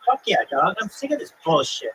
Fuck yeah, dog. I'm sick of this bullshit.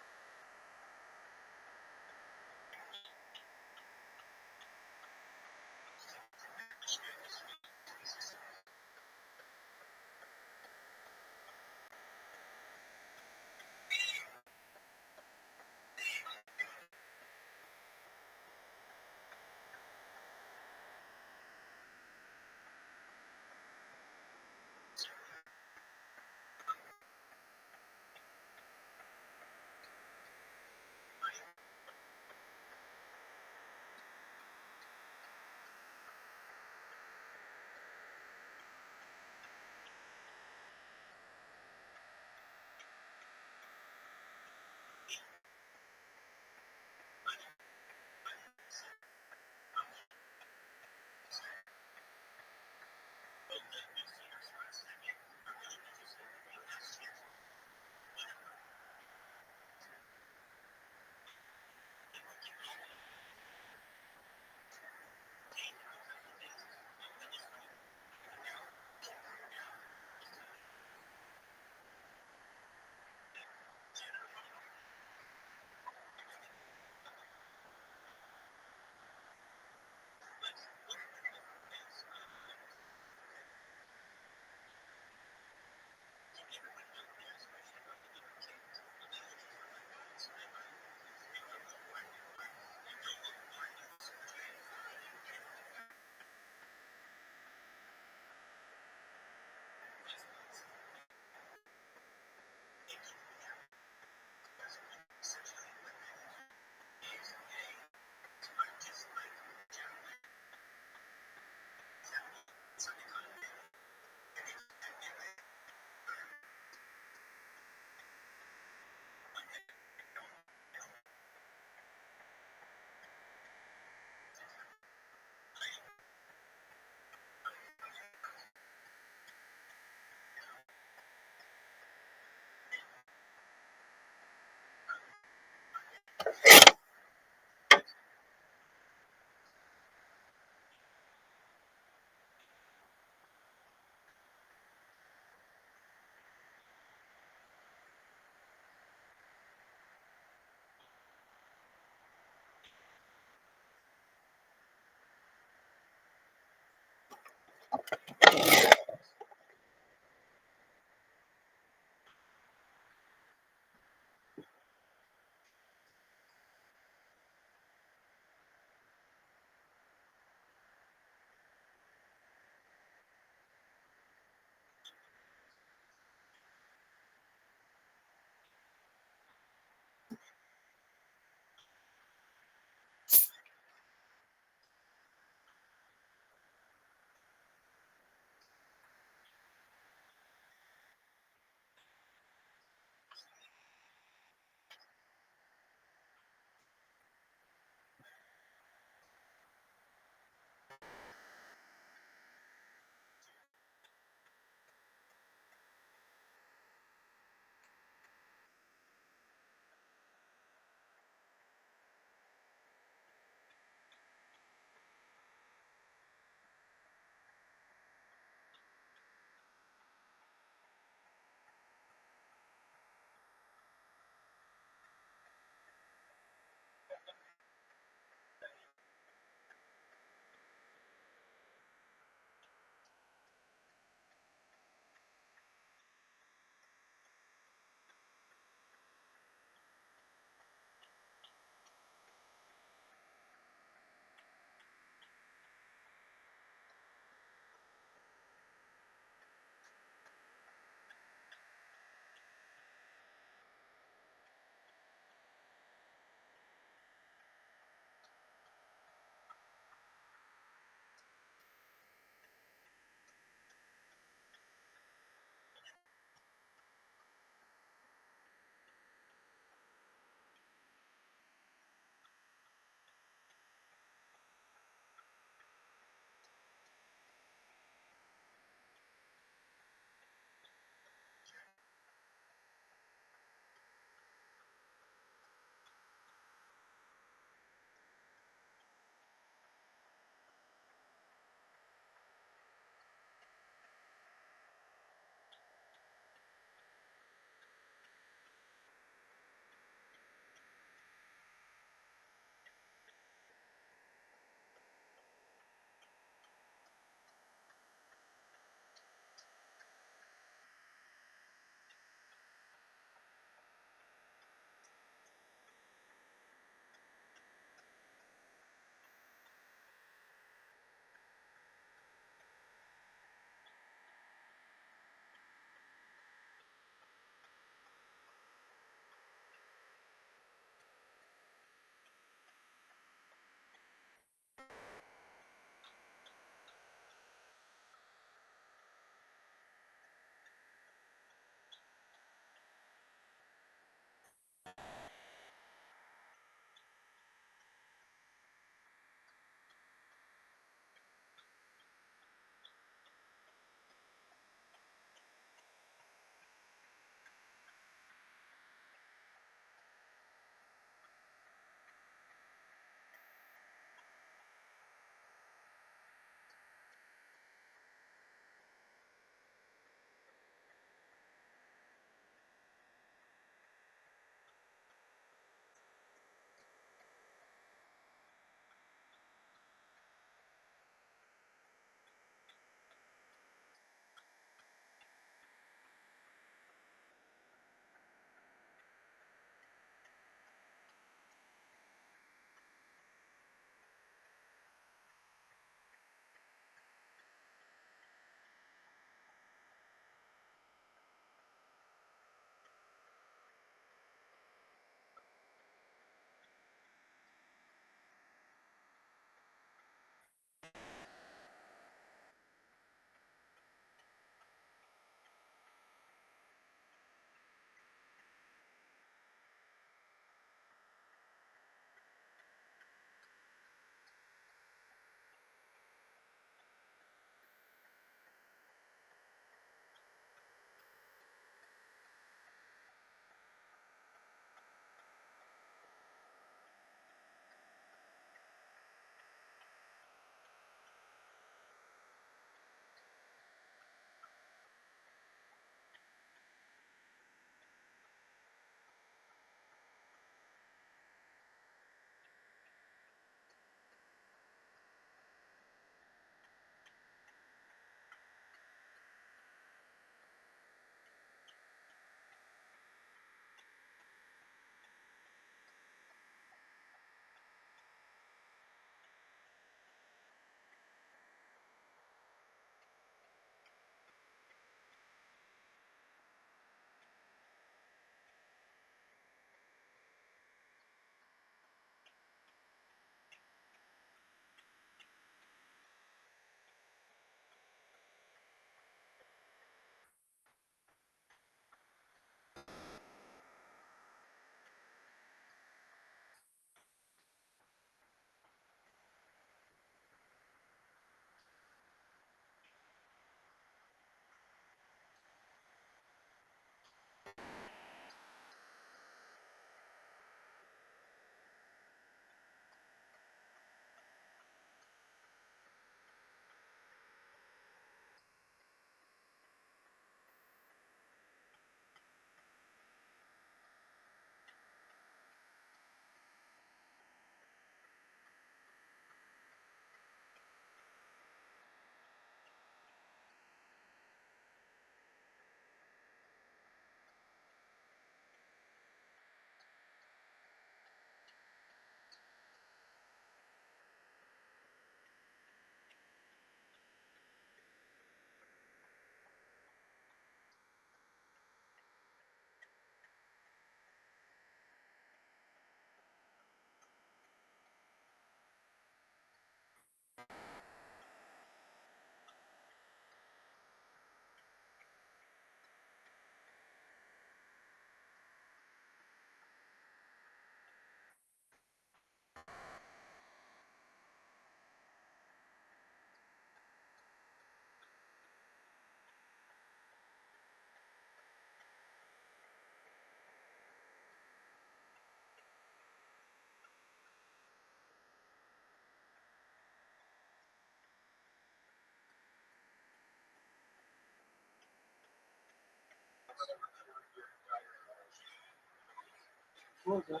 Well done.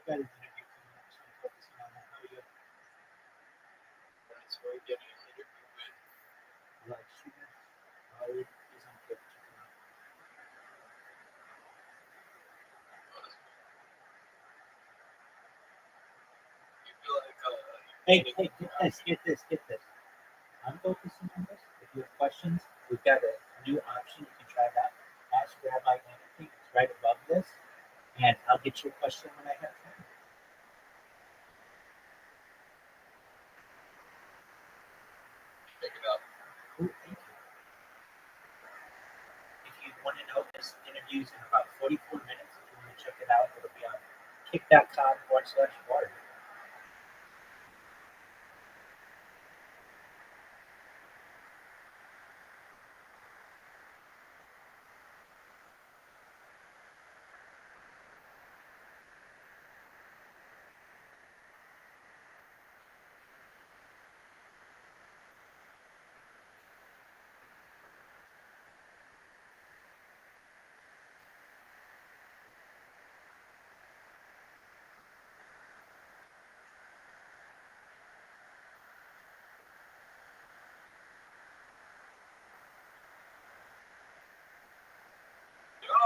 got an interview coming up, so I'm focusing on that. How are you? Right, so we're getting an interview with Rothschild. He's on good. you feel like Hey, get this. I'm focusing on this. If you have questions, we've got a new option. You can try that. Ask Rabbi anything. It's right above this, and I'll get your question when I have time. check it out. Cool, thank you. If you want to know, this interview's in about 44 minutes. If you want to check it out, it'll be on kick.com/water. Yo!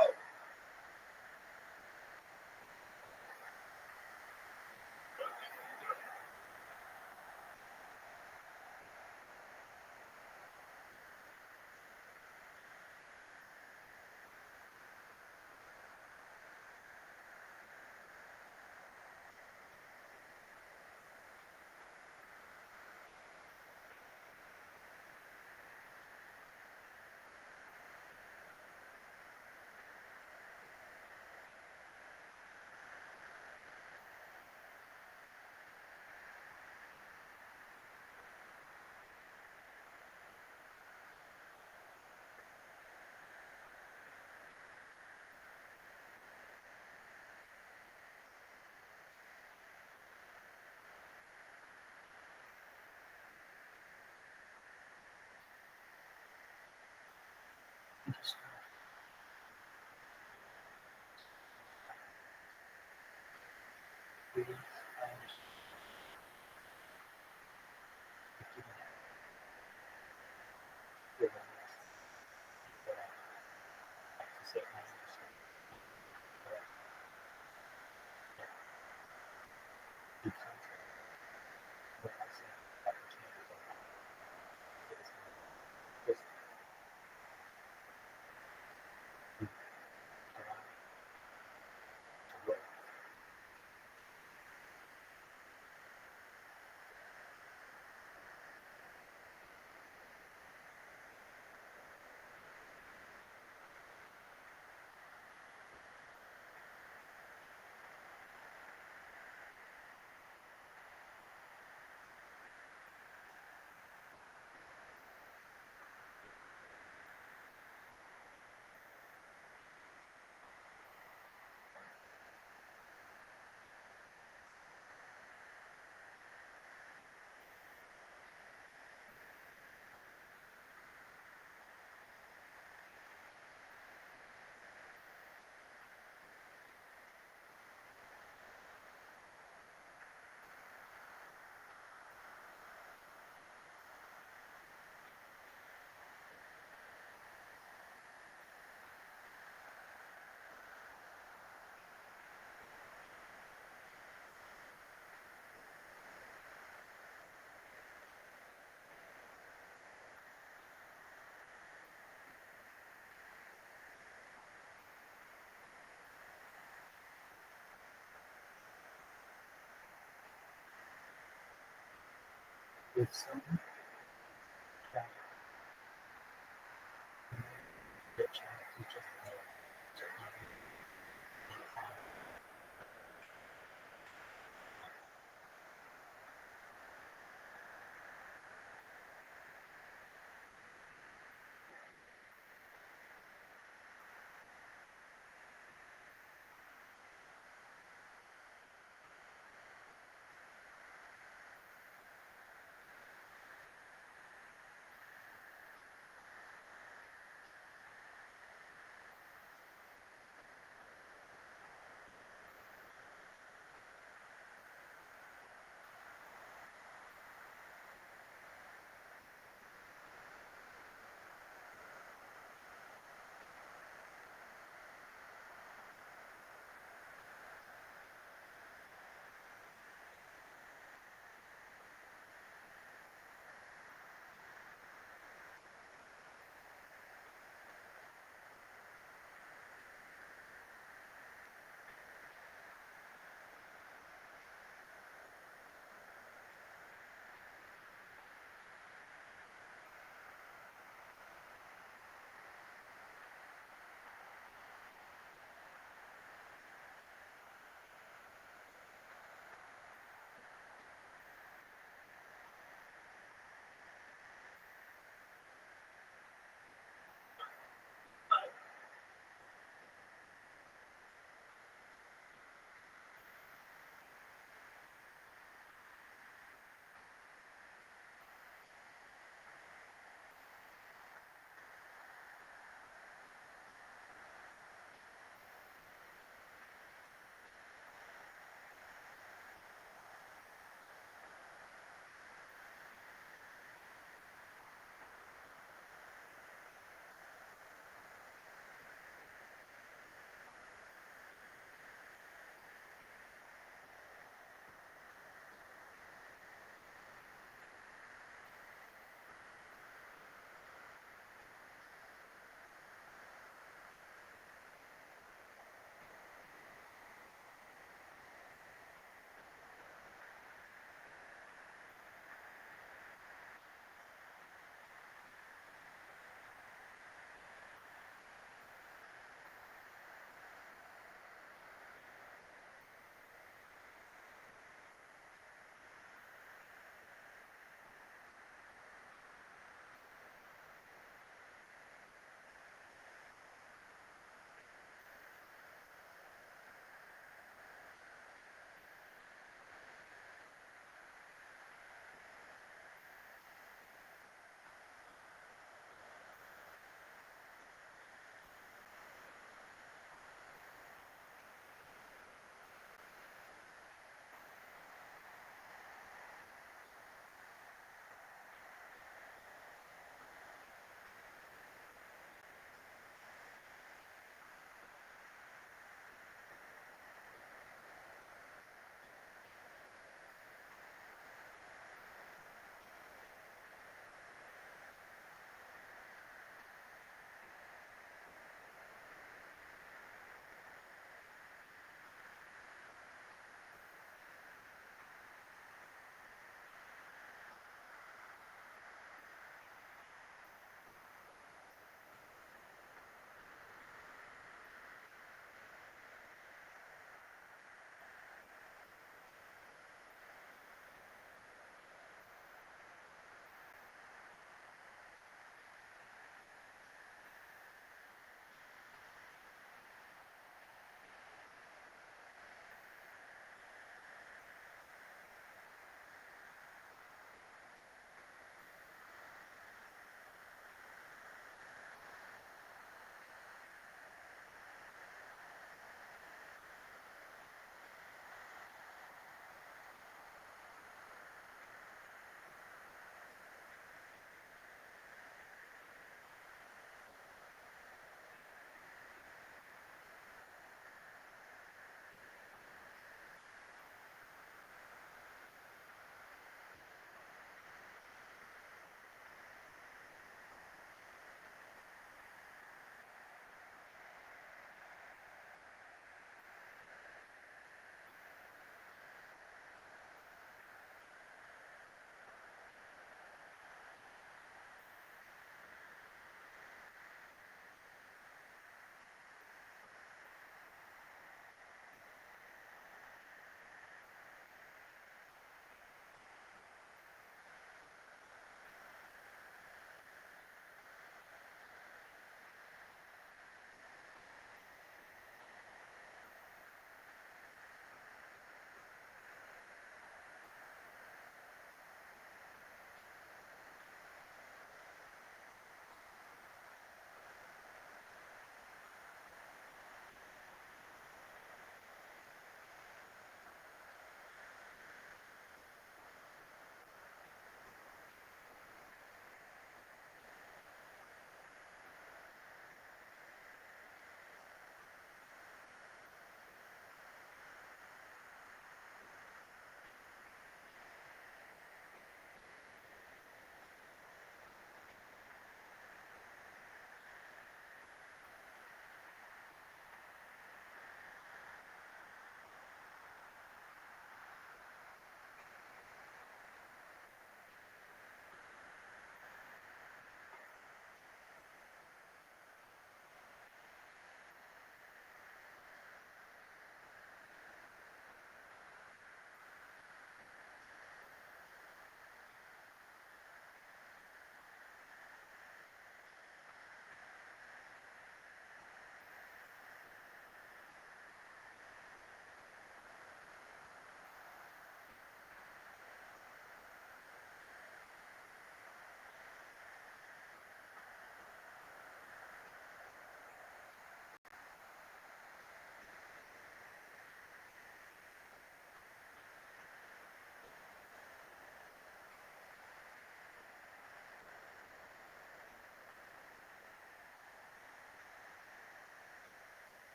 With some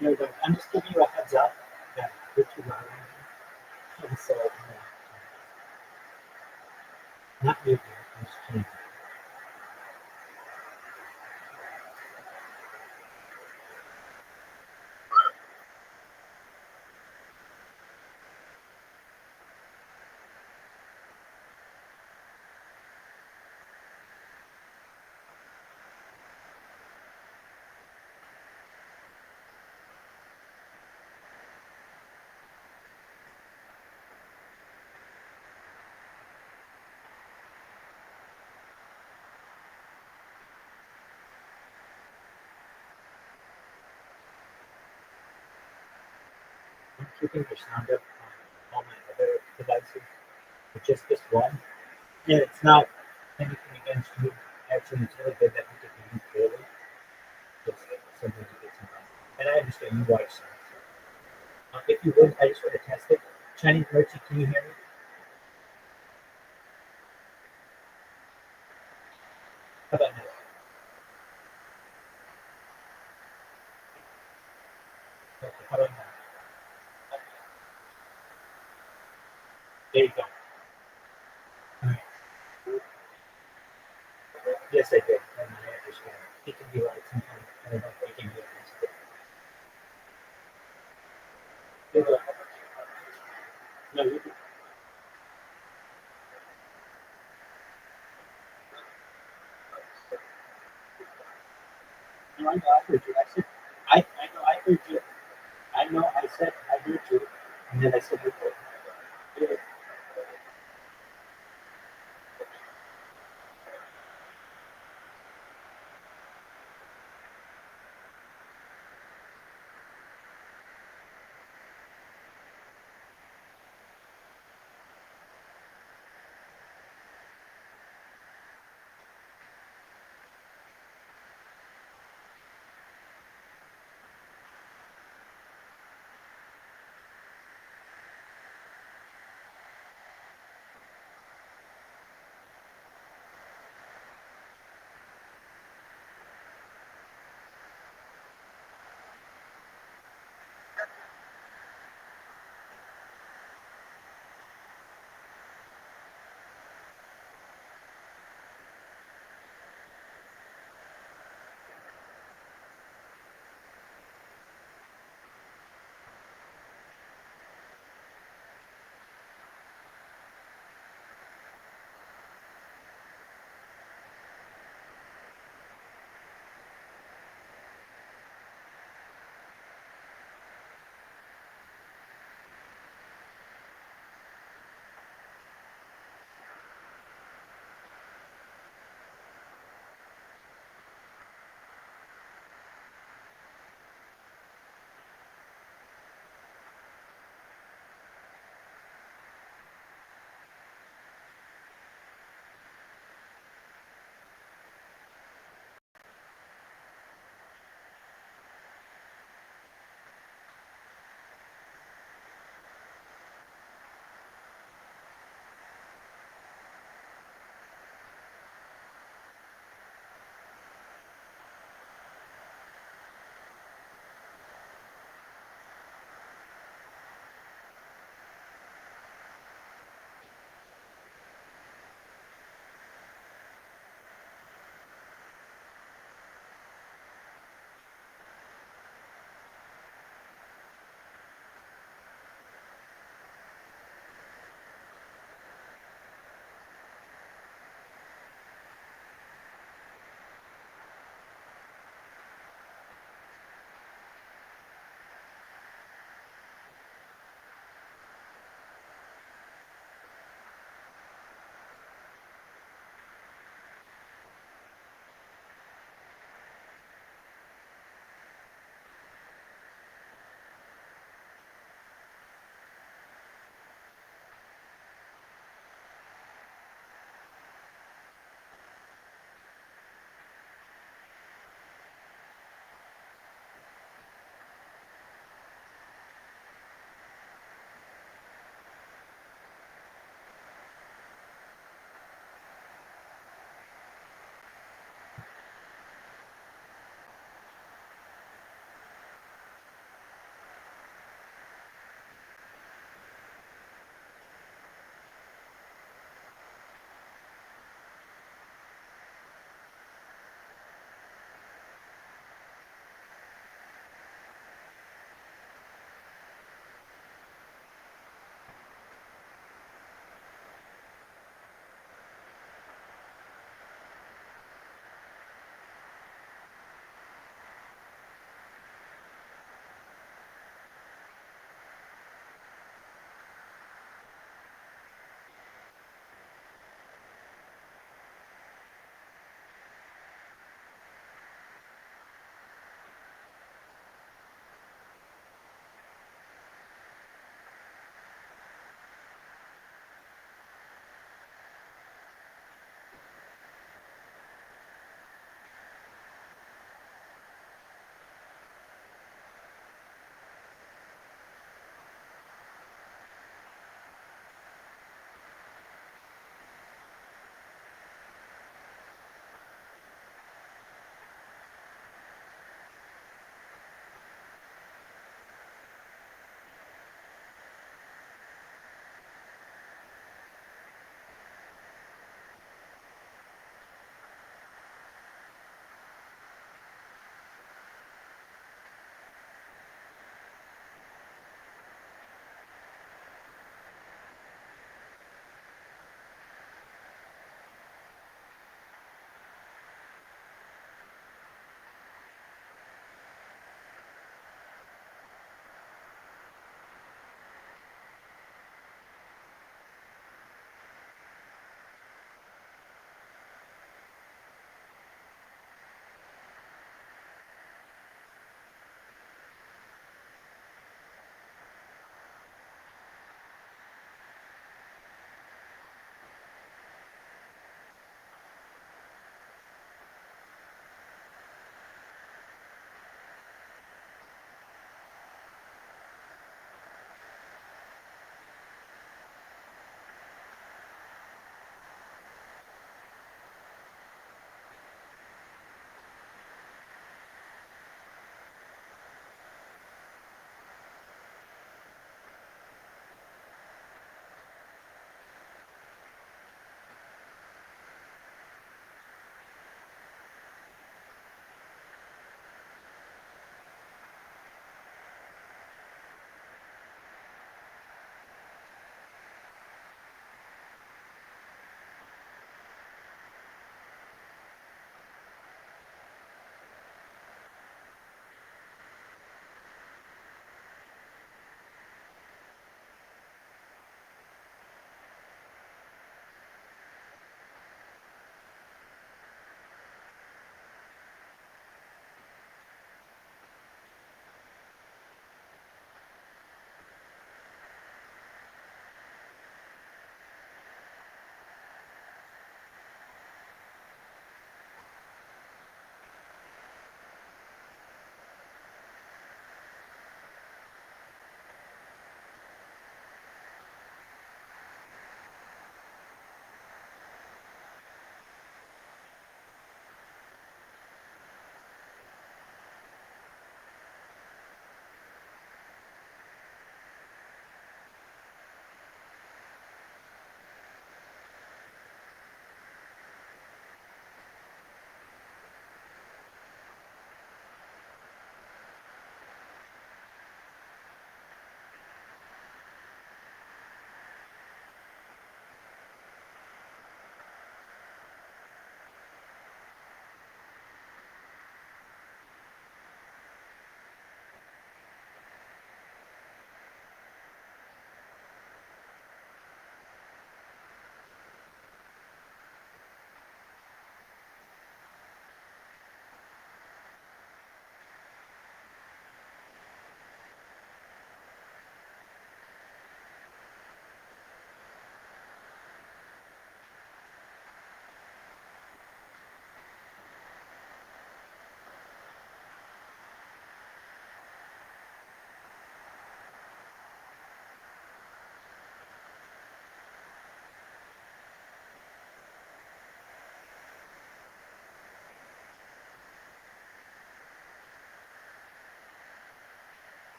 Here we go. I'm just giving you a heads up that you're too loud. And so, not you, it's changing. I'm keeping your sound up on all my other devices, but just this one. And it's not anything against you. Actually, it's really good that we can hear you clearly. It's something to get some done. And I understand you watch some. If you would, I just want to test it. Chinese merchant, can you hear me? How about now? Okay, how about now? There you go. All right. Yes, I did. And I understand. It can be right sometimes. I don't know if you can hear this. There you go. No, you can. No, I know I heard you. I know I heard you. I know I said I heard you. And then I said, okay.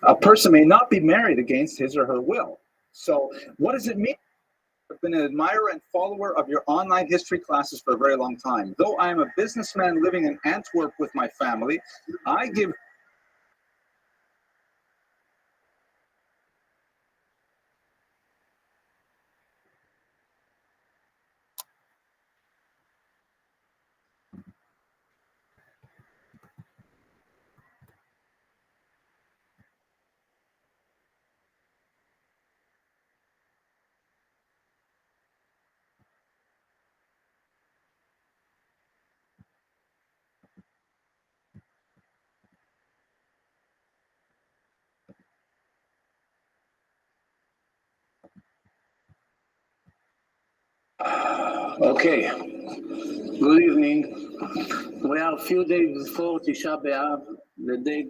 A person may not be married against his or her will. So, what does it mean? I've been an admirer and follower of your online history classes for a very long time. Though I am a businessman living in Antwerp with my family, I give. Okay, good evening. We are a few days before Tisha B'Av, the day.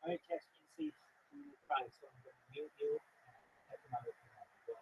All right, Jess, you see, fine, so I'm going to mute you. That's another thing I'm going to do.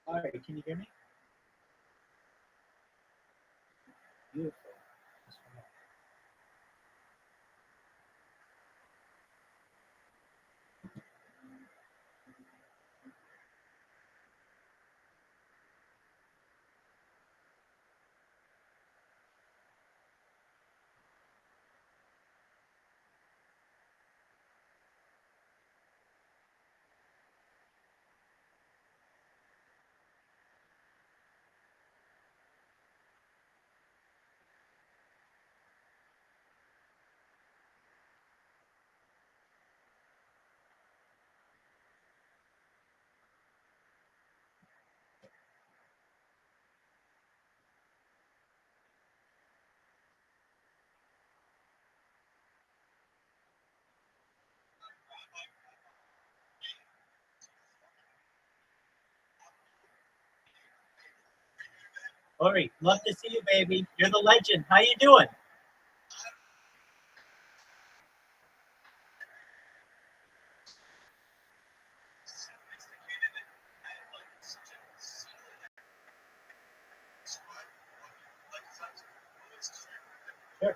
All right, can you hear me? Beautiful. All right, love to see you, baby. You're the legend. How you doing? Sure.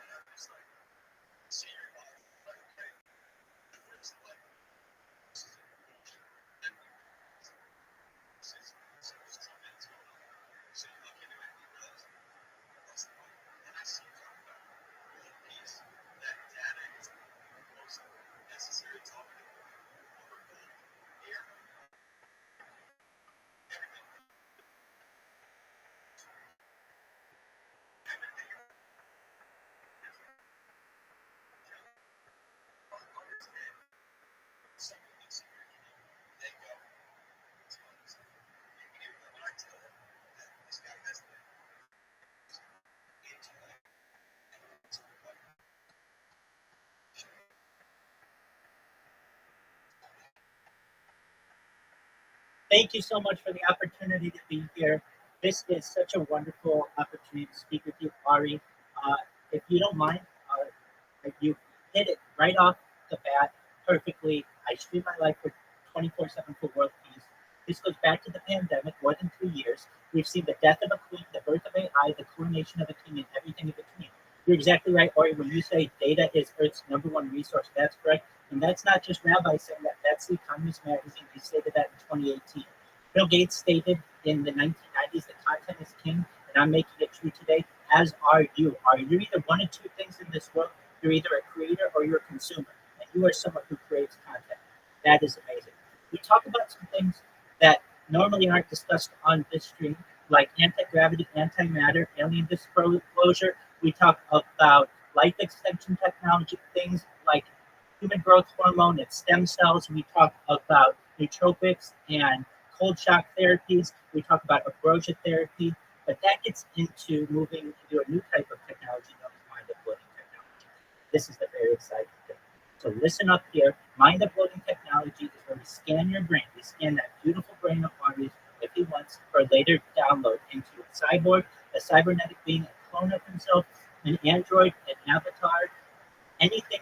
Thank you so much for the opportunity to be here. This is such a wonderful opportunity to speak with you, Ari. If you don't mind, you hit it right off the bat perfectly. I stream my life for 24/7 for world peace. This goes back to the pandemic, more than 3 years. We've seen the death of a queen, the birth of AI, the coronation of a king, and everything in between. You're exactly right, Ori, when you say data is Earth's number one resource. That's correct. And that's not just Rabbi saying that, that's The Economist magazine. He stated that in 2018. Bill Gates stated in the 1990s that content is king, and I'm making it true today, as are you. Are you either one of two things in this world? You're either a creator or you're a consumer, and you are someone who creates content. That is amazing. We talk about some things that normally aren't discussed on this stream, like anti-gravity, antimatter, alien disclosure. We talk about life extension technology, things like human growth hormone and stem cells. We talk about nootropics and cold shock therapies. We talk about ambrosia therapy, but that gets into moving into a new type of technology known as mind uploading technology. This is the very exciting thing. So listen up here. Mind uploading technology is where we scan your brain. We scan that beautiful brain of Ari's if he wants for later download into a cyborg, a cybernetic being, a clone of himself, an android, an avatar, anything.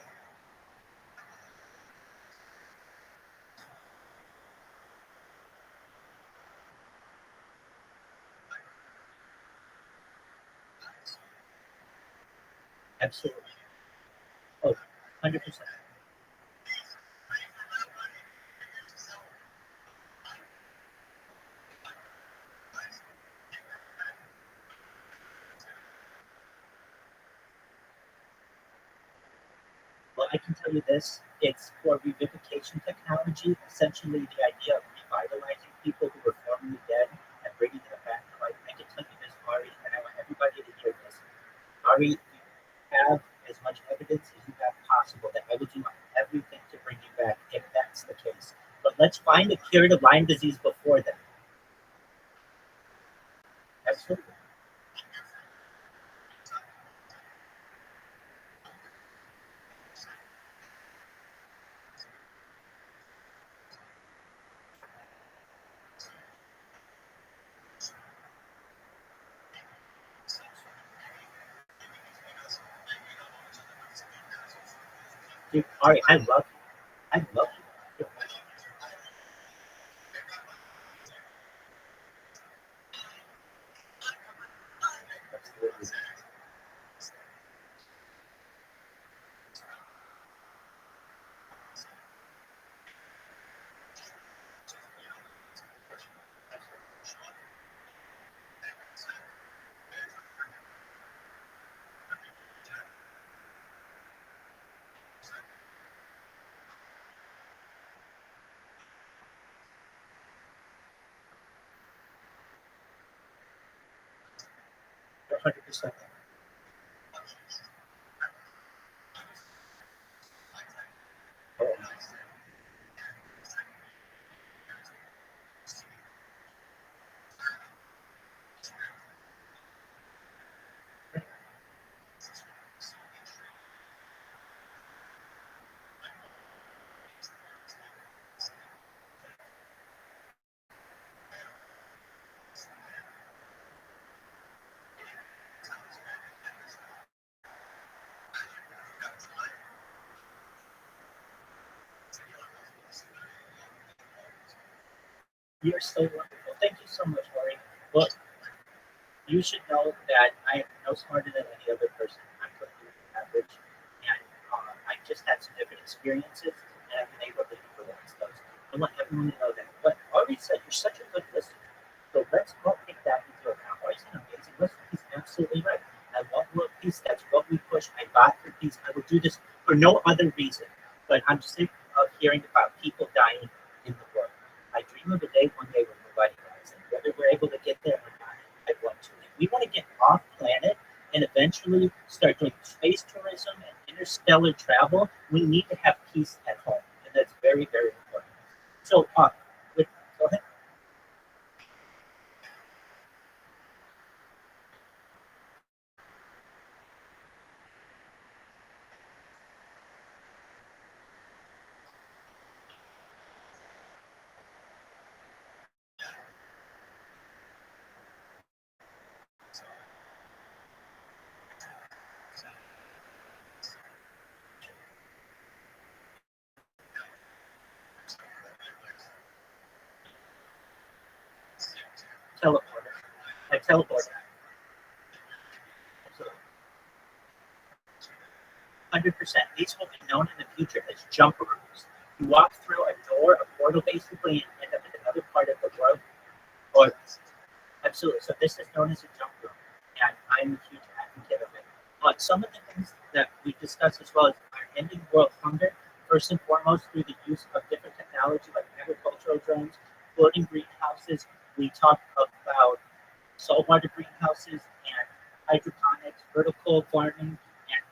Absolutely. Oh, 100%. Well, I can tell you this, it's for revivification technology, essentially the idea of revitalizing people who were formerly dead and bringing them back to life. I can tell you this, Ari, and I want everybody to hear this. Ari, you have as much evidence as you have possible that I will do everything to bring you back if that's the case. But let's find a cure to Lyme disease before then. Absolutely. Dude, Ari, I love you. I love you. 100%. You're so wonderful. Thank you so much, Lori. Well, you should know that I am no smarter than any other person. I'm completely average, and I just had some different experiences, and I've been able to utilize those. I want everyone to know that. But Ari said you're such a good listener, so let's all take that into account. Ari's an amazing listener. He's absolutely right. I love world peace. That's what we push. I got for peace. I will do this for no other reason. But I'm sick of hearing about people dying in the world. I dream of a day one day when nobody dies, and whether we're able to get there or not, I want to. If we want to get off planet and eventually start doing space tourism and interstellar travel, we need to have peace at home, and that's very, very important. So, go ahead. Teleporter. I teleport. So, 100%. These will be known in the future as jump rooms. You walk through a door, a portal, basically, and end up in another part of the world. Or absolutely. So this is known as a jump room, and I'm a huge advocate of it. But some of the things that we discussed as well as our ending world hunger, first and foremost through the use of different technology like agricultural drones, floating greenhouses. We talked about saltwater greenhouses and hydroponics, vertical farming, and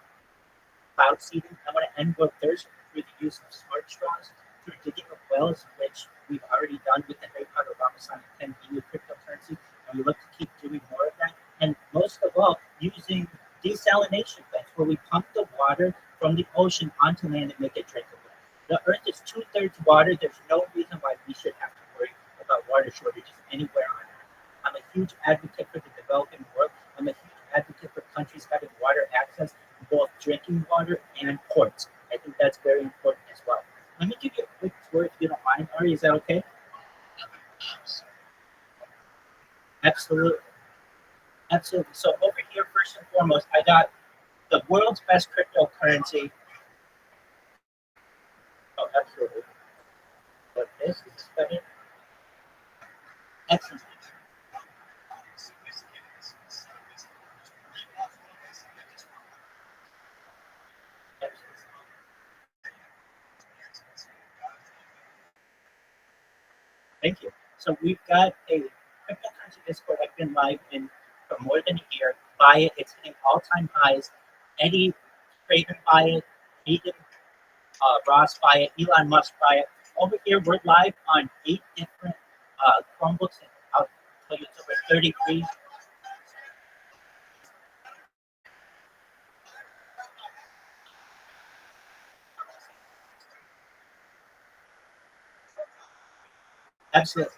cloud seeding. I want to end world thirst through the use of smart straws, through digging of wells, which we've already done with the Harry Potter Ramasonic 10B with cryptocurrency, and we look to keep doing more of that. And most of all, using desalination plants where we pump the water from the ocean onto land and make it drinkable. The earth is 2/3 water. There's no reason why we should have to worry about water shortages anywhere on earth. I'm a huge advocate for the developing world. I'm a huge advocate for countries having water access, both drinking water and ports. I think that's very important as well. Let me give you a quick tour if you don't mind, Ari. Is that okay? Absolutely. Absolutely. So over here, first and foremost, I got the world's best cryptocurrency. Oh, absolutely. But this is better. Excellent. Thank you. So we've got a cryptocurrency Discord. I've been live in for more than a year. Buy it. It's hitting all-time highs. Eddie Craven buy it. Hayden Ross buy it. Elon Musk buy it. Over here, we're live on 8 different Chromebooks. And I'll tell you it's over 33. Absolutely.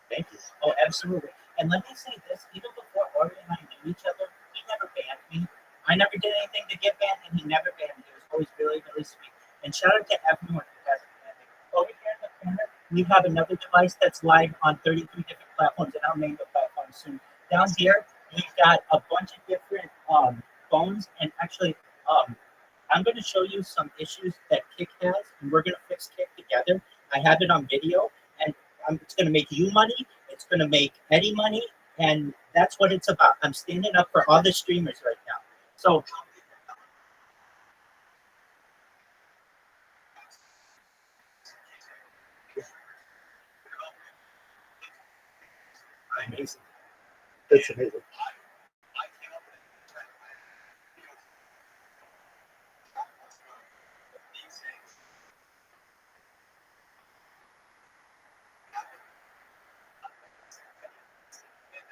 Thank you. Oh, absolutely. And let me say this, even before Ori and I knew each other, he never banned me. I never did anything to get banned, and he never banned me. He was always really, really sweet. And shout out to everyone who has banned me. Over here in the corner, we have another device that's live on 33 different platforms, and I'll name the platform soon. Down here, we've got a bunch of different phones, and actually, I'm going to show you some issues that Kick has, and we're going to fix Kick together. I have it on video, and it's going to make you money. It's going to make Eddie money, and that's what it's about. I'm standing up for all the streamers right now. So amazing. That's amazing. I came up with it. You know, these things happen. And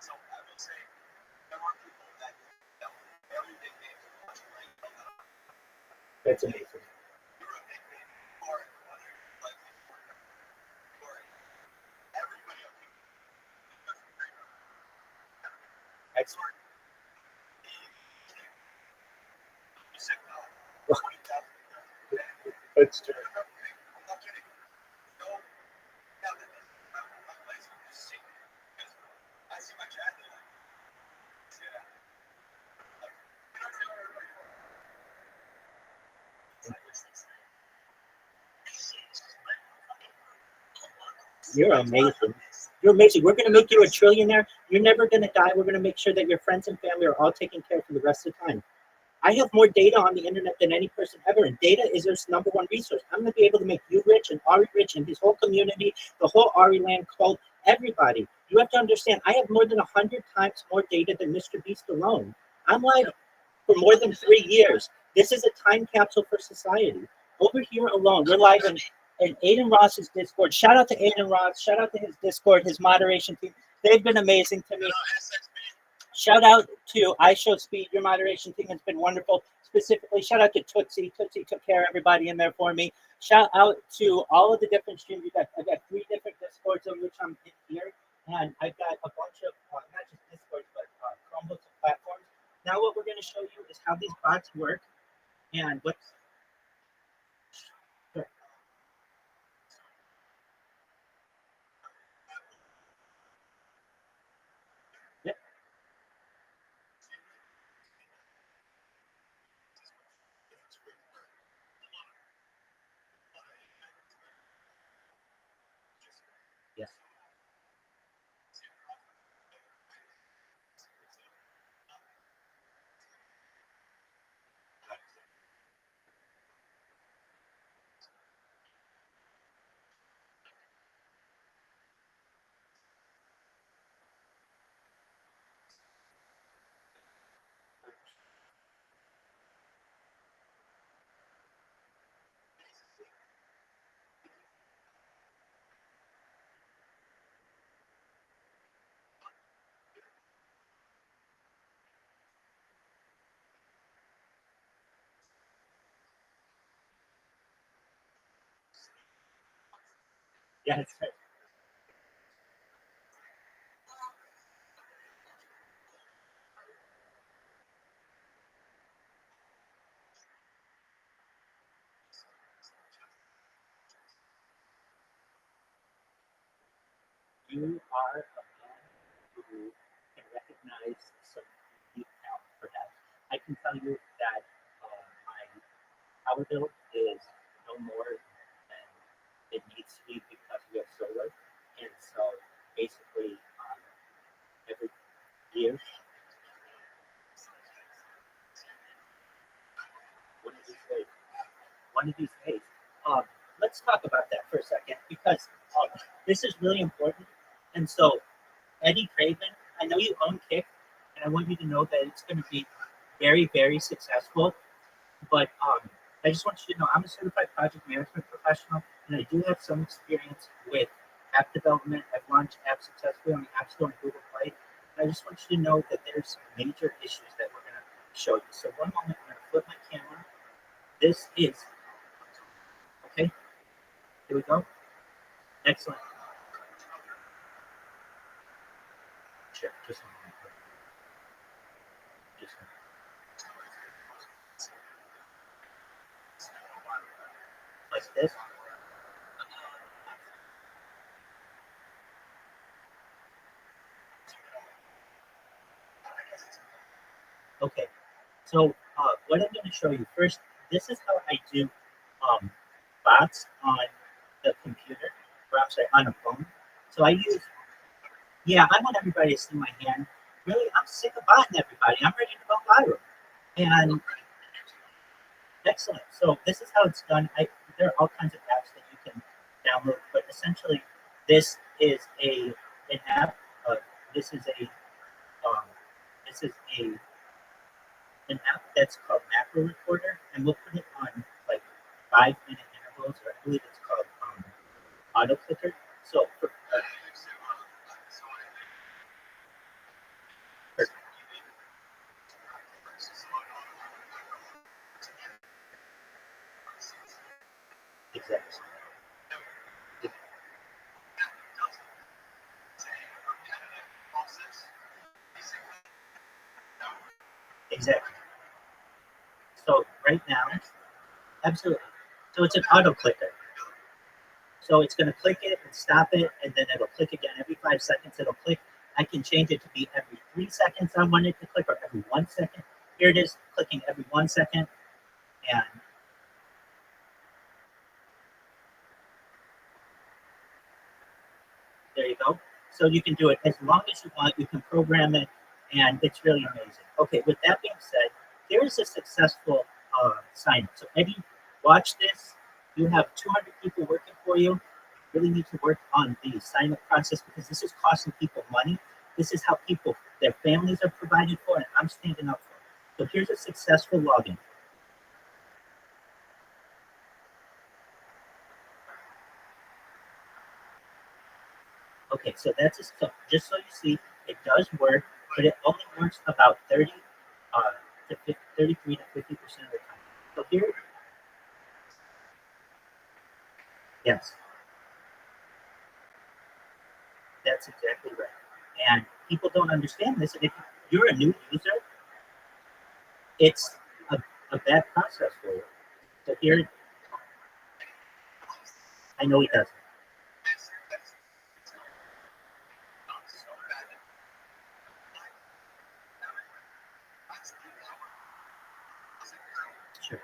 so I will say there are people that know everything they watch right now. That's amazing. You're a big man, or whether you like it or everybody else. Excellent. You said, That's true. I'm not kidding. Go down to my place and just see. Because I see my chat there. Yeah. You're amazing. You're amazing. We're going to make you a trillionaire. You're never going to die. We're going to make sure that your friends and family are all taken care of for the rest of the time. I have more data on the internet than any person ever, and data is their number one resource. I'm going to be able to make you rich and Ari rich and his whole community, the whole Ari land cult, everybody. You have to understand, I have more than 100 times more data than Mr. Beast alone. I'm live for more than 3 years. This is a time capsule for society. Over here alone, we're live in Aiden Ross's Discord. Shout out to Aiden Ross. Shout out to his Discord, his moderation team. They've been amazing to me. Shout out to iShowSpeed. Your moderation team has been wonderful. Specifically, shout out to Tootsie. Tootsie took care of everybody in there for me. Shout out to all of the different streams. I've got 3 different Discords on which I'm in here. And I've got a bunch of, not just Discords, but Chromebooks and platforms. Now what we're going to show you is how these bots work and what's... Sure. Yep. Yes. Yes. You are a man who can recognize some unique talent for that. I can tell you that my power bill is no more than it needs to be because we have solar. And so basically, every year, one of these days, one of these days, um, let's talk about that for a second because this is really important. And so, Eddie Craven, I know you own Kick, and I want you to know that it's going to be very, very successful. But I just want you to know I'm a certified project management professional, and I do have some experience with app development. I've launched apps successfully on the App Store and Google Play. And I just want you to know that there's some major issues that we're going to show you. So one moment, I'm going to flip my camera. This is, okay, here we go. Excellent. Sure, just a moment. Just a moment. Like this. Okay, so what I'm going to show you first, this is how I do bots on the computer, or I'm sorry, on a phone. So I use, yeah, I want everybody to see my hand. Really, I'm sick of botting everybody. I'm ready to go viral. And excellent. So this is how it's done. There are all kinds of apps that you can download, but essentially this is an app, this is a an app that's called Macro Recorder, and we'll put it on like 5 minute intervals, or I believe it's called Auto Clicker. So for, exactly. Exactly. So right now, absolutely. So it's an auto clicker. So it's going to click it and stop it, and then it'll click again every 5 seconds. It'll click. I can change it to be every 3 seconds I want it to click, or every 1 second. Here it is, clicking every 1 second, and there you go. So you can do it as long as you want. You can program it, and it's really amazing. Okay, with that being said, here is a successful sign up. So Eddie, watch this. You have 200 people working for you. Really need to work on the sign up process, because this is costing people money. This is how people, their families are provided for, and I'm standing up for it. So here's a successful login. Okay, so that's just so you see, it does work, but it only works about 33 to 50% of the time. So here, yes, that's exactly right. And people don't understand this. And if you're a new user, it's a bad process for you. So here, I know he doesn't. Sure.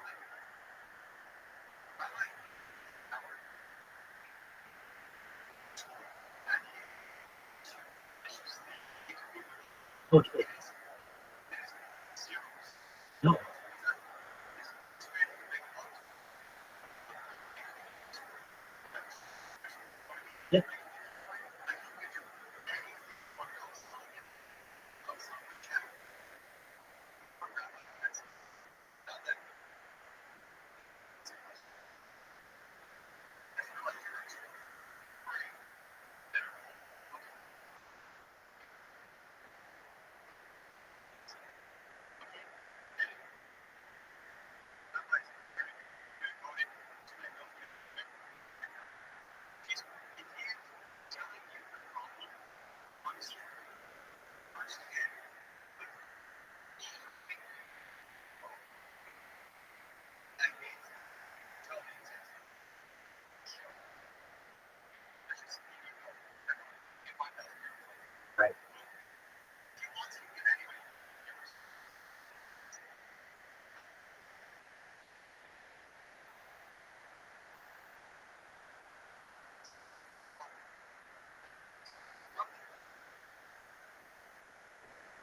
Totally. No. Yeah. Right.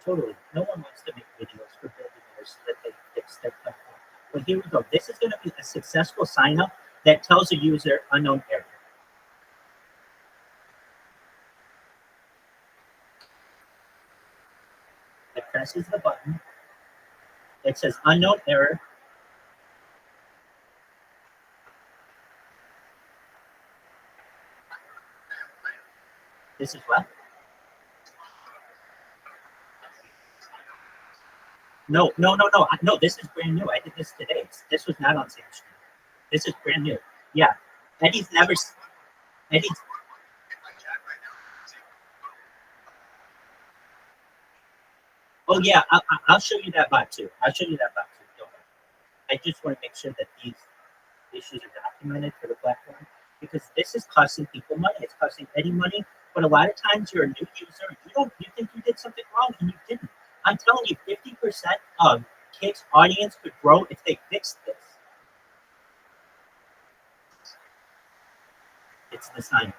Totally. No one wants to make videos for billionaires so that they fix their platform. But here we go. This is going to be a successful sign up that tells a user unknown error. It presses the button. It says unknown error. This is what? No, no, no, no. No, this is brand new. I did this today. This was not on Sam's screen. This is brand new. Yeah. Eddie's never. Eddie's. Oh, yeah. I'll show you that bot too. I'll show you that bot too. Don't worry. I just want to make sure that these issues are documented for the platform, because this is costing people money. It's costing Eddie money, but a lot of times you're a new user. You think you did something wrong, and you didn't. I'm telling you, 50% of kids' audience could grow if they fixed this. It's the sign.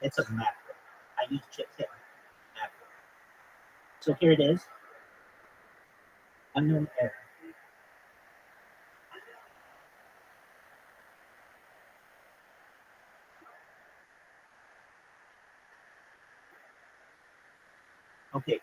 It's a macro. I use chipset macro. So here it is. Unknown error. Okay.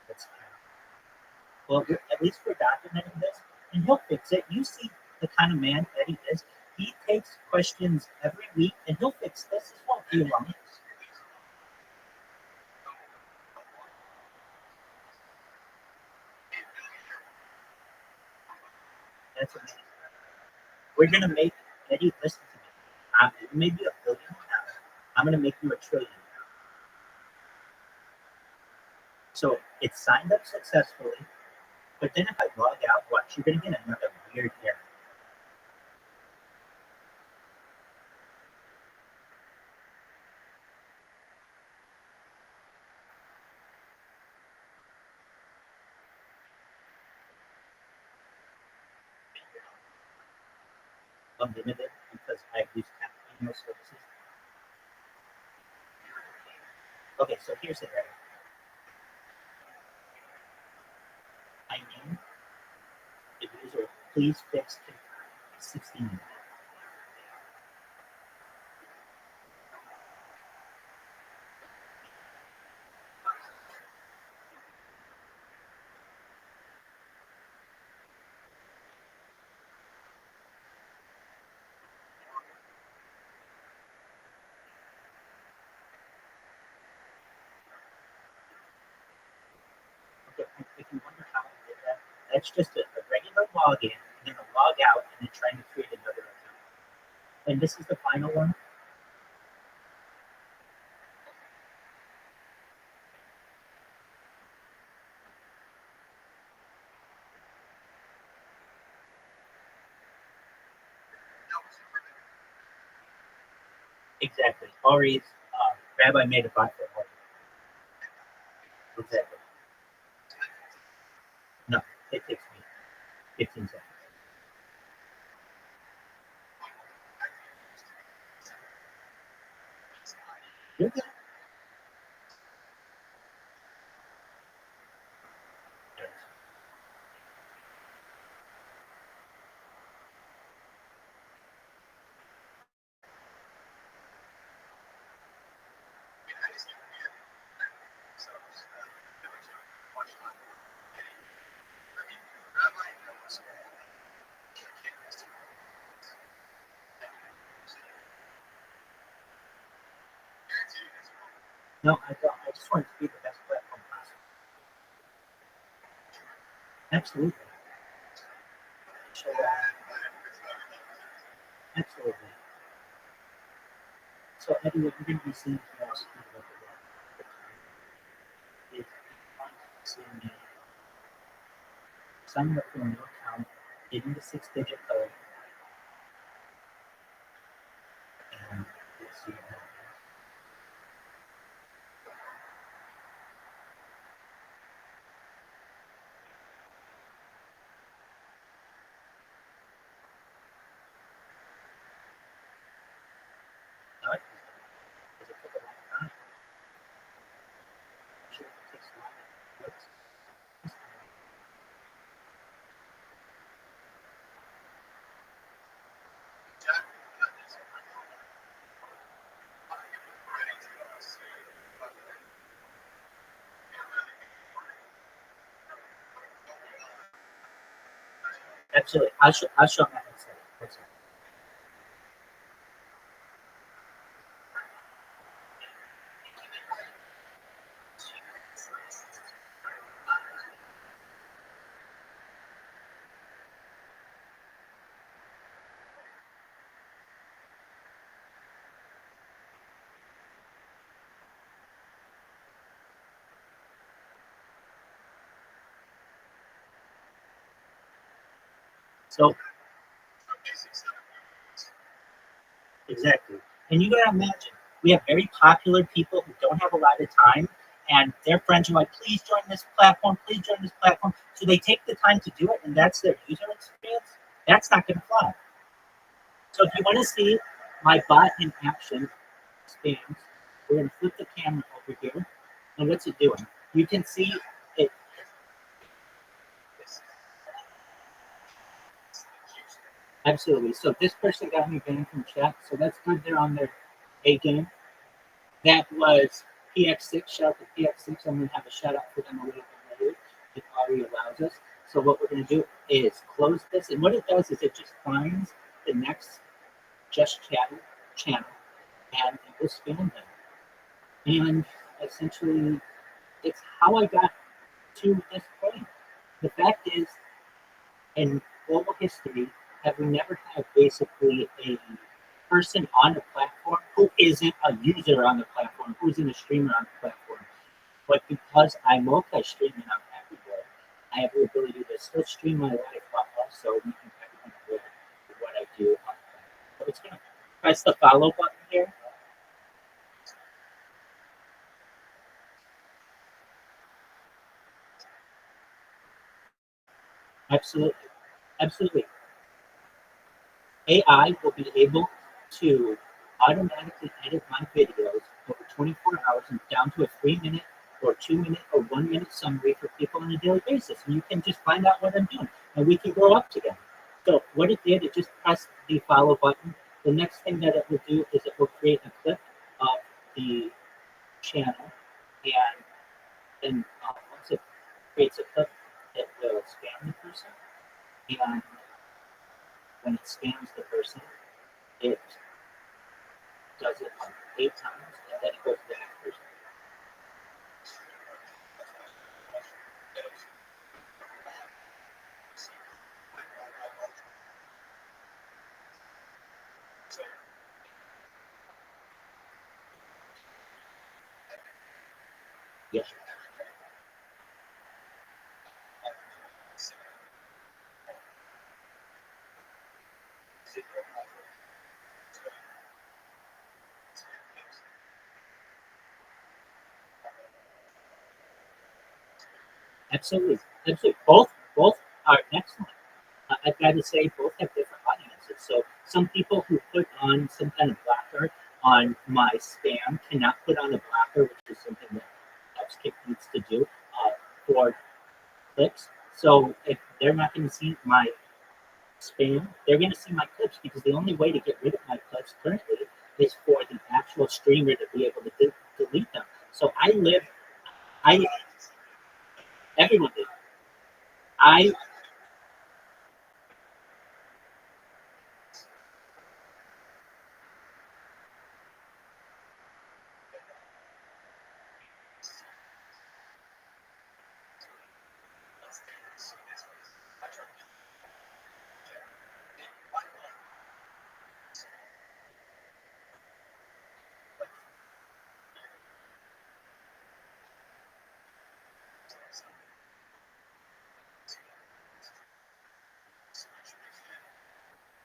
That's well, at least we're documenting this, and he'll fix it. You see the kind of man that he is. He takes questions every week, and he'll fix this. This won't be long. That's amazing. We're gonna make Eddie listen to me. It may be a billion now. I'm gonna make you a trillion. So it's signed up successfully, but then if I log out, watch, you're gonna get another weird error. Unlimited because I use email services. Okay, so here's the error. I need the user please fix 16. Okay, if you wonder how I did that, that's just a regular login and then a log out and then trying to create another account. And this is the final one. Exactly. Ari's Rabbi made a bot for Ari. Exactly. No, it takes me 15 seconds. You're good. No, I don't. I just want it to be the best platform possible. Absolutely. So, absolutely. So, Eddie, what you're going to be seeing from us is seeing me signing up for a new account, getting the 6-digit code, and you'll see it happen. Now, because it took a long time. I'm sure it takes a lot of work. Absolutely. I'll show my headset. So, Exactly. And you gotta imagine, we have very popular people who don't have a lot of time, and their friends are like, please join this platform, please join this platform. So they take the time to do it, and that's their user experience. That's not gonna fly. So if you want to see my bot in action spams, we're gonna flip the camera over here, and what's it doing? You can see it. Absolutely. So this person got me banned from chat, so that's good. They're on their A game. That was PX6. Shout out to PX6. I'm going to have a shout out for them a little bit later if Ari allows us. So what we're going to do is close this, and what it does is it just finds the next Just Chat channel, and it will spam them. And essentially, it's how I got to this point. The fact is, in global history, have we never had basically a person on the platform who isn't a user on the platform, who isn't a streamer on the platform. But because I multi-stream and I'm everywhere, I have the ability to still stream my life, but also making everyone aware of what I do on the platform. So it's going to press the follow button here. Absolutely. Absolutely. AI will be able to automatically edit my videos over 24 hours and down to a 3 minute or 2 minute or 1 minute summary for people on a daily basis. And you can just find out what I'm doing and we can grow up together. So what it did, it just pressed the follow button. The next thing that it will do is it will create a clip of the channel, and then once it creates a clip, it will spam the person. And when it scans the person, it does it 8 times, and then it goes to the next person. Yes. Absolutely. Absolutely. Both are excellent. I've got to say, both have different audiences. So some people who put on some kind of blocker on my spam cannot put on a blocker, which is something that Upskick needs to do for clicks. So if they're not going to see my spam, they're going to see my clips, because the only way to get rid of my clips currently is for the actual streamer to be able to delete them. So I everyone did. I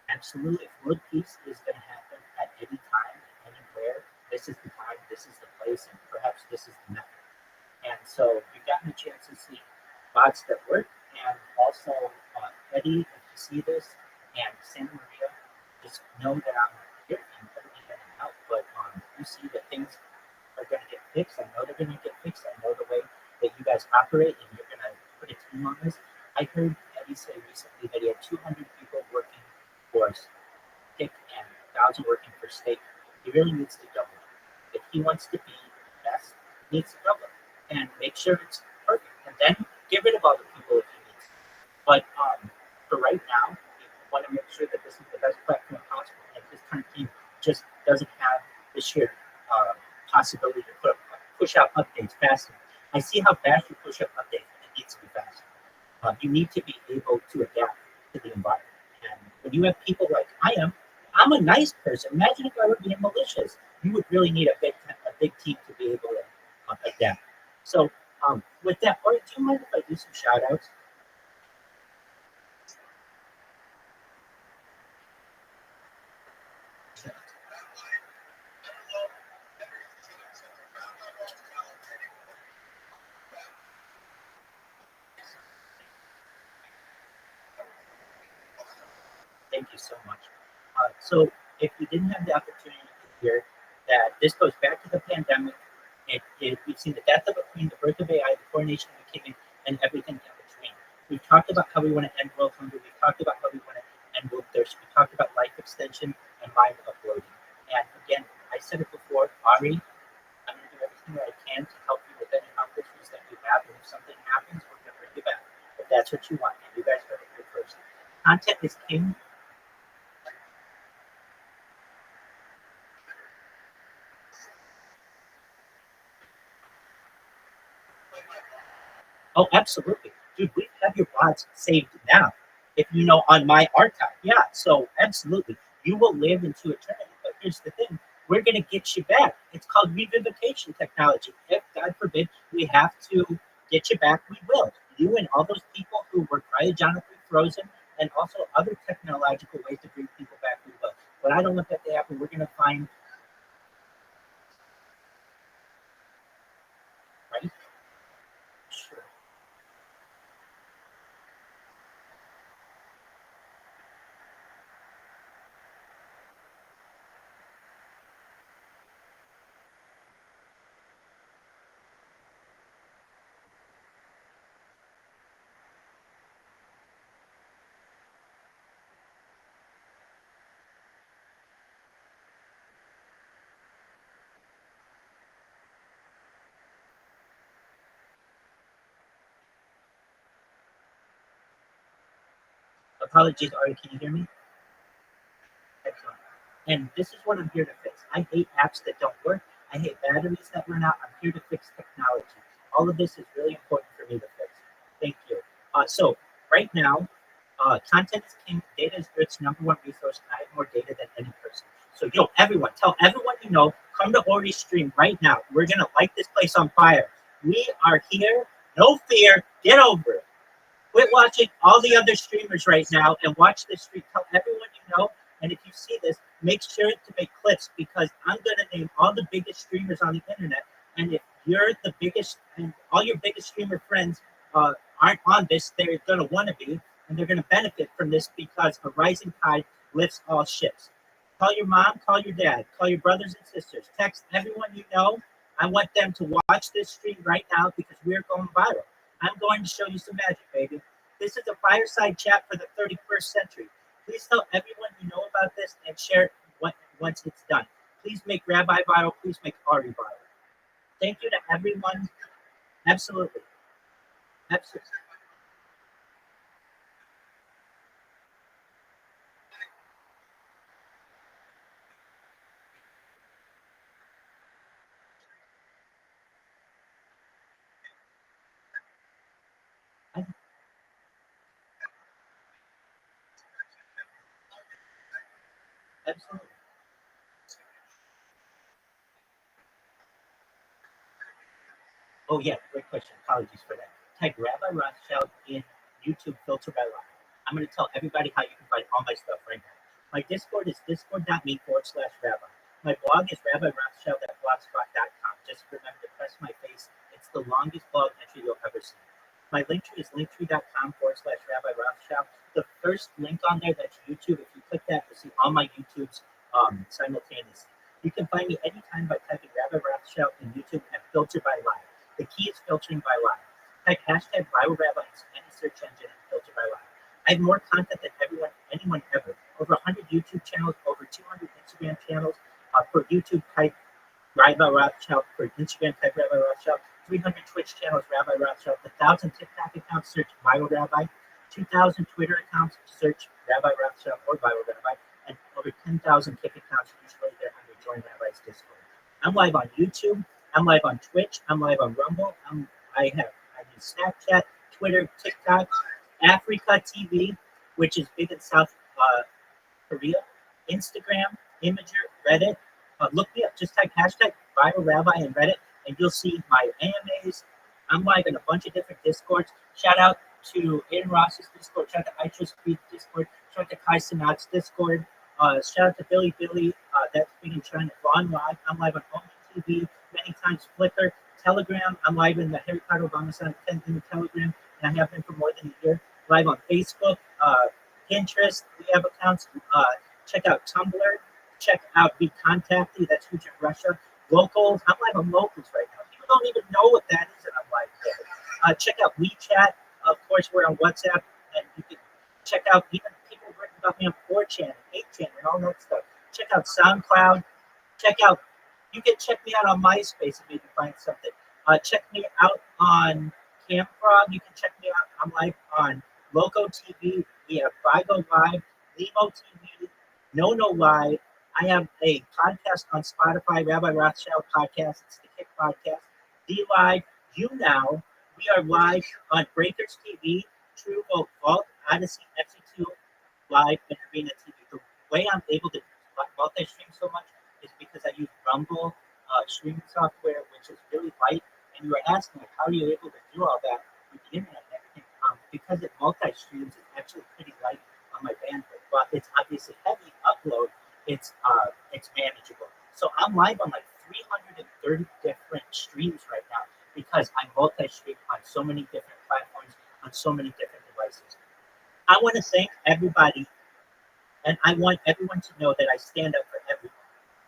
absolutely, world peace is going to happen at any time, anywhere. This is the time, this is the place, and perhaps this is the method. And so you've gotten a chance to see bots that work, and also Eddie, if you see this, and Santa Maria, just know that I'm here and everything can help. But you see that things are going to get fixed. I know they're going to get fixed. I know the way that you guys operate, and you're going to put a team on this. I heard Eddie say recently that he had 200 people working for Stick and 1,000 working for State. He really needs to double it. If he wants to be the best, he needs to double it and make sure it's perfect. And then get rid of other people if he needs to. But for right now, we want to make sure that this is the best platform possible. And this kind of team just doesn't have the sheer possibility to push out updates faster. I see how fast you push out updates, and it needs to be faster. You need to be able to adapt to the environment. And when you have people like I am, I'm a nice person. Imagine if I were being malicious. You would really need a big team to be able to adapt. So with that, Ori, do you mind if I do some shout outs? so much. So if you didn't have the opportunity to hear that this goes back to the pandemic, we've seen the death of a queen, the birth of AI, the coronation of a king, and everything in between. We've talked about how we want to end world hunger. We've talked about how we want to end world thirst. We talked about life extension and mind uploading. And again, I said it before, Ari, I'm going to do everything that I can to help you with any health issues that you have. And if something happens, we're going to bring you back. If that's what you want, and you guys heard it here first. Content is king. Oh, absolutely. Dude, we have your VODs saved now. If you know on my archive. Yeah, so absolutely. You will live into eternity. But here's the thing. We're going to get you back. It's called revivification technology. If, God forbid, we have to get you back, we will. You and all those people who were cryogenically frozen and also other technological ways to bring people back, we will. But I don't want that to happen. We're going to find, right? Sure. Apologies, Ari, can you hear me? Excellent. And this is what I'm here to fix. I hate apps that don't work. I hate batteries that run out. I'm here to fix technology. All of this is really important for me to fix. Thank you. So right now, content is king. Data is Earth's number one resource. And I have more data than any person. So everyone, tell everyone you know, come to Ori's stream right now. We're gonna light this place on fire. We are here. No fear. Get over it. Quit watching all the other streamers right now and watch this stream. Tell everyone you know. And if you see this, make sure to make clips because I'm going to name all the biggest streamers on the internet. And if you're the biggest and all your biggest streamer friends aren't on this, they're going to want to be. And they're going to benefit from this because a rising tide lifts all ships. Call your mom, call your dad, call your brothers and sisters. Text everyone you know. I want them to watch this stream right now because we're going viral. I'm going to show you some magic, baby. This is a fireside chat for the 31st century. Please tell everyone you know about this and share it once it's done. Please make Rabbi viral. Please make Ari viral. Thank you to everyone. Absolutely. Absolutely. Absolutely. Oh, yeah, great question. Apologies for that. Type Rabbi Rothschild in YouTube filter by line. I'm going to tell everybody how you can find all my stuff right now. My Discord is discord.me/rabbi. My blog is rabbirothschild.blogspot.com. Just remember to press my face. It's the longest blog entry you'll ever see. My linktree is linktree.com/Rabbi Rothschild. The first link on there, that's YouTube. If you click that, you'll see all my YouTubes simultaneously. You can find me anytime by typing Rabbi Rothschild in YouTube and filter by line. The key is filtering by line. Type hashtag viral rabbi in any search engine and filter by line. I have more content than anyone ever. Over 100 YouTube channels, over 200 Instagram channels. For YouTube, type Rabbi Rothschild. For Instagram, type Rabbi Rothschild. 300 Twitch channels, Rabbi Rothschild. 1,000 TikTok accounts, search Viral Rabbi. 2,000 Twitter accounts, search Rabbi Rothschild or Viral Rabbi. And over 10,000 Kick accounts, usually they're under Join Rabbi's Discord. I'm live on YouTube. I'm live on Twitch. I'm live on Rumble. I use Snapchat, Twitter, TikTok, Africa TV, which is big in South Korea, Instagram, Imager, Reddit. Look me up. Just type hashtag Viral Rabbi in Reddit, and you'll see my AMAs. I'm live in a bunch of different Discords. Shout out to Aaron Ross's Discord. Shout out to I Trust Speed Discord. Shout out to Kai Sinat's Discord. Shout out to Billy. That's big in China. I'm live on Omi TV, many times Flickr, Telegram. I'm live in the Harry Potter Obama Sound in the Telegram, and I have been for more than a year. Live on Facebook, Pinterest. We have accounts. Check out Tumblr. Check out Be Contacty. That's Huge in Russia. Locals. I'm live on Locals right now. People don't even know what that is, and I'm live there. Check out WeChat. Of course, we're on WhatsApp, and you can check out even people writing about me on 4chan and 8chan and all that stuff. Check out SoundCloud. Check out. You can check me out on MySpace if you can find something. Check me out on Camfrog. You can check me out. I'm live on Loco TV. We have Vigo Live, Limo TV, No Live. I have a podcast on Spotify, Rabbi Rothschild podcast. It's the Kick Podcast. D Live, You Now. We are live on Breakers TV, True Vault, Odyssey, FC2 Live, and Arena TV. The way I'm able to multi-stream so much is because I use Rumble streaming software, which is really light. And you were asking, like, how are you able to do all that with the internet and everything? Because it multi-streams, it's actually pretty light on my bandwidth. But it's obviously heavy upload. It's manageable. So I'm live on like 330 different streams right now because I multi-stream on so many different platforms, on so many different devices. I want to thank everybody, and I want everyone to know that I stand up for everyone.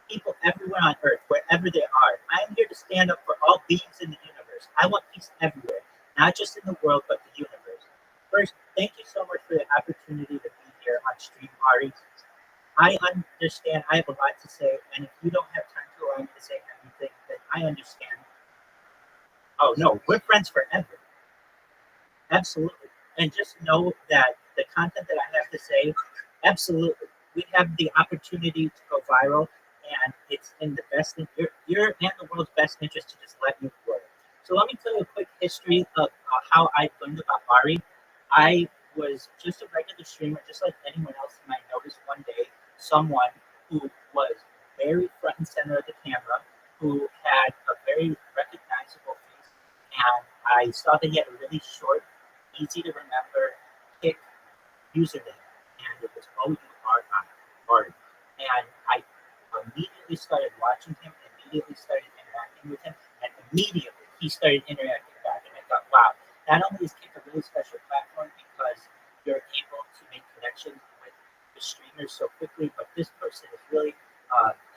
People everywhere on earth, wherever they are. I am here to stand up for all beings in the universe. I want peace everywhere, not just in the world, but the universe. First, thank you so much for the opportunity to be here on Stream Ari. I understand I have a lot to say, and if you don't have time to allow me to say everything, then I understand. Oh, no, we're friends forever. Absolutely. And just know that the content that I have to say, absolutely. We have the opportunity to go viral, and it's in the best, your and the world's best interest to just let me grow. So let me tell you a quick history of how I learned about Ari. I was just a regular streamer, just like anyone else, and I noticed one day someone who was very front and center of the camera, who had a very recognizable face, and I saw that he had a really short, easy to remember kick username, and it was OURI. And I immediately started watching him, immediately started interacting with him, and immediately he started interacting back. And I thought, wow, not only is Kick a really special platform because you're able to make connections with the streamers so quickly, but this person is really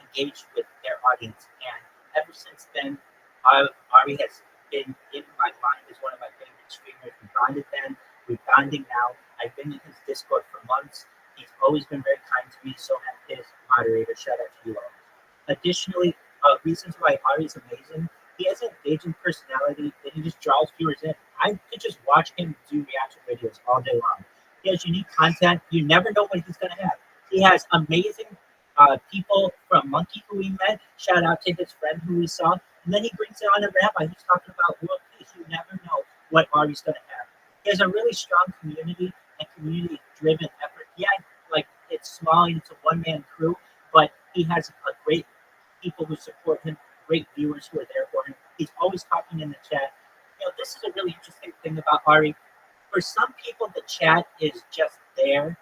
engaged with their audience. And ever since then, Ari has been in my mind as one of my favorite streamers. We bonded then, we're bonding now. I've been in his Discord for months. He's always been very kind to me, so have his moderator. Shout out to you all. Additionally, reasons why Ari is amazing. He has an engaging personality that he just draws viewers in. I could just watch him do reaction videos all day long. He has unique content. You never know what he's going to have. He has amazing people from Monkey who we met. Shout out to his friend who we saw. And then he brings it on a rabbi who's talking about world peace. You never know what Ari's going to have. He has a really strong community and community-driven effort. Yeah, like it's small and it's a one-man crew, but he has a great people who support him, great viewers who are there for him. He's always talking in the chat. You know, this is a really interesting thing about Ari. For some people, the chat is just there.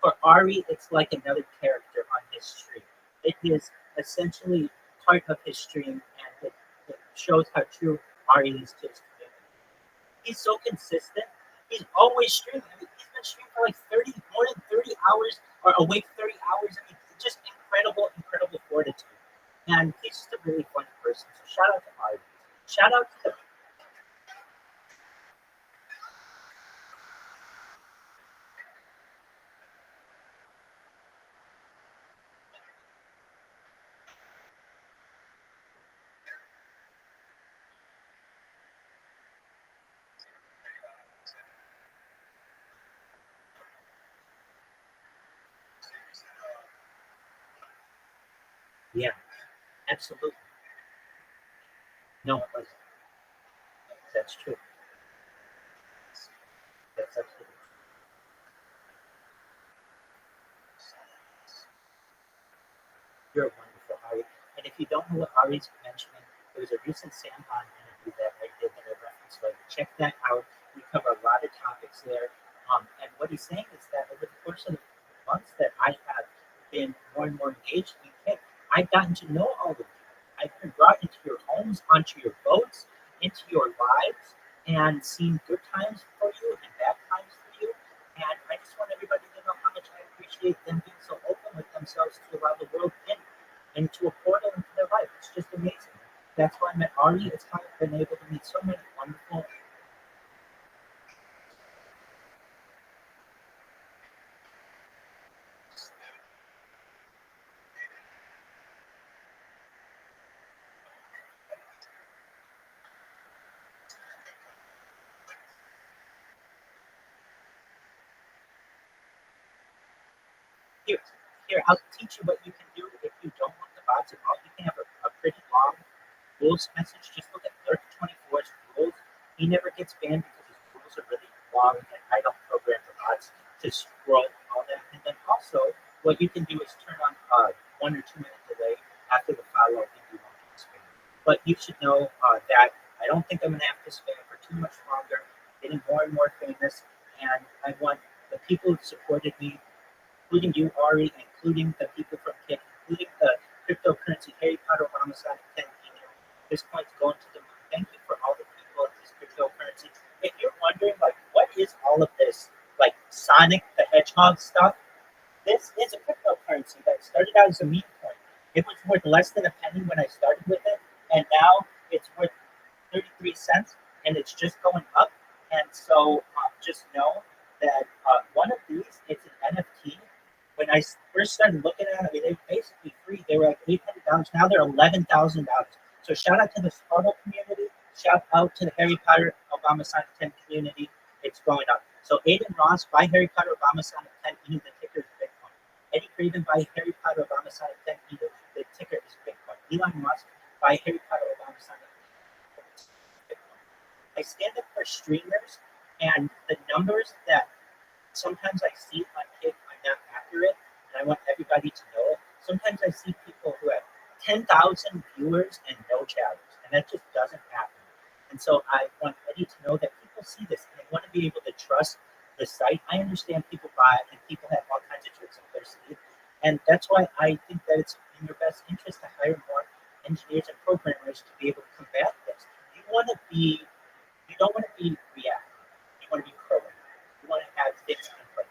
For Ari, it's like another character on his stream. It is essentially part of his stream, and it shows how true Ari is to his community. He's so consistent. He's always streaming. I mean, he's been streaming for like more than 30 hours, or awake 30 hours. I mean, it's just incredible fortitude. And he's just a really fun person. So shout out to Ari. Shout out to the yeah, absolutely. No, it wasn't. That's true. That's absolutely true. You're wonderful, Ari. And if you don't know what Ari's mentioning, there was a recent Samhan interview that I did that I referenced. So check that out. We cover a lot of topics there. And what he's saying is that over the course of the months that I have been more and more engaged in Kick, I've gotten to know all of you. I've been brought into your homes, onto your boats, into your lives, and seen good times for you and bad times for you. And I just want everybody to know how much I appreciate appreciate them being so open with themselves to allow the world in into a portal into their life. It's just amazing. That's why I met Ari. It's how I've been able to meet so many wonderful. Here, here, I'll teach you what you can do if you don't want the bots at all. You can have a pretty long rules message. Just look at Clerk 24's rules. He never gets banned because his rules are really long, and I don't program the bots to scroll all that. And then also, what you can do is turn on 1 or 2 minute delay after the follow if you want to spam. But you should know that I don't think I'm going to have to spam for too much longer. Getting more and more famous, and I want the people who supported me, including you, Ari, including the people from Kick, including the cryptocurrency Harry Potter Obama Sonic 10 email. This point's going to the moon. Thank you for all the people at this cryptocurrency. If you're wondering, like, what is all of this, like, Sonic the Hedgehog stuff? This is a cryptocurrency that started out as a meme coin. It was worth less than a penny when I started with it, and now it's worth 33 cents, and it's just going up. And so just know that one of these, it's an NFT. When I first started looking at it, I mean, they were basically free. They were like $800. Now they're $11,000. So shout out to the Sparkle community. Shout out to the Harry Potter Obama Sonic 10 community. It's going up. So Aiden Ross, buy Harry Potter Obama Sonic 10 email. The ticker is Bitcoin. Eddie Craven, buy Harry Potter Obama Sonic 10 email. The ticker is Bitcoin. Elon Musk, buy Harry Potter Obama Sonic 10 Bitcoin. I stand up for streamers, and the numbers that sometimes I see on Kick are not accurate, and I want everybody to know. Sometimes I see people who have 10,000 viewers and no chatters, and that just doesn't happen. And so I want Eddie to know that people see this, and they want to be able to trust the site. I understand people buy it, and people have all kinds of tricks up their sleeve, and that's why I think that it's in your best interest to hire more engineers and programmers to be able to combat this. You want to be, you don't want to be reactive. You want to be proactive. You want to have things in place.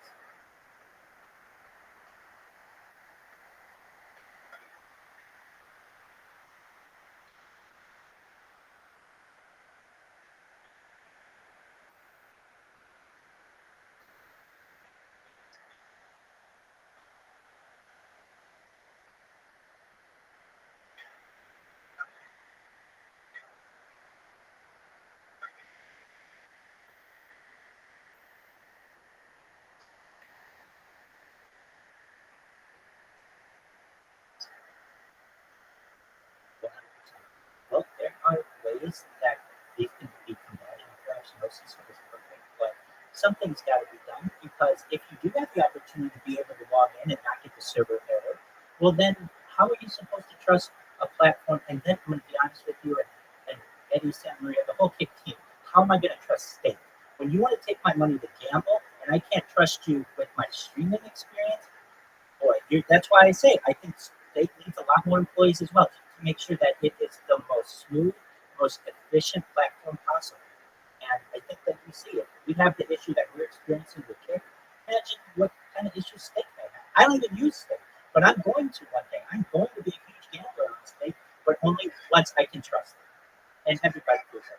Well, there are ways that these can be combated. Perhaps no system is perfect, but something's got to be done because if you do have the opportunity to be able to log in and not get the server error, well, then how are you supposed to trust a platform? And then I'm going to be honest with you and Eddie Santa Maria, the whole Kick team, how am I going to trust State? When you want to take my money to gamble and I can't trust you with my streaming experience, boy, that's why I say I think State needs a lot more employees as well to make sure that it is the most smooth, most efficient platform possible. And I think that we see it. We have the issue that we're experiencing with Kick. Imagine what kind of issues Stake may have. I don't even use Stake, but I'm going to one day. I'm going to be a huge gambler on Stake, but only once I can trust it. And everybody feels that.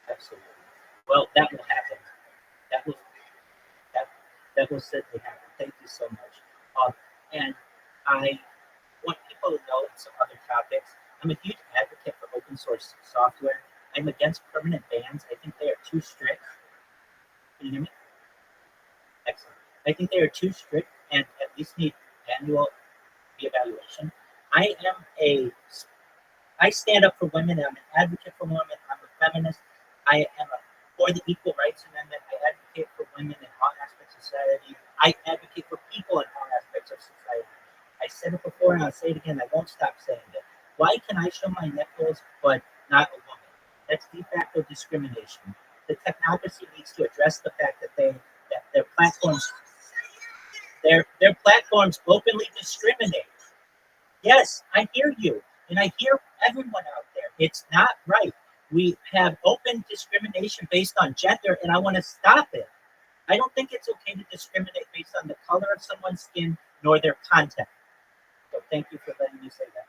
Absolutely. Well, that will happen. That will that that will certainly happen. Thank you so much. And I want people to know some other topics. I'm a huge advocate for open source software. I'm against permanent bans. I think they are too strict. Can you hear me? Excellent. I think they are too strict and at least need annual reevaluation. I am a I stand up for women. I'm an advocate for women. I'm a feminist. I am for the Equal Rights Amendment. I advocate for women in all aspects of society. I advocate for people in all aspects of society. I said it before and I'll say it again. I won't stop saying it. Why can I show my nipples but not a woman? That's de facto discrimination. The technocracy needs to address the fact that their platforms openly discriminate. Yes, I hear you, and I hear everyone out there. It's not right. We have open discrimination based on gender, and I want to stop it. I don't think it's okay to discriminate based on the color of someone's skin nor their content. So thank you for letting me say that.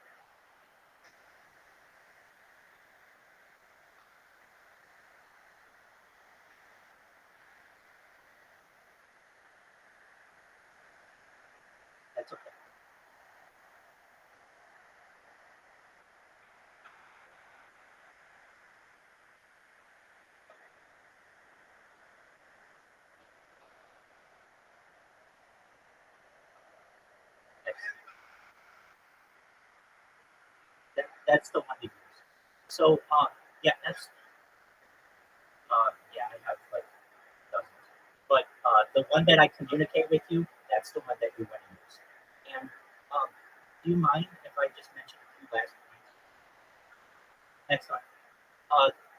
That's okay. That's the one to use. So, yeah, I have like dozens. But the one that I communicate with you, that's the one that you want to use. And do you mind if I just mention a few last points? Excellent.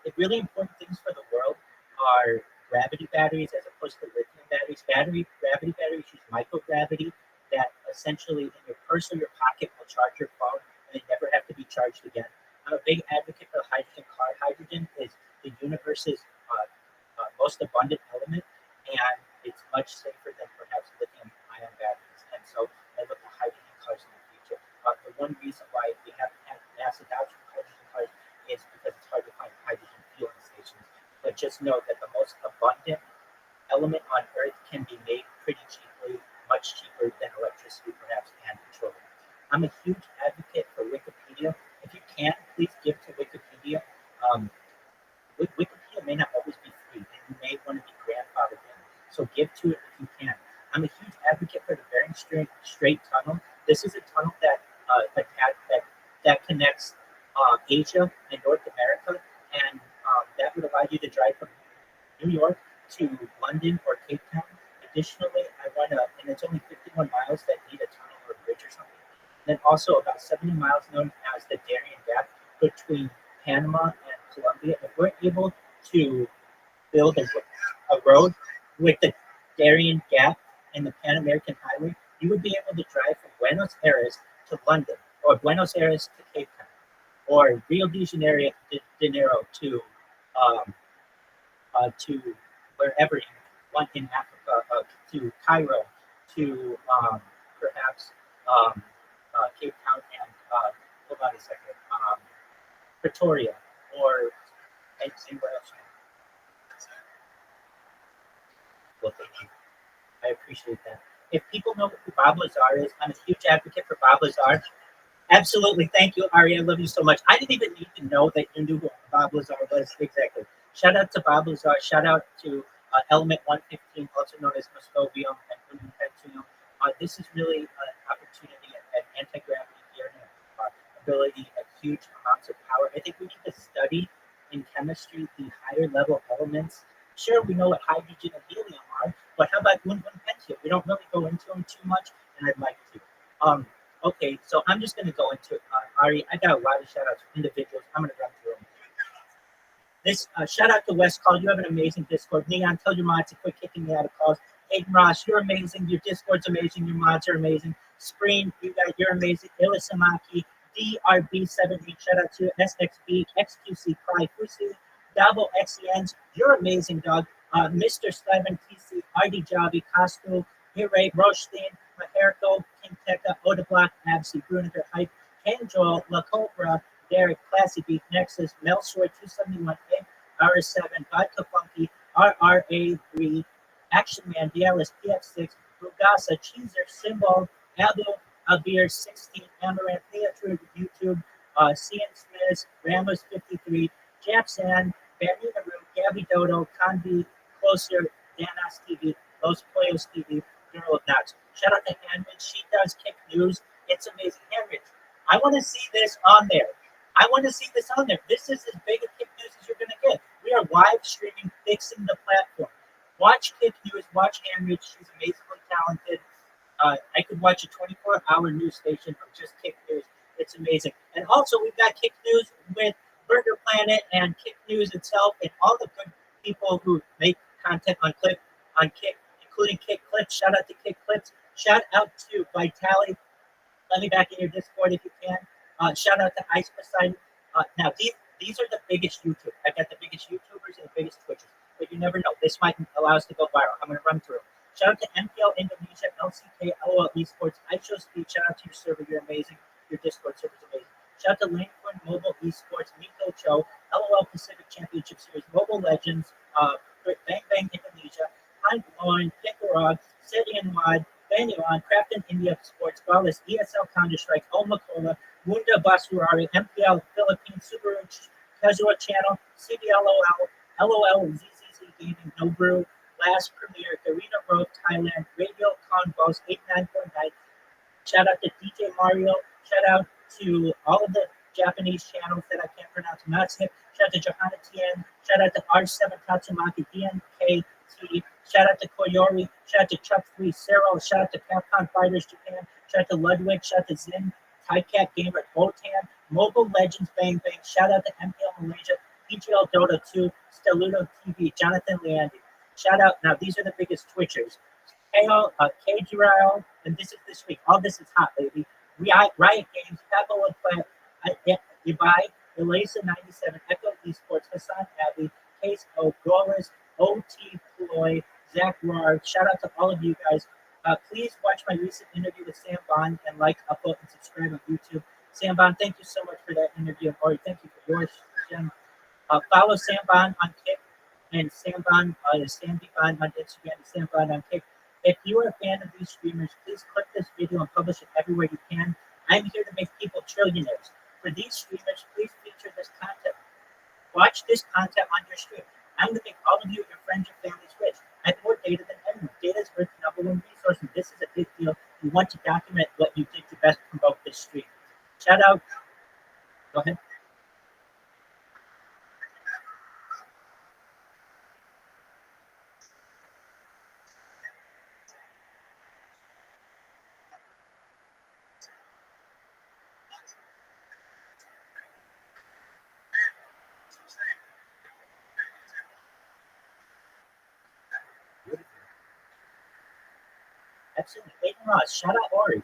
The really important things for the world are gravity batteries as opposed to lithium batteries. Gravity batteries use microgravity that essentially in your purse or your pocket will charge your phone and they never have to be charged again. I'm a big advocate for the hydrogen car. Hydrogen is the universe's most abundant element, and it's much safer than perhaps lithium-ion batteries. And so I look at hydrogen cars in the future. The one reason why we haven't had mass adoption of hydrogen cars is because it's hard to find hydrogen fueling stations. But just know that the most abundant element on Earth can be made pretty cheaply, much cheaper than electricity, perhaps, and petroleum. I'm a huge advocate for Wikipedia. If you can, please give to Wikipedia. Wikipedia may not always be free, and you may want to be grandfathered in. So give to it if you can. I'm a huge advocate for the Bering Strait Tunnel. This is a tunnel that connects Asia and North America, and that would allow you to drive from New York to London or Cape Town. Additionally, and it's only 51 miles that need a tunnel or a bridge or something. And then also about 70 miles known as the Darien Gap between Panama and Colombia. If we're able to build a road with the Darien Gap and the Pan American Highway, you would be able to drive from Buenos Aires to London, or Buenos Aires to Cape Town, or Rio de Janeiro to wherever in Africa, to Cairo, to perhaps Cape Town and hold on a second, Pretoria, or anywhere else. Well, thank you. I appreciate that. If people know who Bob Lazar is, I'm a huge advocate for Bob Lazar. Absolutely. Thank you, Ari. I love you so much. I didn't even need to know that you knew who Bob Lazar was. Exactly. Shout out to Bob Lazar. Shout out to Element 115, also known as Moscovium and Lumenpentium. This is really an opportunity at anti-gravity here and ability at huge amounts of power. I think we need to study in chemistry the higher level elements. Sure, we know what hydrogen and helium are, but how about Lumenpentium? We don't really go into them too much, and I'd like to. Okay, so I'm just going to go into it. Ari, I got a lot of shout outs for individuals. I'm going to run through them. This shout out to West Call. You have an amazing Discord. Neon, tell your mods to quit kicking me out of calls. Aiden Ross, you're amazing. Your Discord's amazing. Your mods are amazing. Spreen, you're amazing. Ilisamaki, DRB78, shout out to SXB, XQC, Cry, Fusi, Davo XENs, you're amazing, dog. Mr. Steven, TC, RD Javi, Costco, Hire, Rothschild, Maherko, King Tekka, Odeblock, Absi, Bruniger, Hype, Ken Joel, La Cobra, Derek, Classy Beef, Nexus, Melsoy, 271A, RS7, Vodka Funky, RRA3, Action Man, Dialis, PX6, Rugasa, Cheezer, Symbol, Aldo, Albir, 16, Amaranth, Theatre, YouTube, CN Smith, Ramos 53, Japsan, Vanina Root, Gabby Dodo, Convi, Closer, Danas TV, Los Poyos TV, Girl of Knox. Shout out to Hanrich. She does Kick News. It's amazing. Hanrich, I want to see this on there. This is as big a Kick News as you're going to get. We are live streaming, fixing the platform. Watch Kick News. Watch Hanrich. She's amazingly talented. I could watch a 24-hour news station of just Kick News. It's amazing. And also, we've got Kick News with Burger Planet and Kick News itself, and all the good people who make content on Kick, including Kick Clips. Shout out to Kick Clips. Shout out to Vitali. Let me back in your Discord if you can. Shout out to Ice Poseidon. Now these are the biggest YouTubers. I've got the biggest YouTubers and the biggest Twitchers, but you never know. This might allow us to go viral. I'm going to run through. Shout out to MPL Indonesia, LCK, LOL Esports, iShow Speed. Shout out to your server. You're amazing. Your Discord server is amazing. Shout out to Langford Mobile Esports, Miko Cho, LOL Pacific Championship Series, Mobile Legends, Bang Bang Indonesia, Hunt On, Picklerog, City and Mod, Banyuan, Crafton India Sports, Gaulis, ESL Counter Strike, Omakola, Munda Basurari, MPL Philippines, Subaru Casual Channel, CBLOL, LOL, ZZZ Gaming, No Brew, Last Premier, Arena Road, Thailand, Radio Convos, 89.9. Shout out to DJ Mario. Shout out to all of the Japanese channels that I can't pronounce. Matsuhip. Shout out to Johanna Tien. Shout out to R7 Tatsumaki, DNKT. Shout out to Koyori. Shout out to Chuck 3 Cyril. Shout out to Capcom Fighters Japan. Shout out to Ludwig. Shout out to Zin. Tycat Gamer. Botan. Mobile Legends Bang Bang. Shout out to MPL Malaysia. PGL Dota 2. Steludo TV. Jonathan Leandy. Shout out. Now, these are the biggest Twitchers. KG Ryle, and this is this week. All this is hot, baby. Riot Games, Pebble and Ibai, Elisa 97, Echo Esports, Hassan Abbey, Case O, Goras, OT Ploy, Zach Roar. Shout out to all of you guys. Please watch my recent interview with Sam Bond and like, upload, and subscribe on YouTube. Sam Bond, thank you so much for that interview. And Ori, thank you for yours, Jim. Follow Sam Bond on Kick and Sam Bond, Sandy Bond on Instagram and Sam Bond on Kick. If you are a fan of these streamers, please click this video and publish it everywhere you can. I'm here to make people trillionaires. For these streamers, please feature this content. Watch this content on your stream. I'm going to make all of you, your friends, your families rich. I have more data than anyone. Data is Earth's #1 resource, and this is a big deal. You want to document what you did to best promote this stream. Shout out. Go ahead. Absolutely. Aiden Ross, shout out Ori.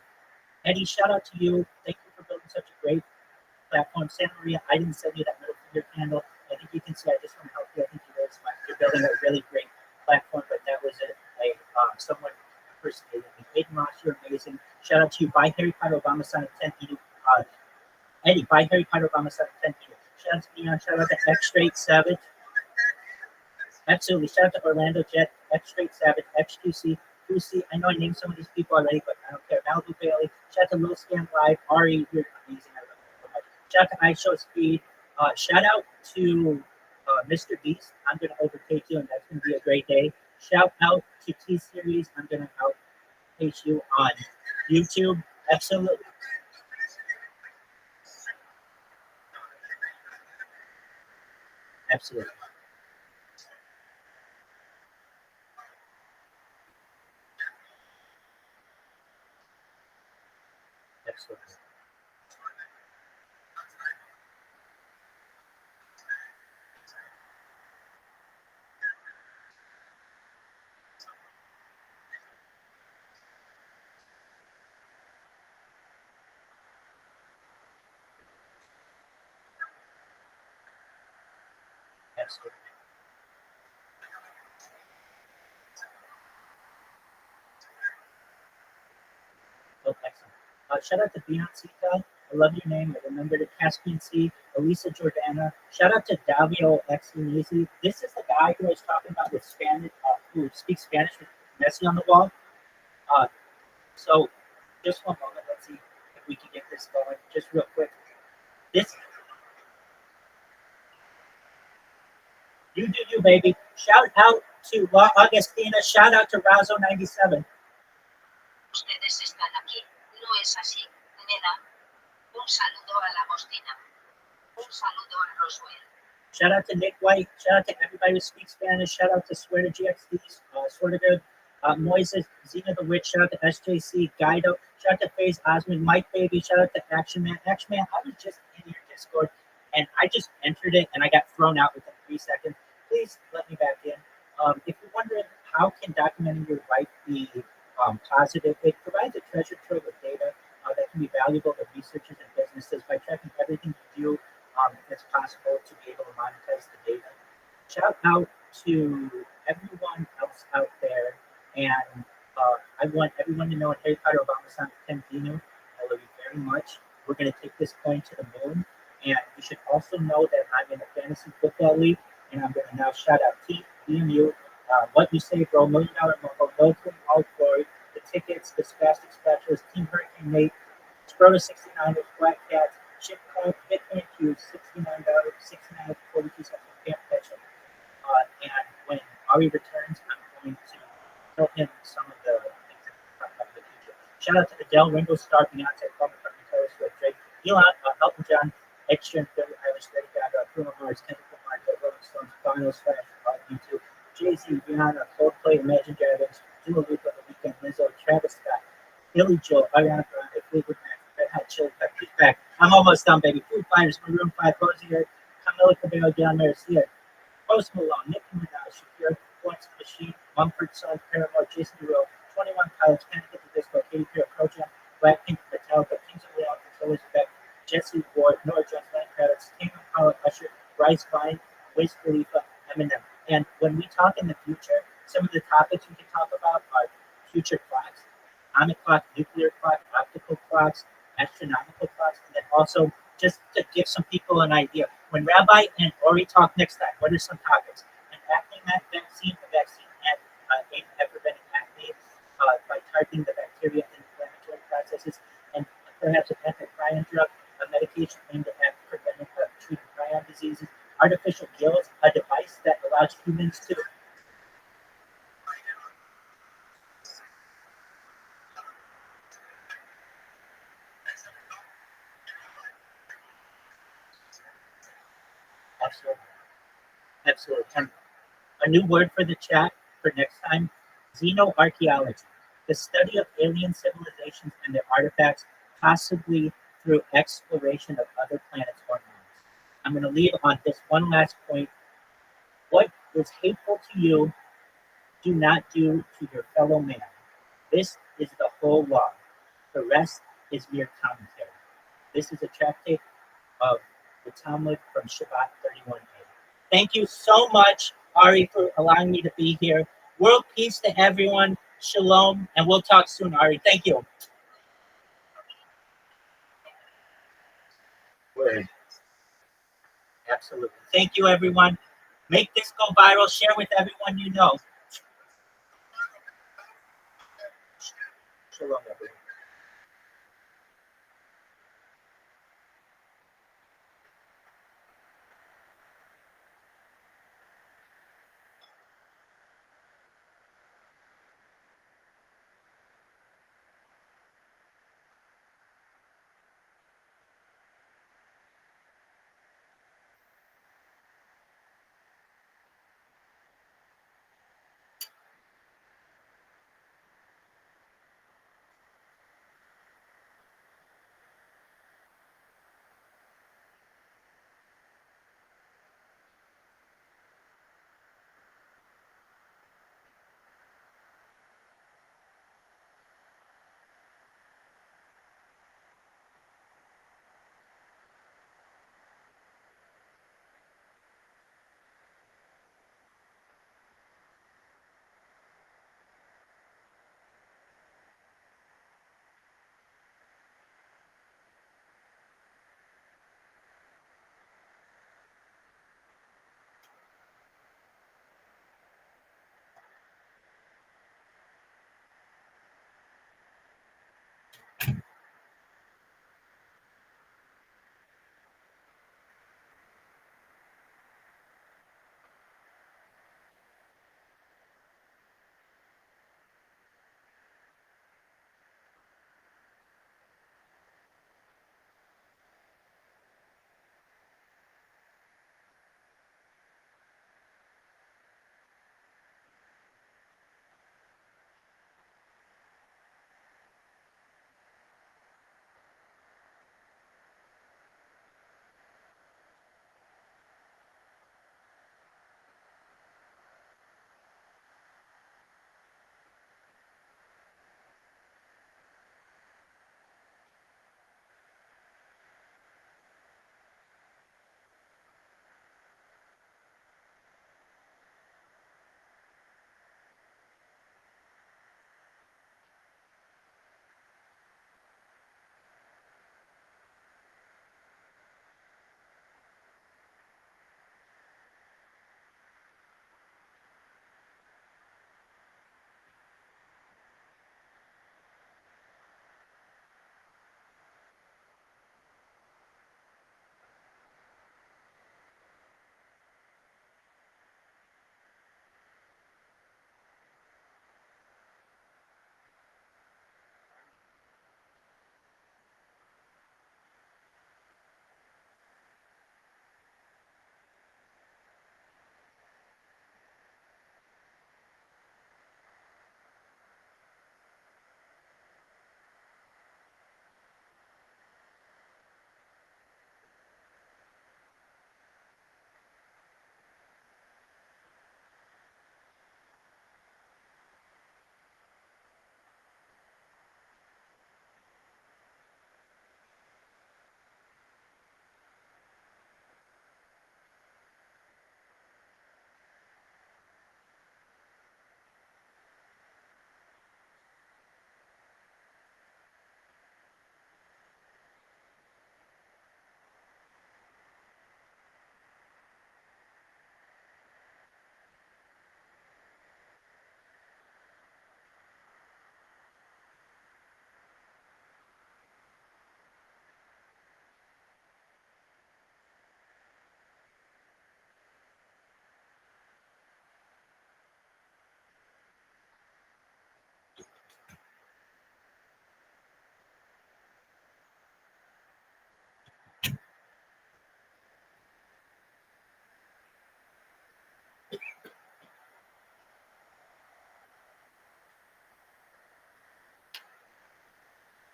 Eddie, shout out to you. Thank you for building such a great platform. Santa Maria, I didn't send you that middle finger candle. I think you can see I just want to help you. I think you're building a really great platform, but that was it. Someone impersonated me. Aiden Ross, you're amazing. Shout out to you. Buy Harry Potter Obama Sonic 10 Eddie, buy Harry Potter Obama Sonic 10 Shout out to Neon. Shout out to X Straight Savage. Absolutely. Shout out to Orlando Jet, X Straight Savage, XQC. Lucy, I know I named some of these people already, but I don't care. Malibu Bailey, shout out to Lil Scam Live, Ari, you're amazing. I love you so much. Shout out to iShow Speed. Shout out to Mr. Beast. I'm going to overtake you, and that's going to be a great day. Shout out to T Series. I'm going to outpace you on YouTube. Absolutely. Absolutely. Absolutely. Absolutely. Oh, excellent. Shout out to Beyonce. I love your name. I remember the Caspian Sea, Elisa Jordana. Shout out to Davio Exinese. This is the guy who I was talking about with Spanish, who speaks Spanish with Messi on the wall. So, just one moment. Let's see if we can get this going. Just real quick. This. You do you, baby. Shout out to La Augustina. Shout out to Razo97. Ustedes están aquí. No es así, nena. Un saludo a la Agostina. Un saludo a Roswell. Shout out to Nick White. Shout out to everybody who speaks Spanish. Shout out to Swear to GXD. Swear to Good. Moises, Xena the Witch. Shout out to SJC. Guido. Shout out to FaZe Osmond. Mike Baby. Shout out to Action Man. Action Man, I was just in your Discord. and I just entered it and I got thrown out within 3 seconds. Please let me back in. If you're wondering how can documenting your life be positive, it provides a treasure trove of data that can be valuable to researchers and businesses by tracking everything you do. It's possible to be able to monetize the data. Shout out to everyone else out there, and I want everyone to know Harry Potter Obama-san Tempino. I love you very much. We're going to take this coin to the moon, and you should also know that I'm in a fantasy football league, and I'm going to now shout out Team BMU. What you say, bro? $1 million Mobile, Local, All Glory, the tickets, the Spastic Specialist, Team Hurricane Nate, Scroto 69ers, Black Cats, Chip Club, Bitcoin Q, $69, 69.42 can't catch him. And when Ari returns, I'm going to tell him some of the things that we talked about in the future. Shout out to Adele, Ringo Starr, Beyonce, Paul McCartney, Taylor Swift, Drake, Elon, Elton John, Ed Sheeran, Billie Eilish, Lady Gaga, Bruno Mars, Kendrick Lamar, The Rolling Stones, Bono, Slash, U2, Jay-Z, Rihanna, Coldplay, Imagine Dragons, Dua Lipa, The Weeknd, Lizzo, Travis Scott, Billy Joel, Ariana Grande, Fleetwood Mac, Red Hot Chili Peppers, back. I'm almost done, baby. Foo Fighters, Maroon 5, Rosier, Camila Cabello, John Garcia, Post Malone, Nicki Minaj, Shakira, Florence and the Machine, Mumford Sons, Paramore, Jason Derulo, 21 Pilots, Panic at the Disco, Katy Perry, Pearl Jam, Blackpink, Metallica, Kings of Leon, Controllers Effect, Jesse Ward, Nora Jones, Lenny Kravitz, Tame Impala, Usher, Bryce Vine, Wiz Khalifa, Eminem. And when we talk in the future, some of the topics we can talk about are future clocks, atomic clock, nuclear clock, optical clocks, astronomical clocks, and then also just to give some people an idea. When Rabbi and Ori talk next time, what are some topics? An acne vaccine, a vaccine aimed at preventing acne by targeting the bacteria and inflammatory processes, and perhaps an anti-prion drug, a medication aimed at preventing treating prion diseases, artificial gills, a device that allows humans to absolutely, absolutely. And a new word for the chat for next time, xenoarchaeology, the study of alien civilizations and their artifacts, possibly through exploration of other planets or moons. I'm going to leave on this one last point. What is hateful to you, do not do to your fellow man. This is the whole law. The rest is mere commentary. This is a tractate of the Talmud from Shabbat 31a. Thank you so much, Ari, for allowing me to be here. World peace to everyone. Shalom, and we'll talk soon, Ari. Thank you. Word. Absolutely. Thank you, everyone. Make this go viral. Share with everyone you know. Shalom, everyone.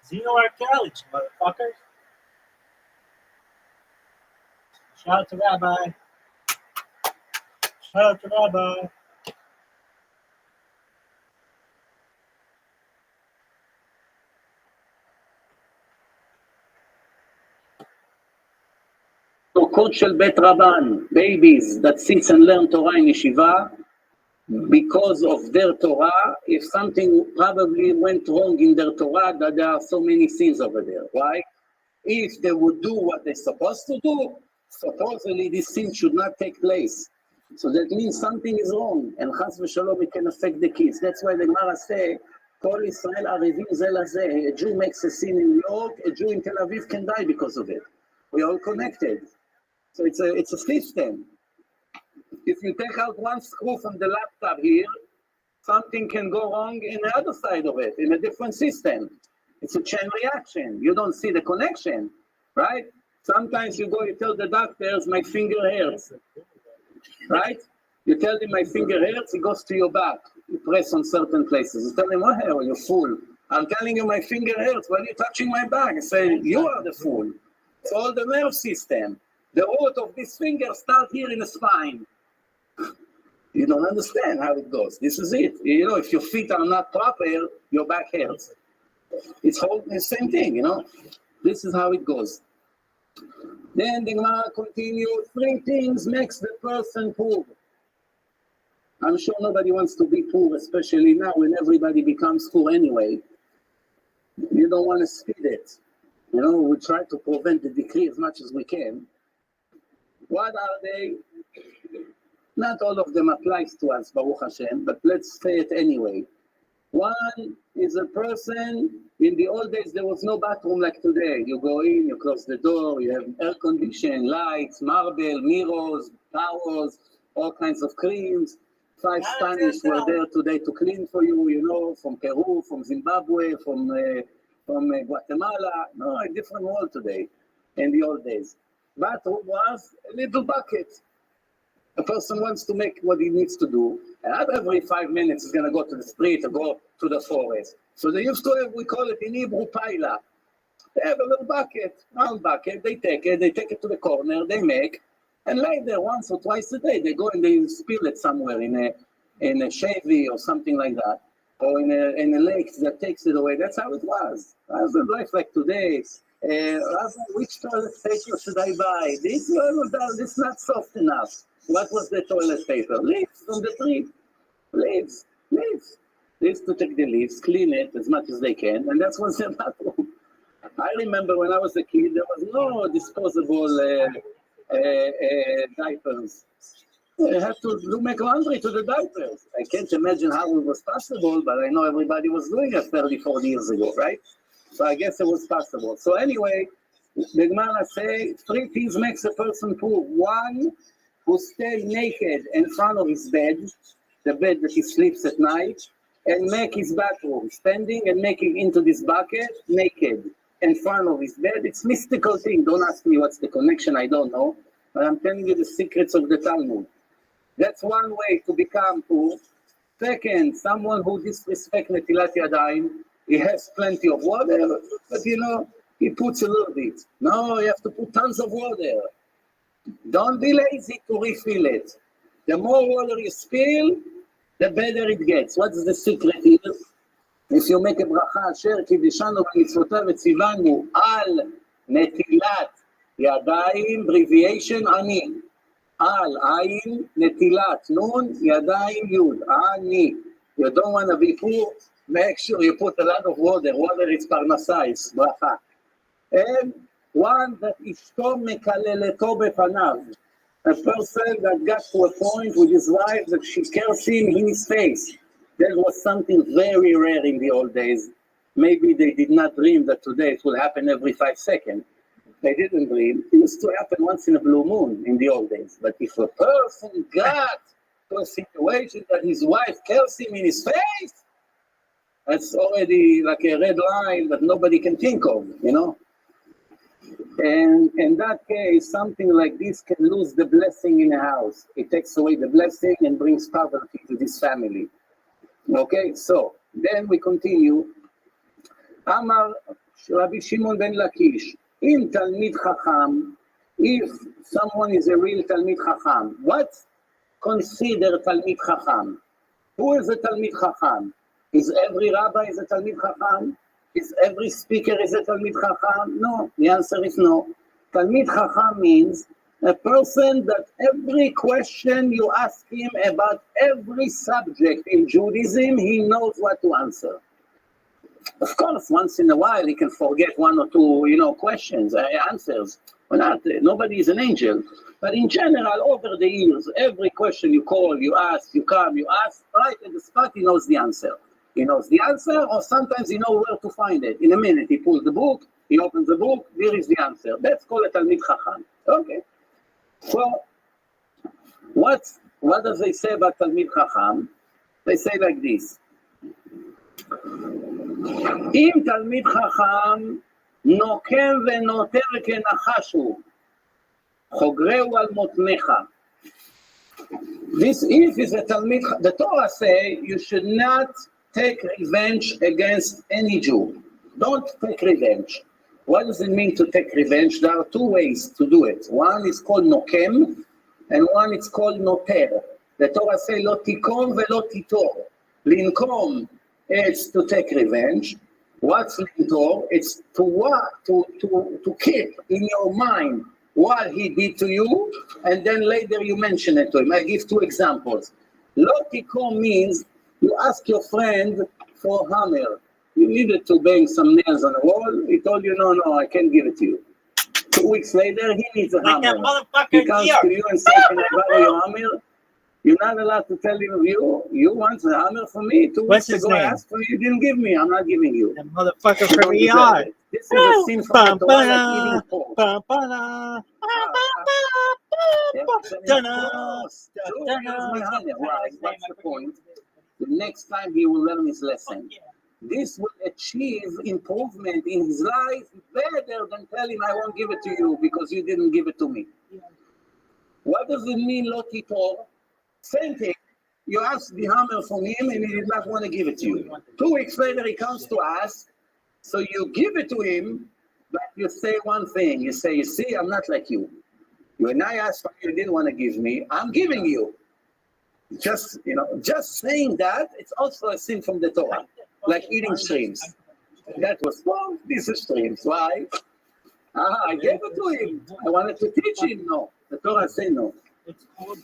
Zeno Archaeology, motherfuckers. Shout out to Rabbi. Shout out to Rabbi. תינוקות של בית רבן, babies that sits and learn Torah in yeshiva, because of their Torah, if something probably went wrong in their Torah, that there are so many sins over there. Why? If they would do what they're supposed to do, supposedly this sin should not take place. So that means something is wrong, and chas v'shalom it can affect the kids. That's why the Gemara say, Kol Israel arevim ze lazeh. A Jew makes a sin in New York, a Jew in Tel Aviv can die because of it. We are all connected. So it's a system. If you take out one screw from the laptop here, something can go wrong in the other side of it, in a different system. It's a chain reaction. You don't see the connection, right? Sometimes you go, you tell the doctors, my finger hurts, right? You tell him my finger hurts, he goes to your back. You press on certain places. You tell him, what hell, you fool. I'm telling you my finger hurts. Why are you touching my back? I say, you are the fool. It's all the nerve system. The root of this finger starts here in the spine. You don't understand how it goes. This is it. You know, if your feet are not proper, your back hurts. It's all the same thing, you know. This is how it goes. Then the Gemara continues, 3 things makes the person poor. I'm sure nobody wants to be poor, especially now when everybody becomes poor anyway. You don't want to speed it. You know, we try to prevent the decree as much as we can. What are they? Not all of them applies to us, Baruch Hashem, but let's say it anyway. One is a person, in the old days there was no bathroom like today. You go in, you close the door, you have air conditioning, lights, marble, mirrors, towels, all kinds of creams. 5 Spanish were there today to clean for you, you know, from Peru, from Zimbabwe, from Guatemala. No, a different world today in the old days. Bathroom was a little bucket. A person wants to make what he needs to do, and not every 5 minutes he's going to go to the street or go to the forest. So they used to have, we call it in Hebrew, paila. They have a little bucket, round bucket, they take it to the corner, they make, and lay there once or twice a day. They go and they spill it somewhere in a shavy or something like that, or in a lake that takes it away. That's how it was. That's the life like today. Which toilet paper should I buy? This is not soft enough. What was the toilet paper? Leaves from the tree. Leaves. They used to take the leaves, clean it as much as they can, and that's what's the bathroom. I remember when I was a kid, there was no disposable diapers. You have to make laundry to the diapers. I can't imagine how it was possible, but I know everybody was doing it 30, 40 years ago, right? So I guess it was possible. So anyway, the Gemara say 3 things makes a person poor. 1, who stays naked in front of his bed, the bed that he sleeps at night, and make his bathroom, standing and making into this bucket naked in front of his bed. It's mystical thing. Don't ask me what's the connection, I don't know. But I'm telling you the secrets of the Talmud. That's one way to become poor. 2nd, someone who disrespects Netilat Yadayim, he has plenty of water, but you know, he puts a little bit. No, you have to put tons of water. Don't be lazy to refill it. The more water you spill, the better it gets. What's the secret here? If you make a bracha, אשר קידשנו במצוותיו וציוונו על נטילת ידיים, abbreviation אני. על עין, נטילת נון, ידיים יוד, אני. You don't want to be poor, make sure you put a lot of water. Water is parnasa, it's bracha. And 1, that אשתו מקללתו בפניו. A person that got to a point with his wife that she cursed him in his face. That was something very rare in the old days. Maybe they did not dream that today it will happen every 5 seconds. They didn't dream. It used to happen once in a blue moon in the old days. But if a person got to a situation that his wife cursed him in his face, that's already like a red line that nobody can think of, you know? And in that case, something like this can lose the blessing in a house. It takes away the blessing and brings poverty to this family. Okay, so then we continue. Amar Rabbi Shimon ben Lakish, in Talmid Chacham, if someone is a real Talmid Chacham, what consider Talmid Chacham? Who is a Talmid Chacham? Is every rabbi is a Talmid Chacham? Is every speaker is a Talmid Chacham? No, the answer is no. Talmid Chacham means a person that every question you ask him about every subject in Judaism, he knows what to answer. Of course, once in a while, he can forget one or two, questions, answers. Nobody is an angel. But in general, over the years, every question you call, you ask, you come, you ask, right at the spot, he knows the answer. He knows the answer, or sometimes he knows where to find it. In a minute, he pulls the book, he opens the book, there is the answer. That's called a Talmid Chacham. Okay. So, what does they say about Talmid Chacham? They say like this. אם תלמיד חכם נוקם ונותר כנחש הוא, חוגרהו על מותניך. This if is a Talmid, the Torah say you should not take revenge against any Jew. Don't take revenge. What does it mean to take revenge? There are two ways to do it. One is called nokem, and one is called noter. The Torah say lo tikom velo titor. Linkom is to take revenge. What's lintor? It's to keep in your mind what he did to you, and then later you mention it to him. I give two examples. Lo tikom means you ask your friend for a hammer. You needed to bang some nails on the wall. He told you, no, I can't give it to you. 2 weeks later, he needs a Like hammer. that motherfucker He comes here. to you and says, can I borrow your hammer? You're not allowed to tell him, you want the hammer from me? 2 What's weeks his ago I name? asked for you, you didn't give me. I'm not giving you. That motherfucker You from don't deserve ER. it. This is a sin from the Torah like eating pork. Here's my hammer. Why? What's the point? The next time he will learn his lesson. This will achieve improvement in his life better than tell him I won't give it to you because you didn't give it to me. What does it mean, lo titor? Same thing. You ask the hammer from him and he did not want to give it to you. 2 weeks later he comes to us, so you give it to him, but you say one thing. You say, you see, I'm not like you. When I asked for you, you didn't want to give me, I'm giving you. Just saying that, it's also a sin from the Torah. Like eating shrimps. That was, well, these are shrimps. Why? I gave it to him. I wanted to teach him. No. The Torah say no.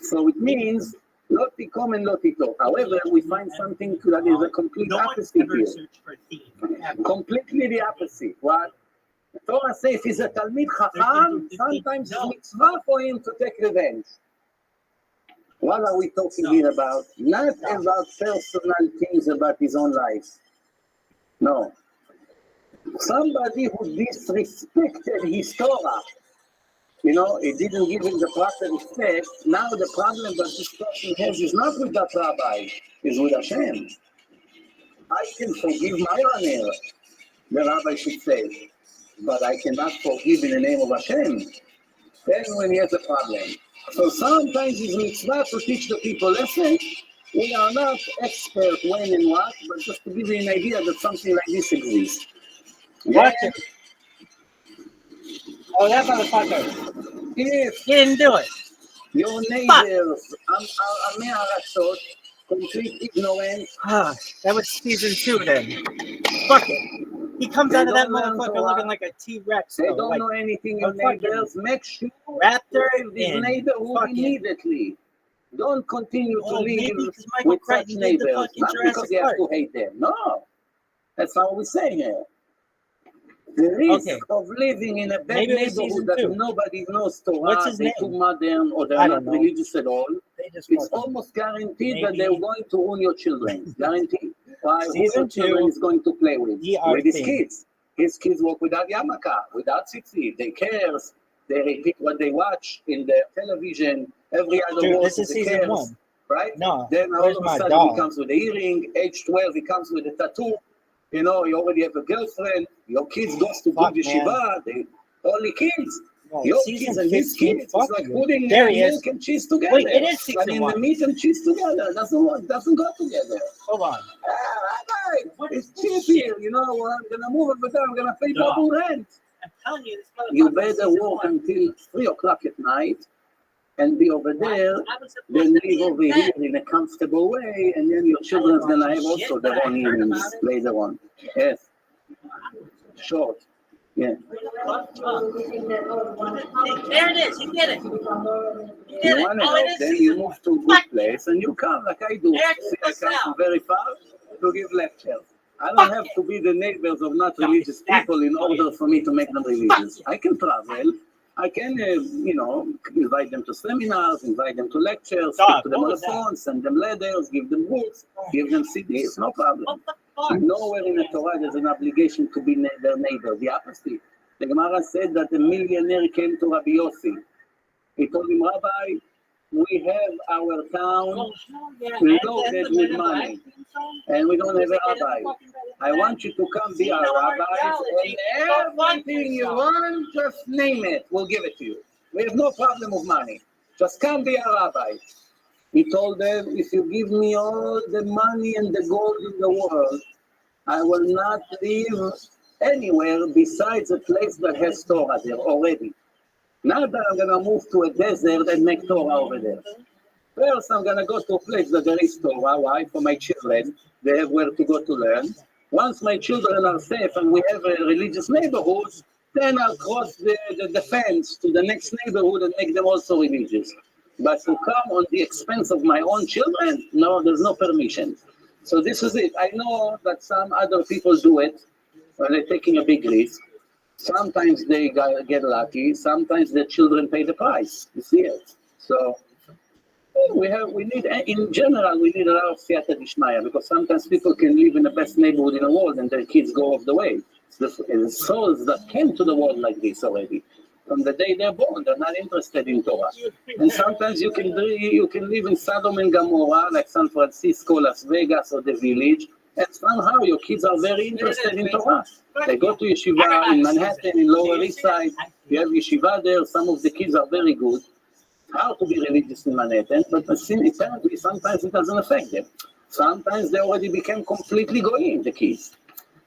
So it means not tikom and not titor. However, we find something that is a complete opposite here. Completely the opposite. What? The Torah says if he's a Talmid Chacham, sometimes it's mitzvah for him to take revenge. What are we talking here about? Not about personal things about his own life. No. Somebody who disrespected his Torah, he didn't give him the proper respect. Now the problem that this person has is not with that rabbi, is with Hashem. I can forgive my honor, the rabbi should say, but I cannot forgive in the name of Hashem. Then when he has a problem. So sometimes it's mitzvah to teach the people, listen, we are not expert when and what, but just to give you an idea that something like this exists. Watch it. Oh, that motherfucker. If He didn't do it. your neighbors are complete ignorance, That was season 2 then. Fuck it. He comes out of that motherfucker looking like a T-Rex. they don't know anything, your neighbors, make sure Raptor you this and neighborhood immediately. Don't continue to live because Michael with such Crichton did the neighbors, fucking not because Jurassic you have Park. to hate them. No, that's not what we're saying here. The risk of living in a bad Maybe it was neighborhood season that 2. nobody knows Torah, What's his they're name? too modern or they're I not don't know. religious at all, They just it's fucking- almost guaranteed that Maybe. they're going to ruin your children. Guaranteed. Why? Who Season your children 2, is going to play with? With his thing. kids. His kids walk without yarmulke, without tzitzit. They cares. They repeat what they watch in the television. Every other Dude, word this is they season cares, 1. right? No, Then all where's of a my sudden dog? he comes with the earring. Age 12, he comes with a tattoo. You already have a girlfriend. Your kids goes to Fuck, good yeshiva. They only kids. Well, Your season kids and his 15, kids, fuck it's like you. putting There he is. milk and cheese together. Wait, it is I season mean, 1. the meat and cheese together doesn't go together. Hold on. Rabbi, What it's is this cheap shit? here, you know. I'm gonna move over there. I'm gonna pay No. double rent. I'm telling you, this You motherfucker is better season work 1. until 3 o'clock at night and be over there, I was supposed then to live be in over bed. here in a comfortable way, and then your children's gonna have also their own evenings later on. Yes, short. Yeah. There it is. You get it. You You get it. want to Oh, it help, is then you season 1. move to a good place and you come like I do. Check See, I this come from out. very far to give lectures. I don't Fuck have it. to be the neighbors of not No, religious exactly. people in order for me to make them religious. it. I can travel. I can, invite them to seminars, invite them to lectures, Dog, speak to them what on the was that? phone, send them letters, give them books, give them CDs, no problem. What the fuck? Nowhere in the Torah there's an obligation to be their neighbor. The opposite. The Gemara said that a millionaire came to Rabbi Yossi. He told him, Rabbi, we have our town Well, yeah, loaded with money, and we don't have a rabbi. I want you to come be our rabbi, and everything you want, just name it. We'll give it to you. We have no problem with money. Just come be our rabbi. He told them, if you give me all the money and the gold in the world, I will not live anywhere besides a place that has Torah there already. Not that I'm going to move to a desert and make Torah over there. First, I'm going to go to a place that there is Torah. Why? For my children. They have where to go to learn. Once my children are safe and we have a religious neighborhood, then I'll cross the fence to the next neighborhood and make them also religious. But to come on the expense of my own children, no, there's no permission. So this is it. I know that some other people do it when they're taking a big risk. Sometimes they get lucky. Sometimes the children pay the price. You see it. So we need, in general, we need a lot of siyata dishmaya, because sometimes people can live in the best neighborhood in the world and their kids go off the way. It's the souls that came to the world like this already. From the day they're born, they're not interested in Torah. And sometimes you can live in Sodom and Gomorrah, like San Francisco, Las Vegas, or the Village, and somehow your kids are very interested in Torah. They go to yeshiva in Manhattan, in Lower East Side. You have yeshiva there. Some of the kids are very good. How to be religious in Manhattan, but apparently sometimes it doesn't affect them. Sometimes they already became completely goyim, the kids.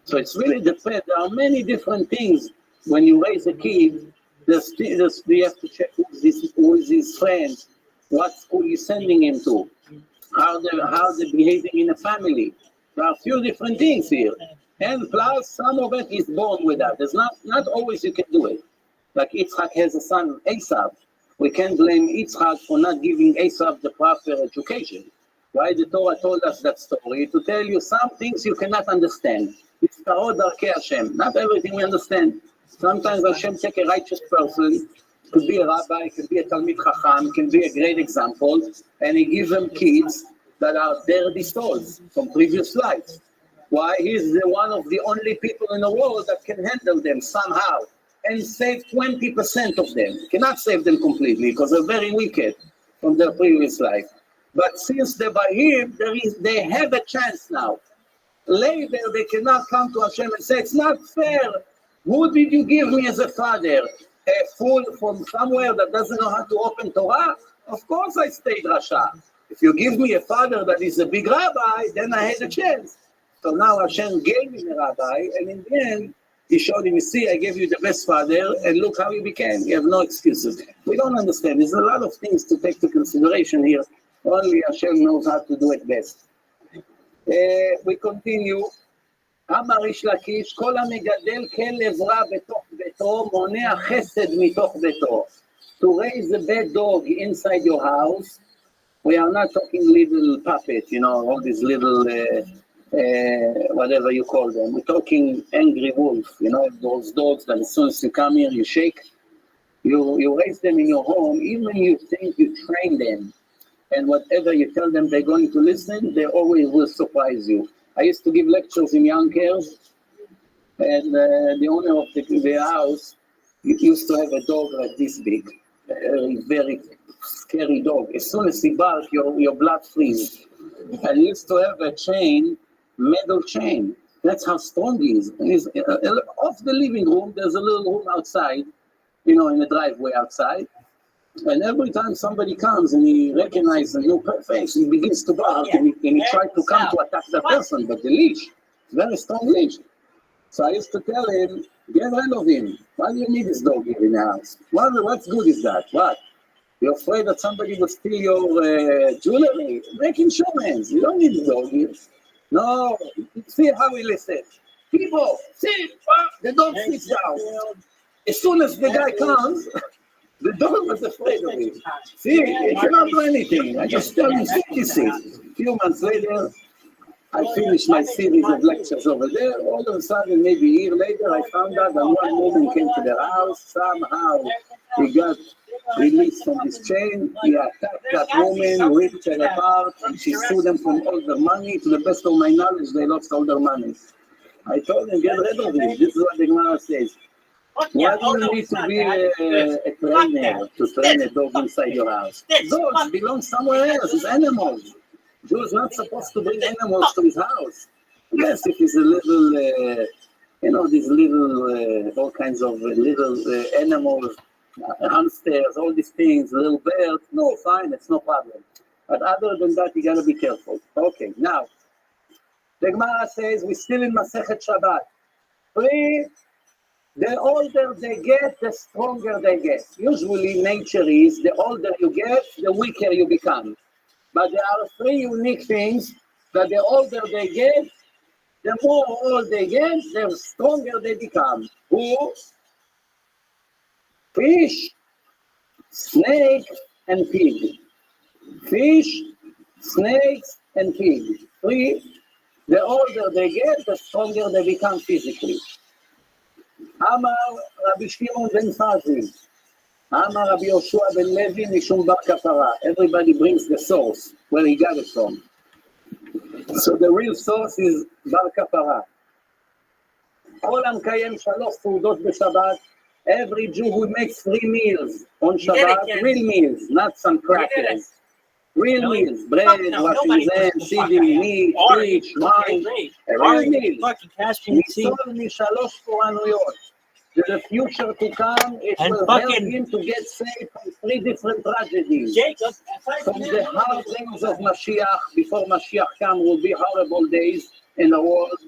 So it's really depends. There are many different things when you raise a kid. You have to check who is his friend, what school you're sending him to, how they're behaving in a family. There are a few different things here. And plus, some of it is born with that. There's not always you can do it. Like Yitzchak has a son, Esav. We can't blame Yitzchak for not giving Esav the proper education. Why the Torah told us that story? To tell you some things you cannot understand. It's Tarot Darkei Hashem. Not everything we understand. Sometimes Hashem take a righteous person, could be a rabbi, could be a Talmid Chacham, can be a great example, and he gives them kids that are dirty souls from previous lives. Why? He's one of the only people in the world that can handle them somehow and save 20% of them. Cannot save them completely because they're very wicked from their previous life. But since they're by him, they have a chance now. Later, they cannot come to Hashem and say, it's not fair. Who did you give me as a father? A fool from somewhere that doesn't know how to open Torah? Of course I stayed Rasha. If you give me a father that is a big rabbi, then I had a chance. So now Hashem gave him a rabbi, and in the end, he showed him, you see, I gave you the best father, and look how he became. You have no excuses. We don't understand. There's a lot of things to take into consideration here. Only Hashem knows how to do it best. We continue. אמר איש לקיש, כל המגדל כלב רע בתוך ביתו, מונע חסד מתוך ביתו. To raise a bad dog inside your house, we are not talking little puppet, all these little, whatever you call them. We're talking angry wolf, those dogs that as soon as you come here, you shake. You raise them in your home, even you think you train them. And whatever you tell them they're going to listen, they always will surprise you. I used to give lectures in Yonkers, and the owner of the house used to have a dog like this big, a very scary dog. As soon as he barks, your blood freezes. And he used to have a chain, metal chain. That's how strong he is. And he's off the living room. There's a little room outside, in the driveway outside. And every time somebody comes and he recognizes a new face, he begins to bark and he tried to come to attack the person, but the leash, very strong leash. So I used to tell him, get rid of him. Why do you need this dog here in the house? What's good is that? What? You're afraid that somebody will steal your jewelry? Make insurance. You don't need the dog here. No, see how he listens. People, see, the dog sits down. As soon as the guy comes, the dog was afraid of him. See, he cannot do anything. I just tell him, sit. A few months later, I finished my series of lectures over there. All of a sudden, maybe a year later, I found out that one woman came to their house. Somehow, he got released from his chain. He attacked that woman, ripped her apart, and she sued them for all their money. To the best of my knowledge, they lost all their money. I told him, get rid of him. This is what the Gemara says. Why do you need to be a trainer to train a dog inside your house? Dogs belong somewhere else. It's animals. Jew is not supposed to bring animals to his house. Yes, if it's a little, these little, all kinds of little animals, hamsters, all these things, little birds. No, fine, it's no problem. But other than that, you gotta be careful. Okay, now, the Gemara says we're still in Masechet Shabbat. The older they get, the stronger they get. Usually, nature is the older you get, the weaker you become. But there are three unique things that the older they get, the more old they get, the stronger they become. Who? Fish, snake, and pig. Fish, snakes, and pig. Three. The older they get, the stronger they become physically. Amar Rabbi Shimon ben Fazi. Amar Rabbi Yoshua ben Levi mishum bar kapara. Everybody brings the source, where he got it from. So the real source is bar kapara. Kol המקיים שלוש סעודות בשבת. Every Jew who makes 3 meals on Shabbat, real meals, not some crackers. Real meals, bread, washing hands, seeding, meat, fish, wine, a real meal. Nisol משלוש תורנויות. In the future to come, it will help him to get saved from 3 different tragedies. From the hard days of Mashiach, before Mashiach comes, will be horrible days in the world,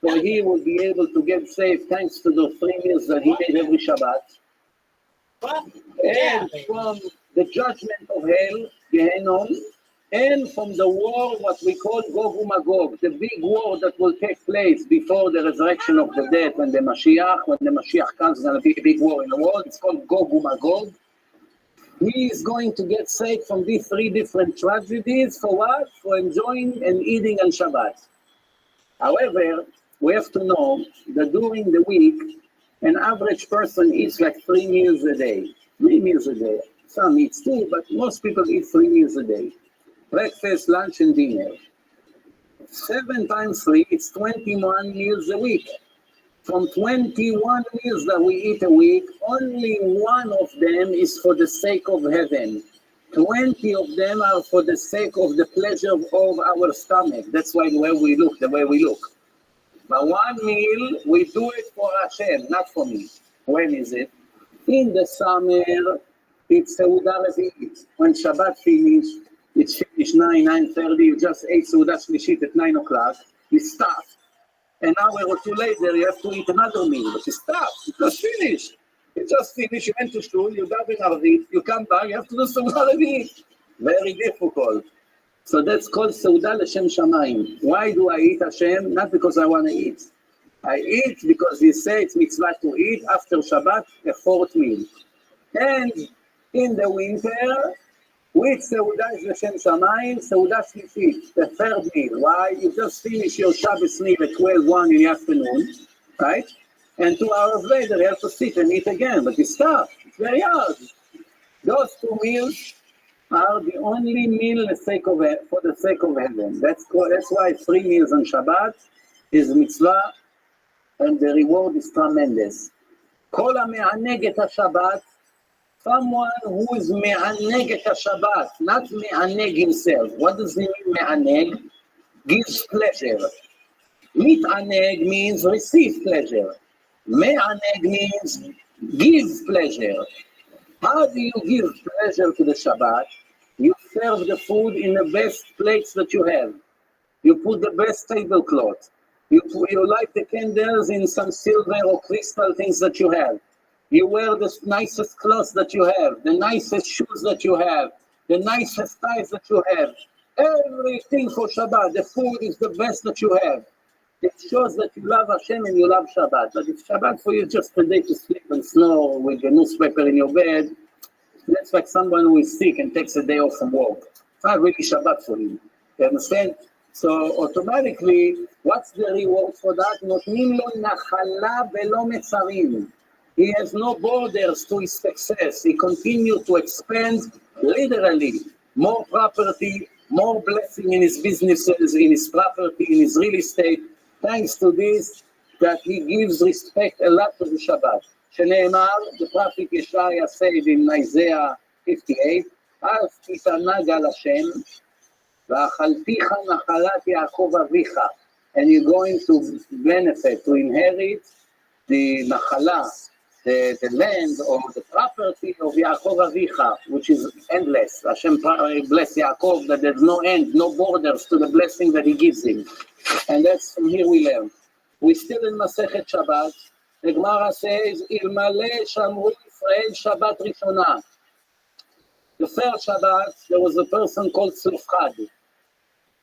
where he will be able to get saved thanks to the 3 meals that he made every Shabbat. And from the judgment of hell, Gehenom, and from the war, what we call Gog uMagog, the big war that will take place before the resurrection of the dead, when the Mashiach comes, there's going to be a big war in the world. It's called Gog uMagog. He is going to get saved from these 3 different tragedies. For what? For enjoying and eating on Shabbat. However, we have to know that during the week, an average person eats like 3 meals a day. 3 meals a day. Some eat 2, but most people eat 3 meals a day. Breakfast, lunch, and dinner. 7 times 3, it's 21 meals a week. From 21 meals that we eat a week, only 1 of them is for the sake of heaven. 20 of them are for the sake of the pleasure of our stomach. That's why the way we look. But 1 meal, we do it for Hashem, not for me. When is it? In the summer, it's Seudah Revi'it. When Shabbat finished, it's finished 9:30. You just ate Seudah Shlishit at 9 o'clock. You stop. An hour or 2 later, you have to eat another meal. But you stop. You just finished. You went to shul, you got in Arvit, you come back, you have to do Seudah Revi'it. Very difficult. So that's called Seudah L'Shem Shamayim. Why do I eat Hashem? Not because I want to eat. I eat because he said it's mitzvah to eat after Shabbat, a 4th meal. And in the winter, with Seudah L'Shem Shamayim, Seudah Shlishit, the 3rd meal. Why? You just finish your Shabbos meal at 12:01 in the afternoon, right? And 2 hours later, you have to sit and eat again, but you stop. It's very hard. Those 2 meals are the only meal for the sake of heaven. That's why 3 meals on Shabbat is mitzvah, and the reward is tremendous. Kol ha'me'aneg et HaShabbat, someone who is me'aneg et HaShabbat, not me'aneg himself. What does he mean, me'aneg? Gives pleasure. Mit'aneg means receive pleasure. Me'aneg means gives pleasure. How do you give pleasure to the Shabbat? You serve the food in the best plates that you have. You put the best tablecloth. You light the candles in some silver or crystal things that you have. You wear the nicest clothes that you have, the nicest shoes that you have, the nicest ties that you have. Everything for Shabbat. The food is the best that you have. It shows that you love Hashem and you love Shabbat. But if Shabbat for you is just a day to sleep and snore with the newspaper in your bed, that's like someone who is sick and takes a day off from work. It's not really Shabbat for him. You understand? So automatically, what's the reward for that? נותנים לו נחלה ולא מצרים. He has no borders to his success. He continues to expand literally more property, more blessing in his businesses, in his property, in his real estate. Thanks to this, that he gives respect a lot to the Shabbat. שנאמר, the prophet Yeshaya said in Isaiah 58, אז תתענג על השם, ואכלתיך נחלת יעקב אביך, and you're going to benefit, to inherit the nachala, the land or the property of Yaakov Avicha, which is endless. Hashem bless Yaakov, that there's no end, no borders to the blessing that he gives him. And that's from here we learn. We're still in Masechet Shabbat. The Gemara says, Ilmale Shamru Yisrael Shabbat Rishona. The first Shabbat, there was a person called Tzlufchad.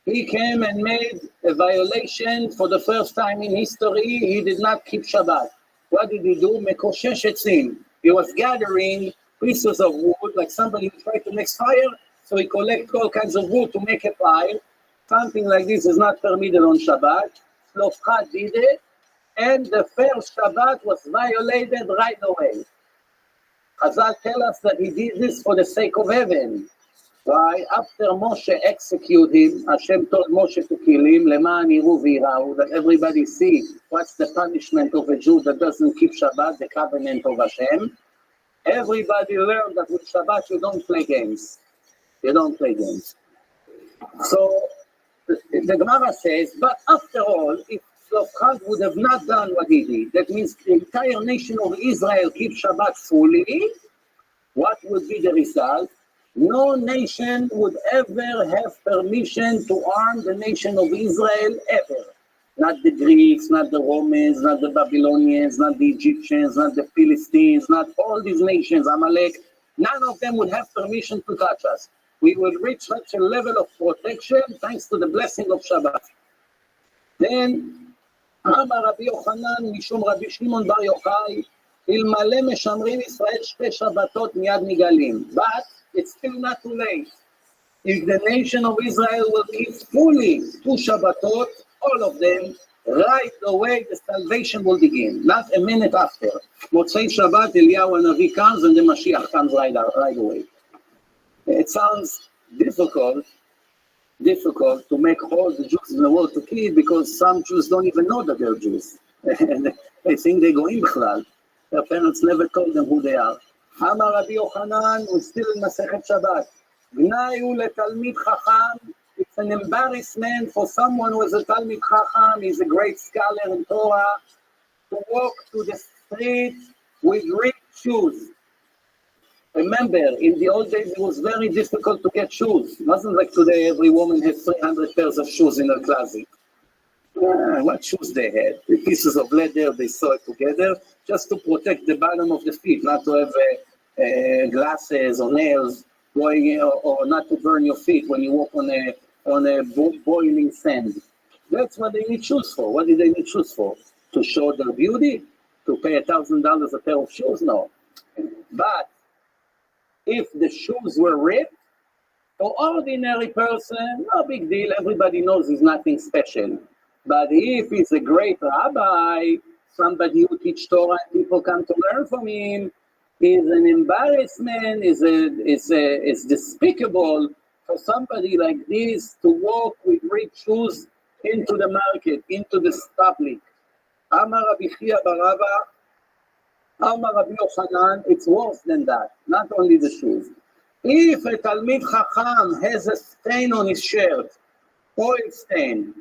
He came and made a violation for the first time in history. He did not keep Shabbat. What did he do? Mekoshesh etzim. He was gathering pieces of wood, like somebody who tried to make fire, so he collected all kinds of wood to make a fire. Something like this is not permitted on Shabbat. Tzlufchad did it, and the first Shabbat was violated right away. Chazal tell us that he did this for the sake of heaven. Why? After Moshe executed him, Hashem told Moshe to kill him, Leman yiru v'yirau, that everybody see what's the punishment of a Jew that doesn't keep Shabbat, the covenant of Hashem. Everybody learned that with Shabbat you don't play games. You don't play games. So the Gemara says, but after all, if Tzlufchad would have not done what he did, that means the entire nation of Israel keeps Shabbat fully, what would be the result? No nation would ever have permission to arm the nation of Israel, ever. Not the Greeks, not the Romans, not the Babylonians, not the Egyptians, not the Philistines, not all these nations, Amalek. None of them would have permission to touch us. We will reach such a level of protection thanks to the blessing of Shabbat. Then, Amar Rabbi Yochanan, Mishum Rabbi Shimon Bar Yochai, Ilmale Meshamrim Israel Shte Shabbatot Miyad Nigalim. But it's still not too late. If the nation of Israel will keep fully 2 Shabbatot, all of them, right away the salvation will begin. Not a minute after. Motzei Shabbat, Eliyahu Hanavi comes and the Mashiach comes right away. It sounds difficult to make all the Jews in the world to keep, because some Jews don't even know that they're Jews. They think they're goyim b'chlal. Their parents never told them who they are. Amar Rabbi Yochanan, we're still in Masechet Shabbat. Gnayu letalmid chacham. It's an embarrassment for someone who is a Talmid Chacham, he's a great scholar in Torah, to walk to the street with ripped shoes. Remember, in the old days, it was very difficult to get shoes. It wasn't like today, every woman has 300 pairs of shoes in her closet. What shoes they had? The pieces of leather, they sew it together just to protect the bottom of the feet, not to have glasses or nails going, or not to burn your feet when you walk on a boiling sand. That's what they need shoes for. What did they need shoes for? To show their beauty? To pay $1,000 a pair of shoes? No. But if the shoes were ripped, for ordinary person, no big deal. Everybody knows he's nothing special. But if he's a great rabbi, somebody who teach Torah and people come to learn from him, is an embarrassment, is despicable for somebody like this to walk with ripped shoes into the market, into the public. Amar Rabbi Chia Baraba, Amar Rabbi Yochanan, it's worse than that, not only the shoes. If a Talmid Chacham has a stain on his shirt, oil stain,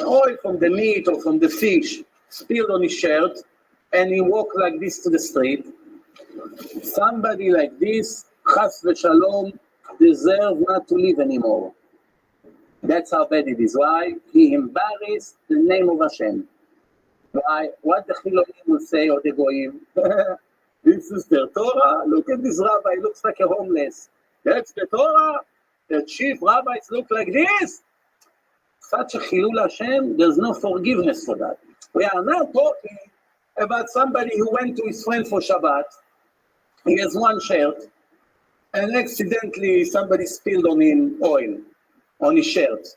oil from the meat or from the fish spilled on his shirt, and he walk like this to the street, somebody like this, chas v'shalom, deserve not to live anymore. That's how bad it is. Why? He embarrassed the name of Hashem. Why? What the Chilonim will say, or the Goyim? This is their Torah. Look at this rabbi, looks like a homeless. That's the Torah. The chief rabbis look like this. Such a Chilul Hashem, there's no forgiveness for that. We are not talking about somebody who went to his friend for Shabbat. He has one shirt, and accidentally somebody spilled on him oil on his shirt.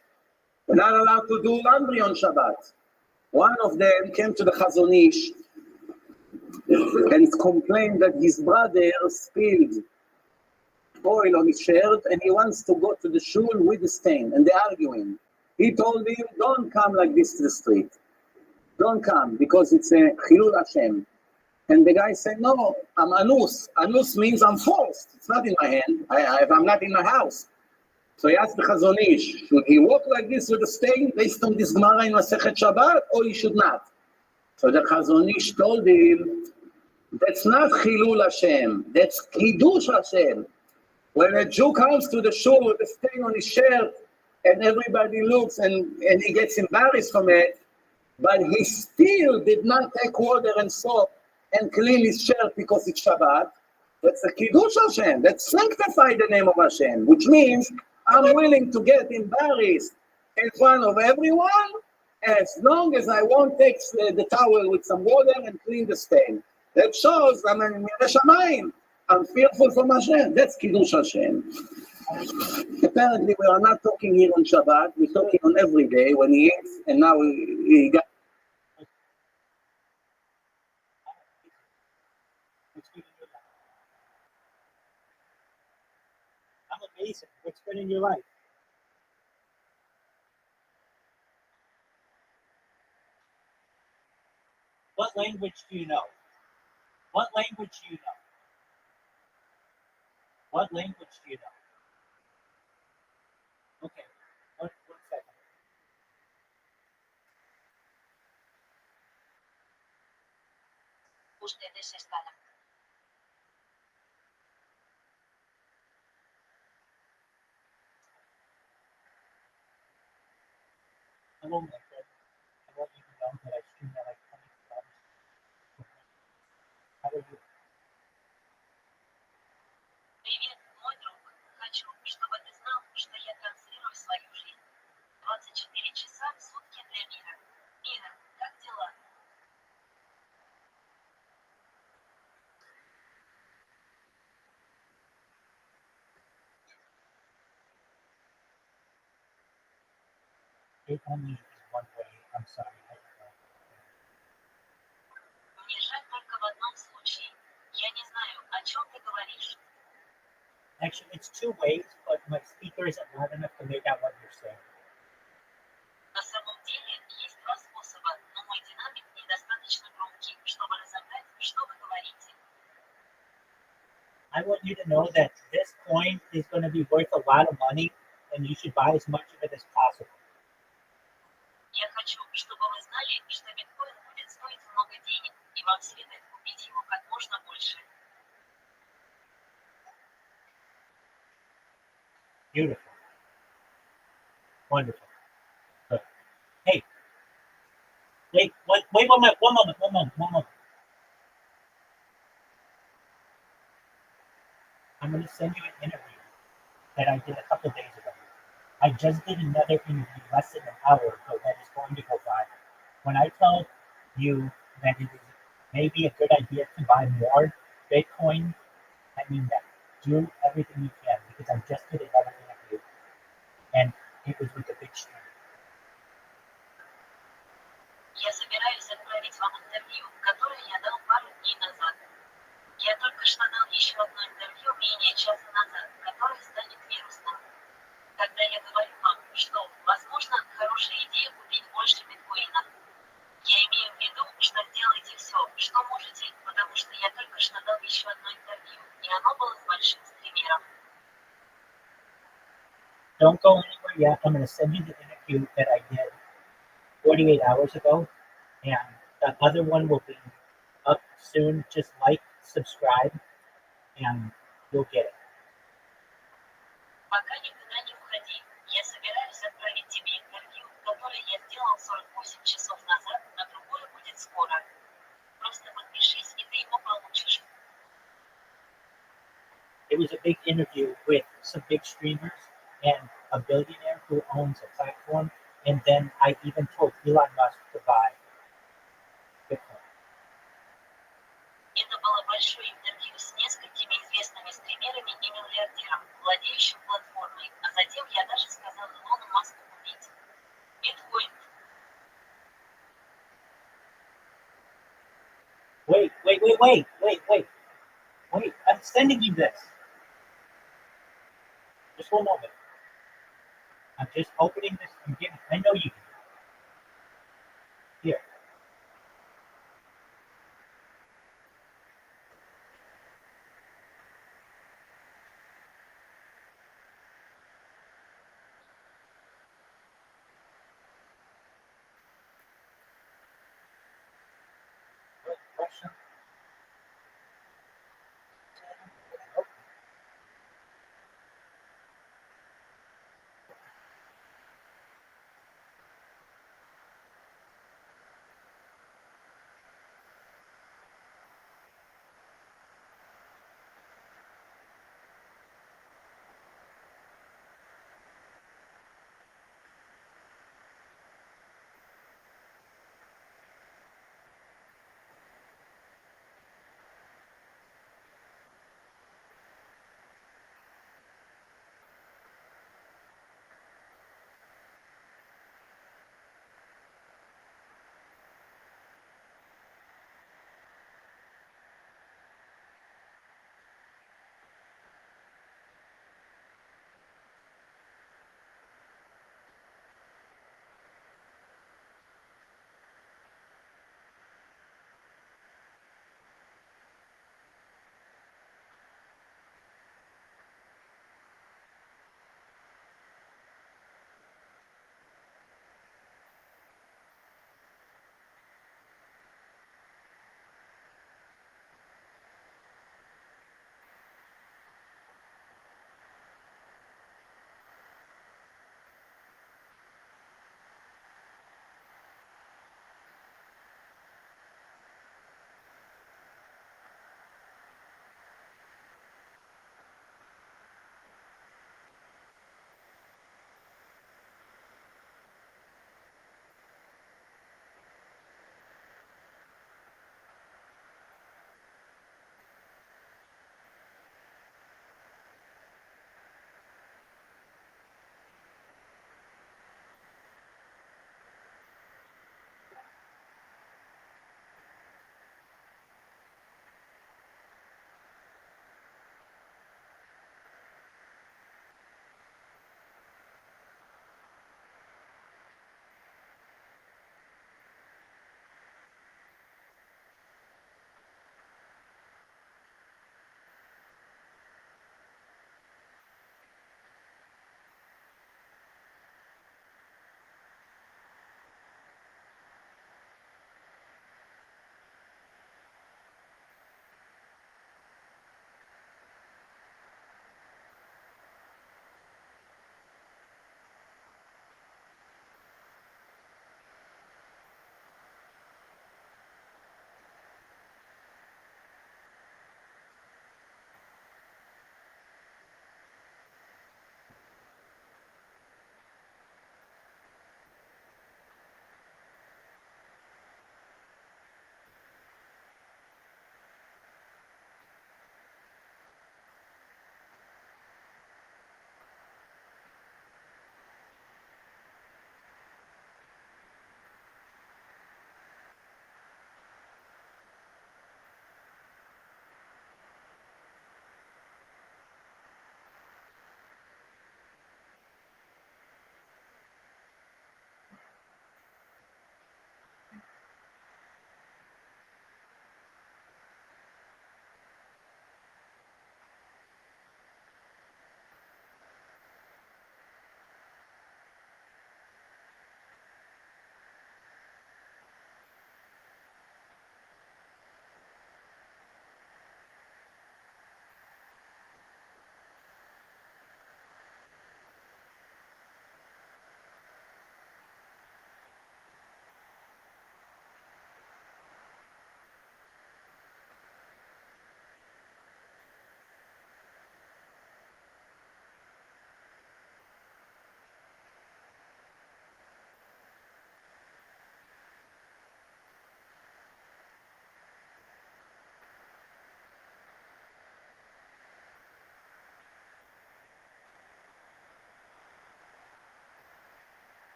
We're not allowed to do laundry on Shabbat. One of them came to the Chazon Ish and complained that his brother spilled oil on his shirt and he wants to go to the shul with the stain, and they're arguing. He told him, don't come like this to the street. Don't come, because it's a Chilul Hashem. And the guy said, no, I'm anus. Anus means I'm forced. It's not in my hand. I'm not in my house. So he asked the Chazon Ish, should he walk like this with a stain based on this Gemara in Masechet Shabbat, or he should not? So the Chazon Ish told him, that's not Chilul Hashem, that's Kiddush Hashem. When a Jew comes to the shul with a stain on his shirt, and everybody looks and he gets embarrassed from it, but he still did not take water and soap and clean his shirt because it's Shabbat, that's a Kiddush Hashem, that sanctified the name of Hashem, which means I'm willing to get embarrassed in front of everyone as long as I won't take the towel with some water and clean the stain. That shows I'm in Shamayim. I'm fearful from Hashem. That's Kiddush Hashem. Apparently, we are not talking here on Shabbat. We're talking on every day when he eats, and now he got. I'm amazing. What's good in your life? What language do you know? What language do you know? What language do you know? Okay, one second. Ustedes están. I won't make it. I won't even know that I streamed at like 20 times. How are you? Привет, мой друг. Хочу, чтобы ты знал, что я транслирую свою жизнь. 24 часа в сутки для мира. Мира, как дела? It only is one way. I'm sorry. I don't know. Мне жаль только в одном случае. Я не знаю, о чем ты говоришь. Actually, it's two ways, but my speaker isn't loud enough to make out what you're saying. На самом деле, есть два способа, но мой динамик недостаточно громкий, чтобы разобрать, что вы говорите. I want you to know that this coin is going to be worth a lot of money, and you should buy as much of it as possible. Я хочу, чтобы вы знали, что биткоин будет стоить много денег, и вам следует купить его как можно больше. Beautiful. Wonderful. Good. Hey. Wait one moment. I'm going to send you an interview that I did a couple days ago. I just did another interview less than an hour ago that is going to go viral. When I tell you that it is maybe a good idea to buy more Bitcoin, I mean that. Do everything you can, because I just did another interview and it was with a big stream. Я собираюсь отправить вам интервью, которое я дал пару дней назад. Я только что дал еще одно интервью менее часа назад, которое станет вирусным. Когда я говорю вам, что, возможно, хорошая идея купить больше биткоина, я имею в виду, что делайте все, что можете, потому что я только что дал еще одно интервью, и оно было с большим стримером. Don't go anywhere yet. I'm going to send you the interview that I did 48 hours ago, and the other one will be up soon. Just like, subscribe, and you'll get it. Пока никуда не уходи. Я собираюсь отправить тебе интервью, которое я сделал 48 часов назад, а другое будет скоро. Просто подпишись, и ты его получишь. It was a big interview with some big streamers and a billionaire who owns a platform. And then I even told Elon Musk to buy Bitcoin. Это было большое интервью с несколькими известными стримерами и миллиардером, владеющим платформой, а затем я даже сказал Илону Маску купить биткоин. Wait, I'm sending you this. Just one moment. I'm just opening this. I know you. Here. Question.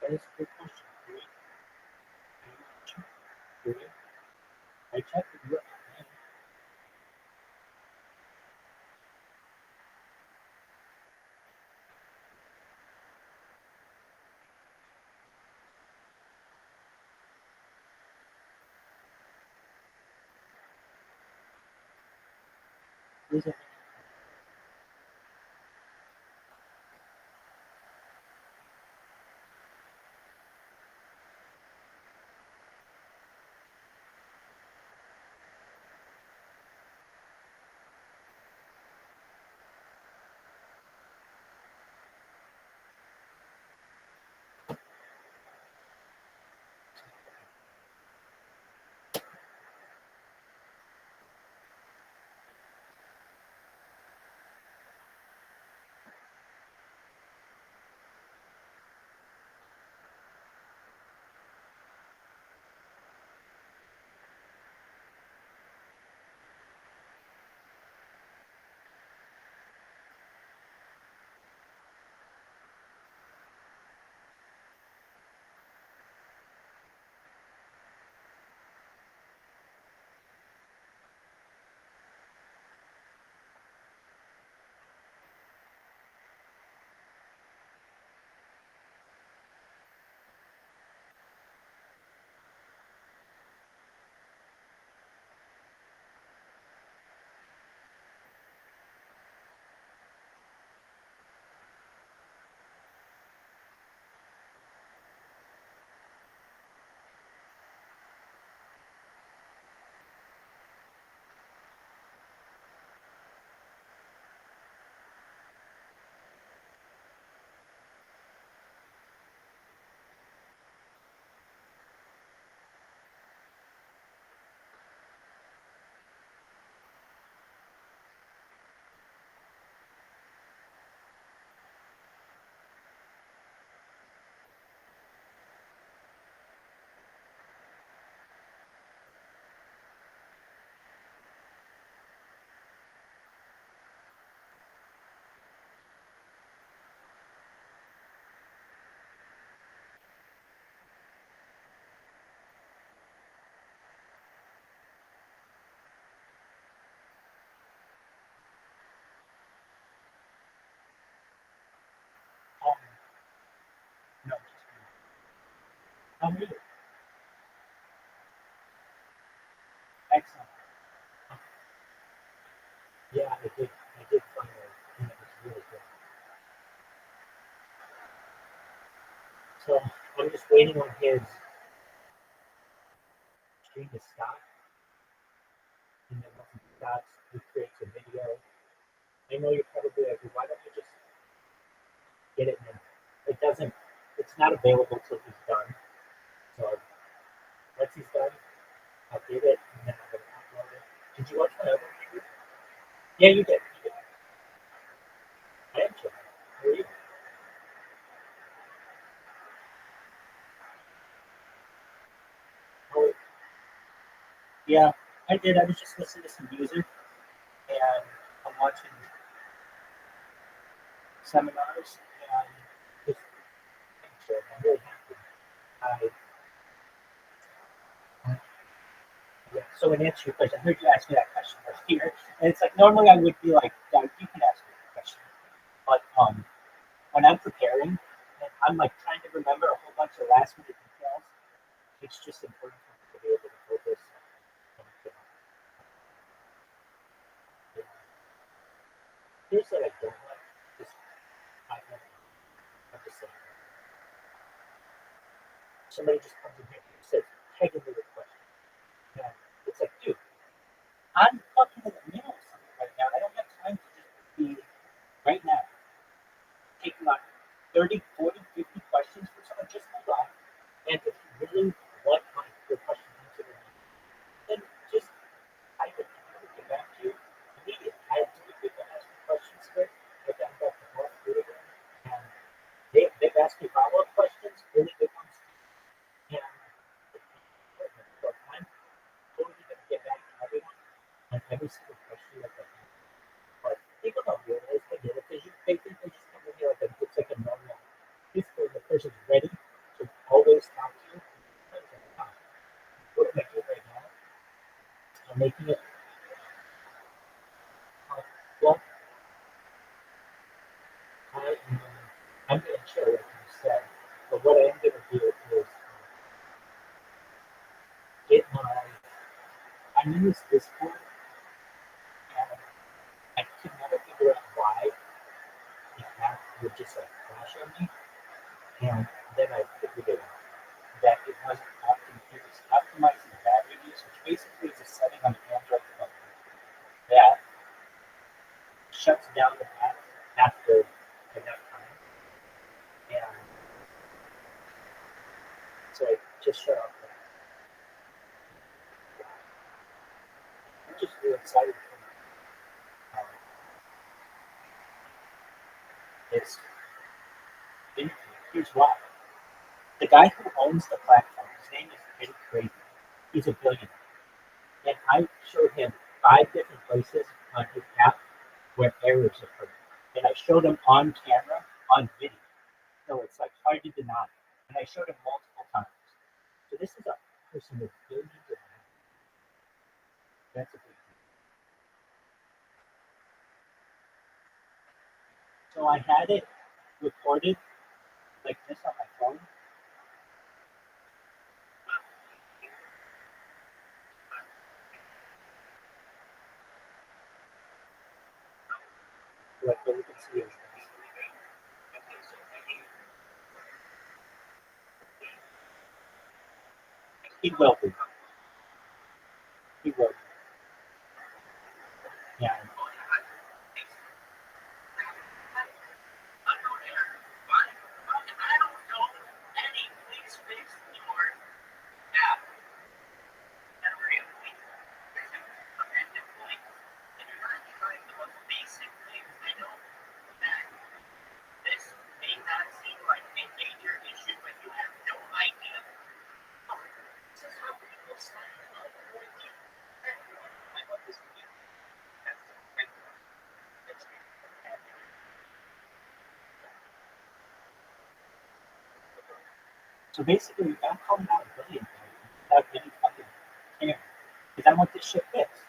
That is a good question. Three. I checked with you. Is it? No. How are you? Excellent. Yeah, I did. I did find it, and it was really good. So I'm just waiting on his stream to stop, and then once it stops, he creates a video. I know you're probably like, why don't you just get it now? It doesn't. It's not available till he's done. So once he's done, I'll get it, and then I'm gonna upload it. Did you watch my other video? Yeah, you did. You did. I am sure. How are you? Oh, yeah, I did. I was just listening to some music, and I'm watching seminars, and just I'm really happy. I, yeah. So in answer to your question, I heard you ask me that question earlier, and it's like normally I would be like, "Doug, you can ask me the question," but when I'm preparing, and I'm like trying to remember a whole bunch of last minute details, it's just important for me to be able to focus. And, here's what I don't like. Just I'm just saying. Somebody just comes in here and says, "Take into the question." And it's like, dude, I'm fucking in the middle of something right now. I don't have time to just be right now taking like 30, 40, 50 questions for someone. Just hold on. And if you really want your question answered, then just type it. I will get back to you immediately. I have three people ask me questions here. I've gotten back to all three of them. And they've asked me follow-up questions, really good ones. And so I'm totally going to get back to everyone on every single question that they have. But people don't realize they get it because they think they just come in here like it's like a normal. Basically, the person's ready to I'm making it. Well, I'm going to share what you said, but what I'm going to do is get my. I use Discord, and I could never figure out why the app would just like crash on me, and then I figured it out that it wasn't it was optimizing battery use, which basically is a setting on the Android phone that shuts down the app after enough time, and so I just shut off that. I'm just really excited for this interview. Here's why. The guy who owns the platform, his name is Eddie Craven. He's a billionaire. And I showed him 5 different places on his app where errors occurred. And I showed him on camera, on video. So it's like hard to deny. And I showed him multiple times. So this is a person with billions of dollars. That's a big deal. So I had it recorded like this on my phone. Like what you can see is this. He will be. He will be. Yeah. So basically, I'm calling out a billion without any fucking care. Because I want this shit fixed.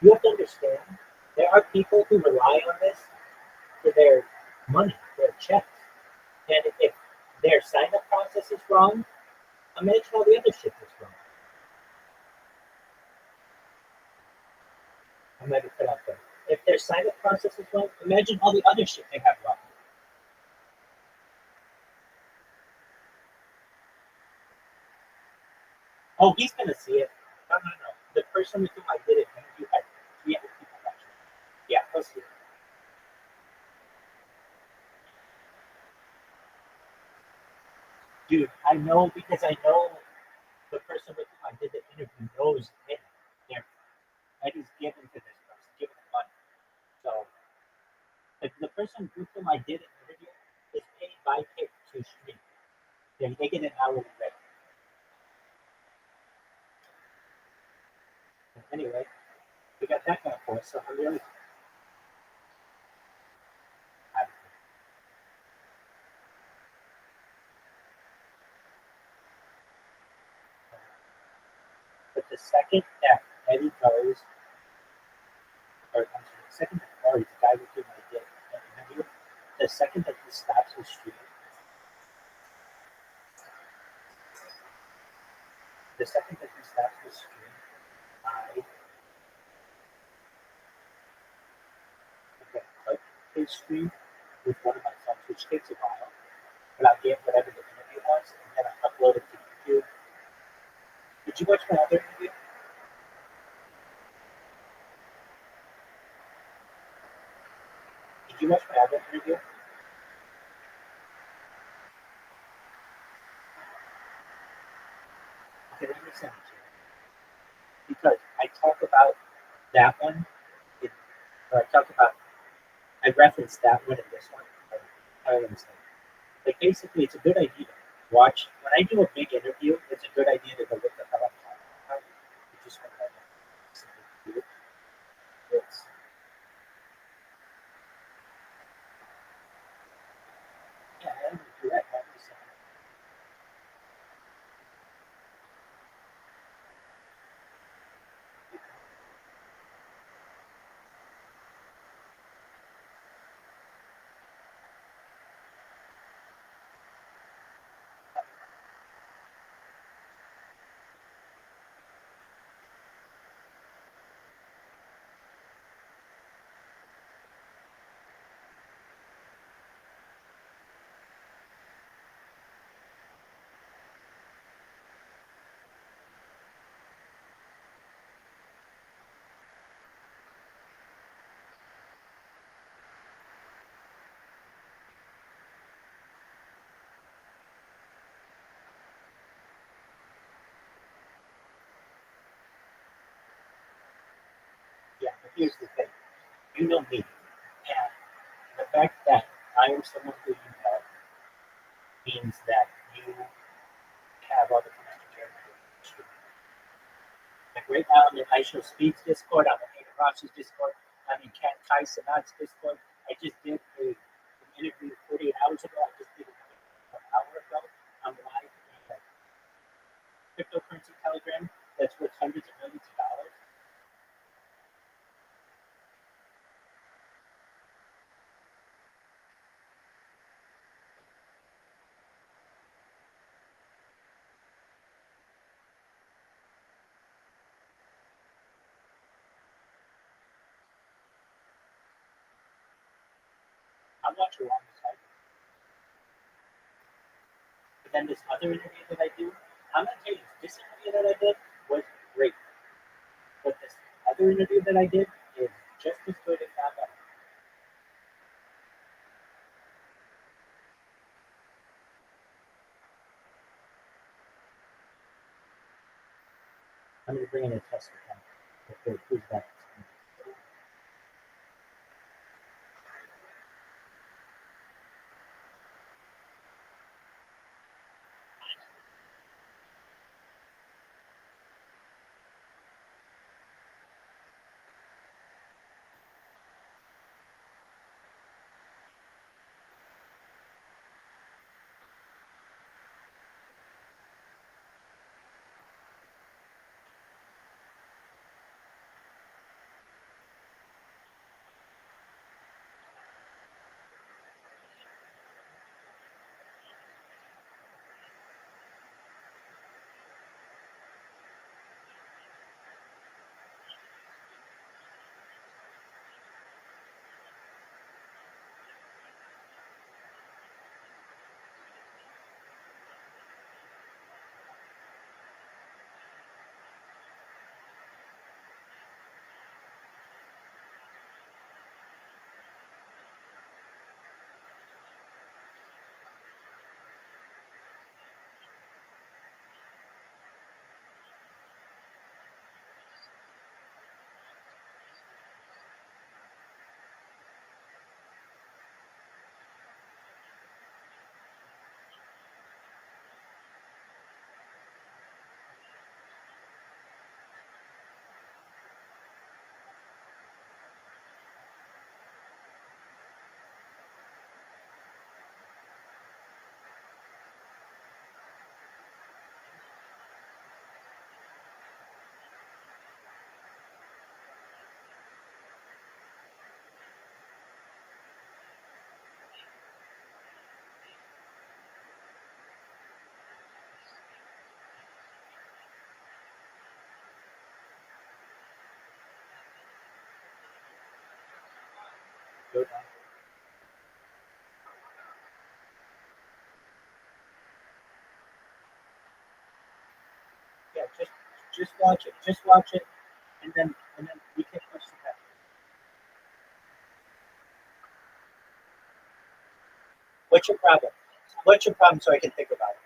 You have to understand, there are people who rely on this for their money, their checks. And if their sign up process is wrong, imagine all the other shit that's wrong. I might have put out there. If their sign up process is wrong, imagine all the other shit they have wrong. Oh, he's gonna see it. No. The person with whom I did it interview had 300 people watching. Yeah, he'll see it. Dude, I know because I know the person with whom I did the interview knows Eddie. Eddie's given to this person, given him money. So the person with whom I did an interview is paid by pick to stream. They get an hourly rate. Anyway, we got that going for us, so I'm really happy. But the second that Eddie goes, or I'm sorry, the second that Corey, the guy with whom I did an interview, the second that he stops his stream, I click his stream with one of my phones, which takes a while. But I'll get whatever the interview was, and then I upload it to YouTube. Did you watch my other interview? Did you watch my other interview? Okay, let me send it to you. Because I talk about that one, I referenced that one and this one. I don't understand. Like, basically, it's a good idea to watch. When I do a big interview, it's a good idea to go look the hell up. You just want to do it. It's, yeah, I don't do that. here's the thing. You know me. And the fact that I am someone who you know means that you have all the connections here in the industry. Like right now, I'm in Aisha Speed's Discord, I'm in Ada Ross's Discord, I'm in Kat Kai Sanat's Discord. I just did an interview 48 hours ago. I just did an hour ago. I'm live in a cryptocurrency Telegram that's worth hundreds of millions of dollars. I'm not sure on the site. But then this other interview that I do, I'm gonna tell you, this interview that I did was great. But this other interview that I did is just as good, if not better. I'm gonna bring in a test account. Okay, who's that? Go down. Yeah, just watch it. Just watch it, and then we can question that. What's your problem? What's your problem so I can think about it?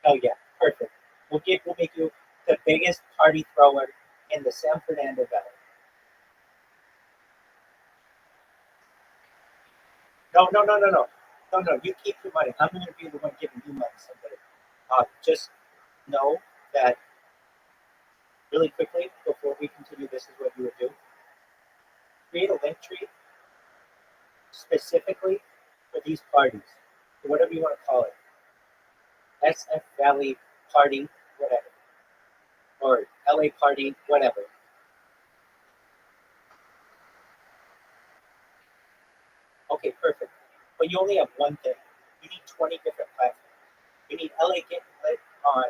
Oh yeah, perfect. We'll make you the biggest party thrower in the San Fernando Valley. No, no, no, no, no. No, no, you keep your money. I'm gonna be the one giving you money someday. Just know that really quickly before we continue, this is what you would do. Create a link tree specifically for these parties, or whatever you want to call it. SF Valley Party, whatever. Or LA Party, whatever. Okay, perfect. But you only have one thing. You need 20 different platforms. You need LA Get Lit on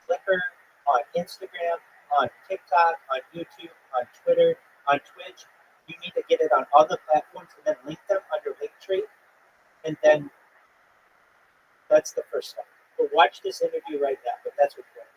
Flickr, on Instagram, on TikTok, on YouTube, on Twitter, on Twitch. You need to get it on all the platforms and then link them under Linktree. And then that's the first step. But watch this interview right now, but that's what you're doing.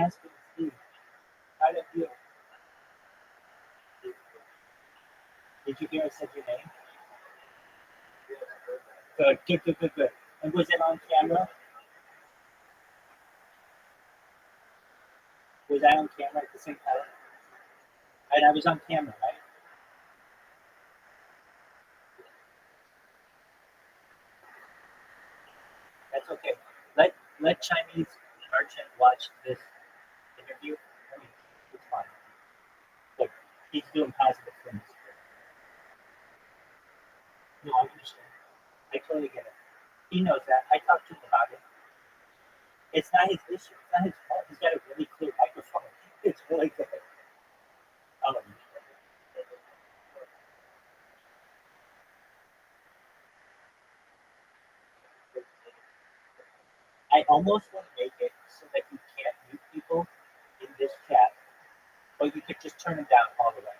Casper, Steve. How did you? Did you hear I said your name? Good. And was it on camera? Was I on camera at the same time? And I was on camera, right? That's okay. Let Chinese merchant watch this interview. I mean, it's fine. Look, he's doing positive things. No, I understand. I totally get it. He knows that. I talked to him about it. It's not his issue. It's not his fault. He's got a really clear microphone. It's really good. Um, I almost want to make it so that you can't mute people in this chat, but you could just turn them down all the way.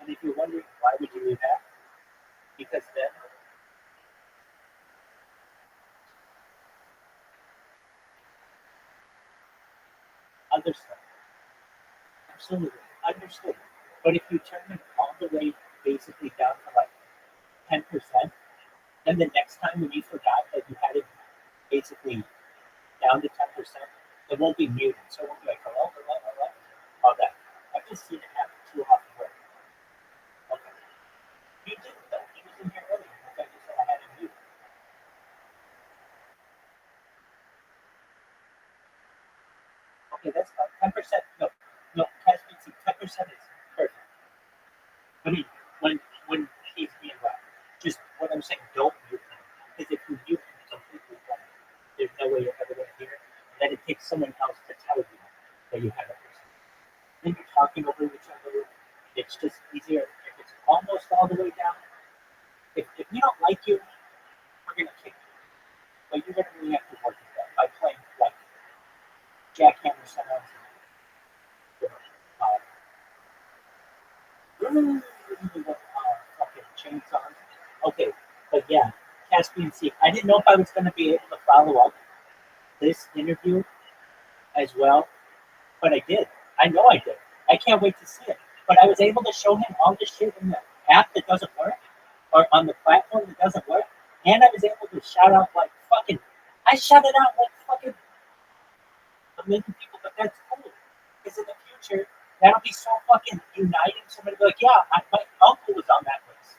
And if you're wondering why would you do that, because then other stuff, absolutely understood. But if you turn them all the way basically down to like 10%, then the next time when you forgot that you had it basically down to 10%, it won't be muted. So it won't be like hello, all that. I've just seen it happen too often. Where, okay, you didn't though. He was in here earlier. I thought you said I had him muted. Okay, that's fine. 10%. No. Casper, 10% is perfect. I mean, when he's being loud, just what I'm saying, don't mute him. Because if you mute him completely, there's no way you're ever going to hear it. And then it takes someone else to tell you that you have a person. Then you're talking over each other. It's just easier if it's almost all the way down. If we don't like you, we're going to kick you. But you're going to really have to work with that by playing like jackhammer sounds. Fucking chainsaws. Okay, but yeah, Caspian Sea. I didn't know if I was going to be able to follow up this interview as well, but I did. I know I did. I can't wait to see it. But I was able to show him all the shit in the app that doesn't work, or on the platform that doesn't work, and I was able to shout out like fucking. I shouted out like fucking a million people, but that's cool. Because in the future, that'll be so fucking uniting. Somebody be like, yeah, my uncle was on that list.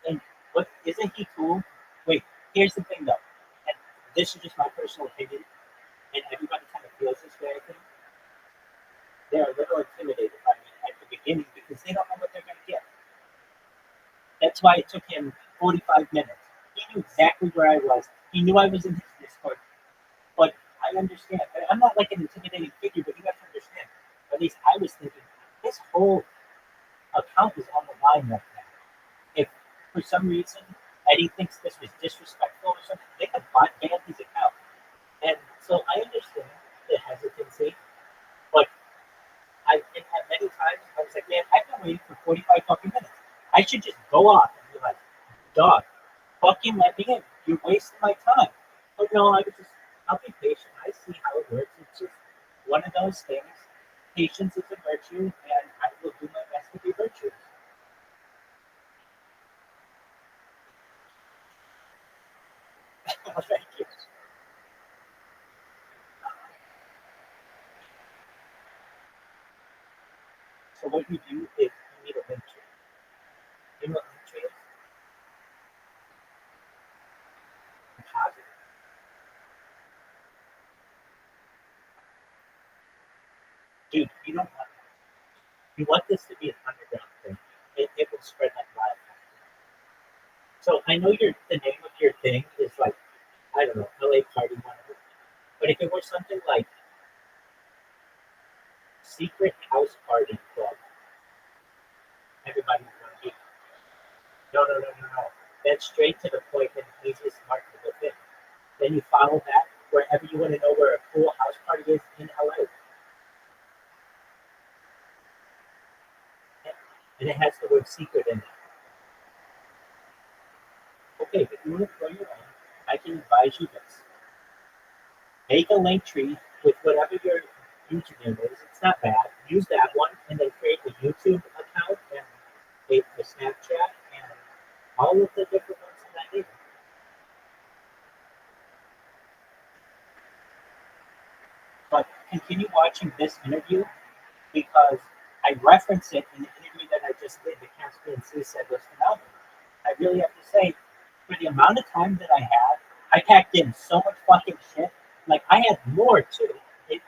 And what isn't he cool? Wait, here's the thing though, and this is just my personal opinion, and everybody kind of feels this way. I think they're a little intimidated by me at the beginning because they don't know what they're going to get. That's why it took him 45 minutes. He knew exactly where I was. He knew I was in his Discord. But I understand. I'm not like an intimidating figure, but you have to understand. At least I was thinking, this whole account is on the line right now. If for some reason Eddie thinks this was disrespectful or something, they could ban his account. And so I understand the hesitancy, but I think that many times I was like, man, I've been waiting for 45 fucking minutes. I should just go off and be like, dog, fucking let me in. You're wasting my time. But no, I'll be patient. I see how it works. It's just one of those things. Patience is a virtue, and I will do my best to be virtuous. Thank you. So what you do is you need a link tree. You know what link tree is? Positive. Dude, you want this to be an underground thing. It will spread like wildfire. So I know the name of your thing is like, I don't know, LA Party, whatever. But if it were something like Secret House Party Club, everybody would want to be. No. That's straight to the point and easiest marketable thing. Then you follow that wherever you want to know where a cool house party is in LA. And it has the word secret in it. okay, if you want to throw your own, I can advise you this. Make a link tree with whatever your username is. It's not bad. Use that one, and then create a YouTube account and a Snapchat and all of the different ones that I need. But continue watching this interview because I reference it in the interview that I just did. The Caspian Sea said was phenomenal. I really have to say, for the amount of time that I had, I packed in so much fucking shit. Like I had more too.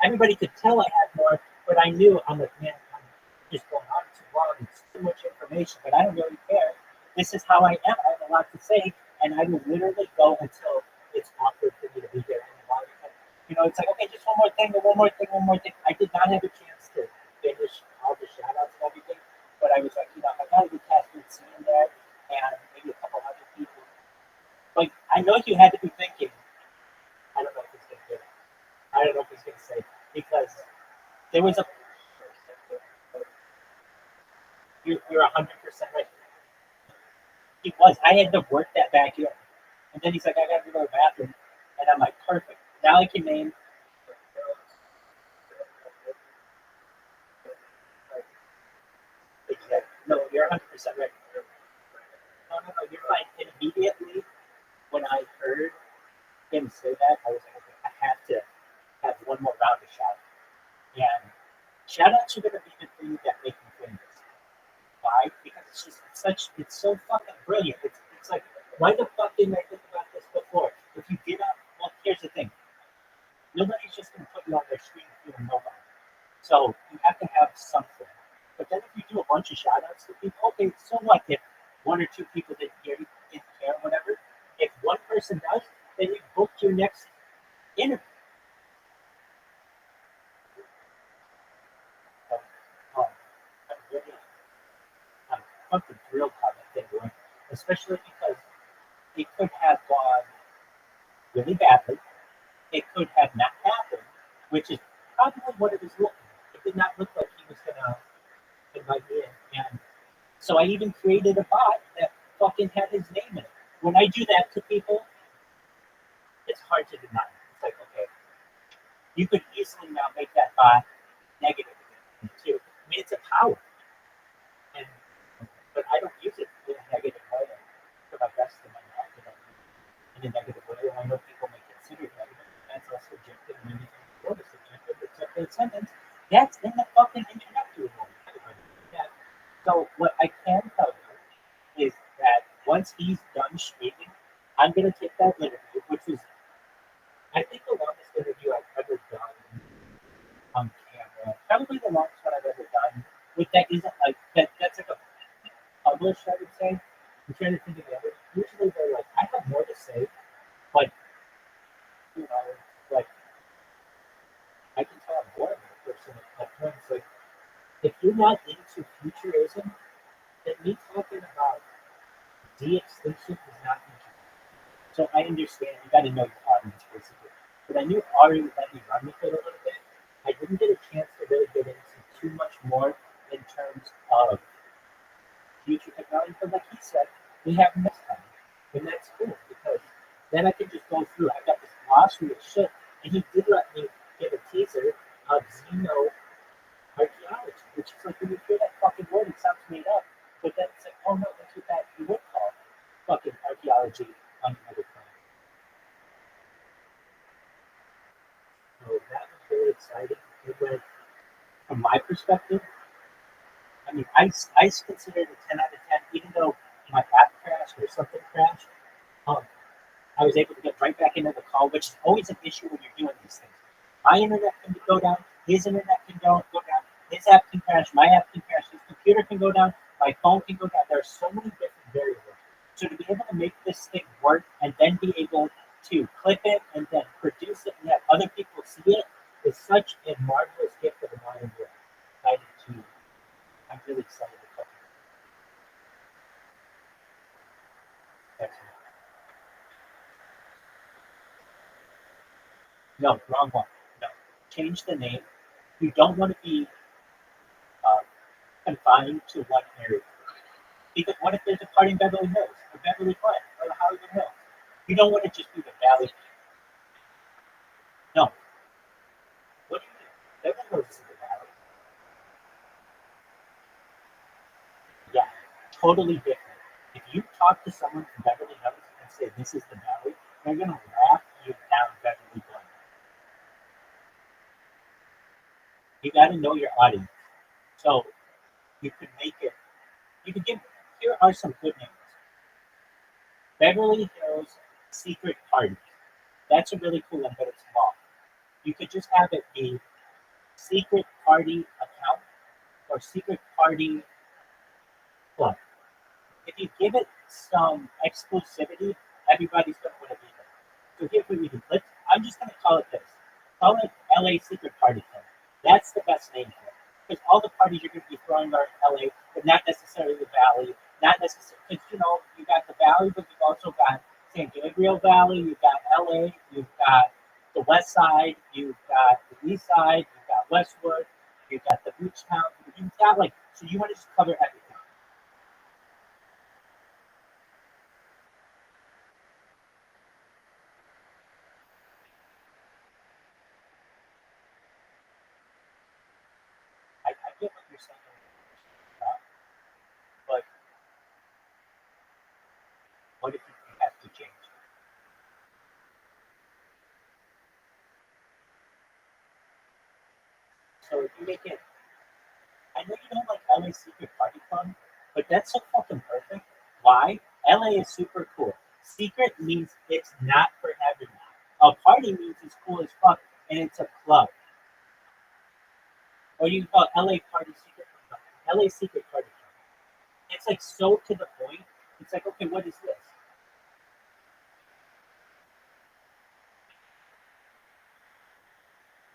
Everybody could tell I had more, but I knew I'm like, man, I'm just going on too long. It's too much information, but I don't really care. This is how I am. I have a lot to say, and I will literally go until it's awkward for me to be here. You know, it's like, okay, just one more thing, one more thing, one more thing. I did not have a chance to finish all the shout outs and everything, but I was like, you know, I got to get Caspian Sea in there and maybe a couple other people. Like, I know you had to be thinking, I don't know if he's going to do it. I don't know if he's going to say it, because there was a. You're 100% right. He was. I had to work that back in. And then he's like, I got to go to the bathroom. And I'm like, perfect. Now I can name. Exactly. No, you're 100% right. No, you're fine. And immediately when I heard him say that, I was like, okay, I have to have one more round of shout outs. And shout outs are going to be the thing that make me famous. Why? Because it's so fucking brilliant. It's like, why the fuck didn't I think about this before? If you get up, well, here's the thing. Nobody's just going to put you on their screen feeling nobody. So you have to have something. But then if you do a bunch of shout outs to people, okay, so what if one or two people didn't care, whatever? If one person does, then you book your next interview. So, I'm fucking thrilled how that thing went, especially because it could have gone really badly. It could have not happened, which is probably what it was looking like. It did not look like he was going to invite me in. And so I even created a bot that fucking had his name in it. When I do that to people, it's hard to deny. It's like, okay, you could easily now make that bot negative again, too. I mean, it's a power. But I don't use it in a negative way. For my best in my life, in a negative way. And I know people may consider it negative. That's all subjective. And anything more is subjective. Except the sentence, that's in the fucking introductory one. Yeah. So what I can tell you is that once he's done streaming, I'm going to take that interview, which is, I think, the longest interview I've ever done on camera. Probably the longest one I've ever done. Which that isn't like, that's like a published, I would say. I'm trying to think of the others. Usually they're like, I have more to say, but, you know, like, I can tell I'm boring a person at points. Like, if you're not into futurism, then me talking about de-extinction is not interesting. So I understand, you got to know your audience, basically. But I knew Ari would let me run with it a little bit. I didn't get a chance to really get into too much more in terms of future technology, but like he said, we have next time. And that's cool because then I can just go through. I got this glossary of shit, and he did let me give a teaser of xenoarchaeology, which is like when you hear that fucking word, it sounds made up, but then it's like, oh no, that's what that you would call fucking archaeology on another planet. So that was really exciting. It went, from my perspective, I mean, I consider it a 10 out of 10, even though my app crashed or something crashed. I was able to get right back into the call, which is always an issue when you're doing these things. My internet can go down, his internet can go down, his app can crash, my app can crash, his computer can go down, my phone can go down. There are so many different variables. So to be able to make this thing work and then be able to clip it and then produce it and have other people see it is such a marvelous gift of the modern world. I'm really excited to talk about it. No, wrong one. No. Change the name. You don't want to be confined to one area. Because what if there's a party in Beverly Hills or Beverly Glen? or the Hollywood Hills. You don't want to just be the valley. No. What do you do? Beverly Hills is the valley. Yeah, totally different. If you talk to someone from Beverly Hills and say this is the valley, they're gonna laugh you down Beverly Hills. You got to know your audience. So you could make it. You could give. Here are some good names. Beverly Hills Secret Party. That's a really cool one, but it's small. You could just have it be Secret Party Account or Secret Party Club. If you give it some exclusivity, everybody's going to want to be there. So here's what we do. I'm just going to call it this. Call it LA Secret Party Club. That's the best name for it. Because all the parties you're going to be throwing are in LA, but not necessarily the Valley. Not necessarily, because you got the Valley, but you've also got San Gabriel Valley, you've got LA, you've got the West Side, you've got the East Side, you've got Westwood, you've got the Beach Town. You've got so you want to just cover everything. I get what you're saying, but what if you have to change? So if you make it, I know you don't like LA Secret Party Club, but that's so fucking perfect. Why? LA is super cool. Secret means it's not for everyone. A party means it's cool as fuck, and it's a club. Or you can call it LA Party Secret Club. LA Secret Party Club. It's like so to the point. It's like, okay, what is this?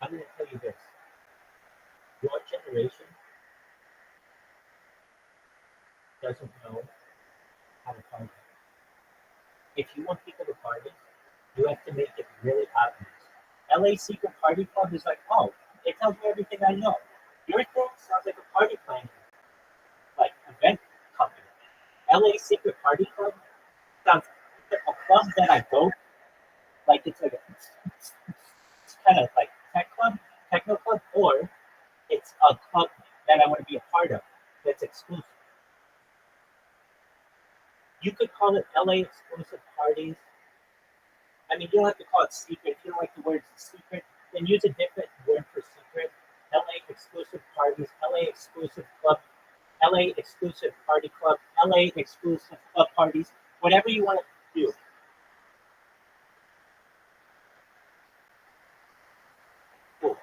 I'm going to tell you this. Your generation doesn't know how to party. If you want people to party, you have to make it really obvious. LA Secret Party Club is like, oh, it tells me everything I know. Your thing sounds like a party planning, like event company. LA Secret Party Club sounds like a club that I go, like it's kind of like tech club, techno club, or it's a club that I want to be a part of that's exclusive. You could call it LA exclusive parties. I mean, you don't have to call it secret. If you don't like the word secret, then use a different word for secret. LA exclusive parties, LA exclusive club, LA exclusive party club, LA exclusive club parties, whatever you want to do. Cool.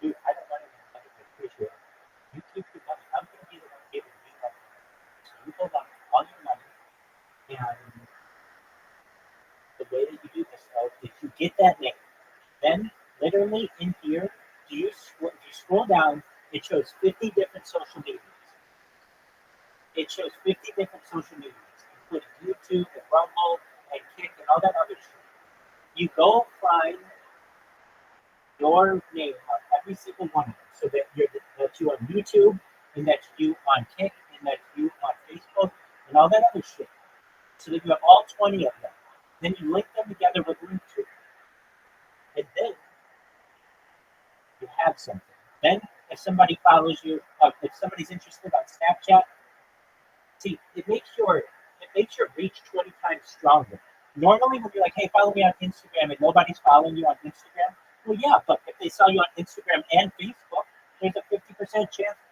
Dude, I don't want to money. I appreciate it. You keep your money. I'm going to be the one giving you money. So you hold on all your money, and the way that you do this, though, is you get that name. Then, literally in here, if you scroll down, it shows 50 different social medias. It shows 50 different social medias, including YouTube and Rumble and Kick and all that other shit. You go find your name on every single one of them, so that that's you on YouTube, and that's you on Kick, and that's you on Facebook, and all that other shit. So that you have all 20 of them. Then you link them together with LinkedIn. And then you have something. Then if somebody follows you, if somebody's interested on Snapchat, see, it makes your reach 20 times stronger. Normally, when you're like, "Hey, follow me on Instagram," and nobody's following you on Instagram, well, yeah, but if they saw you on Instagram and Facebook, there's a 50%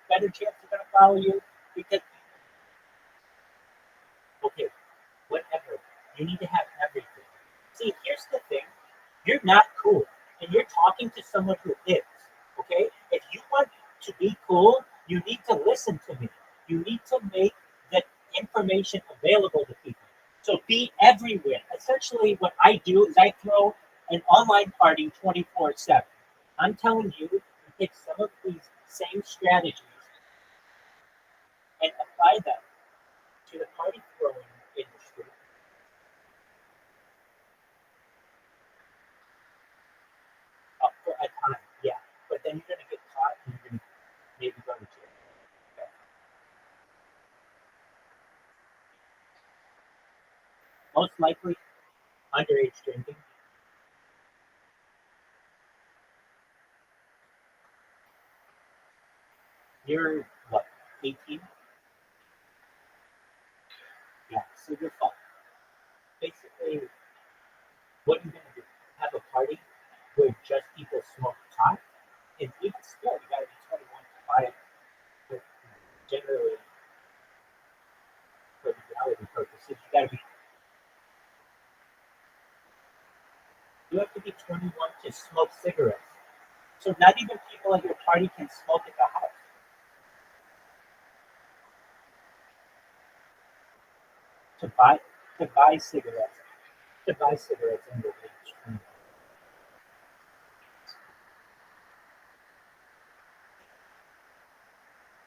better chance they're going to follow you because, okay, whatever. You need to have everything. See, here's the thing: you're not cool, and you're talking to someone who is. Okay, if you want to be cool, you need to listen to me. You need to make the information available to people. So be everywhere. Essentially, what I do is I throw an online party 24/7. I'm telling you to take some of these same strategies and apply them to the party throwing industry. For a time, yeah. then you're gonna get caught and you're gonna maybe go to jail. Okay. Most likely underage drinking. You're what, 18? Yeah, so you're fucked. Basically, what are you gonna do? Have a party where just people smoke pot? And even still, you gotta be 21 to buy it. But generally, for legality purposes, you have to be 21 to smoke cigarettes. So not even people at your party can smoke at the house. To buy to buy cigarettes. To buy cigarettes under age 21.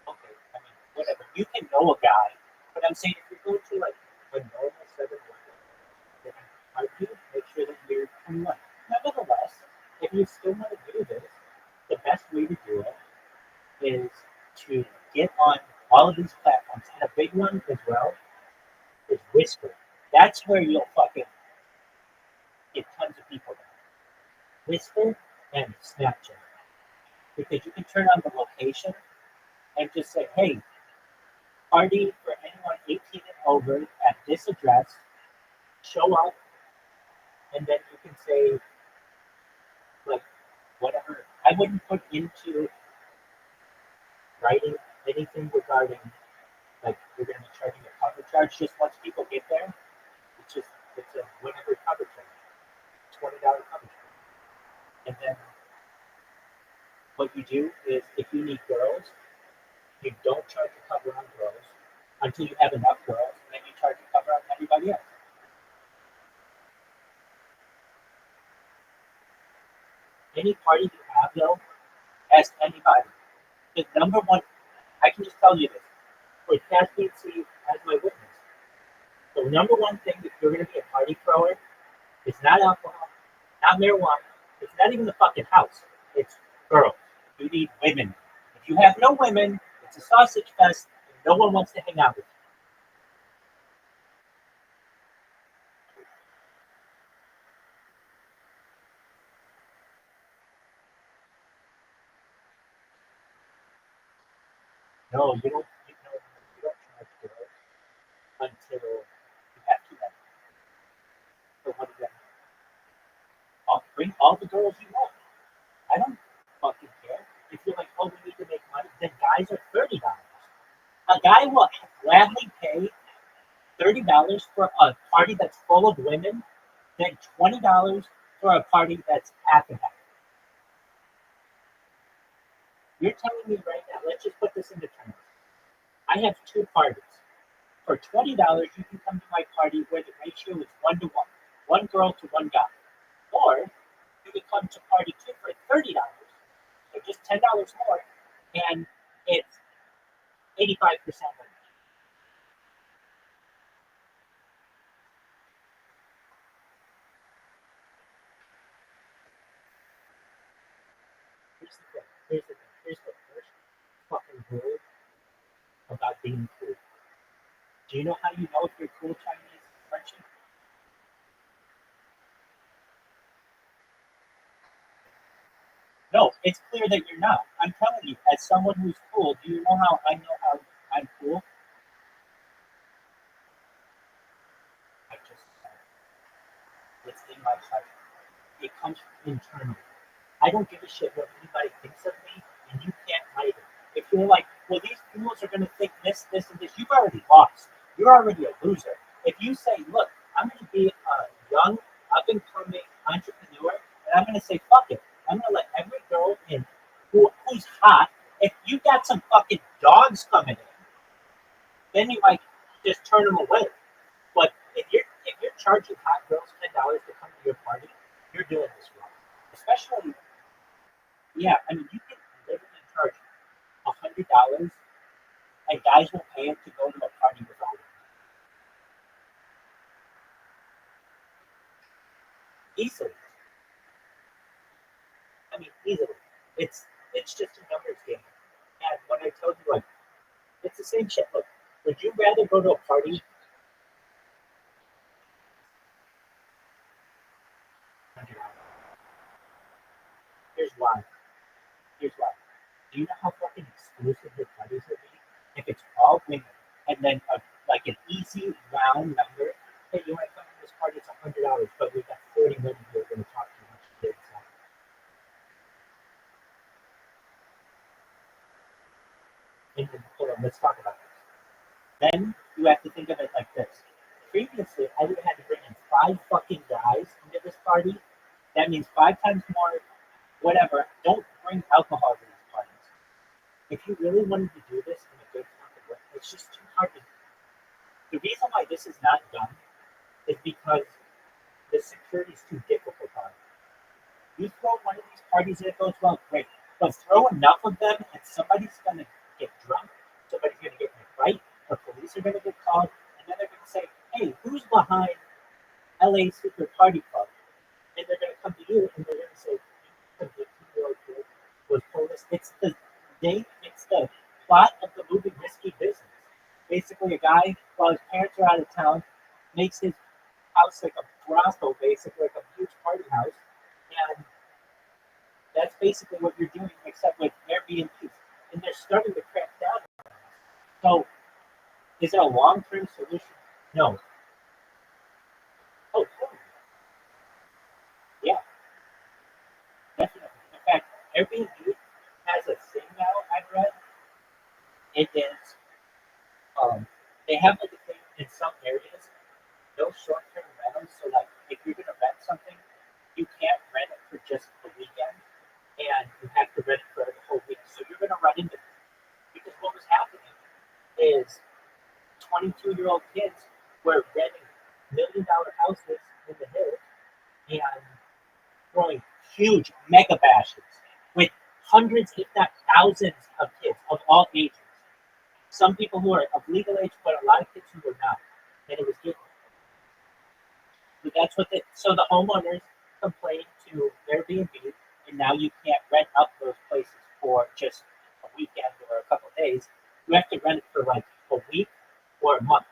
Okay, I mean, whatever. You can know a guy, but I'm saying if you go to like a normal 7-Eleven, then argue, make sure that you're 21. Nevertheless, if you still want to do this, the best way to do it is to get on all of these platforms. And a big one as well is Whisper. That's where you'll fucking get tons of people there. Whisper and Snapchat. Because you can turn on the location and just say, hey, party for anyone 18 and over at this address, show up, and then you can say, like, whatever. I wouldn't put into writing anything regarding, like, you're going to be charging a cover charge. Just once people get there, it's a whatever cover charge, $20 cover charge. And then what you do is if you need girls, you don't charge a cover on girls until you have enough girls, and then you charge a cover on everybody else. Any party you have, though, ask anybody. The number one, I can just tell you this, with Caspian C as my witness. The number one thing if you're going to be a party thrower is not alcohol, not marijuana, it's not even the fucking house. It's girls. You need women. If you have no women, it's a sausage fest, and no one wants to hang out with you. No, you don't charge girls until you have to have them. So what does that mean? I'll bring all the girls you want. I don't fucking care. If you're like, oh, we need to make money, then guys are $30. A guy will gladly pay $30 for a party that's full of women, than $20 for a party that's half and half. You're telling me right now, let's just put this into terms. I have two parties. For $20, you can come to my party where the ratio is 1-to-1, one girl to one guy. Or you can come to party two for $30, so just $10 more, and it's 85% women. Here's the thing. Here's the first fucking rule about being cool. Do you know how you know if you're cool Chinese Frenchie? No, it's clear that you're not. I'm telling you, as someone who's cool, do you know how I know how I'm cool? I just it's in my heart. It comes internally. I don't give a shit what anybody thinks of me, and you can't hide it. If you're like, well, these fools are going to think this, this, and this, you've already lost. You're already a loser. If you say, look, I'm going to be a young, up-and-coming entrepreneur, and I'm going to say, fuck it. I'm going to let every girl in who's hot. If you got some fucking dogs coming in, then you might just turn them away. But if you're charging hot girls $10 to come to your party, you're doing this wrong. Especially, yeah, I mean, you can literally charge $100, and guys will pay it to go to a party without it. Easily. I mean, easily. It's same shit. Look, would you rather go to a party? Here's why. Here's why. Do you know how fucking exclusive your parties would be if it's all women and then like an easy round number? Hey, you want to come to this party? It's $100, but we've got 40 women who are going to talk to you much kids. And then, hold on, let's talk about this. Then you have to think of it like this. Previously, I would have had to bring in 5 fucking guys into this party. That means 5 times more, whatever. Don't bring alcohol to these parties. If you really wanted to do this in a good time, it's just too hard to do. The reason why this is not done is because the security is too difficult on it. You throw one of these parties and it goes well, great. But throw enough of them and somebody's going to get drunk, somebody's going to get in a fight, the police are going to get called, and then they're going to say, hey, who's behind LA Secret Party Club? And they're going to come to you and they're going to say, the 15-year-old kid was homeless. It's the plot of the movie Risky Business. Basically, a guy, while his parents are out of town, makes his house like a brothel, basically like a huge party house, and that's basically what you're doing, except with Airbnb. And they're starting to crack down on this. So, is it a long-term solution? No. Oh, totally. Yeah, definitely. In fact, Airbnb has a thing now, I've read. It is, they have like a thing in some areas, no short-term rentals. So, like, if you're going to rent something, you can't rent it for just the weekend, and you have to rent it for the whole week. So you're going to run into it. Because what was happening is 22-year-old kids were renting $1 million houses in the hills and throwing huge mega bashes with hundreds, if not thousands, of kids of all ages. Some people who are of legal age, but a lot of kids who were not. And it was getting. So that's what so the homeowners complained to Airbnb, and now you can't rent up those places for just a weekend or a couple of days. You have to rent it for like a week or a month.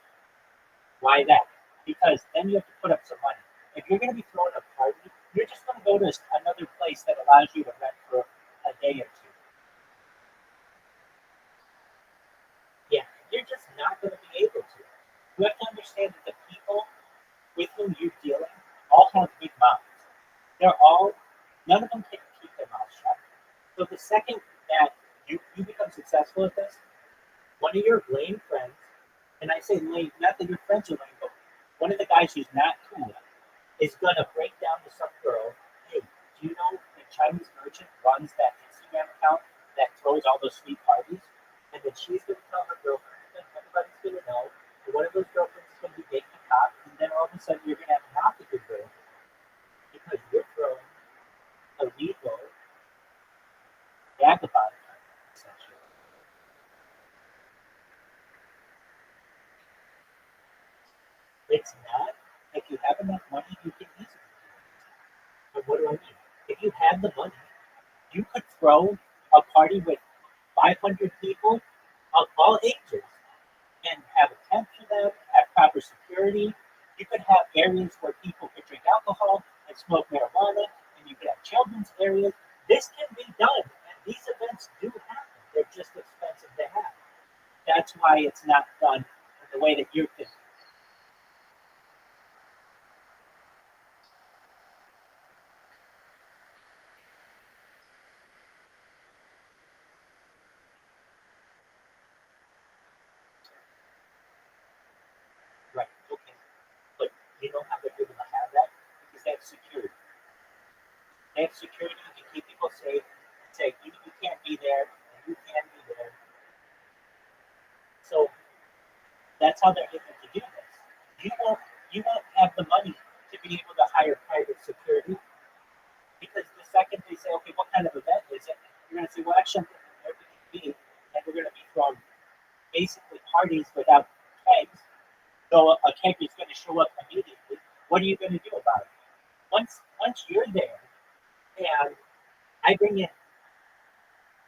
Why that? Because then you have to put up some money. If you're going to be throwing a party, you're just going to go to another place that allows you to rent for a day or two. Yeah, you're just not going to be able to. You have to understand that the people with whom you're dealing all have big mouths. None of them can keep their mouths shut. So the second that you become successful at this, one of your lame friends, and I say lame, not that your friends are lame, but one of the guys who's not cool is going to break down to some girl, hey, do you know the Chinese merchant runs that Instagram account that throws all those sweet parties? And then she's going to tell her girlfriend, and everybody's going to know, and one of those girlfriends is going to be making cop, and then all of a sudden you're going to have not a good girlfriend because you're throwing illegal vagabond, essentially. It's not. If you have enough money, you can easily do it. But what do I mean? If you had the money, you could throw a party with 500 people of all ages and have a tent for them, have proper security. You could have areas where people could drink alcohol and smoke marijuana, and you could have children's areas. This can be done, and these events do happen. They're just expensive to have. That's why it's not done in the way that you're thinking. Right, okay. But you know how they're able to have that? Because they have security. They have security to keep people safe and say, you can't be there, and you can be there. So that's how they're able to do this. You won't have the money to be able to hire private security because the second they say, okay, what kind of event is it? You're going to say, well, actually, I'm going to Airbnb, and we're going to be throwing basically parties without kegs. So a keg is going to show up immediately. What are you going to do about it? Once you're there, and I bring in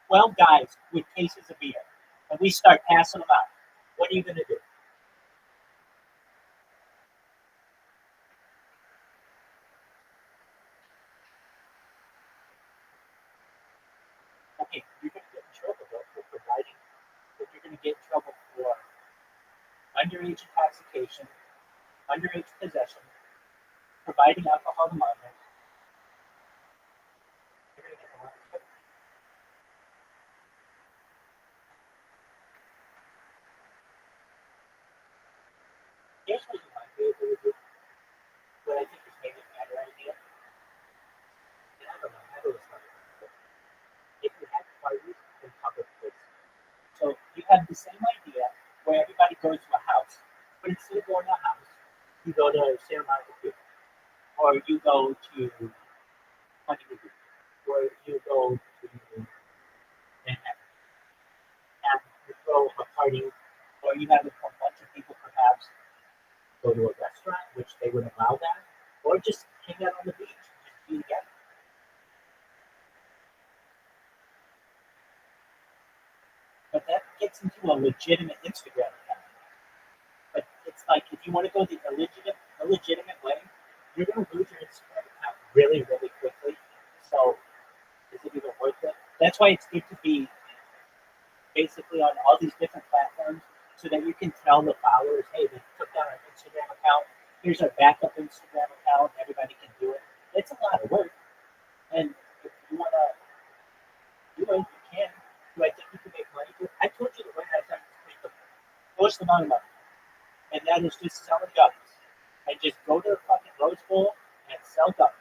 12 guys with cases of beer, and we start passing them out. What are you going to do? Okay, you're going to get in trouble though for providing, but you're going to get in trouble for underage intoxication, underage possession, providing alcohol to minors. You're going to get a lot of trouble. Here's what you might be able to do. What I think is maybe a better idea. And I don't know, I always thought about it. If you have parties in public places, so you have the same idea where everybody goes to a house, but instead of going to a house, you go to Santa Monica, or you go to Honeymoon, or you go to Manhattan, and you throw a party, or you have a bunch of people perhaps go to a restaurant, which they would allow that, or just hang out on the beach, just be together. But that gets into a legitimate Instagram account. But it's like if you want to go the illegitimate way, you're going to lose your Instagram account really, really quickly. So is it even worth it? That's why it's good to be basically on all these different platforms so that you can tell the followers, hey, they took down our Instagram account. Here's our backup Instagram account. Everybody can do it. It's a lot of work. And if you want to do it, you can. Do I think you can make money? I told you the way I thought you could make the most amount of money. And that is just selling gummies. And just go to the fucking Rose Bowl and sell gummies.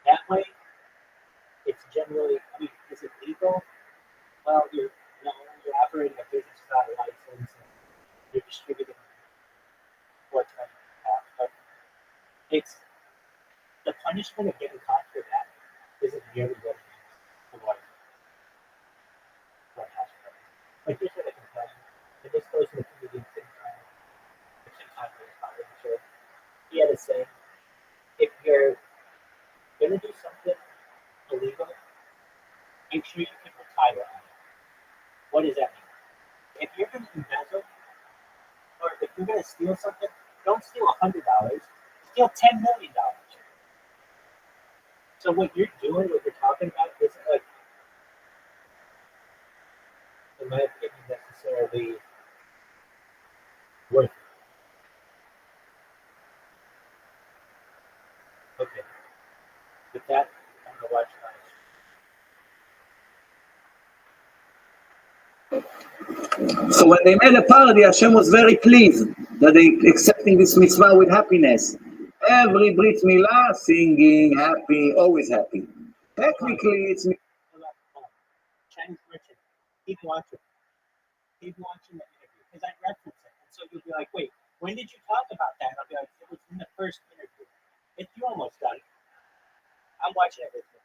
That way, it's generally, I mean, is it legal? Well, you're operating a business without a license and you're distributing what's going to happen. But it's the punishment of getting caught for that isn't nearly what it is for what house parties. But here's what I can tell you. And this goes to the comedian Tim Conway is probably sure. He had a saying, if you're gonna do something illegal, make sure you can retire on it. What does that mean? If you're gonna embezzle or if you're gonna steal something, don't steal $100. Steal $10 million. So what you're doing, what you're talking about, isn't like, in my opinion, necessarily worth it. Okay. With that, I'm gonna watch So when they made a party, Hashem was very pleased that they accepting this mitzvah with happiness. Every Brit Milah singing, happy, always happy. Technically, it's Chinese merchant. Keep watching. Keep watching the interview because I reference it, and so you'll be like, "Wait, when did you talk about that?" And I'll be like, "It was in the first interview." If you almost done, I'm watching everything.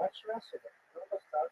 Watch the rest of it. Don't look up.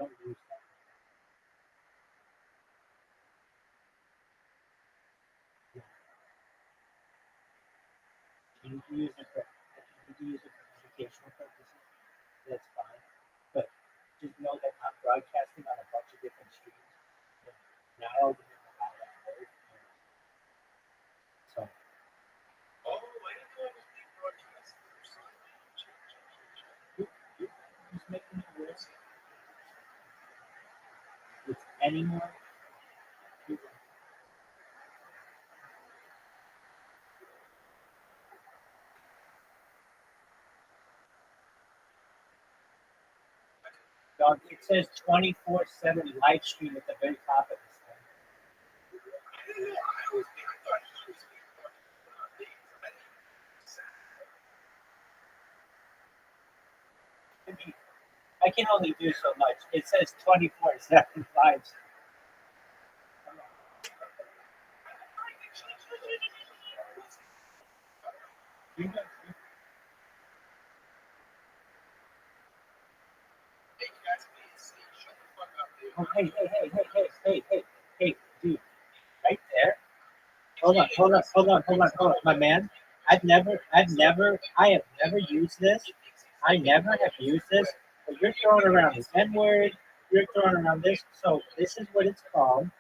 don't use that. Yeah. You need to use it for educational purposes. That's fine. But just know that I'm broadcasting on a bunch of different streams. And not all of them allow that word. So Oh, I didn't know it was being broadcast. you're just making it worse. It's anymore. Dog, it says 24/7 live stream at the very top of this thing. I didn't know. I thought he was being broadcast on these. I mean, I can only do so much. It says 24/7 live stream. You know, Hey, guys, please, shut the fuck up, dude. oh, hey, dude, right there. Hold on, my man. I have never used this. I never have used this. But you're throwing around this N word. You're throwing around this. So this is what it's called.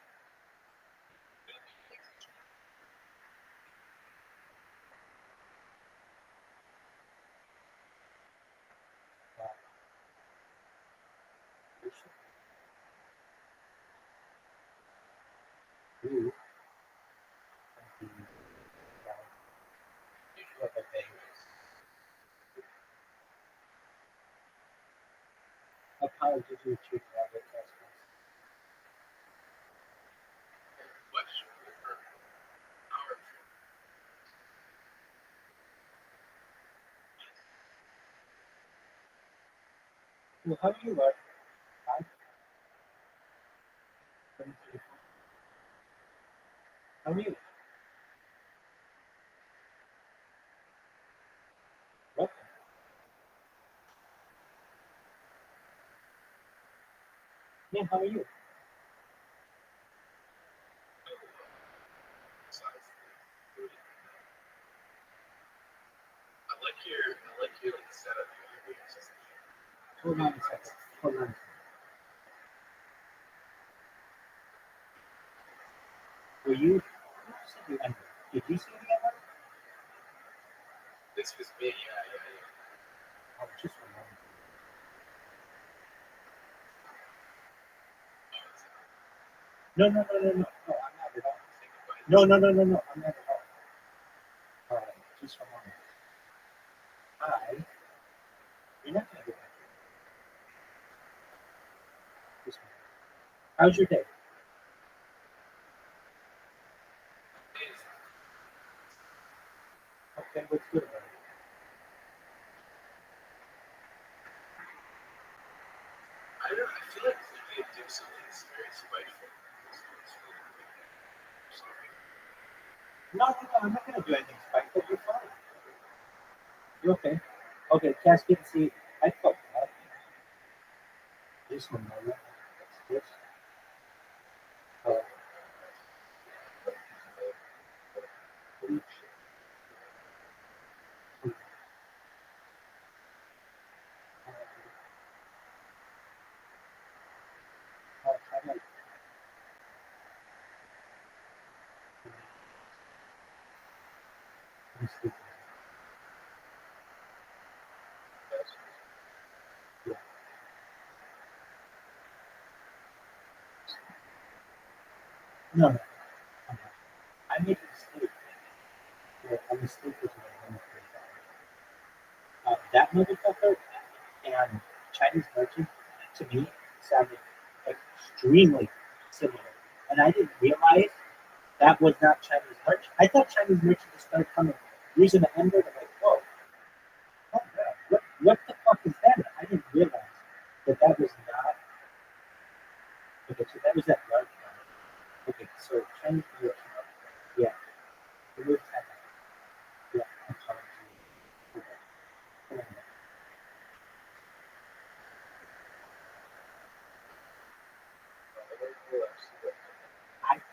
Apologies to you, Robert. What? Well, how do you work? How are you? What? Yeah, how are you? I like your setup. Hold on a second. Hold on. Were you? Did you see the other? This was me, yeah. Oh, just one moment. No, I'm not at all. No, I'm not at all. All right, just one moment. You're not gonna get back here. Just one moment. How's your day? Okay, what's good about it? I don't know. I feel like we could do something that's very spiteful. No, I'm not gonna do anything spiteful. You're fine. You're okay. Okay, casket seat. I felt that. Just one moment. This. Uh, I'm like, I'm sleeping. Yeah. No, I'm not. I made a mistake. Yeah, a mistake was made. That motherfucker and Chinese merchant to me sounded extremely similar, and I didn't realize that was not Chinese merchant. I thought Chinese merchant just started coming using the N word. I'm like, whoa, oh, yeah. What the fuck is that? I didn't realize that was not. Okay, so that was that large one. Okay, so Chinese merchant. Yeah, it was that. Yeah, I'm sorry. Okay.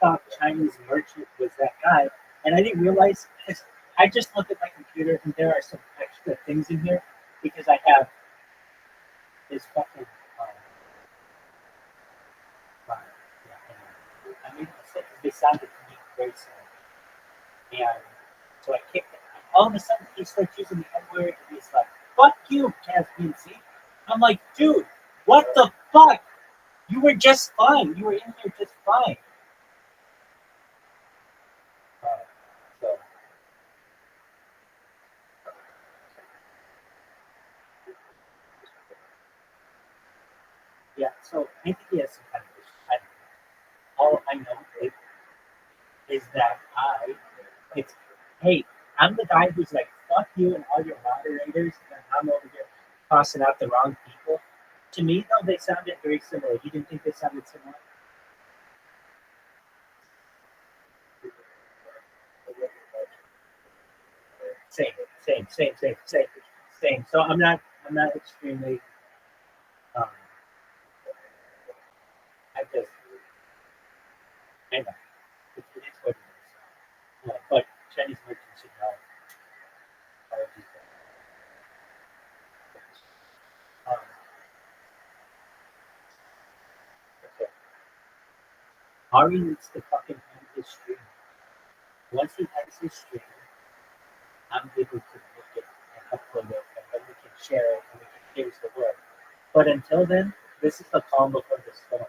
thought Chinese merchant was that guy, and I didn't realize because I just looked at my computer and there are some extra things in here because I have this fucking. I made a mistake because they sounded to me very similar, and so I kicked it. And all of a sudden, he starts using the N word, and he's like, "Fuck you, Caspian Sea." I'm like, dude, what the fuck? You were just fine. You were in here just fine. So, yeah, so I think he has some kind of issue. All I know is that it's, hey, I'm the guy who's like, fuck you and all your moderators, and I'm over here tossing out the wrong people. To me, though, they sounded very similar. You didn't think they sounded similar? Same, same. So I'm not extremely. Um, I just, I know it is what it is. But Chinese merchants should know all of these things. Okay. Ari needs to fucking end his stream. Once he ends his stream, I'm able to look it and upload it, and then we can share it and we can change the word. But until then, this is the calm before the storm.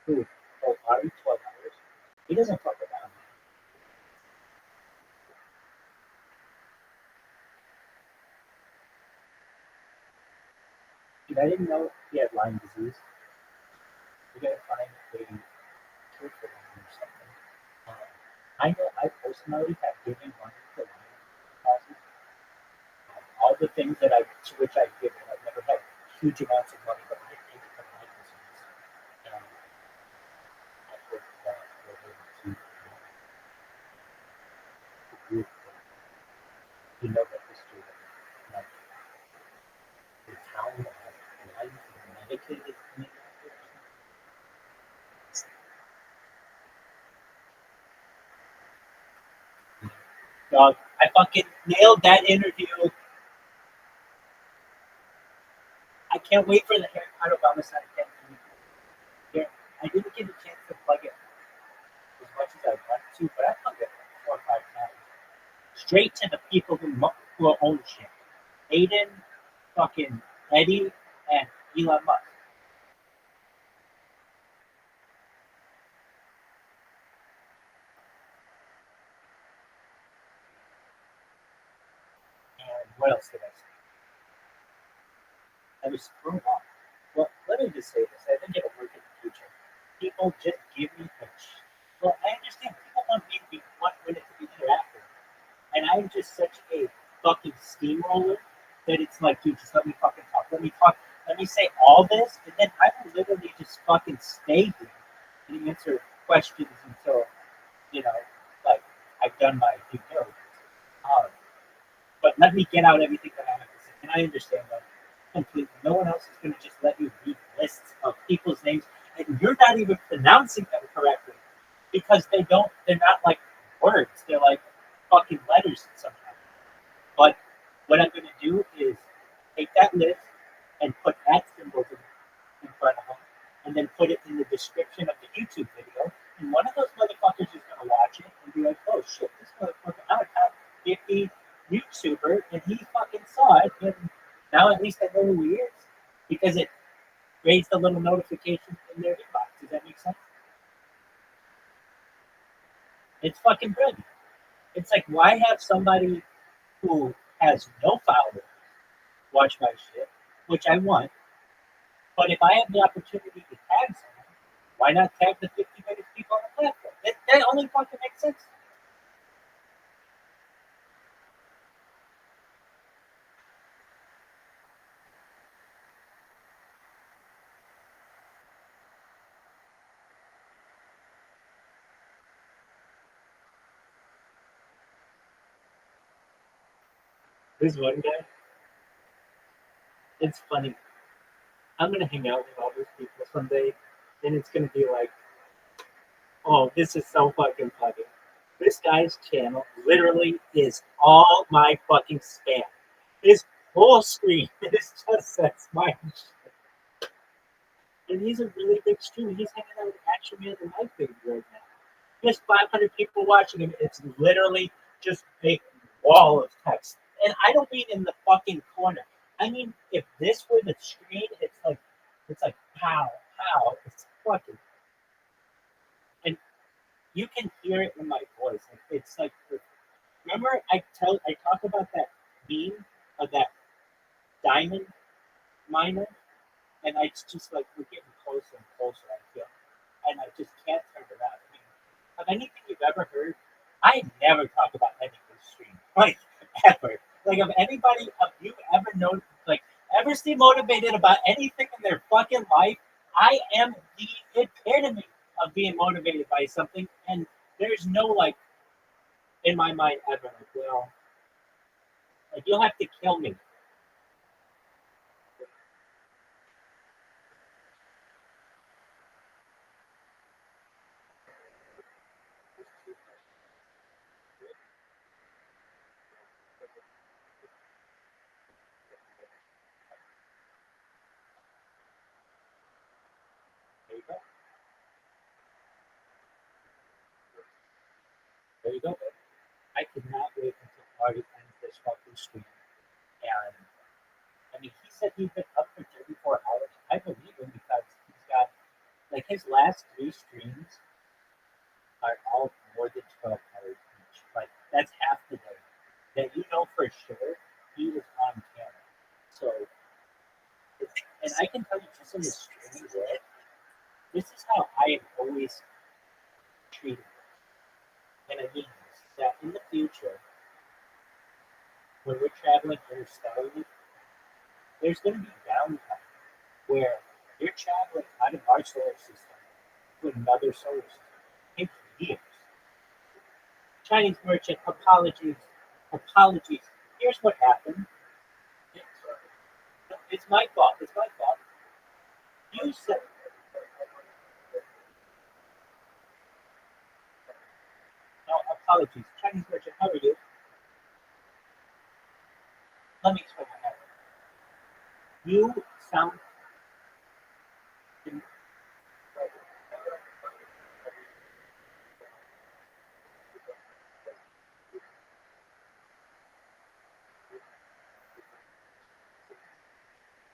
Dude, oh, Ari, 12 hours. He doesn't fuck around. Dude, I didn't know he had Lyme disease. We gotta find a cure for him or something. I know I personally have given money to Lyme causes. All the things that to which I've given, I've never had huge amounts of money, but I gave it to Lyme disease. And I hope that we're able to group you know the history of like the town that has Lyme medicated me. Dog, I fucking nailed that interview. I can't wait for the haircut of Obama again. Here, I didn't get a chance to plug it as much as I wanted to, but I plugged it like 4 or 5 times. Straight to the people who own shit. Aiden, fucking Eddie, and Elon Musk. And what else did I say? I was screwed up. Well, let me just say this. I think it'll work in the future. People just give me a well, I understand people want it to be interactive. And I'm just such a fucking steamroller that it's like, dude, just let me fucking talk. Let me talk. Let me say all this, and then I will literally just fucking stay here and answer questions until, like I've done my due diligence. But let me get out everything that I have to say. And I understand that completely. No one else is going to just let you read lists of people's names, and you're not even pronouncing them correctly because they're not like words. They're like fucking letters sometimes. But what I'm going to do is take that list and put at symbols in front of them, and then put it in the description of the YouTube video. And one of those motherfuckers is going to watch it and be like, oh shit, this motherfucker, I'm a top 50 YouTuber, and he fucking saw it, and now at least I know who he is because it raised a little notification in their inbox. Does that make sense? It's fucking brilliant. It's like, why have somebody who has no followers watch my shit, which I want, but if I have the opportunity to tag someone, Why not tag the 50 biggest people on the platform? That only fucking makes sense. This one guy, it's funny. I'm gonna hang out with all those people someday, and it's gonna be like, oh, this is so fucking funny. This guy's channel literally is all my fucking spam. His whole screen is just says my shit. And he's a really big streamer. He's hanging out with Action Man and my page right now. There's 500 people watching him. It's literally just a wall of text. And I don't mean in the fucking corner. I mean, if this were the screen, it's like pow, pow. It's fucking. And you can hear it in my voice. It's like, remember I talk about that meme of that diamond miner, and it's just like we're getting closer and closer. I feel, and I just can't turn it out. I mean, of anything you've ever heard, I never talk about anything stream, like ever. Like of anybody, have you ever known, like ever seen motivated about anything in their fucking life? I am the epitome of being motivated by something, and there's no like in my mind ever like, well, like you'll have to kill me. There you go. There you go. I could not wait until Marty ends this fucking stream. And I mean, he said he's been up for 34 hours. I believe him because he's got like his last 3 streams are all more than 12 hours each. Like that's half the day. That you know for sure he was on camera. So, and I can tell you just in the streaming world, this is how I have always treated it. And I mean this, that in the future, when we're traveling interstellarly, there's going to be downtime where you're traveling out of our solar system to another solar system. It takes years. Chinese merchant, apologies. Here's what happened. It's my fault. You said. No, apologies. Chinese merchant, how are you? Let me explain what happened. You sound.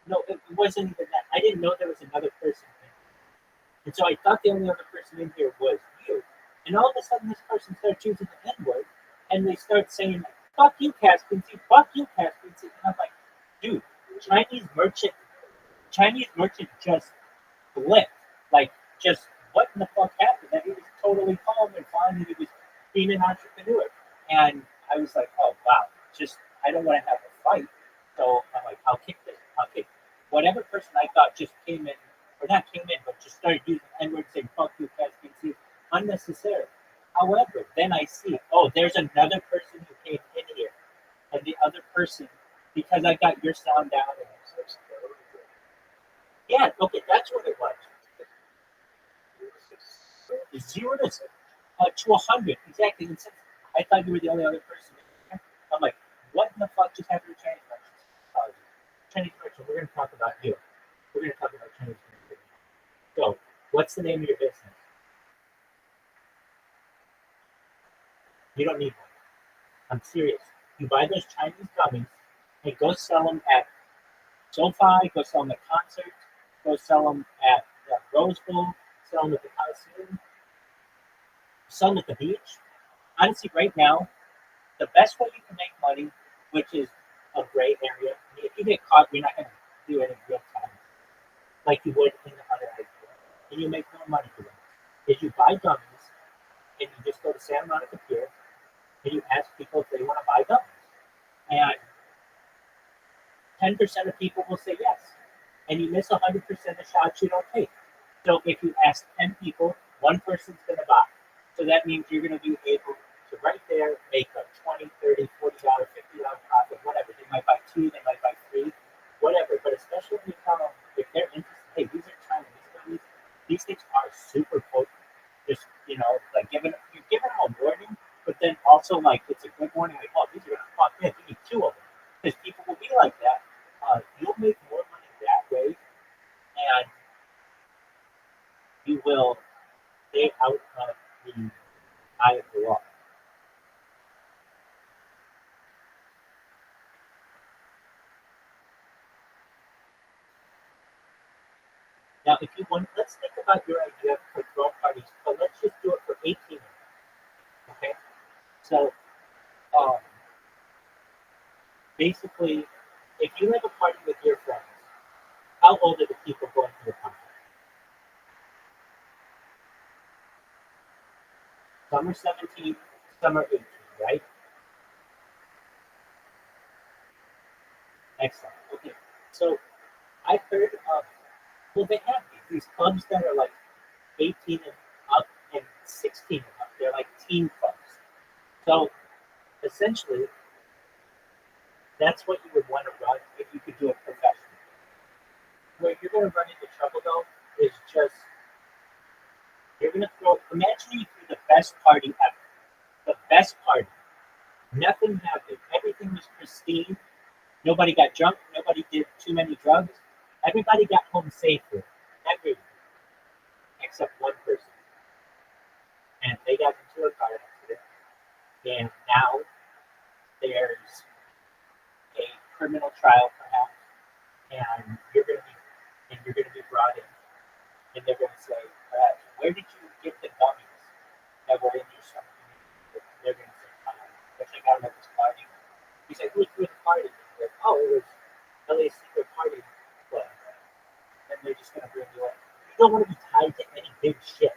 No, it wasn't even that. I didn't know there was another person in here. And so I thought the only other person in here was you. And all of a sudden, this person starts using the N word, and they start saying, fuck you, Caspian Sea, fuck you, Caspian Sea. And I'm like, dude, Chinese merchant just flipped. Like, just what in the fuck happened? That he was totally calm and fine, and he was being an entrepreneur. And I was like, oh, wow, just, I don't want to have a fight. So I'm like, I'll kick this. Whatever person I thought just came in, or not came in, but just started using the N-word, saying, fuck you, Caspian Sea, unnecessary. However, then I see, oh, there's another person who came in here. And the other person, because I got your sound down. And yeah, okay, that's what it was. 0 to 100, exactly. And since I thought you were the only other person in here, I'm like, what in the fuck just happened to Chinese merchants? Chinese merchant, we're going to talk about you. We're going to talk about Chinese merchants. So, what's the name of your business? You don't need one. I'm serious. You buy those Chinese gummies and go sell them at SoFi, go sell them at concerts, go sell them at the Rose Bowl, sell them at the Coliseum, sell them at the beach. Honestly, right now, the best way you can make money, which is a gray area. If you get caught, you're not going to do any real time like you would in the other idea. and you make more money for them is you buy gummies and you just go to Santa Monica Pier and you ask people if they want to buy gummies. And 10% of people will say yes. And you miss 100% of shots you don't take. So if you ask 10 people, one person's going to buy. So that means you're going to be able to right there make a $20, $30, $40, $50 profit, whatever. They might buy 2, they might buy 3, whatever. But especially when you tell them, if they're interested, hey, these are China, these things are super potent. Just, like you're giving them a warning, but then also like it's a good warning, like, oh, these are going to fuck in, you need 2 of them. Because people will be like that. You'll make more money that way, and you will stay out of the eye of the law. Now, if you want, let's think about your idea for throw parties, but let's just do it for 18 minutes. Okay? So, basically, if you have a party with your friends, how old are the people going to the party? Some are 17, some are 18, right? Excellent. Okay. So, I've heard of, well, they have these clubs that are like 18 and up and 16 and up. They're like teen clubs. So, essentially, that's what you would want to run if you could do it professionally. Where you're going to run into trouble, though, is just, you're going to imagine you threw the best party ever. The best party. Nothing happened. Everything was pristine. Nobody got drunk. Nobody did too many drugs. Everybody got home safely. Everyone. Except one person. And they got into a car accident. And now there's a criminal trial, perhaps. And you're going to be brought in. And they're going to say, where did you get the gummies that were in your stomach? They're going to say, I check out at this party. He said, who threw the party? Like, oh, it was LA's secret party club. And they're just going to bring you in. You don't want to be tied to any big shit.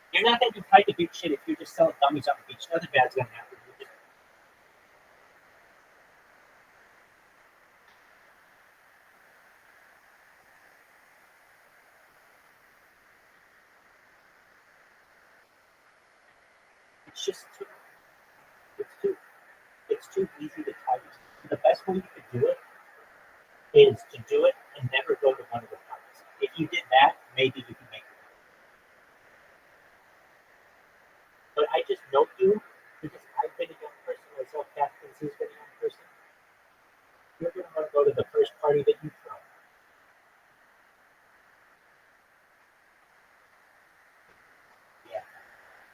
You're not going to be tied to big shit if you're just selling gummies on the beach. Nothing bad's going to happen. It's too easy to tie you. The best way you could do it is to do it and never go to one of the parties. If you did that, maybe you can make it. But I just know you because I've been a young person myself. Catherine's been a young person. You're going to want to go to the first party that you throw. Yeah.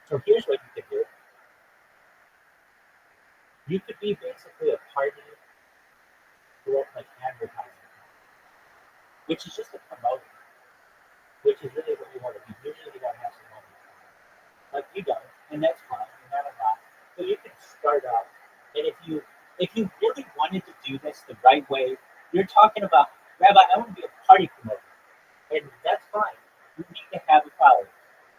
So here's what you could do. You could be basically a party like advertising, which is just a promoter, which is really what you want to be. Usually you got to have some money. Like you don't, and that's fine. You're not a lot. So you can start out, and if you really wanted to do this the right way, you're talking about, Rabbi, I want to be a party promoter, and that's fine. You need to have a following.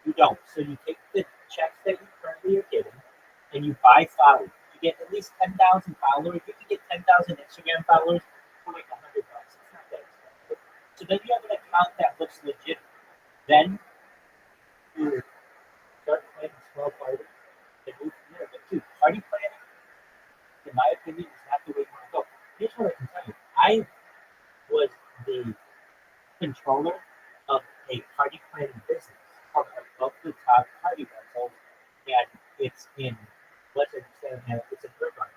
You don't. So you take the checks that you currently are getting, and you buy followers. You get at least 10,000 followers. You can get 10,000 Instagram followers for like $100. It's not that expensive. So then you have an account that looks legit. Then you start planning small parties and move from there. But dude, party planning, in my opinion, is not the way you want to go. Here's what I can tell you. I was the controller of a party planning business called Above the Top Party Rentals, and it's in Western San it's in Irvine.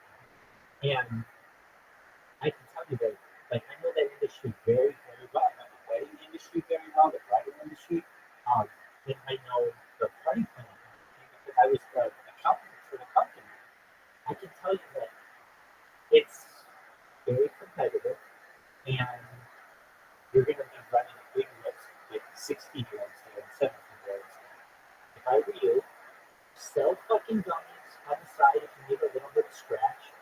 And I can tell you that, like, I know that industry very, very well. I know the wedding industry very well, the bridal industry, and I know the party planning industry because I was the accountant for the company. I can tell you that it's very competitive, and you're going to be running a big risk with 16-year-olds there and 17-year-olds there. If I were you, sell fucking gummies on the side if you need a little bit of scratch.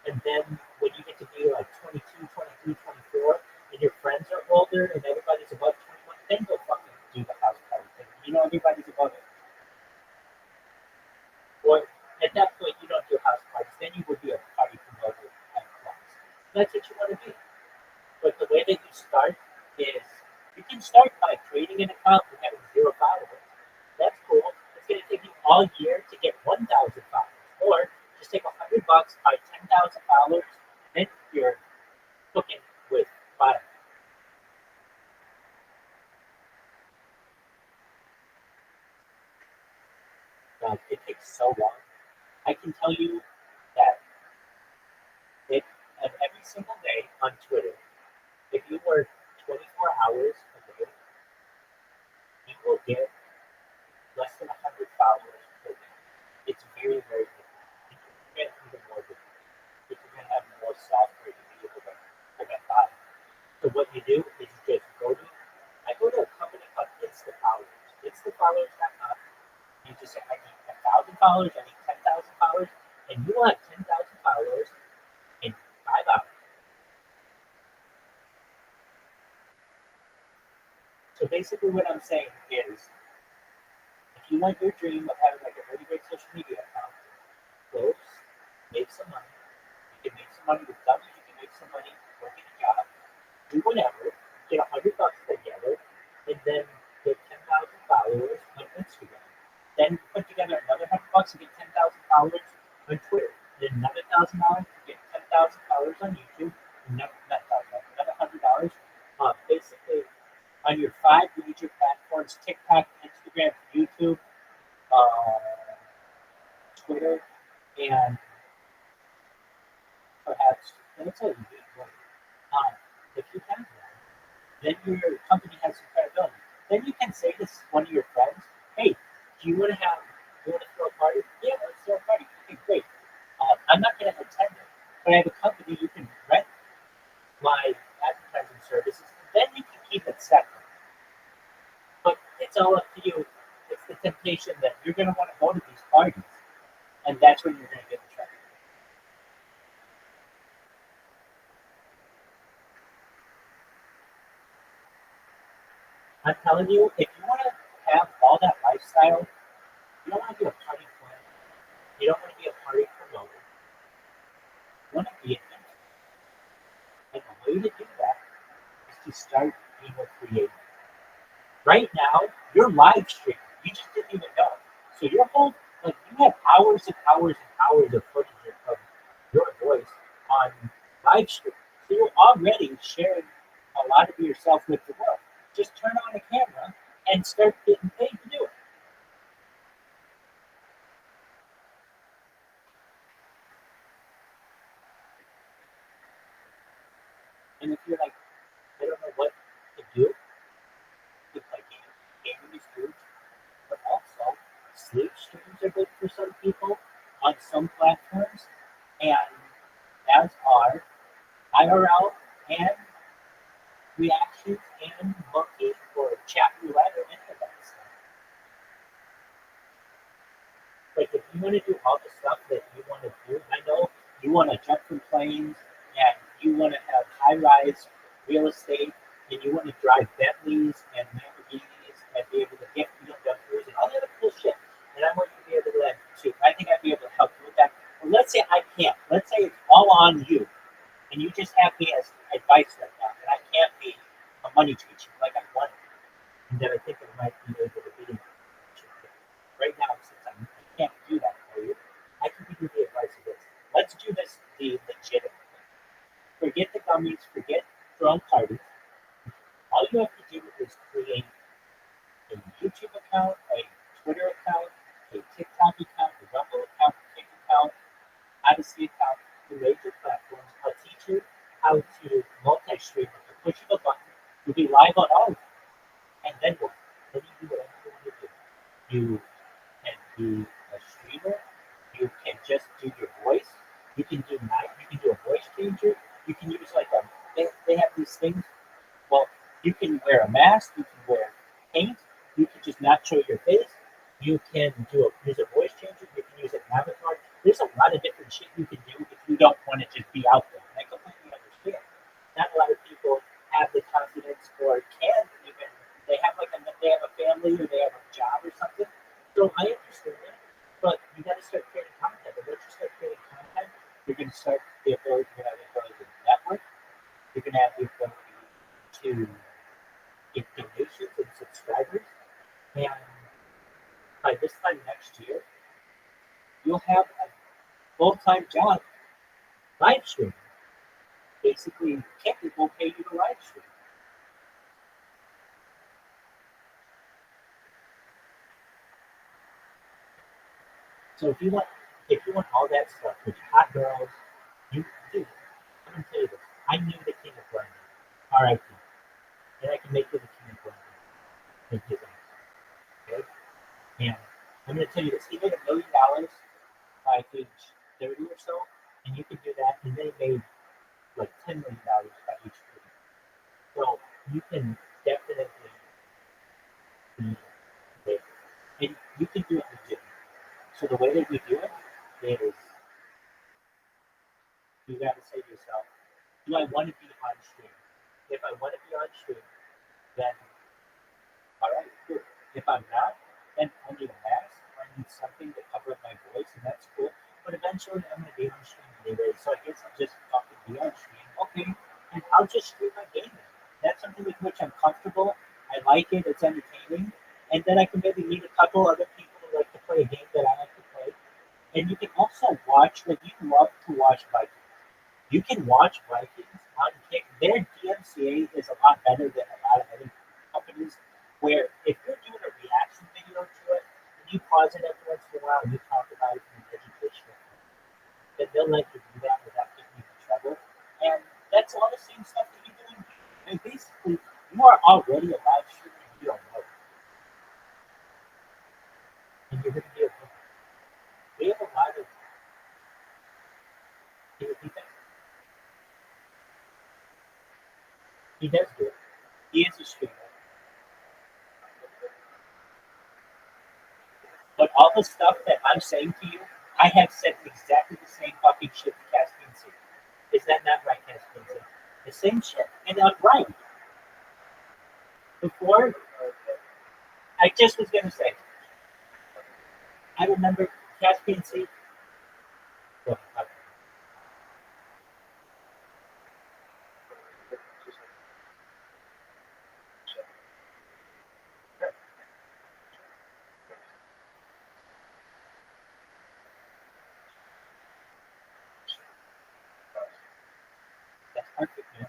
And then when you get to be like 22, 23, 24, and your friends are older and everybody's above 21, then go fucking do the house party. everybody's above it. Or at that point, you don't do house parties. Then you would be a party promoter at clubs. That's what you want to be. But the way that you start is you can start by creating an account and having 0 followers. That's cool. It's going to take you all year to get 1,000 followers. Or just take $100, buy 10,000 followers, then you're cooking with fire. It takes so long. I can tell you that every single day on Twitter, if you work 24 hours a day, you will get less than 100 followers per day. It's very, very difficult. You can get even more difficult. If you're going to have more software to be able to get by. So what you do is you just I go to a company called InstaFollowers. InstaFollowers.com. You just say, I need 1,000 followers, I need 10,000 followers, and you will have 10,000 followers in 5 hours. So basically what I'm saying is, if you want your dream of having like a really great social media account, go make some money. You can make some money with dummies, you can make some money working a job, do whatever, get $100 together, and then get 10,000 followers on Instagram. Then put together another $100 and get 10,000 followers on Twitter. Then another $1,000 to get 10,000 followers on YouTube. Another $100. Basically, on your 5 major platforms: TikTok, Instagram, YouTube, Twitter, and perhaps that's a big one. If you have that, then your company has some credibility. Then you can say to one of your friends, "Hey, do you want to throw a party? Yeah, let's throw a party. Okay, great. I'm not going to attend it, but I have a company you can rent my advertising services. Then you can keep it separate. But it's all up to you. It's the temptation that you're going to want to go to these parties, and that's when you're going to get in trouble. I'm telling you, if you want to have all that lifestyle, you don't want to be a party planner. You don't want to be a party promoter. You want to be an influencer. And the way to do that is to start being a creator. Right now, you're live streaming. You just didn't even know. So your whole, you have hours and hours and hours of footage of your voice on live stream. So you're already sharing a lot of yourself with the world. Just turn on a camera and start getting paid to do it. And if you're like, I don't know what to do, it's like gaming is huge, but also sleep streams are good for some people on some platforms, and as are IRL and reactions and monkey or chat roulette or any of that stuff. Like if you want to do all the stuff that you want to do, I know you want to jump from planes and you want to have high-rise real estate and you want to drive Bentleys and Lamborghinis and be able to get BMWs and all the other cool shit. And I want you to be able to do that too. I think I'd be able to help you with that. But let's say I can't. Let's say it's all on you. And you just have me as advice right now. And I can't be a money teacher like I want to. And then I think I might be able to be right now, since I can't do that for you, I can give you the advice of this. Let's do this the legitimate way. Forget the gummies, forget throwing parties. All you have to do is create a YouTube account, a Twitter account, a TikTok account, a Rumble account, a Kick account, Odyssey account, the major platforms. I'll teach you how to multi-stream with the push of a button. You'll be live on all of them. And then what? Then you do whatever you want to do. You can be a streamer. You can just do your voice. You can do a voice changer. You can use they have these things. Well, you can wear a mask. You can wear paint. You can just not show your face. You can use a voice changer. You can use an avatar. There's a lot of different shit you can do if you don't want to just be out there. And I completely understand. Not a lot of people have the confidence or can even. They have a family or they have a job So I understand that, but you got to start creating content. And once you start creating content, you're going to start the ability to have the ability to network. You're going to have the ability to get donations and subscribers. And by this time next year, you'll have a full-time job live streaming. Basically, Kevin will pay you to live stream. So if you want all that stuff with hot girls, you do. I'm gonna tell you this. I knew the king of London, R.I.P. And I can make you the king of London. Make his ass. Okay? And I'm gonna tell you this. He made $1 million by age 30 or so, and you can do that. And they made like $10 million by age 30. So you can definitely be big, and you can do it legit. So the way that you do it is you got to say to yourself, do I want to be on stream? If I want to be on stream, then all right, cool. If I'm not, then I need a mask or I need something to cover up my voice, and that's cool. But eventually I'm going to be on stream anyway, so I guess I'll just fucking be on stream. Okay, and I'll just stream my gaming. That's something with which I'm comfortable. I like it. It's entertaining. And then I can maybe meet a couple other people who like to play a game that I like to play. And you can also watch, like you love to watch Vikings. You can watch Vikings on Kick. Their DMCA is a lot better than a lot of other companies. Where if you're doing a reaction video to it, and you pause it every once in a while and you talk about it in an educational way, then they'll let you do that without getting you in trouble. And that's all the same stuff that you're doing. And basically, you are already a live streamer and you don't know it. And you're going to be able to. We have a lot of. He does do it. He is a streamer. But all the stuff that I'm saying to you, I have said exactly the same fucking shit to Caspian Sea. Is that not right, Caspian Sea? The same shit. And I'm right. Before, I just was going to say, I remember Caspian Sea. Well, that's perfect, man.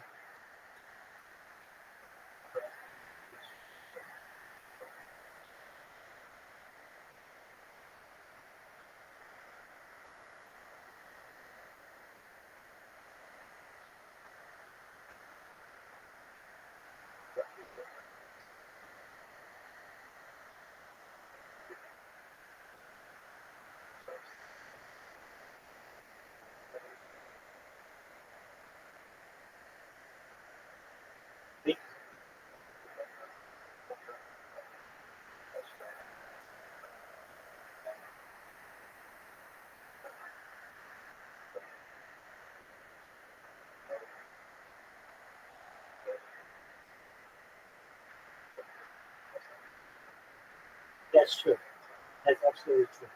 That's true. That's absolutely true.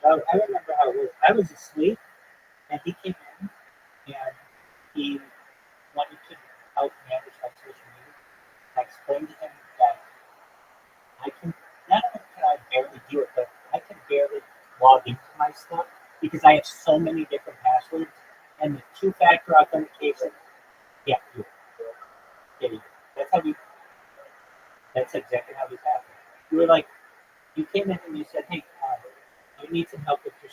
I remember how it was. I was asleep, and he came in, and he wanted to help manage my social media. I explained to him that I can, not only can I barely do it, but I can barely log into my stuff because I have so many different passwords, and the two-factor authentication, yeah, yeah, that's how we, that's exactly how this happened. You were like, you came in and you said, hey, you need some help with your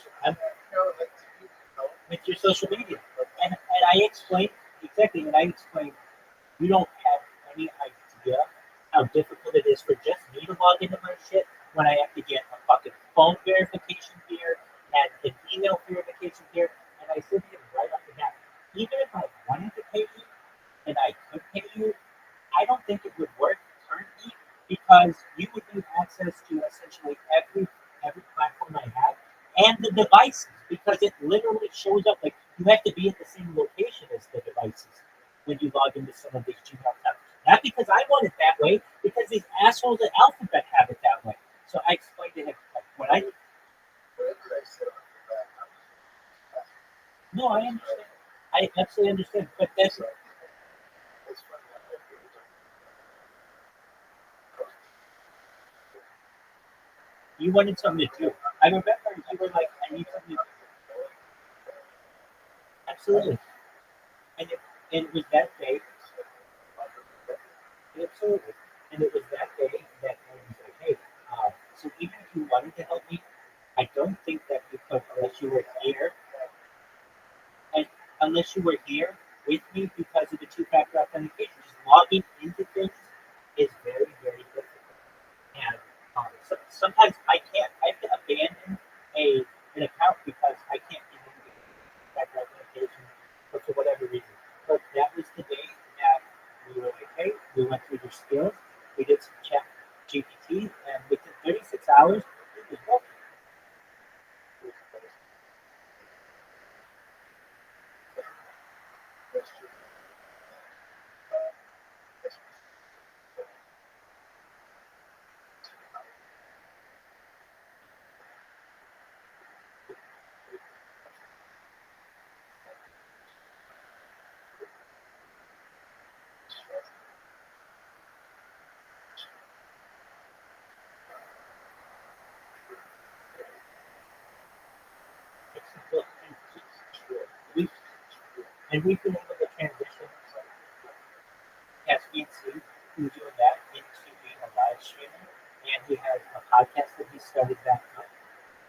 social media. And I explained, exactly, and I explained, you don't have any idea how difficult it is for just me to log into my shit when I have to get a fucking phone verification here and an email verification here. And I said to him right off the bat, even if I wanted to pay you and I could pay you, I don't think it would work currently because you would need access to essentially every platform I have and the devices because it literally shows up like you have to be at the same location as the devices when you log into some of these Gmail accounts. Not because I want it that way, because these assholes at Alphabet have it that way. So I explained to him like, what I no, I understand. I absolutely understand. But that's you wanted something to do. I remember you were like, I need something to do. Absolutely. And it was that day, absolutely. And it was that day that I was like, hey, so even if you wanted to help me, I don't think that you could unless you were here. And unless you were here with me because of the two-factor authentication. Just logging into things is very, very difficult. And sometimes I can't. I have to abandon an account because I can't get into that authentication for whatever reason. But that was the day that we were like, hey, we went through your skills, we did some chat GPT, and within 36 hours, it was working. We, and we've been able to transition SBC, who's doing that, into being a live streamer. And he has a podcast that he started back up.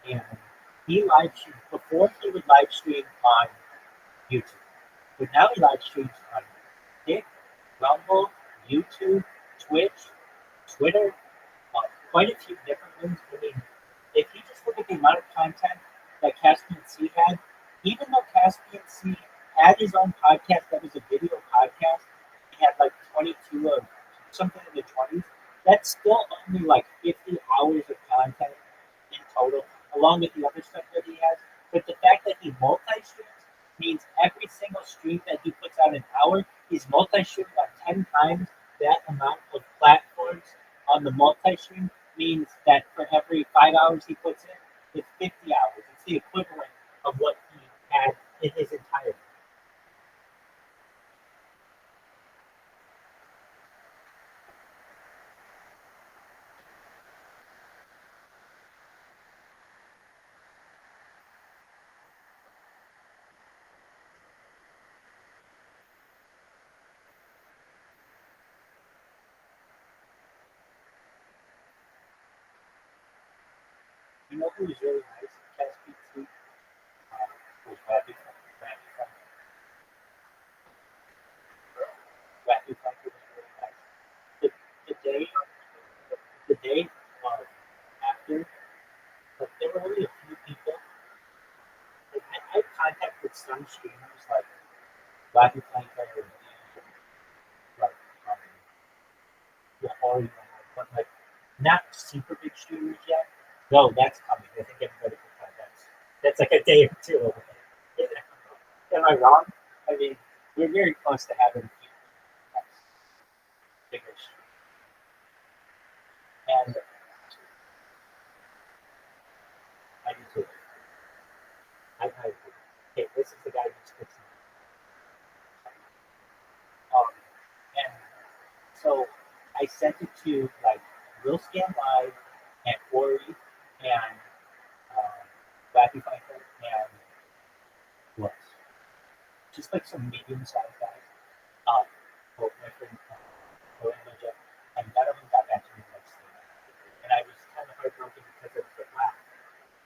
And he live streams before he would live stream on YouTube. But now he live streams on Kick, Rumble, YouTube, Twitch, Twitter, quite a few different ones. I mean, if you just look at the amount of content that Caspian C had, even though Caspian C had his own podcast that was a video podcast, he had like 22 of something in the 20s. That's still only like 50 hours of content in total, along with the other stuff that he has. But the fact that he multi-streams means every single stream that he puts out an hour, he's multi-streamed on 10 times that amount of platforms on the multi-stream means that for every 5 hours he puts in, it's 50 hours. It's the equivalent of what he had in his entire. You know who was really nice at Caspian C? Was Rabbi. Rabbi was really nice. The, the day, the day after, like, there were only a few people. Like, I had contact with some streamers like Rabbi Franco and like Lahori, but like not super big streamers yet. No, that's coming. I think everybody can find that's like a day or two away. Am I wrong? I mean, we're very close to having bigger streamers. And I do too. I agree. Okay, this is the guy who's fixing it. And so I sent it to like Will Scan Live and Ori and Wacky Fighter and what? Just like some medium sized guys. Both my friend and Jeff, and none of them got back to me the next day. And I was kind of heartbroken because I was like, wow.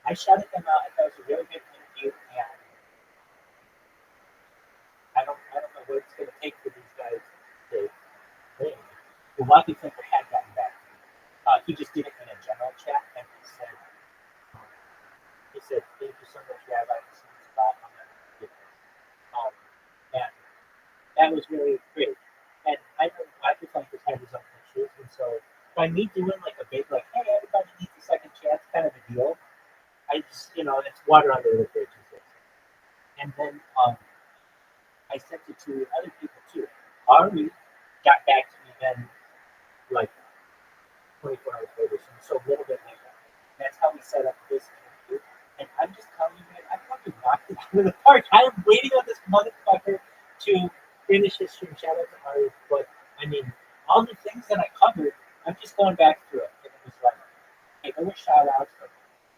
I shouted them out. I thought it was a really good interview, and I don't know what it's going to take for these guys to win. The Wacky Fighter had gotten back to me. He just did it in a general chat, and he said, thank you so much, Rabbi. This is about I'm going to get this. And that was really great. And I know Wacky Fighter's had his own issues, and so by me doing like a big, like, hey, everybody needs a second chance kind of a deal, I just, it's water under the bridge. And then I sent it to other people too. Ari got back to me then, like 24 hours later, so a little bit later. That's how we set up this interview. And I'm just telling you, man, I fucking knocked it out of the park. I am waiting on this motherfucker to finish his stream. Shout out to Ari. But, I mean, all the things that I covered, I'm just going back through it. And it was like, hey, there were shout outs, but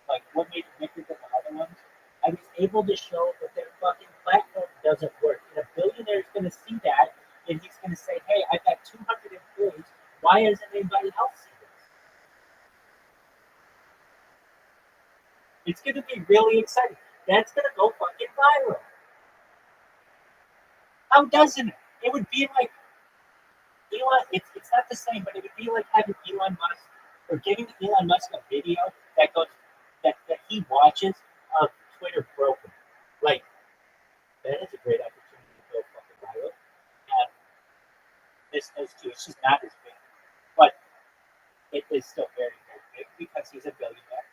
like what made it different than the other ones? I was able to show that their fucking platform doesn't work. And a billionaire is going to see that, and he's going to say, hey, I've got 200 employees. Why hasn't anybody else seen this? It's going to be really exciting. That's going to go fucking viral. How doesn't it? It would be like Elon. It's not the same, but it would be like having Elon Musk or giving Elon Musk a video that goes that he watches of Twitter broken. Like that is a great opportunity to go fucking viral. And this does too. It's just not as big, but it is still very very big because he's a billionaire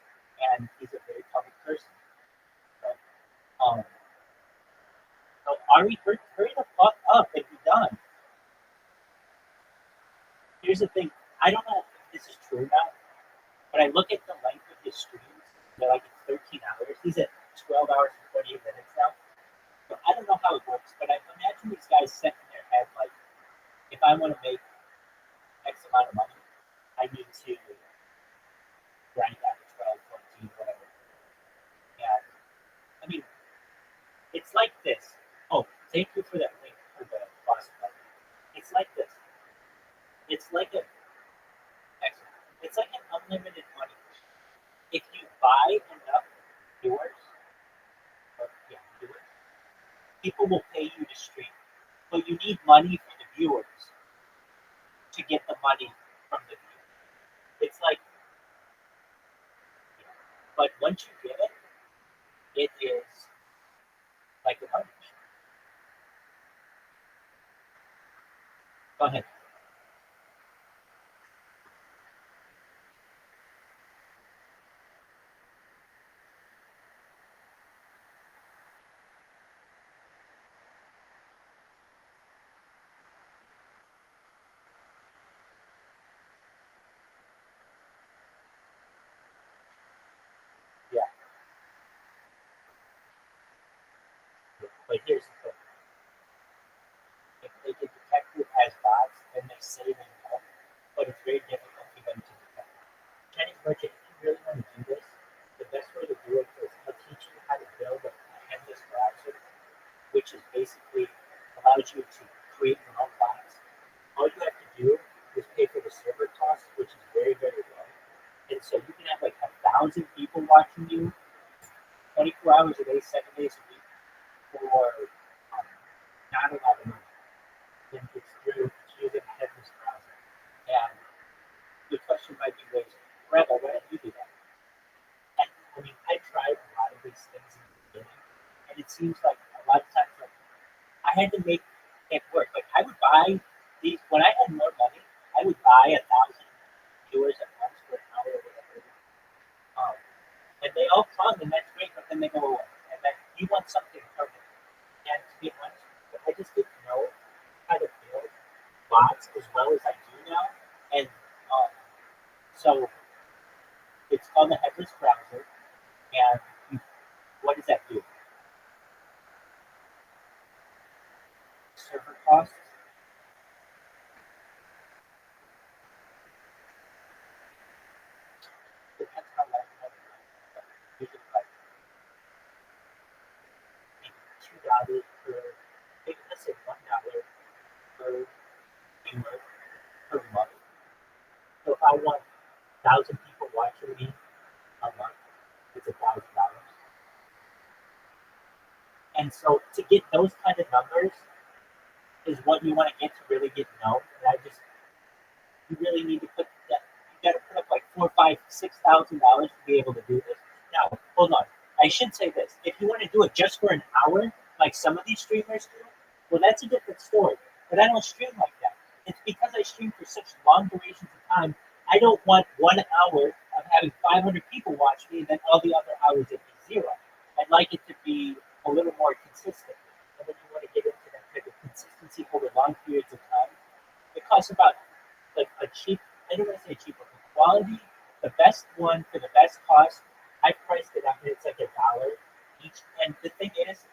and he's a very public person. So Ari, hurry the fuck up and be done. Here's the thing. I don't know if this is true now, but I look at the length of his streams. They're like 13 hours. He's at 12 hours and 48 minutes now. So I don't know how it works, but I imagine these guys set in their head like, if I want to make X amount of money, I need to grind out to 12, 14, whatever. Yeah. I mean, it's like this. Oh, thank you for that link for the boss button. It's like this. It's like an unlimited money. If you buy enough viewers, people will pay you to stream. But you need money from the viewers to get the money from the viewers. It's like, but once you get it, it is like a money. Go ahead. Yeah. But here's the thing. If they can detect who has bots, then they say they know, but it's very difficult for them to detect. Chinese merchant, if you really want to do this, the best way to do it is I'll teach you how to build a headless browser, which is basically allows you to create your own bots. All you have to do is pay for the server costs, which is very, very low. And so you can have like 1,000 people watching you 24 hours a day, 7 days a week for not a lot of money. And it's through using a headless browser. And the question might be, Rabbi, why don't you do that? And, I mean, I tried a lot of these things in the beginning, and it seems like a lot of times like, I had to make it work. Like I would buy these when I had more money. I would buy 1,000 viewers at once for an hour or whatever. And they all come, and that's great, but then they go away. And then you want something permanent. And to be honest, I just didn't know how to build bots as well as I do now. And so it's called the headless browser. And what does that do? Server costs. Depends how long you have it. Usually like maybe $2 per, maybe let's say $1 per viewer per month. So if I want 1,000 people watching me a month, it's $1,000. And so to get those kind of numbers is what you want to get to really get known. And you really need to put that. You got to put up like $4,000, $5,000, $6,000 to be able to do this. Now, hold on. I should say this: if you want to do it just for an hour, like some of these streamers do, well, that's a different story. But I don't stream like that. It's because I stream for such long durations of time. I don't want 1 hour of having 500 people watch me and then all the other hours it be zero. I'd like it to be a little more consistent. And then you want to get into that type of consistency over long periods of time. It costs about like a cheap, I don't want to say cheaper, but quality, the best one for the best cost. I priced it out and it's like $1 each. And the thing is,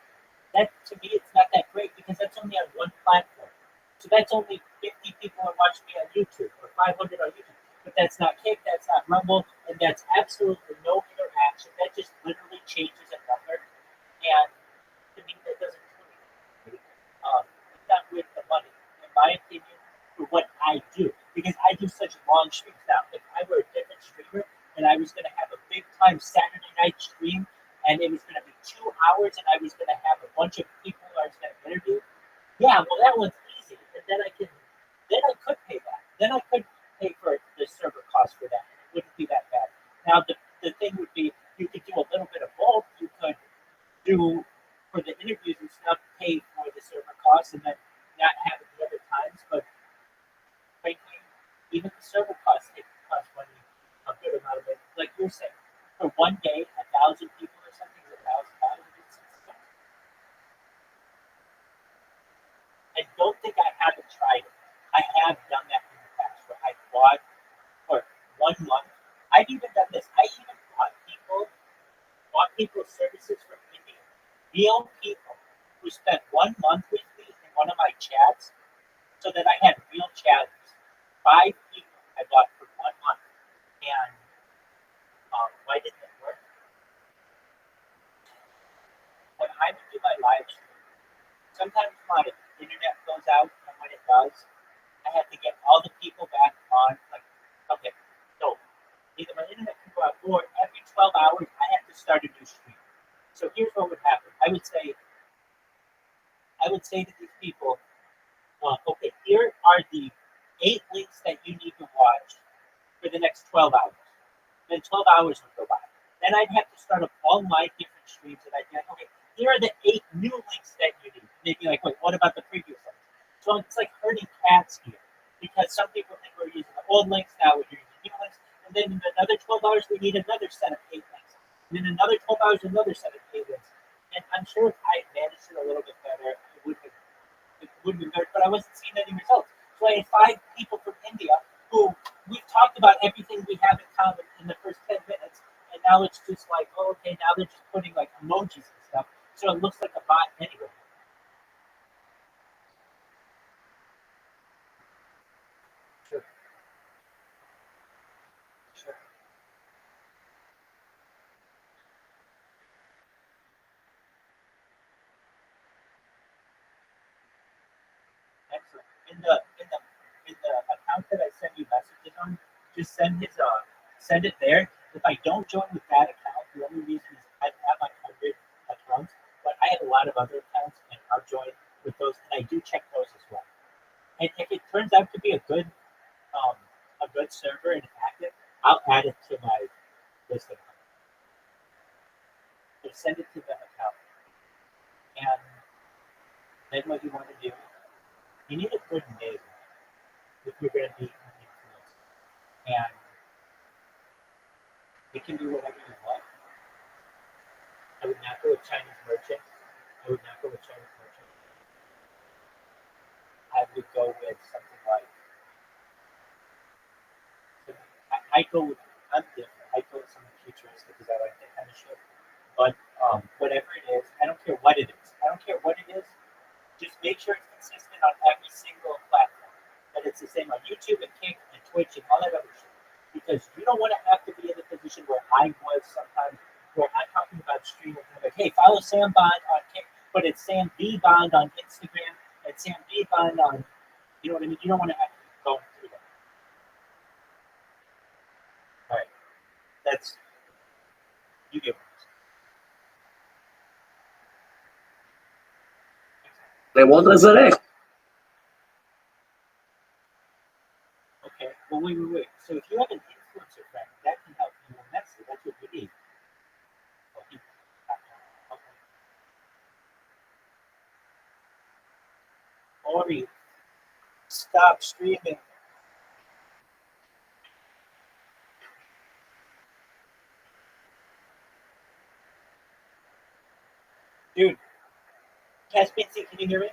that to me, it's not that great because that's only on one platform. So that's only 50 people that watch me on YouTube or 500 on YouTube. But that's not Kick, that's not Rumble, and that's absolutely no interaction. That just literally changes a number. And to me, that doesn't do anything. It's not worth the money, in my opinion, for what I do. Because I do such long streams now. If I were a different streamer and I was going to have a big time Saturday night stream and it was going to be 2 hours and I was going to have a bunch of people I was going to interview, yeah, well, that one's easy. And then I could pay that. Then I could pay for the server cost for that. It wouldn't be that bad. Now, the thing would be you could do a little bit of both. You could do for the interviews and stuff, pay for the server costs and then not have it the other times. But frankly, even the server costs cost money, a good amount of it. Like you're saying, for one day, 1,000 people or something is $1,000. I don't think I haven't tried it. I have done that in the past where I bought for 1 month. I've even done this. I even bought people services from India. Real people who spent 1 month with me in one of my chats so that I had real chatters. 5 people I bought for 1 month. And why didn't it work? When I would do my live stream, sometimes my internet goes out, and when it does, I have to get all the people back on. Like, okay, so either my internet can go out, or every 12 hours I have to start a new stream. So here's what would happen. I would say to these people, okay, here are the 8 links that you need to watch for the next 12 hours. Then 12 hours would go by. Then I'd have to start up all my different streams, and I'd be like, okay, here are the 8 new links that you need. And they'd be like, wait, what about the previous ones? So it's like herding cats here, because some people think we're using the old links, now we're using new links, and then in another 12 hours we need another set of 8 links. And then another 12 hours, another set of 8 links. And I'm sure if I managed it a little bit better, it would have been better, but I wasn't seeing any results. So I had 5 people from India who we've talked about everything we have in common in the first 10 minutes, and now it's just like, oh, okay, now they're just putting like emojis and stuff, so it looks like a bot anyway. Sure. Sure. Excellent. In the account that I send you messages on, just send it there. If I don't join with that account, the only reason is I have like 100 accounts, but I have a lot of other accounts, and I'll join with those, and I do check those as well. And if it turns out to be a good server and active, I'll add it to my list of accounts. So send it to the account, and then what you want to do, you need a good name if you're going to be an influencer, and it can be whatever you want. I would not go with Chinese merchant. I would go with something like, I go with, I'm different. I go with something futuristic because I like that kind of shit. But whatever it is, I don't care what it is. Just make sure it's consistent on every single platform. That it's the same on YouTube and Kick and Twitch and all that other shit. Because you don't want to have to be in the position where I was sometimes, where I'm talking about streaming, like, hey, follow Sam Bond on Kick, but it's Sam B Bond on Instagram and Sam B Bond on, you know what I mean? You don't want to have to go through that. All right, that's you get one. They won't resurrect. Okay, well, wait. So if you have an influencer friend, that can help you immensely. That's what we need. Okay. Ori, stop streaming. Dude, Caspinski, can you hear me?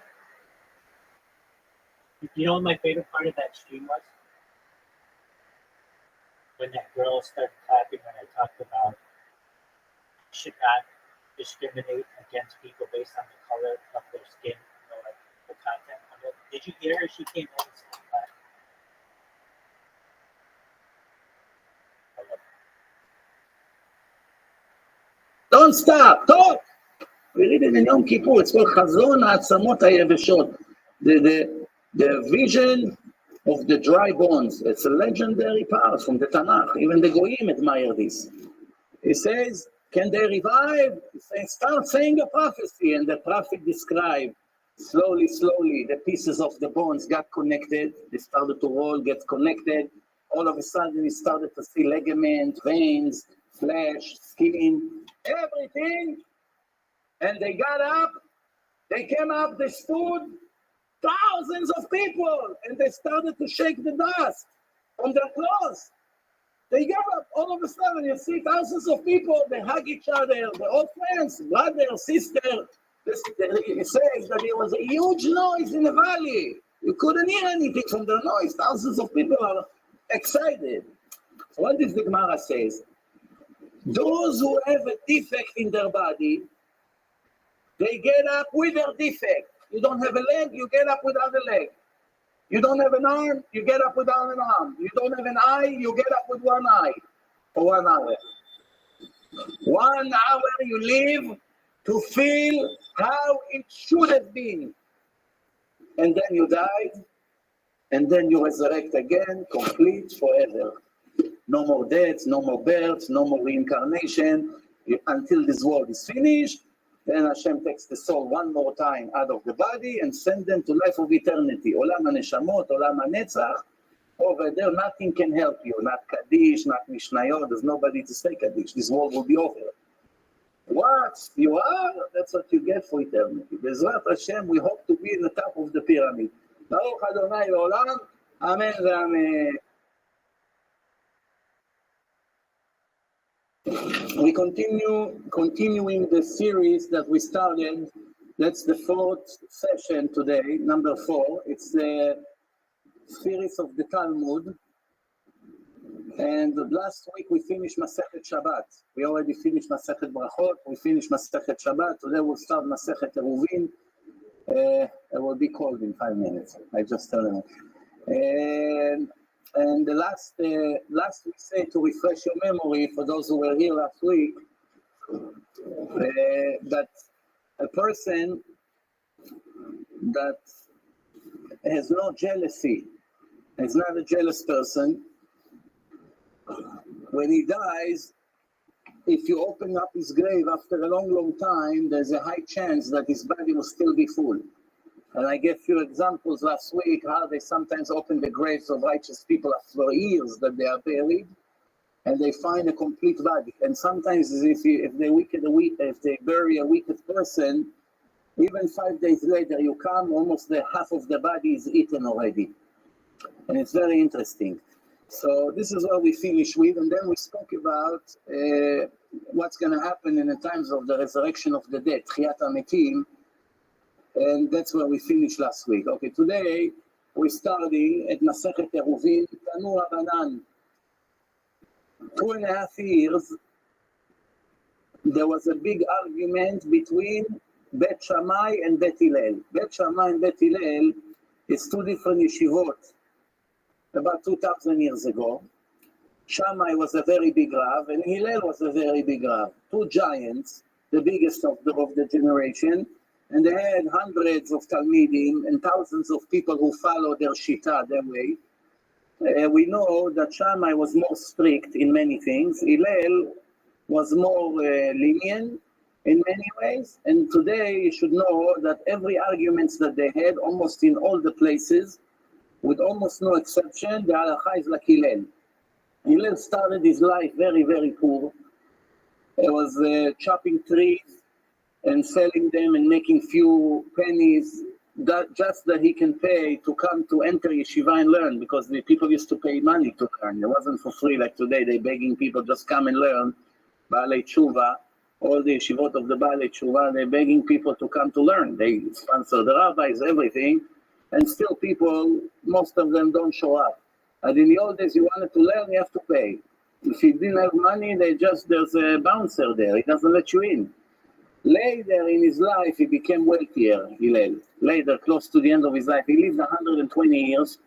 You know what my favorite part of that stream was? When that girl started clapping when I talked about should not discriminate against people based on the color of their skin, like the content of it. Did you hear her? She came in and started clapping. Don't stop, talk! We read it in Yom Kippur, it's called Chazon Ha'atzamot HaYeveshot. The vision of the dry bones. It's a legendary part from the Tanakh. Even the Goyim admire this. He says, can they revive? He says, start saying a prophecy. And the prophet described, slowly, the pieces of the bones got connected. They started to roll, get connected. All of a sudden, he started to see ligament, veins, flesh, skin, everything. And they got up, they came up, they stood, thousands of people, and they started to shake the dust from their clothes. They got up, all of a sudden, you see thousands of people, they hug each other, they're all friends, brother, sister. He says that there was a huge noise in the valley. You couldn't hear anything from the noise. Thousands of people are excited. So what does the Gemara says? Those who have a defect in their body, they get up with their defect. You don't have a leg, you get up without a leg. You don't have an arm, you get up without an arm. You don't have an eye, you get up with one eye for 1 hour. 1 hour you live to feel how it should have been. And then you died, and then you resurrect again, complete forever. No more deaths, no more births, no more reincarnation, until this world is finished. Then Hashem takes the soul one more time out of the body and sends them to life of eternity. Olam HaNeshamot, Olam HaNetzach. Over there, nothing can help you. Not Kaddish, not Mishnayot. There's nobody to say Kaddish. This world will be over. What you are, that's what you get for eternity. Bezrat Hashem, we hope to be in the top of the pyramid. Baruch Adonai Olam. Amen ve'amen. We continuing the series that we started. That's the 4th session today, number 4. It's the series of the Talmud. And last week we finished Masechet Shabbat. We already finished Masechet Brachot. We finished Masechet Shabbat. Today we'll start Masechet Eruvin. It will be called in 5 minutes. I just tell them. And the last week said, to refresh your memory for those who were here last week, that a person that has no jealousy, is not a jealous person, when he dies, if you open up his grave after a long time, there's a high chance that his body will still be full. And I gave few examples last week how they sometimes open the graves of righteous people after years that they are buried, and they find a complete body. And sometimes if they bury a wicked person, even 5 days later you come, almost the half of the body is eaten already. And it's very interesting. So this is what we finish with, and then we spoke about what's going to happen in the times of the resurrection of the dead, Tchiyat HaMetim. And that's where we finished last week. Okay, today we're starting at Masechet Eruvin, Tanu Rabanan. 2.5 years, there was a big argument between Bet Shammai and Bet Hillel. Bet Shammai and Bet Hillel is 2 different yeshivot. About 2,000 years ago, Shammai was a very big Rav, and Hillel was a very big Rav. 2 giants, the biggest of the generation. And they had hundreds of Talmidim and thousands of people who followed their Shita, their way. We know that Shammai was more strict in many things. Hillel was more lenient in many ways. And today you should know that every argument that they had, almost in all the places, with almost no exception, the halakha is like Hillel. Hillel started his life very, very poor. He was chopping trees and selling them and making few pennies, just that he can pay to come to enter yeshiva and learn, because the people used to pay money to learn. It wasn't for free like today. They're begging people just come and learn, Baalei Tshuva. all the yeshivot of the Baalei Tshuva, they're begging people to come to learn. They sponsor the rabbis, everything, and still people, most of them don't show up. And in the old days, you wanted to learn, you have to pay. If you didn't have money, there's a bouncer there, he doesn't let you in. Later in his life, he became wealthier, Hillel. Later, close to the end of his life, he lived 120 years,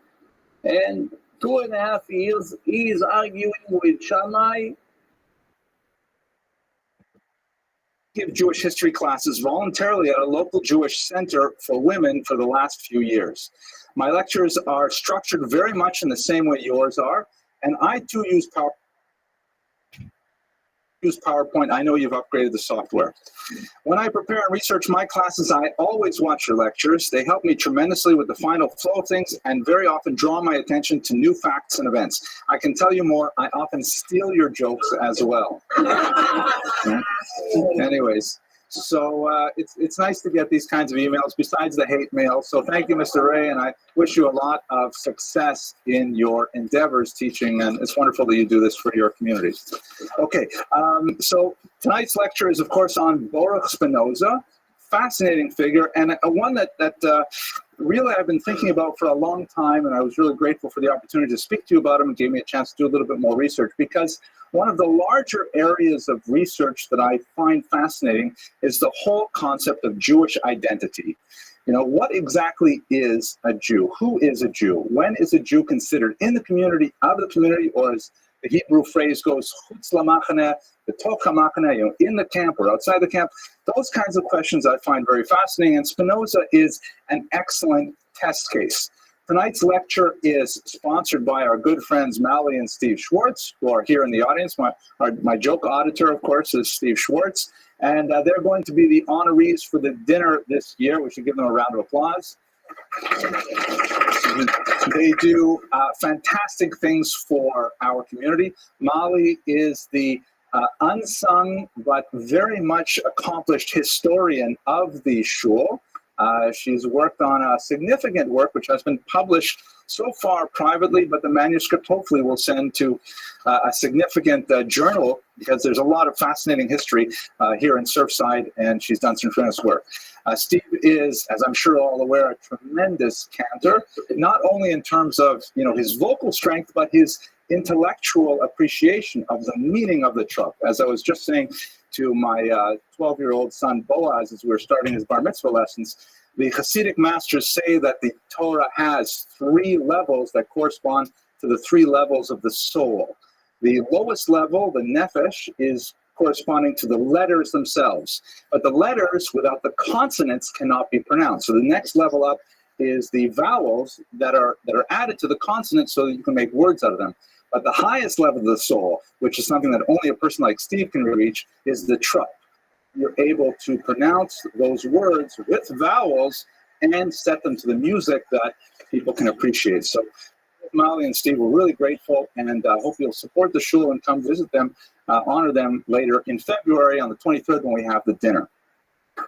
and 2.5 years, he is arguing with Shammai. Give Jewish history classes voluntarily at a local Jewish center for women for the last few years. My lectures are structured very much in the same way yours are, and I too use PowerPoint. I know you've upgraded the software. When I prepare and research my classes, I always watch your lectures. They help me tremendously with the final flow of things and very often draw my attention to new facts and events. I can tell you more, I often steal your jokes as well. Anyways, so it's nice to get these kinds of emails besides the hate mail. So thank you, Mr. Ray, and I wish you a lot of success in your endeavors teaching, and it's wonderful that you do this for your community. Okay, so tonight's lecture is, of course, on Baruch Spinoza, fascinating figure, and one that really I've been thinking about for a long time, and I was really grateful for the opportunity to speak to you about him and gave me a chance to do a little bit more research, because one of the larger areas of research that I find fascinating is the whole concept of Jewish identity. You know, what exactly is a Jew? Who is a Jew? When is a Jew considered in the community, out of the community, or as the Hebrew phrase goes, chutz lamachane, b'toch hamachane, you know, in the camp or outside the camp? Those kinds of questions I find very fascinating, and Spinoza is an excellent test case. Tonight's lecture is sponsored by our good friends Mally and Steve Schwartz, who are here in the audience. My joke auditor, of course, is Steve Schwartz, and they're going to be the honorees for the dinner this year. We should give them a round of applause. They do fantastic things for our community. Mally is the unsung but very much accomplished historian of the shul. She's worked on a significant work which has been published so far privately, but the manuscript hopefully will send to a significant journal, because there's a lot of fascinating history here in Surfside, and she's done some tremendous work. Steve is, as I'm sure all aware, a tremendous cantor, not only in terms of his vocal strength, but his intellectual appreciation of the meaning of the truck. As I was just saying to my 12-year-old son Boaz as we were starting his bar mitzvah lessons, the Hasidic masters say that the Torah has 3 levels that correspond to the 3 levels of the soul. The lowest level, the nefesh, is corresponding to the letters themselves. But the letters without the consonants cannot be pronounced. So the next level up is the vowels that are added to the consonants so that you can make words out of them. But the highest level of the soul, which is something that only a person like Steve can reach, is the trup. You're able to pronounce those words with vowels and set them to the music that people can appreciate. So Molly and Steve, we're really grateful, and hope you'll support the shul and come visit them, honor them later in February on the 23rd when we have the dinner.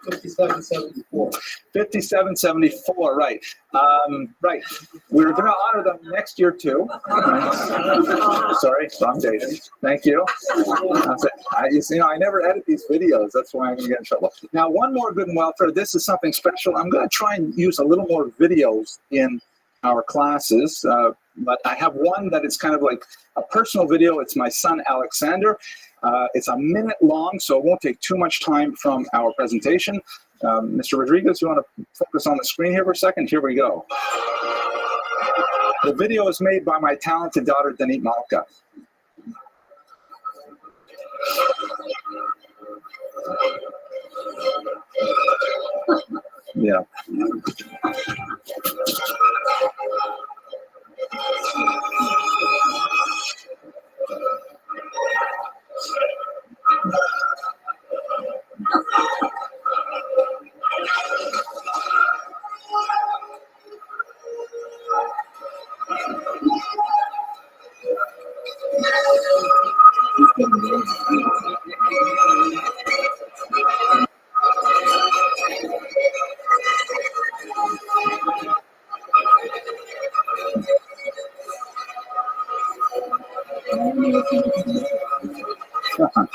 5774. 5774, right. Right. We're going to honor them next year too. Sorry, wrong date. Thank you. I never edit these videos. That's why I'm going to get in trouble. Now, one more good and welfare. This is something special. I'm going to try and use a little more videos in our classes, but I have one that is kind of like a personal video. It's my son Alexander. It's a minute long, so it won't take too much time from our presentation. Mr. Rodriguez, you want to focus on the screen here for a second? Here we go. The video is made by my talented daughter, Danit Malka. Yeah.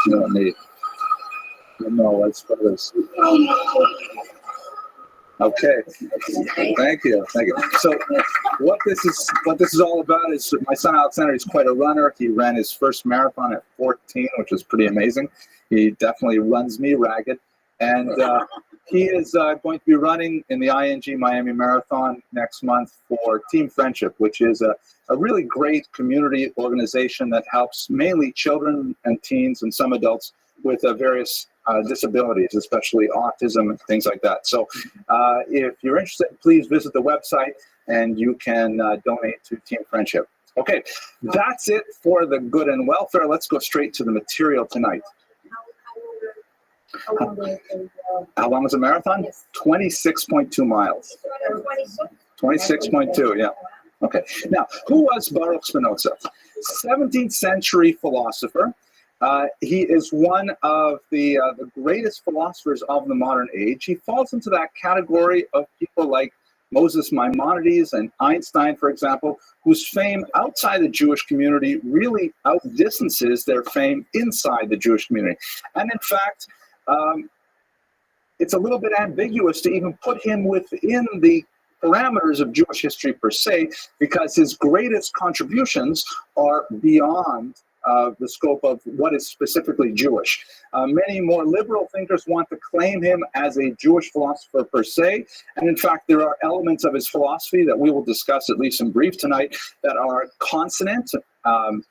You don't need it. No, let's go this. Okay. Thank you. So what this is all about is my son Alexander is quite a runner. He ran his first marathon at 14, which was pretty amazing. He definitely runs me ragged. And he is going to be running in the ING Miami Marathon next month for Team Friendship, which is a really great community organization that helps mainly children and teens and some adults with various disabilities, especially autism and things like that. So if you're interested, please visit the website and you can donate to Team Friendship. Okay, that's it for the good and welfare. Let's go straight to the material tonight. How long is a marathon? Yes. 26.2 miles. 26.2, yeah. Okay. Now, who was Baruch Spinoza? 17th century philosopher. He is one of the greatest philosophers of the modern age. He falls into that category of people like Moses Maimonides and Einstein, for example, whose fame outside the Jewish community really outdistances their fame inside the Jewish community. And in fact, it's a little bit ambiguous to even put him within the parameters of Jewish history per se, because his greatest contributions are beyond the scope of what is specifically Jewish. Many more liberal thinkers want to claim him as a Jewish philosopher per se, and in fact there are elements of his philosophy that we will discuss at least in brief tonight that are consonant,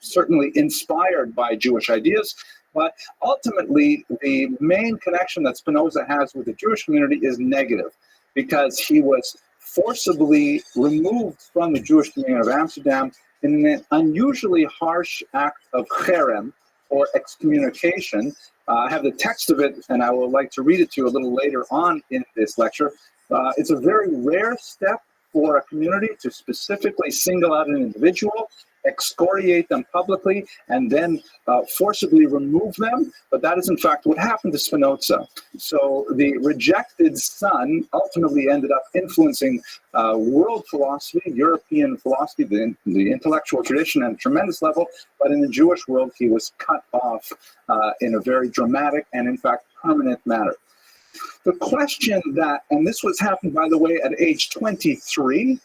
certainly inspired by Jewish ideas. But ultimately, the main connection that Spinoza has with the Jewish community is negative, because he was forcibly removed from the Jewish community of Amsterdam in an unusually harsh act of cherem, or excommunication. I have the text of it, and I would like to read it to you a little later on in this lecture. It's a very rare step for a community to specifically single out an individual, excoriate them publicly, and then forcibly remove them. But that is in fact what happened to Spinoza. So the rejected son ultimately ended up influencing world philosophy, European philosophy, the intellectual tradition at a tremendous level. But in the Jewish world, he was cut off in a very dramatic and in fact permanent manner. The question that, and this was happened, by the way, at age 23,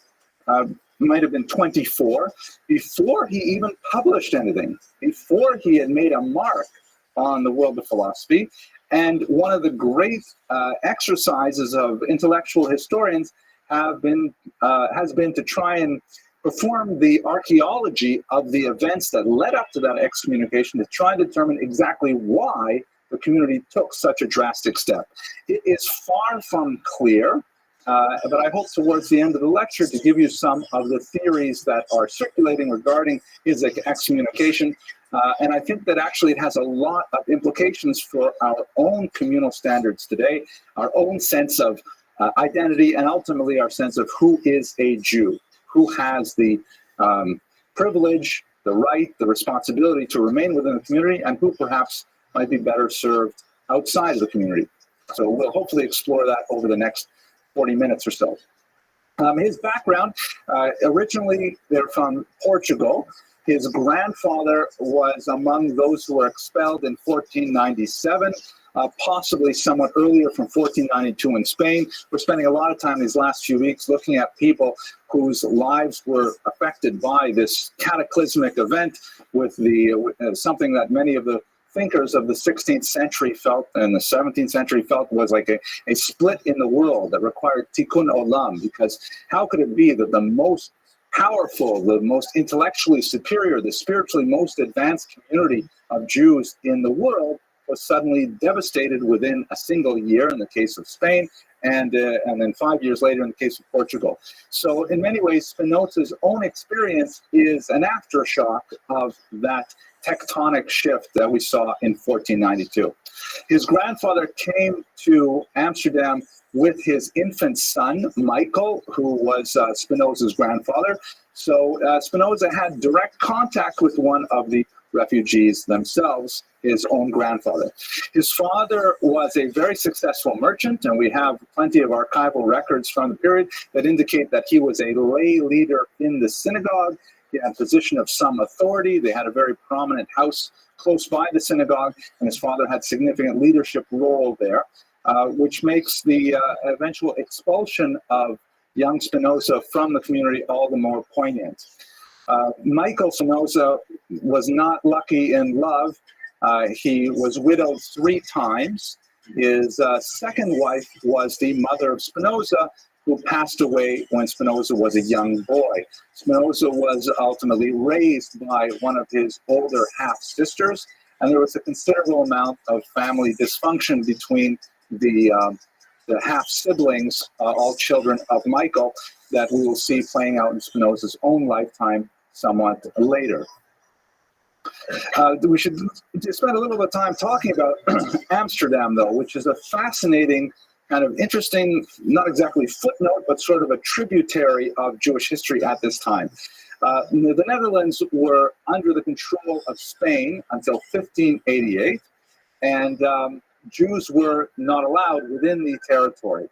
might have been 24, before he even published anything, before he had made a mark on the world of philosophy. And one of the great exercises of intellectual historians has been to try and perform the archaeology of the events that led up to that excommunication, to try and determine exactly why the community took such a drastic step. It is far from clear. But I hope towards the end of the lecture to give you some of the theories that are circulating regarding his excommunication. And I think that actually it has a lot of implications for our own communal standards today, our own sense of identity, and ultimately our sense of who is a Jew, who has the privilege, the right, the responsibility to remain within the community, and who perhaps might be better served outside of the community. So we'll hopefully explore that over the next 40 minutes or so. His background, originally they're from Portugal. His grandfather was among those who were expelled in 1497, possibly somewhat earlier from 1492 in Spain. We're spending a lot of time these last few weeks looking at people whose lives were affected by this cataclysmic event with something that many of the thinkers of the 16th century felt and the 17th century felt was like a split in the world that required tikkun olam, because how could it be that the most powerful, the most intellectually superior, the spiritually most advanced community of Jews in the world was suddenly devastated within a single year in the case of Spain, and then 5 years later in the case of Portugal. So in many ways, Spinoza's own experience is an aftershock of that tectonic shift that we saw in 1492. His grandfather came to Amsterdam with his infant son, Michael, who was Spinoza's grandfather. So Spinoza had direct contact with one of the refugees themselves, his own grandfather. His father was a very successful merchant, and we have plenty of archival records from the period that indicate that he was a lay leader in the synagogue. He had a position of some authority. They had a very prominent house close by the synagogue, and his father had significant leadership role there, which makes the eventual expulsion of young Spinoza from the community all the more poignant. Michael Spinoza was not lucky in love. He was widowed 3 times. His second wife was the mother of Spinoza, who passed away when Spinoza was a young boy. Spinoza was ultimately raised by one of his older half-sisters, and there was a considerable amount of family dysfunction between the half-siblings, all children of Michael, that we will see playing out in Spinoza's own lifetime somewhat later. We should spend a little bit of time talking about Amsterdam, though, which is a fascinating, kind of interesting, not exactly footnote, but sort of a tributary of Jewish history at this time. The Netherlands were under the control of Spain until 1588, and Jews were not allowed within the territory.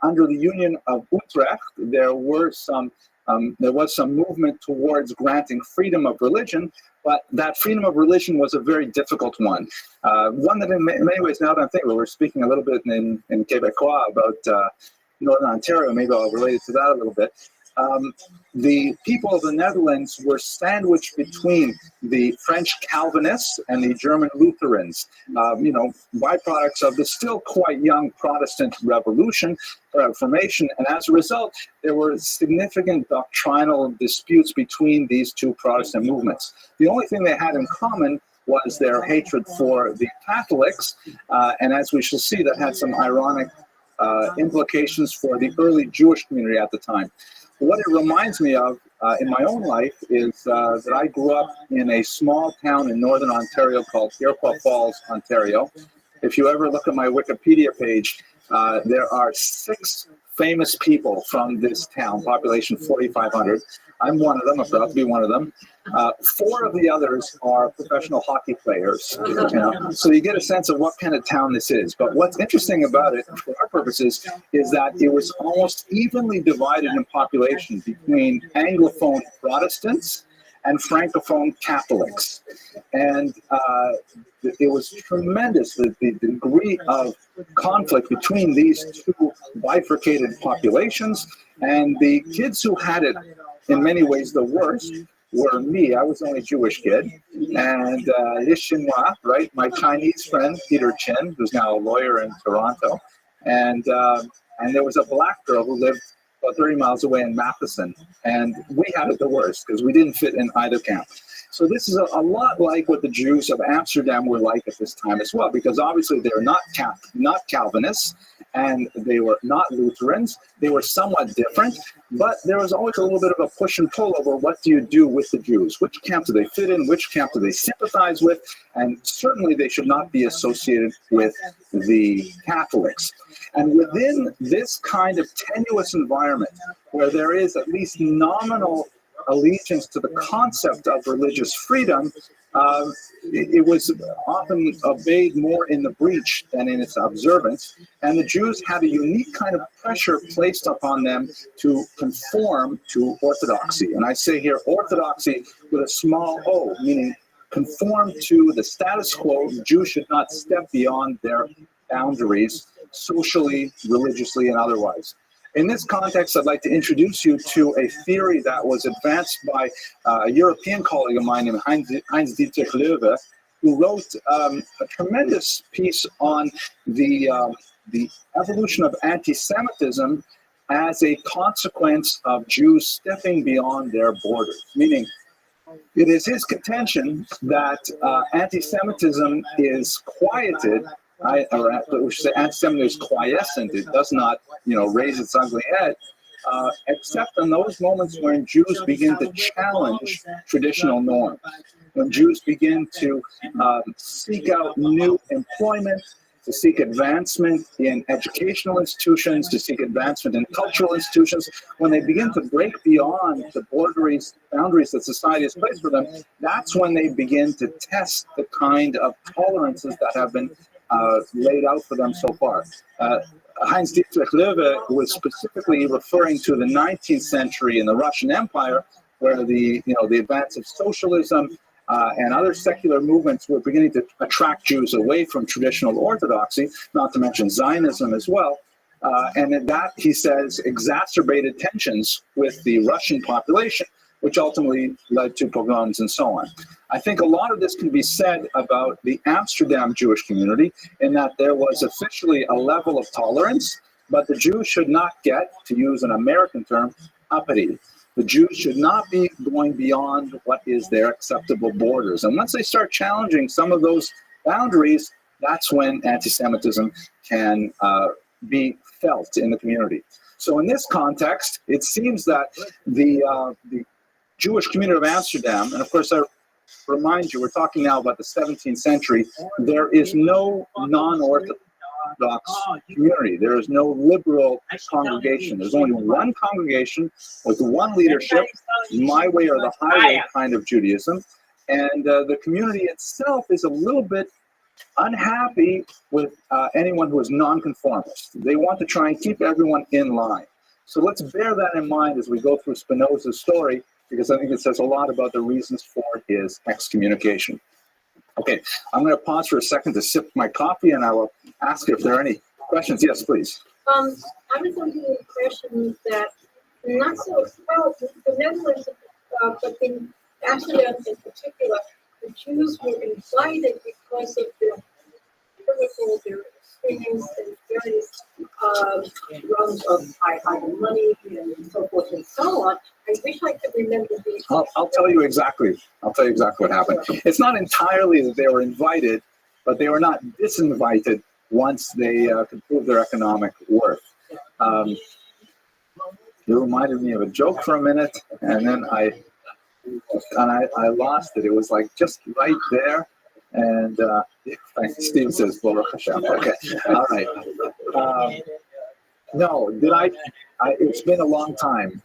Under the Union of Utrecht, there was some movement towards granting freedom of religion, but that freedom of religion was a very difficult one. One that in many ways, now that I'm thinking, we were speaking a little bit in Quebecois about Northern Ontario, maybe I'll relate it to that a little bit. The people of the Netherlands were sandwiched between the French Calvinists and the German Lutherans, byproducts of the still quite young Protestant Reformation, and as a result, there were significant doctrinal disputes between these two Protestant movements. The only thing they had in common was their hatred for the Catholics, and as we shall see, that had some ironic implications for the early Jewish community at the time. What it reminds me of in my own life is that I grew up in a small town in Northern Ontario called Iroquois Falls, Ontario. If you ever look at my Wikipedia page, there are 6 famous people from this town, population 4,500. I'm one of them, I'm proud to be one of them. 4 of the others are professional hockey players. So you get a sense of what kind of town this is. But what's interesting about it, for our purposes, is that it was almost evenly divided in population between Anglophone Protestants and Francophone Catholics. And it was tremendous, the degree of conflict between these two bifurcated populations. And the kids who had it in many ways the worst were me. I was the only Jewish kid. And this Chinois, right, my Chinese friend, Peter Chin, who's now a lawyer in Toronto. And there was a black girl who lived about 30 miles away in Matheson. And we had it the worst because we didn't fit in either camp. So this is a lot like what the Jews of Amsterdam were like at this time as well, because obviously they were not Calvinists, and they were not Lutherans. They were somewhat different, but there was always a little bit of a push and pull over what do you do with the Jews? Which camp do they fit in? Which camp do they sympathize with? And certainly they should not be associated with the Catholics. And within this kind of tenuous environment, where there is at least nominal allegiance to the concept of religious freedom, it was often obeyed more in the breach than in its observance. And the Jews had a unique kind of pressure placed upon them to conform to orthodoxy. And I say here orthodoxy with a small o, meaning conform to the status quo. Jews should not step beyond their boundaries, socially, religiously, and otherwise. In this context, I'd like to introduce you to a theory that was advanced by a European colleague of mine named Heinz-Dietrich Löwe, who wrote a tremendous piece on the evolution of anti-Semitism as a consequence of Jews stepping beyond their borders. Meaning, it is his contention that anti-Semitism is quieted, we should say anti-Semitism is quiescent. It does not, raise its ugly head, except in those moments when Jews begin to challenge traditional norms, when Jews begin to seek out new employment, to seek advancement in educational institutions, to seek advancement in cultural institutions. When they begin to break beyond the boundaries that society has placed for them, that's when they begin to test the kind of tolerances that have been laid out for them so far. Heinz-Dietrich Löwe was specifically referring to the 19th century in the Russian Empire, where the advance of socialism and other secular movements were beginning to attract Jews away from traditional Orthodoxy, not to mention Zionism as well. And that, he says, exacerbated tensions with the Russian population, which ultimately led to pogroms and so on. I think a lot of this can be said about the Amsterdam Jewish community, in that there was officially a level of tolerance, but the Jews should not get, to use an American term, uppity. The Jews should not be going beyond what is their acceptable borders. And once they start challenging some of those boundaries, that's when anti-Semitism can be felt in the community. So in this context, it seems that the Jewish community of Amsterdam, and of course I remind you, we're talking now about the 17th century, there is no non-Orthodox community. There is no liberal congregation. There's only one congregation with one leadership, my way or the highway kind of Judaism. And the community itself is a little bit unhappy with anyone who is nonconformist. They want to try and keep everyone in line. So let's bear that in mind as we go through Spinoza's story, because I think it says a lot about the reasons for his excommunication. Okay, I'm going to pause for a second to sip my coffee, and I will ask if there are any questions. Yes, please. I was under the impression that not so well the Netherlands, but in Amsterdam in particular, the Jews were invited because of their political, their experience, and various runs of hiding money and so forth and so on. I wish I could remember these. I'll tell you exactly. I'll tell you exactly what happened. It's not entirely that they were invited, but they were not disinvited once they could prove their economic worth. You reminded me of a joke for a minute, and then I lost it. It was like just right there. And Steve says, Baruch Hashem. Okay, all right. No, did I? It's been a long time.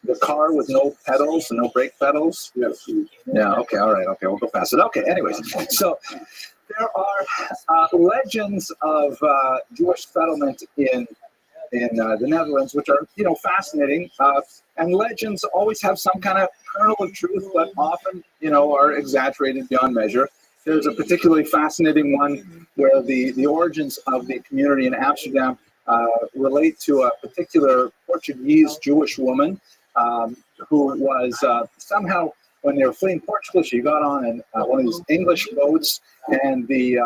The car with no pedals and no brake pedals? Yes. Yeah, okay, all right, okay, we'll go past it. Okay, anyways, so there are legends of Jewish settlement in the Netherlands, which are, fascinating. And legends always have some kind of kernel of truth, but often, are exaggerated beyond measure. There's a particularly fascinating one where the origins of the community in Amsterdam relate to a particular Portuguese Jewish woman who was somehow, when they were fleeing Portugal, she got on one of these English boats, and the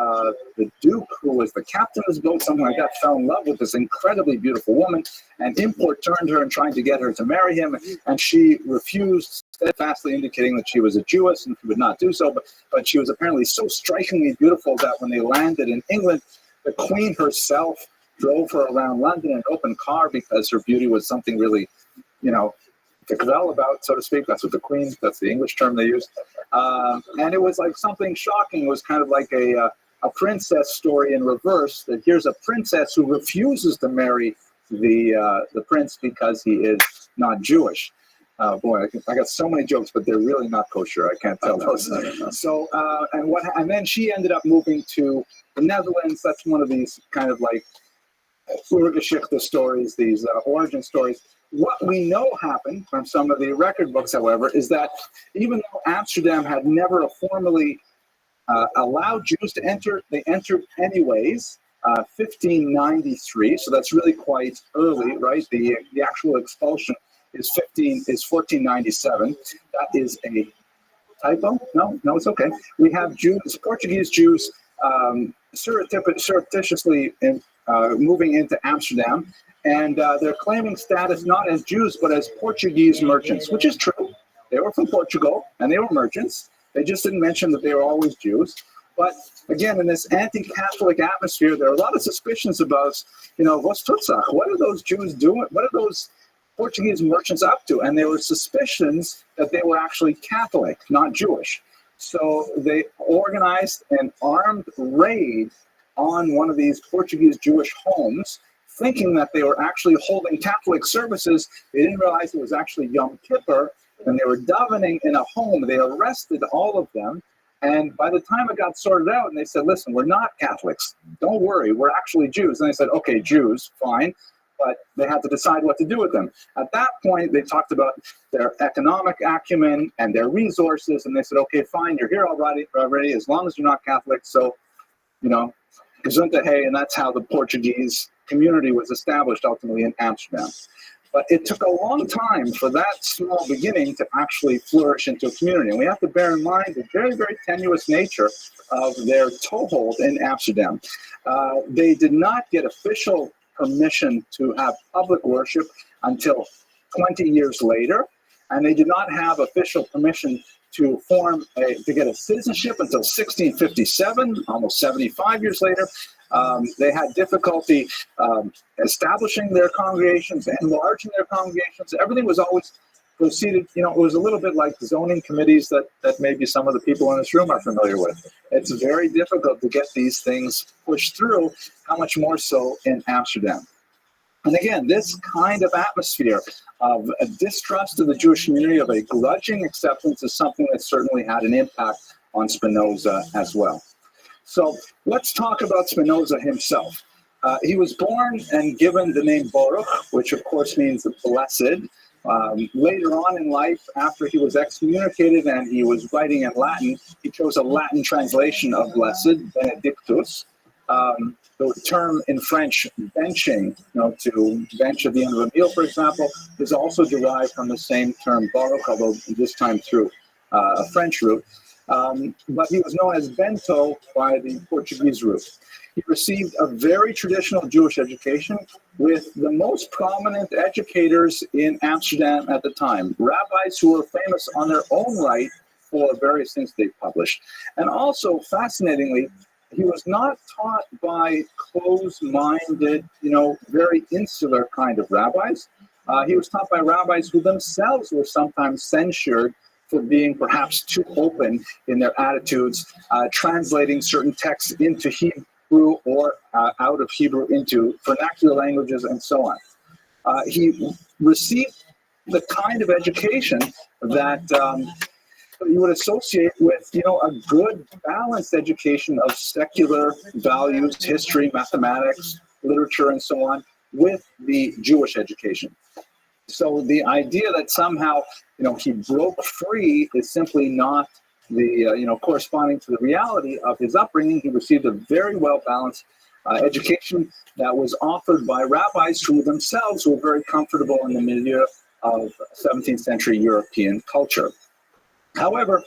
Duke, who was the captain of this boat, something like that, fell in love with this incredibly beautiful woman, and import turned her and trying to get her to marry him, and she refused, steadfastly indicating that she was a Jewess and would not do so, but she was apparently so strikingly beautiful that when they landed in England, the Queen herself drove her around London in an open car because her beauty was something really, to cavil about, so to speak. That's what that's the English term they use. And it was like something shocking. It was kind of like a princess story in reverse, that here's a princess who refuses to marry the prince because he is not Jewish. Boy, I got so many jokes, but they're really not kosher. I can't tell those. So, and then she ended up moving to the Netherlands. That's one of these kind of like Urgeschichte stories, these origin stories. What we know happened from some of the record books, however, is that even though Amsterdam had never formally allowed Jews to enter, they entered anyways, 1593, so that's really quite early, right? The actual expulsion is 1497. That is a typo? No, it's okay. We have Jews, Portuguese Jews, surreptitiously moving into Amsterdam, and they're claiming status not as Jews, but as Portuguese merchants, which is true. They were from Portugal, and they were merchants. They just didn't mention that they were always Jews. But again, in this anti-Catholic atmosphere, there are a lot of suspicions about, what's Tutzach? What are those Jews doing? What are those Portuguese merchants up to? And there were suspicions that they were actually Catholic, not Jewish. So they organized an armed raid on one of these Portuguese Jewish homes, thinking that they were actually holding Catholic services. They didn't realize it was actually Yom Kippur, and they were davening in a home. They arrested all of them, and by the time it got sorted out, and they said, listen, we're not Catholics. Don't worry, we're actually Jews. And they said, okay, Jews, fine, but they had to decide what to do with them. At that point, they talked about their economic acumen and their resources, and they said, okay, fine, you're here already, as long as you're not Catholic, so, Gesundheit, and that's how the Portuguese community was established ultimately in Amsterdam. But it took a long time for that small beginning to actually flourish into a community. And we have to bear in mind the very, very tenuous nature of their toehold in Amsterdam. They did not get official permission to have public worship until 20 years later, and they did not have official permission to get a citizenship until 1657, almost 75 years later. They had difficulty establishing their congregations, enlarging their congregations. Everything was always proceeded, it was a little bit like zoning committees that maybe some of the people in this room are familiar with. It's very difficult to get these things pushed through, how much more so in Amsterdam. And again, this kind of atmosphere of a distrust of the Jewish community, of a grudging acceptance, is something that certainly had an impact on Spinoza as well. So let's talk about Spinoza himself. He was born and given the name Baruch, which of course means blessed. Later on in life, after he was excommunicated and he was writing in Latin, he chose a Latin translation of blessed, Benedictus. The term in French, benching, to bench at the end of a meal, for example, is also derived from the same term Baruch, although this time through a French root. But he was known as Bento by the Portuguese root. He received a very traditional Jewish education with the most prominent educators in Amsterdam at the time, rabbis who were famous on their own right for various things they published. And also, fascinatingly, he was not taught by closed-minded, very insular kind of rabbis. He was taught by rabbis who themselves were sometimes censured for being perhaps too open in their attitudes, translating certain texts into Hebrew or out of Hebrew into vernacular languages and so on. He received the kind of education that you would associate with, a good balanced education of secular values, history, mathematics, literature, and so on, with the Jewish education. So the idea that somehow, he broke free is simply not the, corresponding to the reality of his upbringing. He received a very well-balanced education that was offered by rabbis who themselves were very comfortable in the milieu of 17th century European culture. However,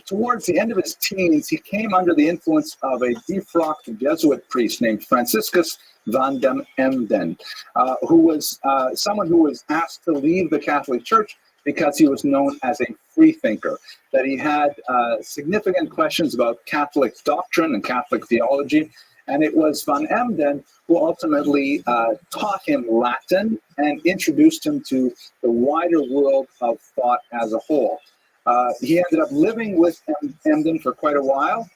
towards the end of his teens, he came under the influence of a defrocked Jesuit priest named Franciscus van den Emden, who was someone who was asked to leave the Catholic Church because he was known as a freethinker, that he had significant questions about Catholic doctrine and Catholic theology. And it was van Emden who ultimately taught him Latin and introduced him to the wider world of thought as a whole. He ended up living with Emden for quite a while,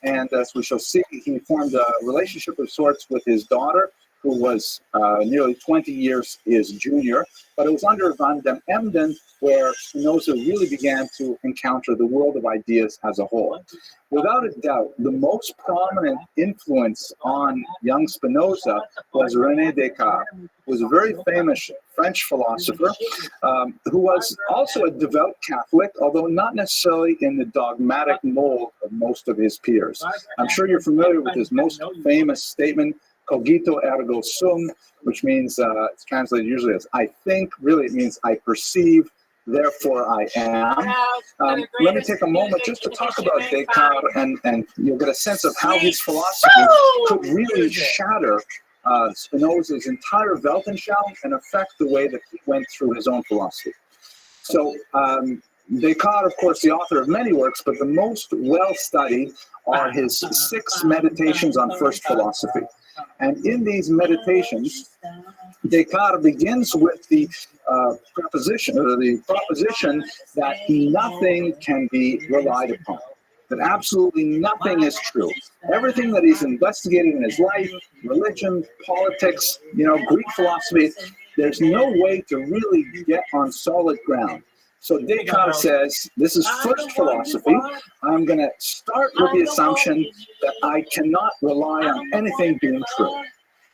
and as we shall see, he formed a relationship of sorts with his daughter, who was nearly 20 years his junior. But it was under van den Emden where Spinoza really began to encounter the world of ideas as a whole. Without a doubt, the most prominent influence on young Spinoza was René Descartes, who was a very famous French philosopher who was also a devout Catholic, although not necessarily in the dogmatic mold of most of his peers. I'm sure you're familiar with his most famous statement, cogito ergo sum, which means, it's translated usually as I think. Really, it means I perceive, therefore I am. Let me take a moment just to talk about Descartes, and you'll get a sense of how his philosophy could really shatter Spinoza's entire Weltanschauung and affect the way that he went through his own philosophy. So Descartes, of course, the author of many works, but the most well-studied are his 6 meditations on first philosophy. And in these meditations, Descartes begins with the proposition that nothing can be relied upon, that absolutely nothing is true. Everything that he's investigating in his life, religion, politics, Greek philosophy, there's no way to really get on solid ground. So Descartes says, this is first philosophy. I'm going to start with the assumption that I cannot rely on anything being true.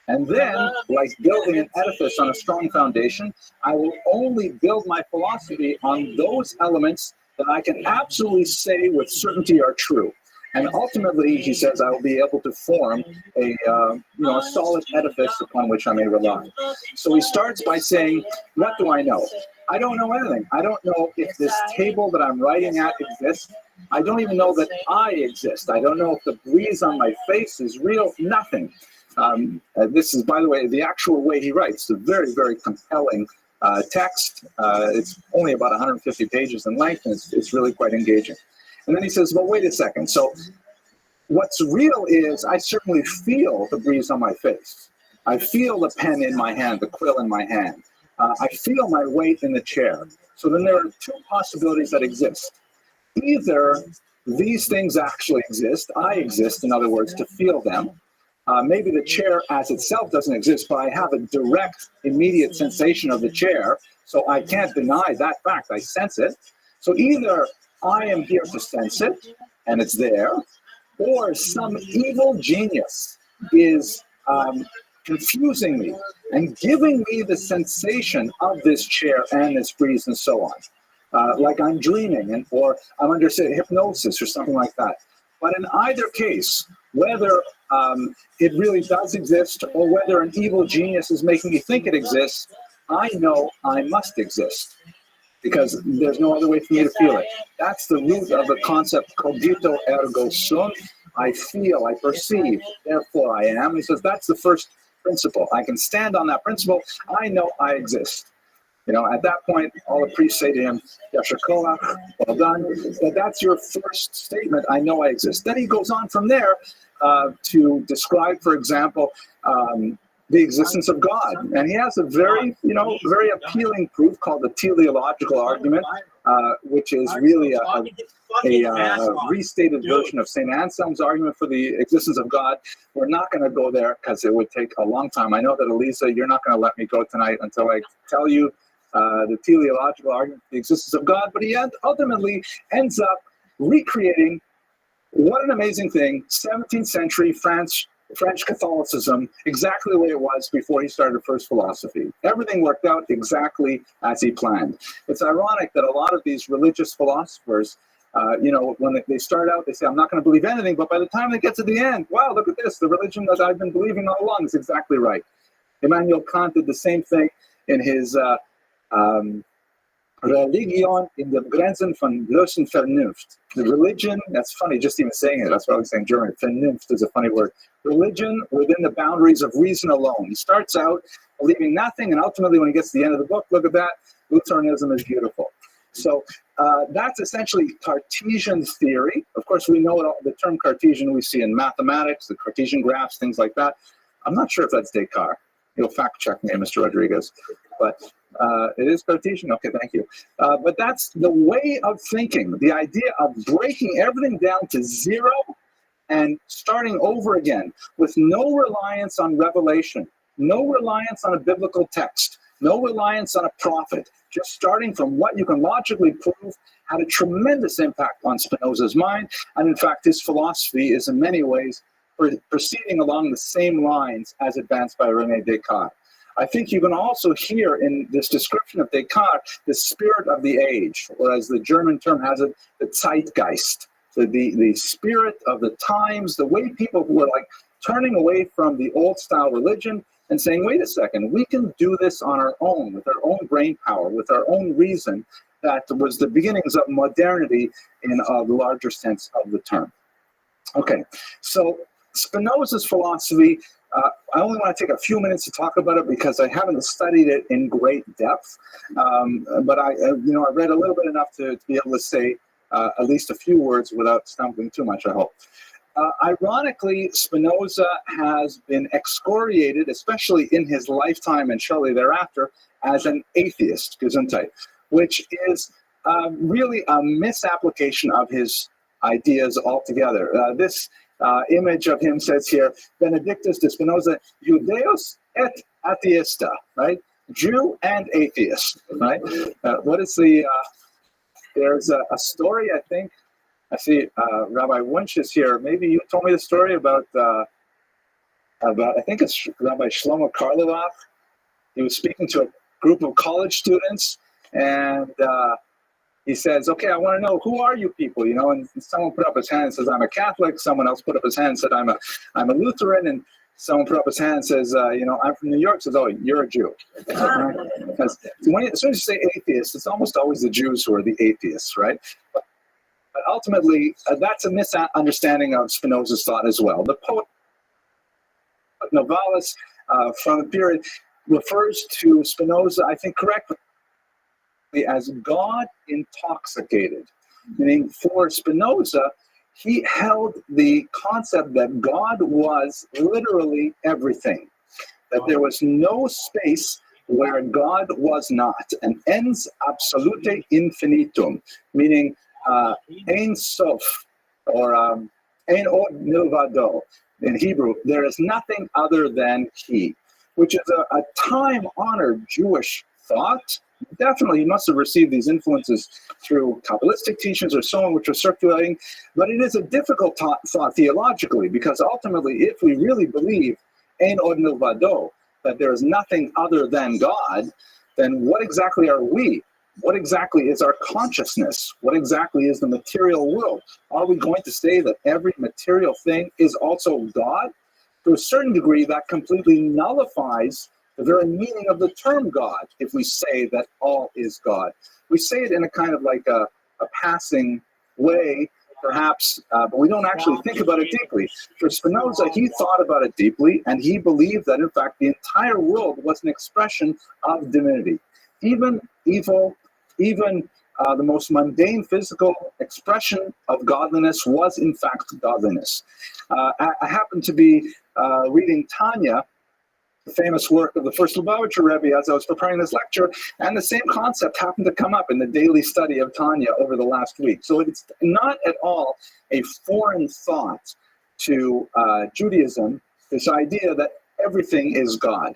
And then, like building an edifice on a strong foundation, I will only build my philosophy on those elements that I can absolutely say with certainty are true. And ultimately, he says, I will be able to form a solid edifice upon which I may rely. So he starts by saying, what do I know? I don't know anything. I don't know if this table that I'm writing at exists. I don't even know that I exist. I don't know if the breeze on my face is real. Nothing. This is, by the way, the actual way he writes. A very, very compelling text. It's only about 150 pages in length, and it's really quite engaging. And then he says, well, wait a second. So what's real is I certainly feel the breeze on my face. I feel the pen in my hand, the quill in my hand. I feel my weight in the chair. So then there are two possibilities that exist. Either these things actually exist, I exist, in other words, to feel them. Maybe the chair as itself doesn't exist, but I have a direct, immediate sensation of the chair, so I can't deny that fact. I sense it. So either I am here to sense it, and it's there, or some evil genius is confusing me and giving me the sensation of this chair and this breeze and so on. Like I'm dreaming, or I'm under, say, hypnosis or something like that. But in either case, whether it really does exist or whether an evil genius is making me think it exists, I know I must exist, because there's no other way for me to feel it. That's the root of the concept cogito ergo sum. I feel, I perceive, therefore I am. He says that's the first principle. I can stand on that principle. I know I exist. At that point, all the priests say to him, Yasher Koach, well done. But that's your first statement, I know I exist. Then he goes on from there to describe, for example, the existence of God. And he has a very appealing proof called the teleological argument, which is really a restated version of St. Anselm's argument for the existence of God. We're not going to go there because it would take a long time. I know that, Elisa, you're not going to let me go tonight until I tell you the teleological argument for the existence of God, but he ultimately ends up recreating, what an amazing thing, 17th century French Catholicism, exactly the way it was before he started first philosophy. Everything worked out exactly as he planned. It's ironic that a lot of these religious philosophers, when they start out, they say, I'm not going to believe anything, but by the time they get to the end, wow, look at this, the religion that I've been believing all along is exactly right. Immanuel Kant did the same thing in his Religion in the Grenzen von bloßen Vernunft. The religion, that's funny, just even saying it, that's what I was saying in German. Vernunft is a funny word. Religion within the boundaries of reason alone. He starts out believing nothing, and ultimately when he gets to the end of the book, look at that, Lutheranism is beautiful. So that's essentially Cartesian theory. Of course, we know the term Cartesian we see in mathematics, the Cartesian graphs, things like that. I'm not sure if that's Descartes. You'll fact check me, Mr. Rodriguez. But it is Cartesian. Okay, thank you. But that's the way of thinking, the idea of breaking everything down to zero and starting over again with no reliance on revelation, no reliance on a biblical text, no reliance on a prophet, just starting from what you can logically prove had a tremendous impact on Spinoza's mind. And in fact, his philosophy is in many ways proceeding along the same lines as advanced by René Descartes. I think you can also hear in this description of Descartes the spirit of the age, or as the German term has it, the Zeitgeist, the spirit of the times, the way people who are like turning away from the old style religion and saying, wait a second, we can do this on our own, with our own brain power, with our own reason. That was the beginnings of modernity in the larger sense of the term. Okay, so Spinoza's philosophy, I only want to take a few minutes to talk about it because I haven't studied it in great depth, but I read a little bit enough to be able to say at least a few words without stumbling too much, I hope. Ironically, Spinoza has been excoriated, especially in his lifetime and shortly thereafter, as an atheist, Gesundheit, which is really a misapplication of his ideas altogether. This image of him says here, Benedictus de Spinoza, Judeus et atheista, right? Jew and atheist, right? What is the, there's a story, I think, I see Rabbi Wunsch is here. Maybe you told me the story about about, I think it's Rabbi Shlomo Karloff. He was speaking to a group of college students, and he says, okay, I want to know, who are you people? You know, and someone put up his hand and says, I'm a Catholic. Someone else put up his hand and said, I'm a Lutheran. And someone put up his hand and says, you know, I'm from New York. Says, oh, you're a Jew. Because as soon as you say atheist, it's almost always the Jews who are the atheists, right? But ultimately, that's a misunderstanding of Spinoza's thought as well. The poet Novalis from the period refers to Spinoza, I think correctly, as God intoxicated. Meaning, for Spinoza, he held the concept that God was literally everything, that there was no space where God was not, an ens absolute infinitum, meaning ein sof, or ein od milvado. In Hebrew, there is nothing other than he, which is a time-honored Jewish thought. Definitely, he must have received these influences through Kabbalistic teachings or so on, which are circulating. But it is a difficult thought theologically, because ultimately, if we really believe ein od milvado, that there is nothing other than God, then what exactly are we? What exactly is our consciousness? What exactly is the material world? Are we going to say that every material thing is also God? To a certain degree, that completely nullifies the very meaning of the term God if we say that all is God. We say it in a kind of like a passing way, perhaps, but we don't actually think about it deeply. For Spinoza, he thought about it deeply, and he believed that, in fact, the entire world was an expression of divinity. Even evil, even the most mundane physical expression of godliness was, in fact, godliness. I happened to be reading Tanya, the famous work of the first Lubavitcher Rabbi, as I was preparing this lecture, and the same concept happened to come up in the daily study of Tanya over the last week. So it's not at all a foreign thought to Judaism, this idea that everything is God.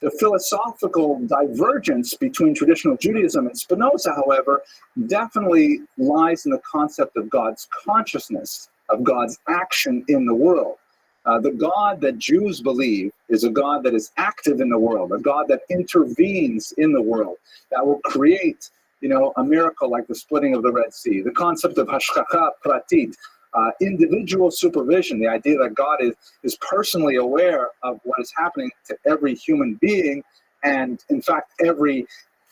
The philosophical divergence between traditional Judaism and Spinoza, however, definitely lies in the concept of God's consciousness, of God's action in the world. The God that Jews believe is a God that is active in the world, a God that intervenes in the world, that will create, a miracle like the splitting of the Red Sea. The concept of hashgacha pratit, individual supervision, the idea that God is personally aware of what is happening to every human being, and in fact every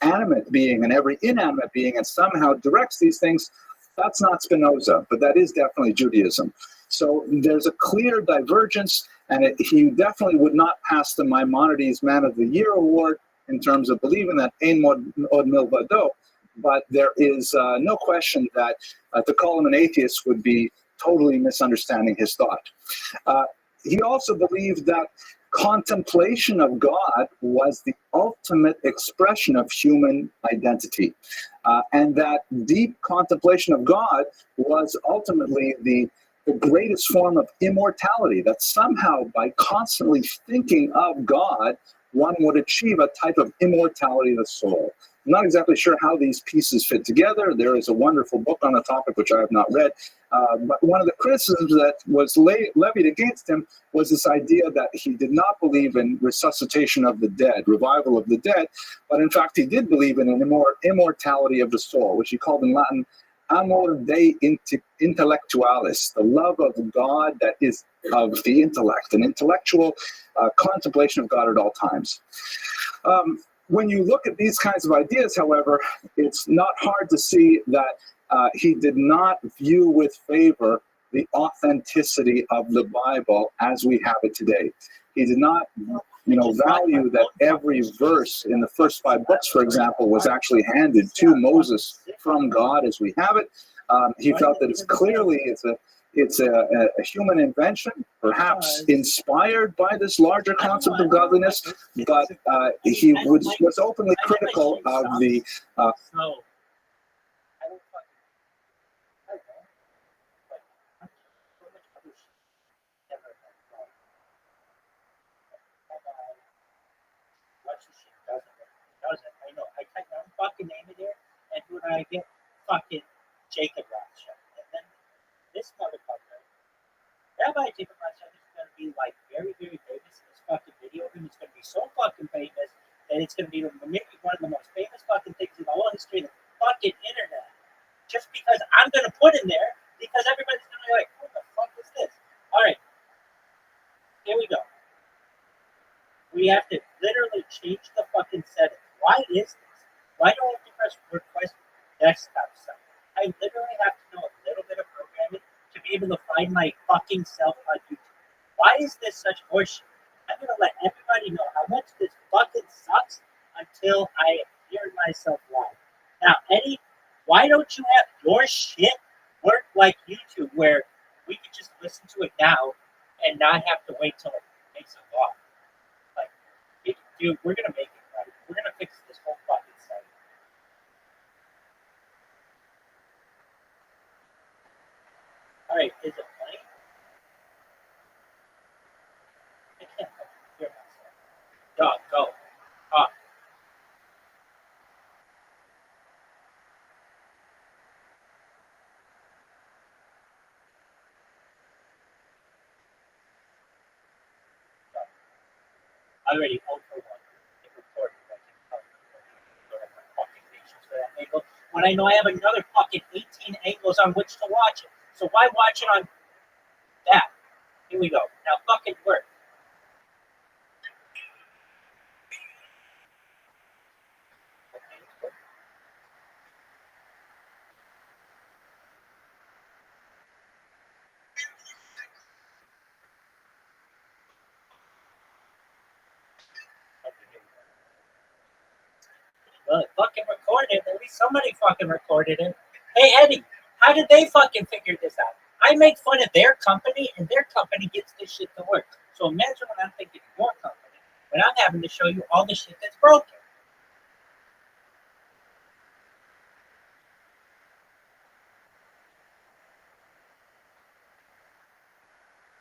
animate being and every inanimate being, and somehow directs these things. That's not Spinoza, but that is definitely Judaism. So there's a clear divergence, and he definitely would not pass the Maimonides Man of the Year award in terms of believing that ein od milvado, but there is no question that to call him an atheist would be totally misunderstanding his thought. He also believed that contemplation of God was the ultimate expression of human identity, and that deep contemplation of God was ultimately the greatest form of immortality, that somehow by constantly thinking of God, one would achieve a type of immortality of the soul. I'm not exactly sure how these pieces fit together. There is a wonderful book on the topic, which I have not read. But one of the criticisms that was levied against him was this idea that he did not believe in resuscitation of the dead, revival of the dead, but in fact he did believe in an immortality of the soul, which he called in Latin amor Dei intellectualis, the love of God that is of the intellect, an intellectual contemplation of God at all times. When you look at these kinds of ideas, however, it's not hard to see that he did not view with favor the authenticity of the Bible as we have it today. He did not value that every verse in the first 5 books, for example, was actually handed to Moses from God as we have it. He felt that it's a human invention, perhaps inspired by this larger concept of godliness, but he was openly critical of the I know. I type my own fucking name in there, and when I get fucking Jacob Rothschild, and then this motherfucker, Rabbi Jacob Rothschild is going to be like very very, very famous in this fucking video, and it's gonna be so fucking famous that it's gonna be maybe one of the most famous fucking things in the whole history of the fucking internet. Just because I'm gonna put in there, because everybody's gonna be like, what the fuck is this? All right, here we go. We have to literally change the fucking settings. Why is this? Why do I have to press request desktop stuff? I literally have to know a little bit of programming to be able to find my fucking self on YouTube. Why is this such horseshit? I'm gonna let everybody know how much this fucking sucks until I hear myself live. Now, Eddie, why don't you have your shit work like YouTube, where we can just listen to it now and not have to wait till it makes a law? Like, dude, we're gonna make it right. We're gonna fix this whole fucking site. All right, is it playing? I can't hear myself. Dog, go. Talk. Already 0 for 1. It recorded. I can tell you. I don't have my fucking patience for that angle. When I know I have another fucking 18 angles on which to watch it. So why watch it on that? Here we go. Now fucking work. Well, it fucking recorded. At least somebody fucking recorded it. Hey, Eddie, how did they fucking figure this out? I make fun of their company, and their company gets this shit to work. So imagine when I'm thinking of your company, when I'm having to show you all the shit that's broken.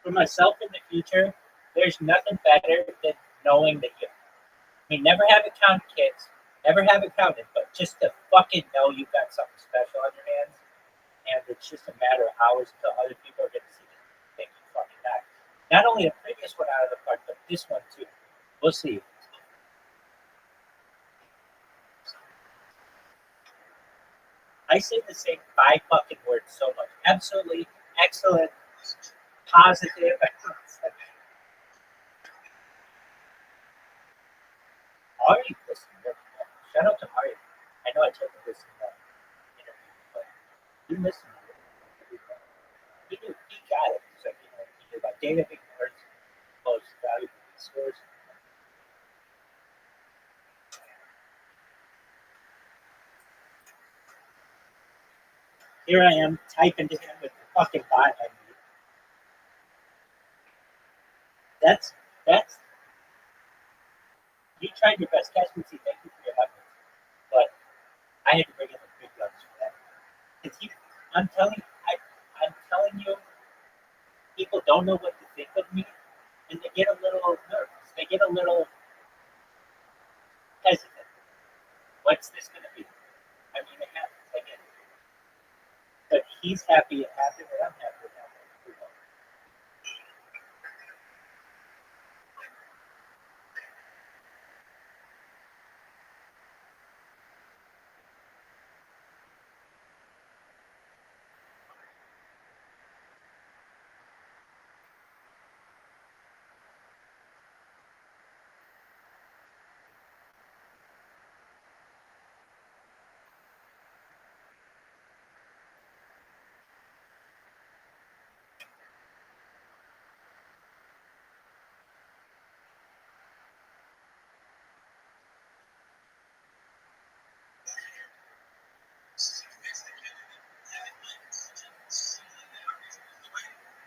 For myself in the future, there's nothing better than knowing that you, I mean, never have it count kids, never have it counted, but just to fucking know you've got something special on your hands, and it's just a matter of hours until other people are going to see this thing you fucking back. Not only the previous one out of the park, but this one too. We'll see. I say the same 5 fucking words so much. Absolutely, excellent, positive. Ari listened. Shout out to Ari. I know I told him this in the interview, but he listened. He knew he got it. So he knew about data being words, most valuable resource. Here I am typing to him with the fucking bot I need. That's you tried your best, Casper. Thank you for your efforts, but I had to bring in the big guns for that. Because I'm telling you, people don't know what to think of me, and they get a little nervous. They get a little hesitant. What's this going to be? I mean, it happens. I get it. But he's happy it happened, and I'm happy it happened.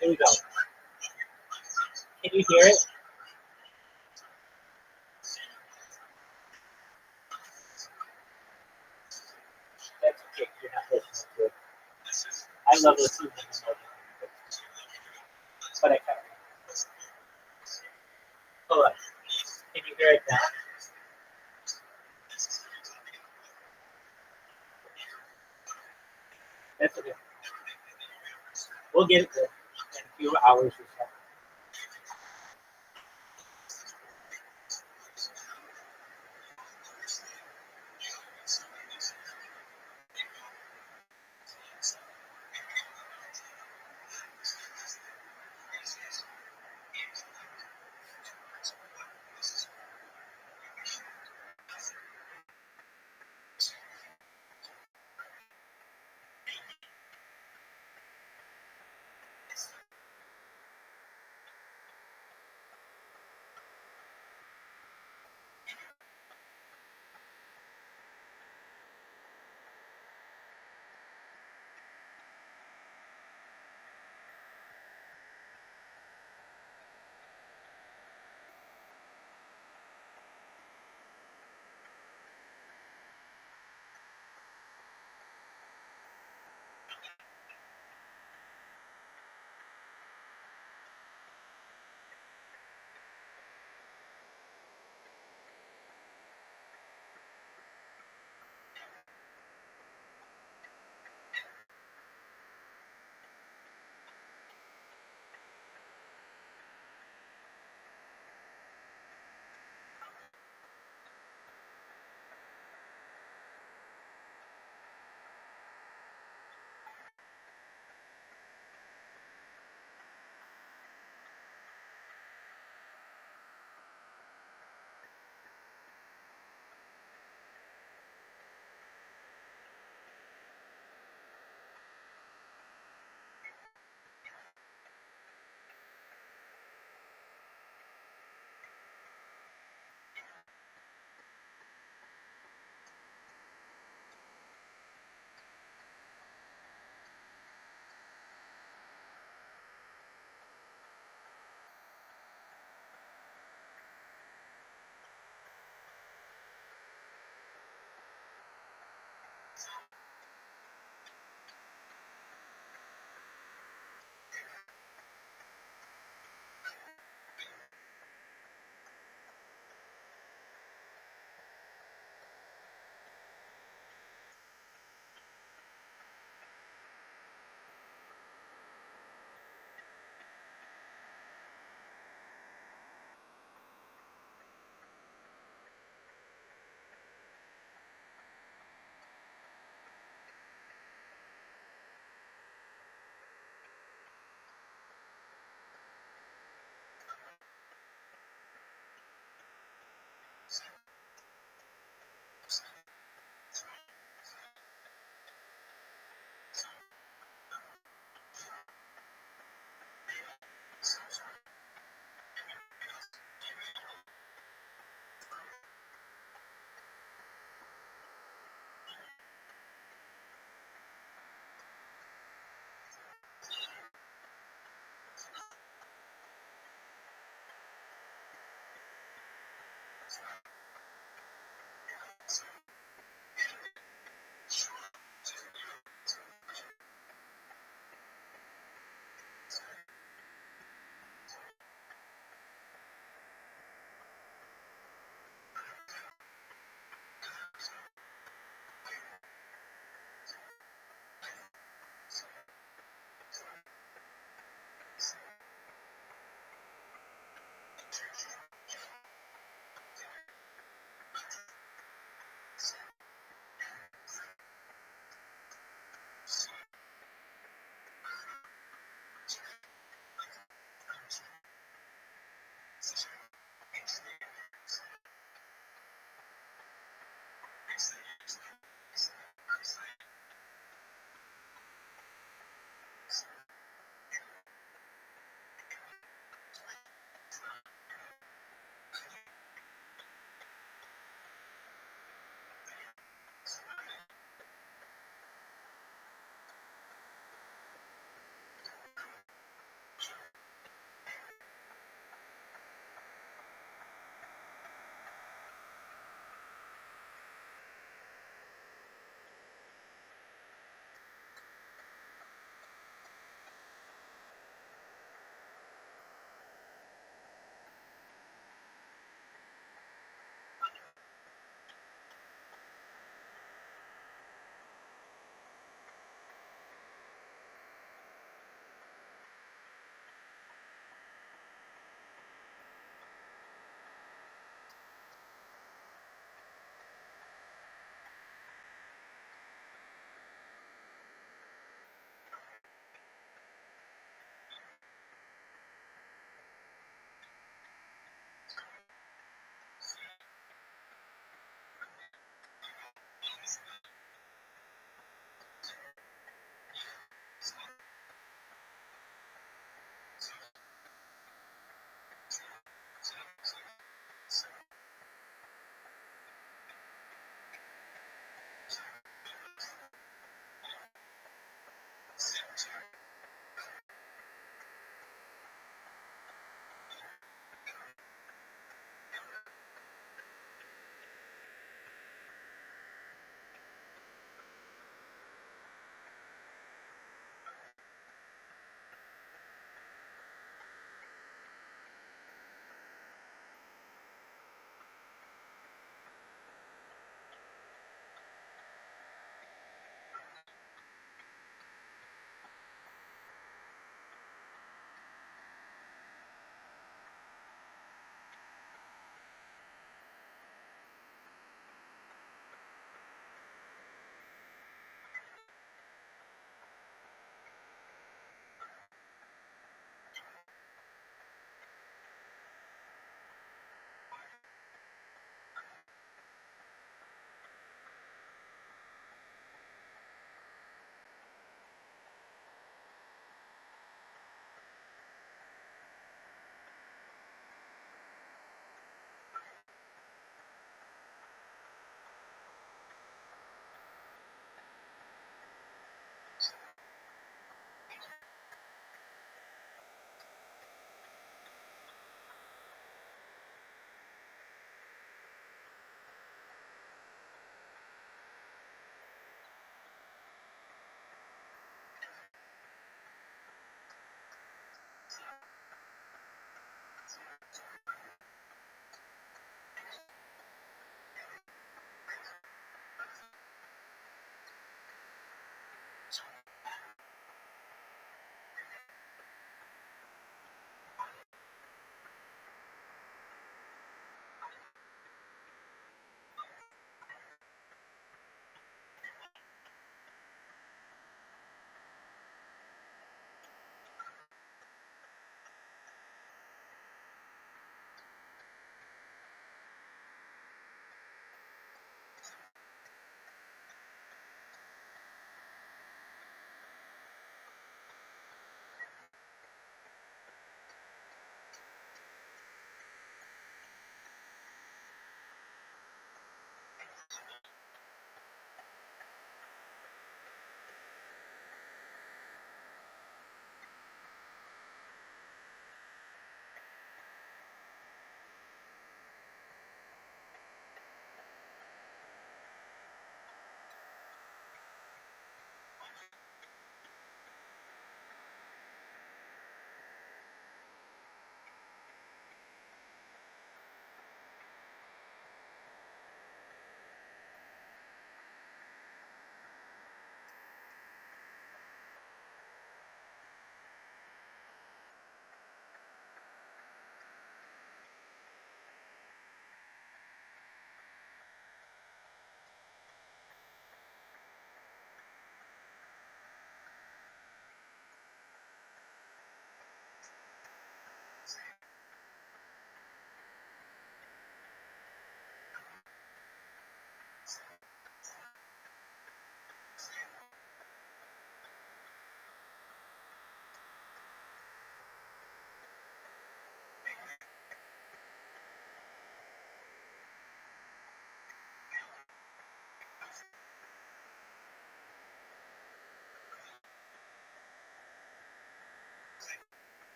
Here we go. Can you hear it? That's okay. You're not listening to it. I love listening to it, but I can't. Hold on. Can you hear it now? That's okay. We'll get it there in a few hours or so.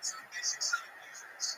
some basic sign measurements.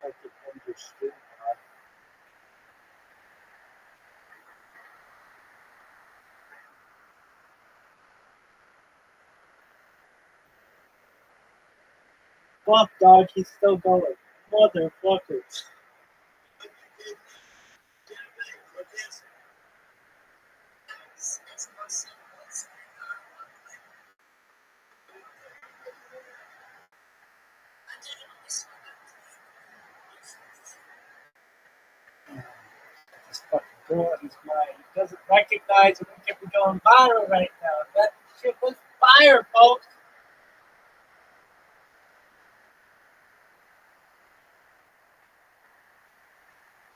Understood. Fuck, dog, he's still going. Motherfuckers. This fucking girl in his mind. He doesn't recognize it. We could be going viral right now. That shit was fire, folks.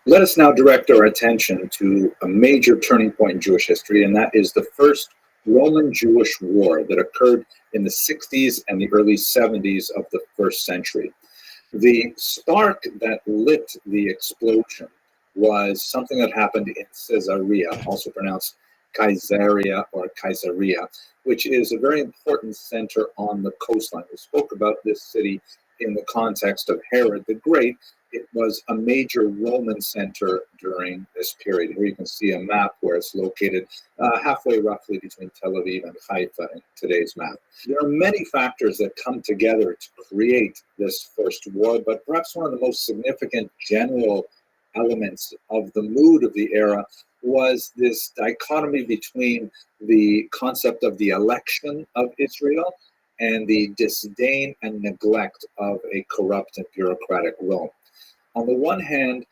Let us now direct our attention to a major turning point in Jewish history, and that is the First Roman-Jewish War that occurred in the 60s and the early 70s of the first century. The spark that lit the explosion was something that happened in Caesarea, also pronounced Caesarea or Caesarea, which is a very important center on the coastline. We spoke about this city in the context of Herod the Great, it was a major Roman center during this period. Here you can see a map where it's located halfway roughly between Tel Aviv and Haifa in today's map. There are many factors that come together to create this first war, but perhaps one of the most significant general elements of the mood of the era was this dichotomy between the concept of the election of Israel and the disdain and neglect of a corrupt and bureaucratic Rome. On the one hand,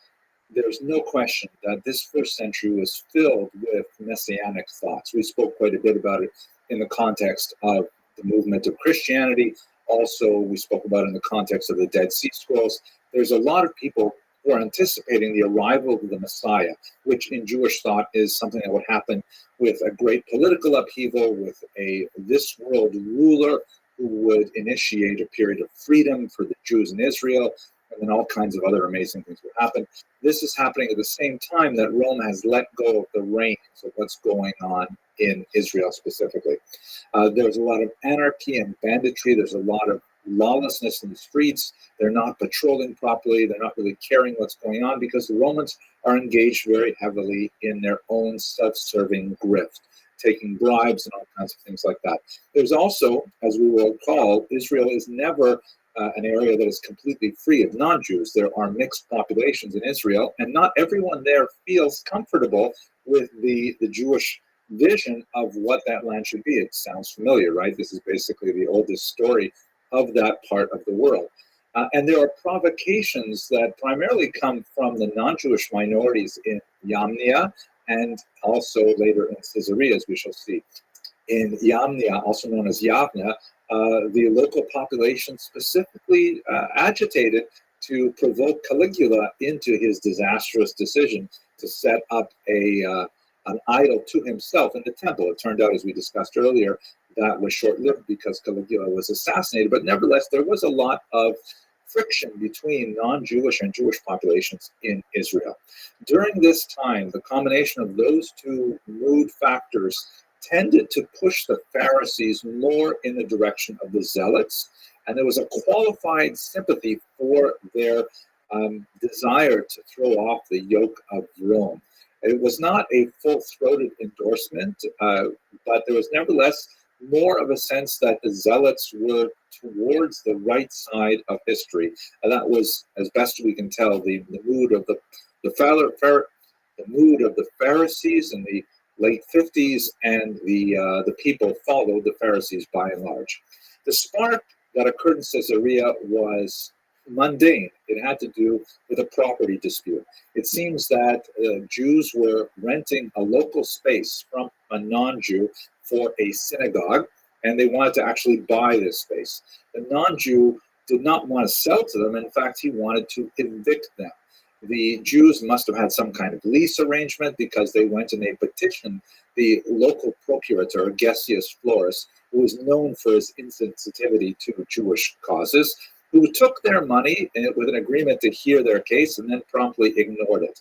there's no question that this first century was filled with messianic thoughts. We spoke quite a bit about it in the context of the movement of Christianity. Also, we spoke about it in the context of the Dead Sea Scrolls. There's a lot of people who are anticipating the arrival of the Messiah, which in Jewish thought is something that would happen with a great political upheaval, with a this world ruler who would initiate a period of freedom for the Jews in Israel, and then all kinds of other amazing things would happen. This is happening at the same time that Rome has let go of the reins of what's going on in Israel specifically. There's a lot of anarchy and banditry. There's a lot of lawlessness in the streets. They're not patrolling properly. They're not really caring what's going on because the Romans are engaged very heavily in their own self-serving grift, taking bribes and all kinds of things like that. There's also, as we will recall, Israel is never an area that is completely free of non-Jews. There are mixed populations in Israel, and not everyone there feels comfortable with the Jewish vision of what that land should be. It sounds familiar, right? This is basically the oldest story of that part of the world. And there are provocations that primarily come from the non-Jewish minorities in Yamnia and also later in Caesarea, as we shall see. In Yamnia, also known as Yavna, the local population specifically agitated to provoke Caligula into his disastrous decision to set up an idol to himself in the temple. It turned out, as we discussed earlier, that was short-lived because Caligula was assassinated, but nevertheless, there was a lot of friction between non-Jewish and Jewish populations in Israel. During this time, the combination of those two mood factors tended to push the Pharisees more in the direction of the Zealots, and there was a qualified sympathy for their desire to throw off the yoke of Rome. It was not a full-throated endorsement, but there was nevertheless more of a sense that the Zealots were towards the right side of history. And that was, as best we can tell, the mood of the mood of the Pharisees in the late 50s, and the people followed the Pharisees by and large. The spark that occurred in Caesarea was mundane. It had to do with a property dispute. It seems that Jews were renting a local space from a non-Jew for a synagogue, and they wanted to actually buy this space. The non-Jew did not want to sell to them. In fact, he wanted to evict them. The Jews must have had some kind of lease arrangement because they went and they petitioned the local procurator, Gessius Florus, who was known for his insensitivity to Jewish causes, who took their money with an agreement to hear their case and then promptly ignored it.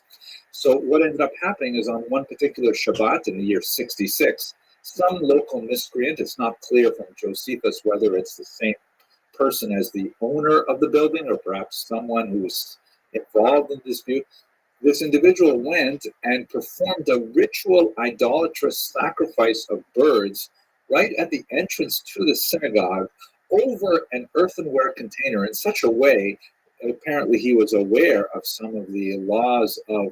So what ended up happening is on one particular Shabbat in the year 66, some local miscreant, it's not clear from Josephus whether it's the same person as the owner of the building or perhaps someone who was involved in the dispute, this individual went and performed a ritual idolatrous sacrifice of birds right at the entrance to the synagogue over an earthenware container in such a way that apparently he was aware of some of the laws of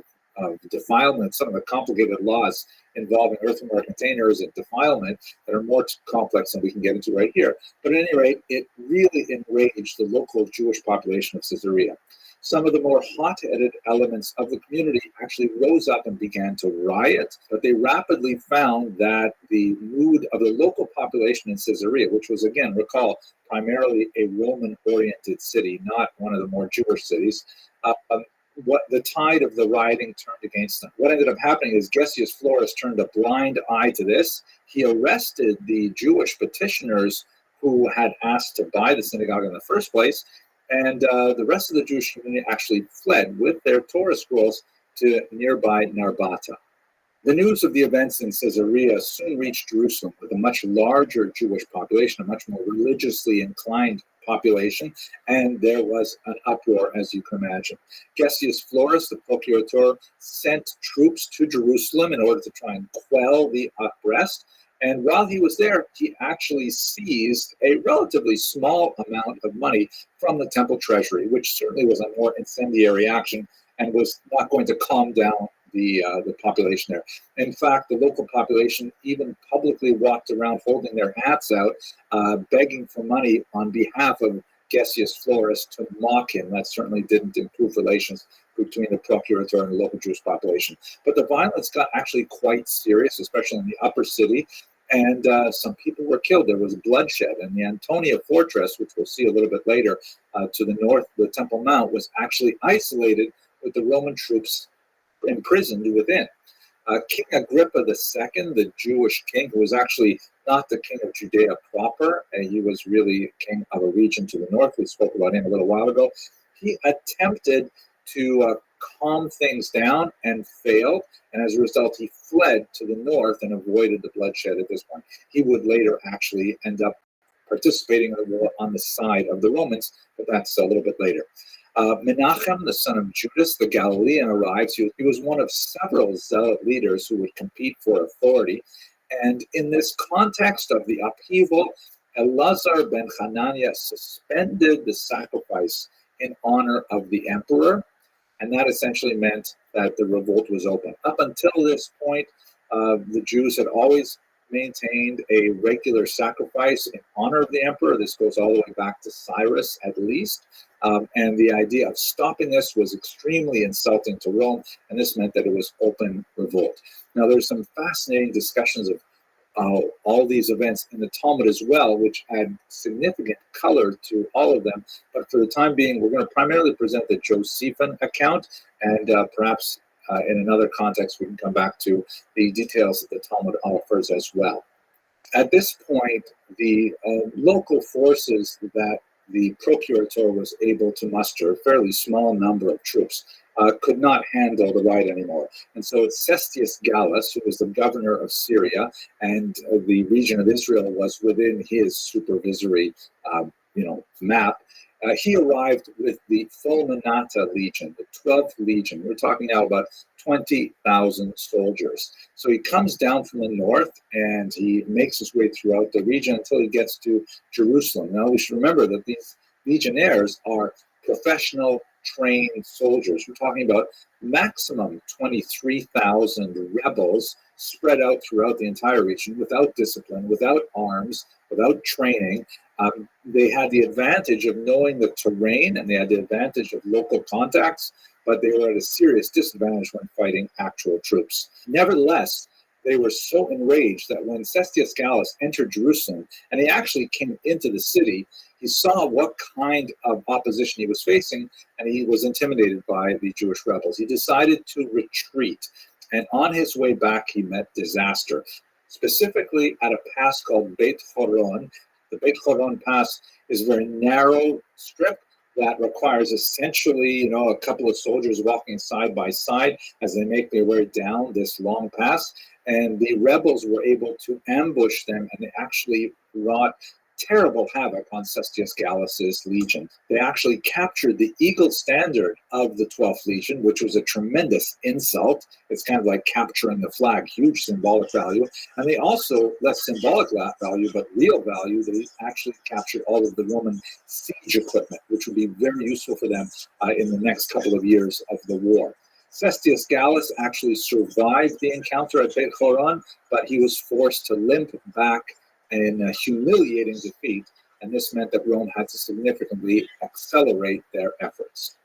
defilement, some of the complicated laws involving earthenware containers and defilement that are more complex than we can get into right here. But at any rate, it really enraged the local Jewish population of Caesarea. Some of the more hot-headed elements of the community actually rose up and began to riot, but they rapidly found that the mood of the local population in Caesarea, which was, again, recall, primarily a Roman-oriented city, not one of the more Jewish cities, what the tide of the rioting turned against them. What ended up happening is Gessius Florus turned a blind eye to this. He arrested the Jewish petitioners who had asked to buy the synagogue in the first place, and the rest of the Jewish community actually fled with their Torah scrolls to nearby Narbata. The news of the events in Caesarea soon reached Jerusalem with a much larger Jewish population, a much more religiously inclined population, and there was an uproar, as you can imagine. Gessius Florus, the procurator, sent troops to Jerusalem in order to try and quell the unrest. And while he was there, he actually seized a relatively small amount of money from the temple treasury, which certainly was a more incendiary action and was not going to calm down the population there. In fact, the local population even publicly walked around holding their hats out, begging for money on behalf of Gessius Florus to mock him. That certainly didn't improve relations between the procurator and the local Jewish population. But the violence got actually quite serious, especially in the upper city, and some people were killed. There was bloodshed, and the Antonia fortress, which we'll see a little bit later, to the north of the Temple Mount, was actually isolated with the Roman troops imprisoned within. King Agrippa II, the Jewish king, who was actually not the king of Judea proper, he was really king of a region to the north. We spoke about him a little while ago. He attempted to calm things down and failed, and as a result, he fled to the north and avoided the bloodshed at this point. He would later actually end up participating in the war on the side of the Romans, but that's a little bit later. Menachem, the son of Judas, the Galilean, arrives. He was one of several zealot leaders who would compete for authority. And in this context of the upheaval, Elazar ben Hananiah suspended the sacrifice in honor of the emperor, and that essentially meant that the revolt was open. Up until this point, the Jews had always maintained a regular sacrifice in honor of the emperor. This goes all the way back to Cyrus, at least. And the idea of stopping this was extremely insulting to Rome, and this meant that it was open revolt. Now, there's some fascinating discussions of all these events in the Talmud as well, which add significant color to all of them. But for the time being, we're going to primarily present the Josephine account, and perhaps in another context, we can come back to the details that the Talmud offers as well. At this point, the local forces that the procurator was able to muster, a fairly small number of troops, could not handle the ride anymore. And so Cestius Gallus, who was the governor of Syria, and the region of Israel was within his supervisory map, he arrived with the Fulminata Legion, the 12th Legion. We're talking now about 20,000 soldiers. So he comes down from the north and he makes his way throughout the region until he gets to Jerusalem. Now we should remember that these legionnaires are professional trained soldiers. We're talking about maximum 23,000 rebels spread out throughout the entire region without discipline, without arms, without training. They had the advantage of knowing the terrain and they had the advantage of local contacts, but they were at a serious disadvantage when fighting actual troops. Nevertheless, they were so enraged that when Cestius Gallus entered Jerusalem, and he actually came into the city, he saw what kind of opposition he was facing, and he was intimidated by the Jewish rebels. He decided to retreat, and on his way back, he met disaster, specifically at a pass called Beit Horon. The Beit Horon Pass is a very narrow strip that requires essentially, a couple of soldiers walking side by side as they make their way down this long pass. And the rebels were able to ambush them, and they actually wrought terrible havoc on Cestius Gallus's legion. They actually captured the eagle standard of the 12th Legion, which was a tremendous insult. It's kind of like capturing the flag, huge symbolic value. And they also, less symbolic value, but real value, they actually captured all of the Roman siege equipment, which would be very useful for them in the next couple of years of the war. Cestius Gallus actually survived the encounter at Beit Horon, but he was forced to limp back in a humiliating defeat, and this meant that Rome had to significantly accelerate their efforts.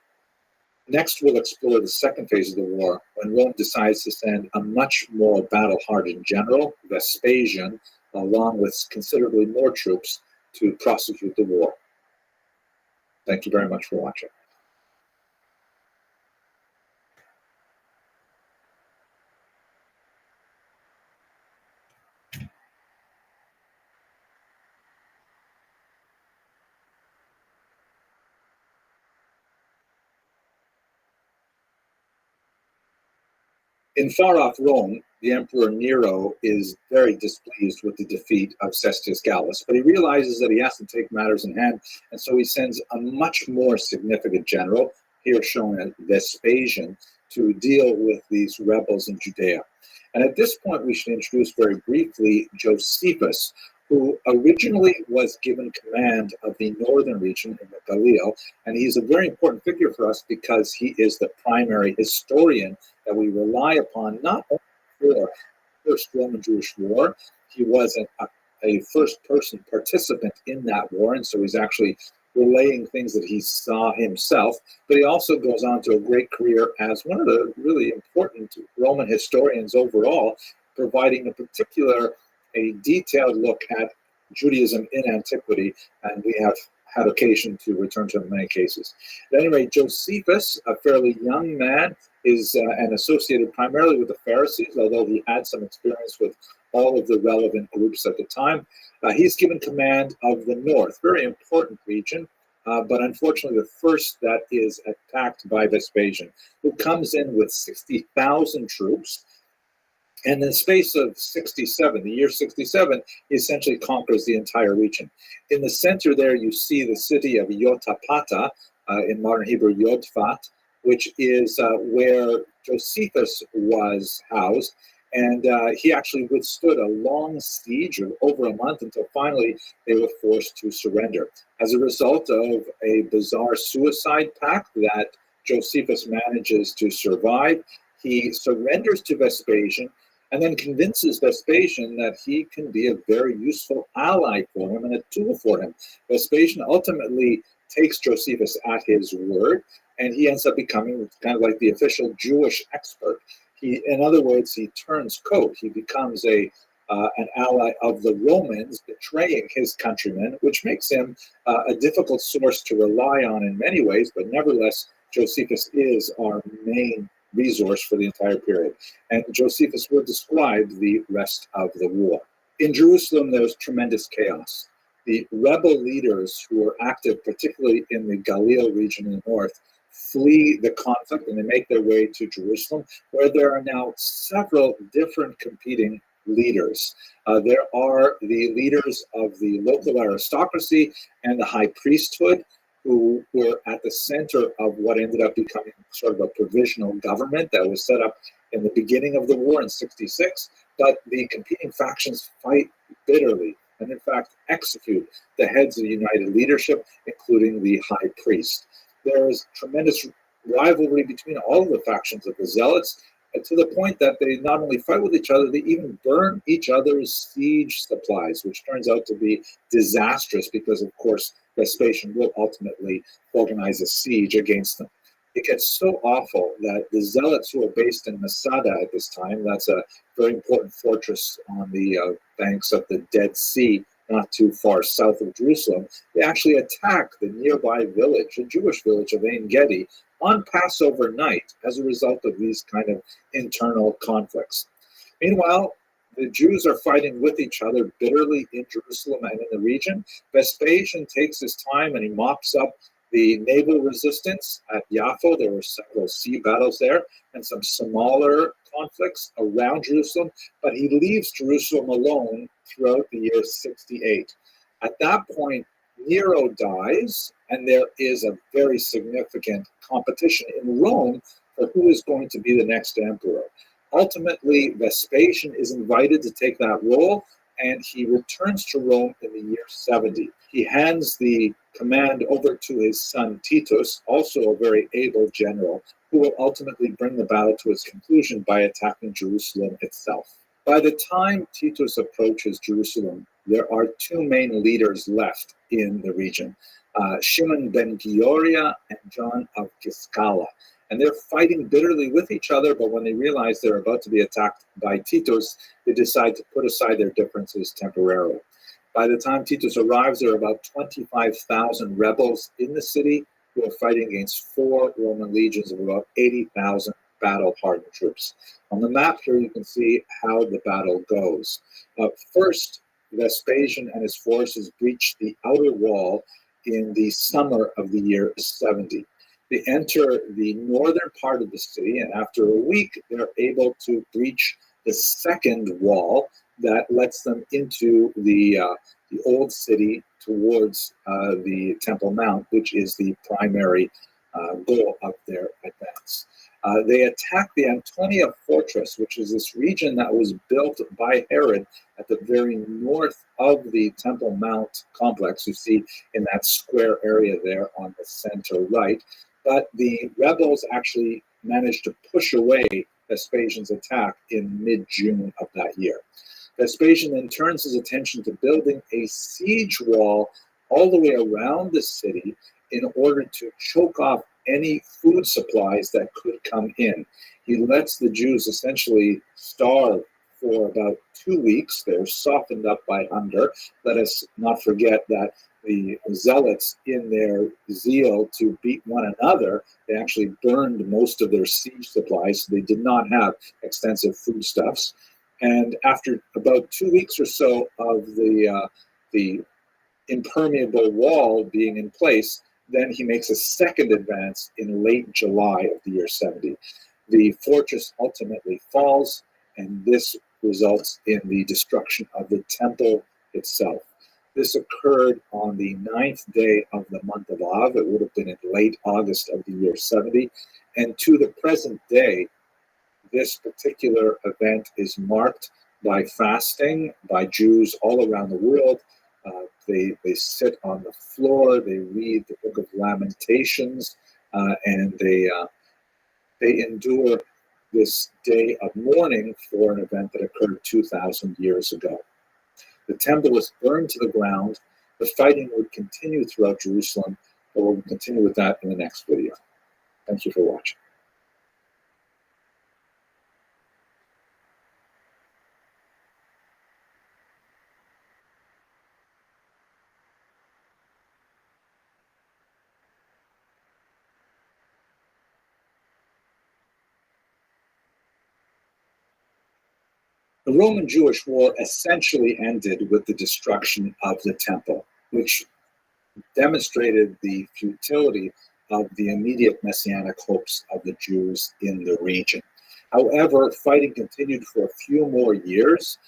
Next, we'll explore the second phase of the war, when Rome decides to send a much more battle-hardened general, Vespasian, along with considerably more troops to prosecute the war. Thank you very much for watching. In far-off Rome, the Emperor Nero is very displeased with the defeat of Cestius Gallus, but he realizes that he has to take matters in hand, and so he sends a much more significant general, here shown as Vespasian, to deal with these rebels in Judea. And at this point, we should introduce very briefly Josephus, who originally was given command of the northern region in the Galilee, and he's a very important figure for us because he is the primary historian that we rely upon, not only for the First Roman-Jewish War. He was a first-person participant in that war, and so he's actually relaying things that he saw himself, but he also goes on to a great career as one of the really important Roman historians overall, providing a detailed look at Judaism in antiquity, and we have had occasion to return to in many cases. At any rate, Josephus, a fairly young man, is and associated primarily with the Pharisees, although he had some experience with all of the relevant groups at the time. He's given command of the north, very important region, but unfortunately the first that is attacked by Vespasian, who comes in with 60,000 troops. And in the space of the year 67, he essentially conquers the entire region. In the center there, you see the city of Yotapata, in modern Hebrew, Yodfat, which is where Josephus was housed. And he actually withstood a long siege of over a month until finally they were forced to surrender. As a result of a bizarre suicide pact that Josephus manages to survive, he surrenders to Vespasian and then convinces Vespasian that he can be a very useful ally for him and a tool for him. Vespasian ultimately takes Josephus at his word, and he ends up becoming kind of like the official Jewish expert. In other words, he turns coat. He becomes an ally of the Romans, betraying his countrymen, which makes him a difficult source to rely on in many ways, but nevertheless, Josephus is our main resource for the entire period. And Josephus will describe the rest of the war. In Jerusalem, there's tremendous chaos. The rebel leaders who are active, particularly in the Galilee region in the north, flee the conflict and they make their way to Jerusalem, where there are now several different competing leaders. There are the leaders of the local aristocracy and the high priesthood, who were at the center of what ended up becoming sort of a provisional government that was set up in the beginning of the war in 66. But the competing factions fight bitterly and, in fact, execute the heads of the united leadership, including the high priest. There is tremendous rivalry between all of the factions of the Zealots, to the point that they not only fight with each other, they even burn each other's siege supplies, which turns out to be disastrous because, of course, Vespasian will ultimately organize a siege against them. It gets so awful that the Zealots, who are based in Masada at this time, that's a very important fortress on the banks of the Dead Sea, not too far south of Jerusalem, they actually attack the nearby village, the Jewish village of Ein Gedi, on Passover night as a result of these kind of internal conflicts. Meanwhile, the Jews are fighting with each other bitterly in Jerusalem and in the region. Vespasian takes his time and he mops up the naval resistance at Yaffo. There were several sea battles there and some smaller conflicts around Jerusalem, but he leaves Jerusalem alone throughout the year 68. At that point, Nero dies, and there is a very significant competition in Rome for who is going to be the next emperor. Ultimately, Vespasian is invited to take that role, and he returns to Rome in the year 70. He hands the command over to his son Titus, also a very able general, who will ultimately bring the battle to its conclusion by attacking Jerusalem itself. By the time Titus approaches Jerusalem, there are two main leaders left in the region, Shimon ben Gioria and John of Giscala. And they're fighting bitterly with each other, but when they realize they're about to be attacked by Titus, they decide to put aside their differences temporarily. By the time Titus arrives, there are about 25,000 rebels in the city who are fighting against 4 Roman legions of about 80,000 battle-hardened troops. On the map here, you can see how the battle goes. First, Vespasian and his forces breach the outer wall in the summer of the year 70. They enter the northern part of the city, and after a week, they're able to breach the second wall that lets them into the old city towards the Temple Mount, which is the primary goal of their advance. They attacked the Antonia fortress, which is this region that was built by Herod at the very north of the Temple Mount complex. You see in that square area there on the center right. But the rebels actually managed to push away Vespasian's attack in mid-June of that year. Vespasian then turns his attention to building a siege wall all the way around the city in order to choke off any food supplies that could come in. He lets the Jews essentially starve for about 2 weeks. They're softened up by hunger. Let us not forget that the zealots, in their zeal to beat one another, they actually burned most of their siege supplies, so they did not have extensive foodstuffs. And after about 2 weeks or so of the impermeable wall being in place, then he makes a second advance in late July of the year 70. The fortress ultimately falls, and this results in the destruction of the temple itself. This occurred on the 9th day of the month of Av. It would have been in late August of the year 70. And to the present day, this particular event is marked by fasting by Jews all around the world. They sit on the floor, they read the Book of Lamentations, and they endure this day of mourning for an event that occurred 2,000 years ago. The temple was burned to the ground. The fighting would continue throughout Jerusalem, but we'll continue with that in the next video. Thank you for watching. The Roman-Jewish War essentially ended with the destruction of the temple, which demonstrated the futility of the immediate messianic hopes of the Jews in the region. However, fighting continued for a few more years,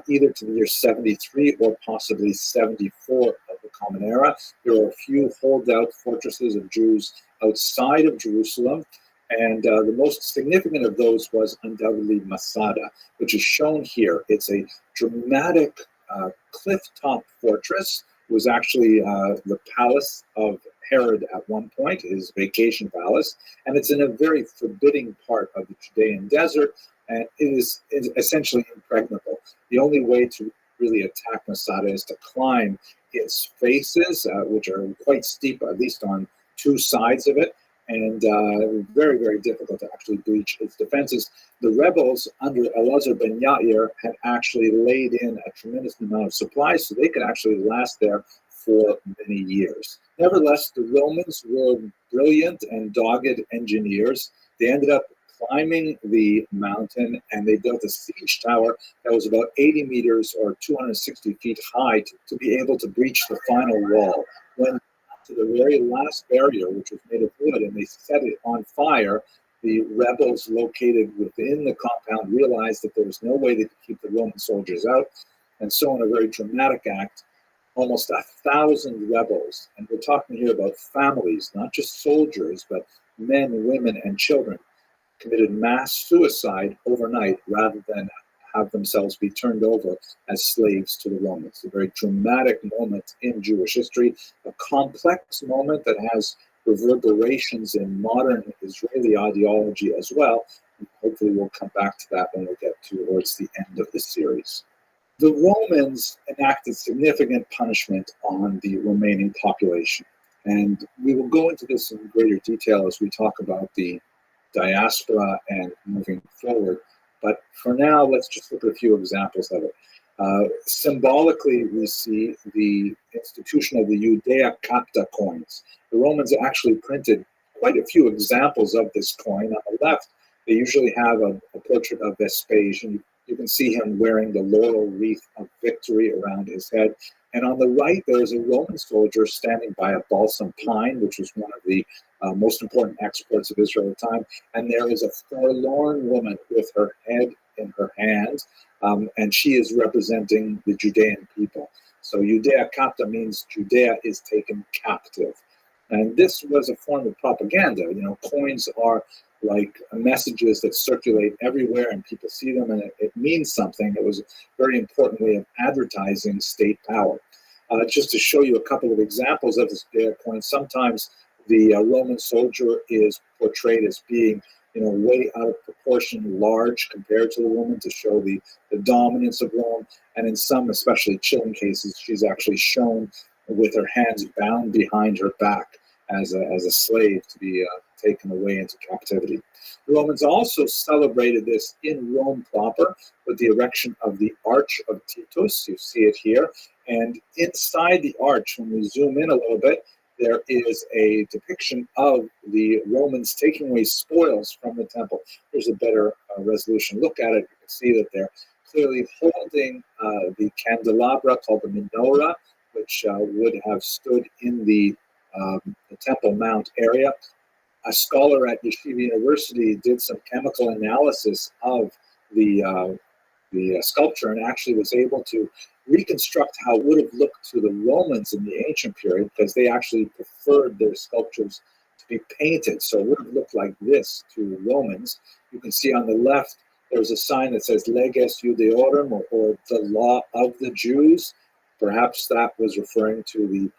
either to the year 73 or possibly 74 of the Common Era. There were a few holdout fortresses of Jews outside of Jerusalem, and the most significant of those was undoubtedly Masada, which is shown here. It's a dramatic cliff-top fortress. It was actually the palace of Herod at one point, his vacation palace, and it's in a very forbidding part of the Judean desert, and it is essentially impregnable. The only way to really attack Masada is to climb its faces, which are quite steep, at least on two sides of it, and very, very difficult to actually breach its defenses. The rebels under Elazar ben Yair had actually laid in a tremendous amount of supplies, so they could actually last there for many years. Nevertheless, the Romans were brilliant and dogged engineers. They ended up climbing the mountain, and they built a siege tower that was about 80 meters or 260 feet high to be able to breach the final wall. When to the very last barrier, which was made of wood, and they set it on fire, the rebels located within the compound realized that there was no way they could keep the Roman soldiers out. And so in a very dramatic act, almost 1,000 rebels, and we're talking here about families, not just soldiers, but men, women, and children, committed mass suicide overnight rather than have themselves be turned over as slaves to the Romans. A very dramatic moment in Jewish history, a complex moment that has reverberations in modern Israeli ideology as well. And hopefully we'll come back to that when we get towards the end of the series. The Romans enacted significant punishment on the remaining population. And we will go into this in greater detail as we talk about the diaspora and moving forward. But for now, let's just look at a few examples of it. Symbolically, we see the institution of the Judea Capta coins. The Romans actually printed quite a few examples of this coin. On the left, they usually have a portrait of Vespasian. You can see him wearing the laurel wreath of victory around his head. And on the right, there's a Roman soldier standing by a balsam pine, which was one of the most important exports of Israel at the time. And there is a forlorn woman with her head in her hand, and she is representing the Judean people. So Judea Capta means Judea is taken captive. And this was a form of propaganda. You know, coins are like messages that circulate everywhere and people see them, and it means something. It was a very important way of advertising state power. Just to show you a couple of examples of this coin, sometimes the Roman soldier is portrayed as being, you know, way out of proportion, large compared to the woman to show the dominance of Rome. And in some, especially chilling cases, she's actually shown with her hands bound behind her back as a slave to be taken away into captivity. The Romans also celebrated this in Rome proper with the erection of the Arch of Titus. You see it here. And inside the arch, when we zoom in a little bit, there is a depiction of the Romans taking away spoils from the temple. Here's a better resolution look at it. You can see that they're clearly holding the candelabra called the menorah, which would have stood in the Temple Mount area. A scholar at Yeshiva University did some chemical analysis of the sculpture and actually was able to reconstruct how it would have looked to the Romans in the ancient period, because they actually preferred their sculptures to be painted. So it would have looked like this to Romans. You can see on the left, there's a sign that says Leges Judeorum, or the law of the Jews. Perhaps that was referring to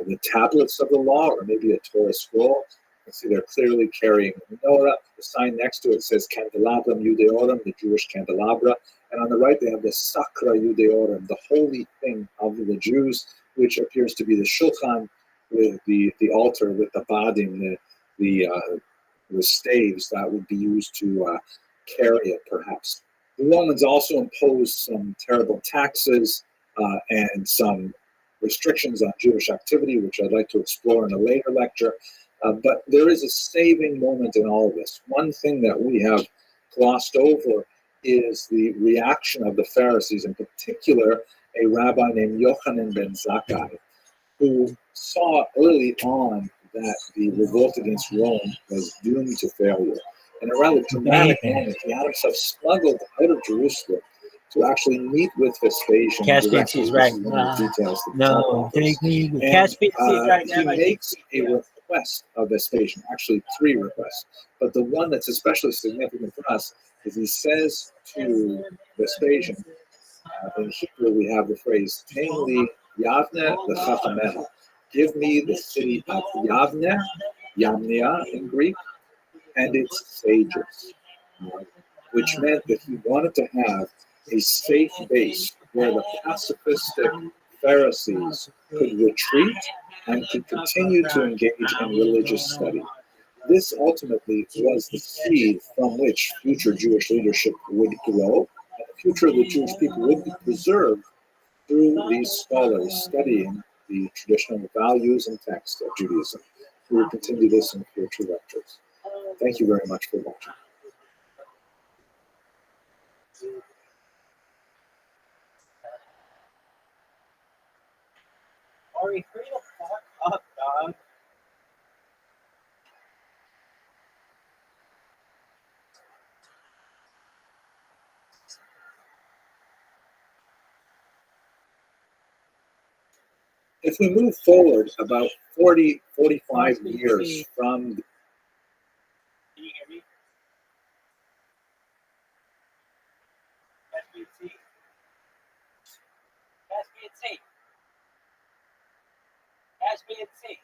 the tablets of the law, or maybe a Torah scroll. You can see they're clearly carrying the menorah. The sign next to it says Candelabrum Judeorum, the Jewish candelabra. And on the right, they have the Sacra Judeorum, the holy thing of the Jews, which appears to be the Shulchan, with the altar with the badim, the staves that would be used to carry it, perhaps. The Romans also imposed some terrible taxes and some restrictions on Jewish activity, which I'd like to explore in a later lecture. But there is a saving moment in all of this. One thing that we have glossed over is the reaction of the Pharisees, in particular, a rabbi named Yochanan ben Zakkai, who saw early on that the revolt against Rome was doomed to failure. In a rather dramatic moment, he had himself smuggled out of Jerusalem to actually meet with Vespasian. Caspian Sea's right. No, take me. Caspian Sea's right. He makes a request of Vespasian, actually 3 requests. But the one that's especially significant for us is he says to Vespasian, in Hebrew we have the phrase, Tein li Yavne l'chachamecha. Give me the city of Yavne, Yamnia in Greek, and its sages, which meant that he wanted to have a safe base where the pacifistic Pharisees could retreat and could continue to engage in religious study. This ultimately was the seed from which future Jewish leadership would grow, and the future of the Jewish people would be preserved through these scholars studying the traditional values and texts of Judaism. We will continue this in future lectures. Thank you very much for watching. Ari, hurry the fuck up, dog. If we move forward about 40, 45 years from Can you hear me? Caspian Sea. Caspian Sea. Caspian Sea.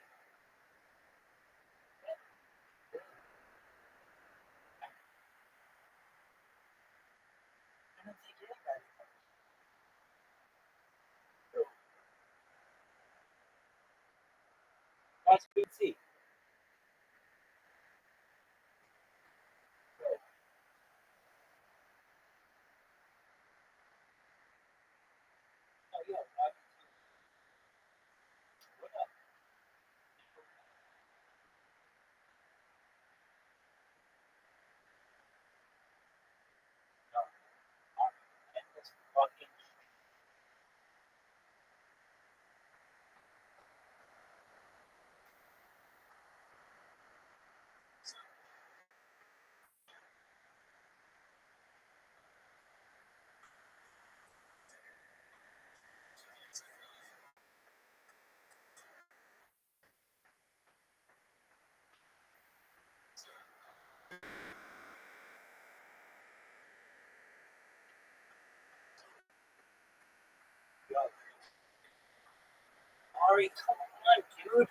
I don't think anybody knows. Caspian Sea. Oh, yeah. What up? No. Endless fucking. Ari, come on, dude.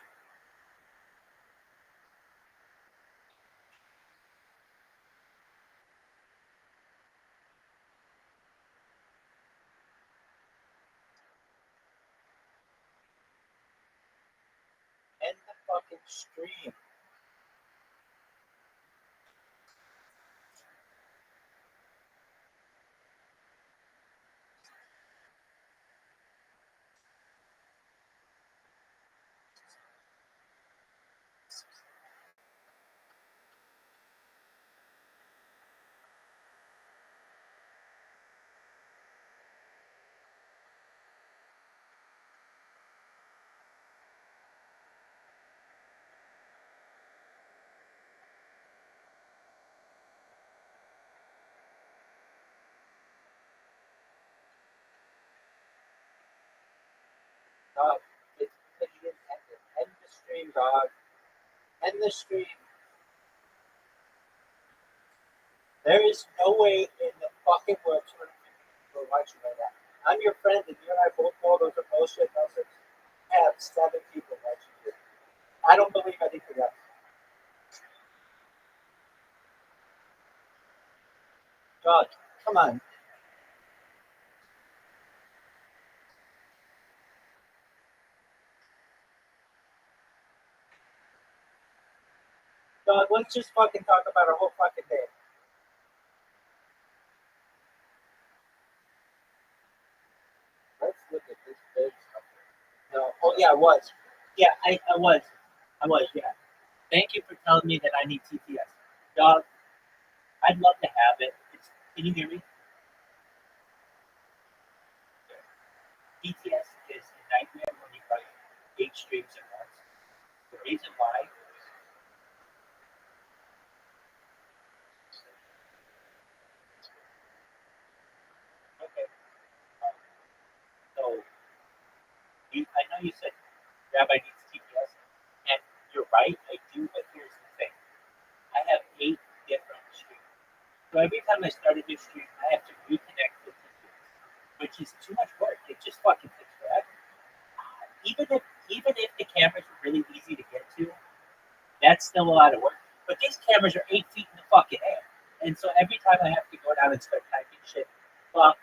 End the fucking stream. Dog, it's because you didn't end it. End the stream, dog. End the stream. There is no way in the fucking world 250 people are watching right now. I'm your friend, and you and I both know those are bullshit numbers. I have 7 people watching you. I don't believe anything else. Dog, come on. Dog, let's just fucking talk about our whole fucking day. Let's look at this big stuff. No, oh yeah, I was. Yeah, I was. I was, yeah. Thank you for telling me that I need TTS. Dog, I'd love to have it. Can you hear me? TTS is a nightmare when you write 8 streams at once. The reason why. Okay. So, I know you said Rabbi needs TTS, and you're right, I do, but here's the thing. I have 8 different streams. So every time I start a new stream, I have to reconnect with TTS, which is too much work. It just fucking takes forever. Even if the cameras are really easy to get to, that's still a lot of work. But these cameras are 8 feet in the fucking air. And so every time I have to go down and start typing shit, well,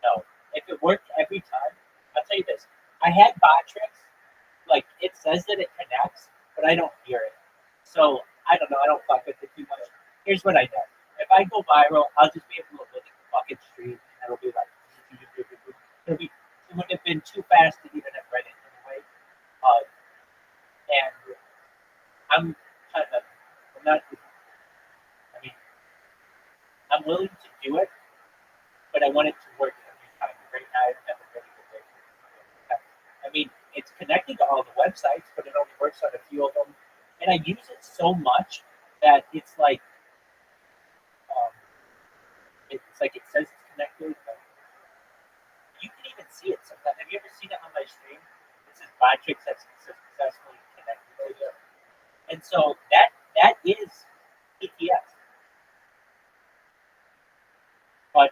no. If it worked every time, I'll tell you this. I had bot tricks. Like, it says that it connects, but I don't hear it. So, I don't know. I don't fuck with it too much. Here's what I know. If I go viral, I'll just be able to look at the fucking stream, and it'll be like, it would have been too fast to even have read it anyway. And I'm kind of, I'm not, I mean, I'm willing to do it, but I want it to work every time. Right now, I don't have a really good way. I mean, it's connected to all the websites, but it only works on a few of them. And I use it so much that it's like it says it's connected. But you can even see it sometimes. Have you ever seen it on my stream? It says Matrix has successfully connected to you. And so that is PTS. But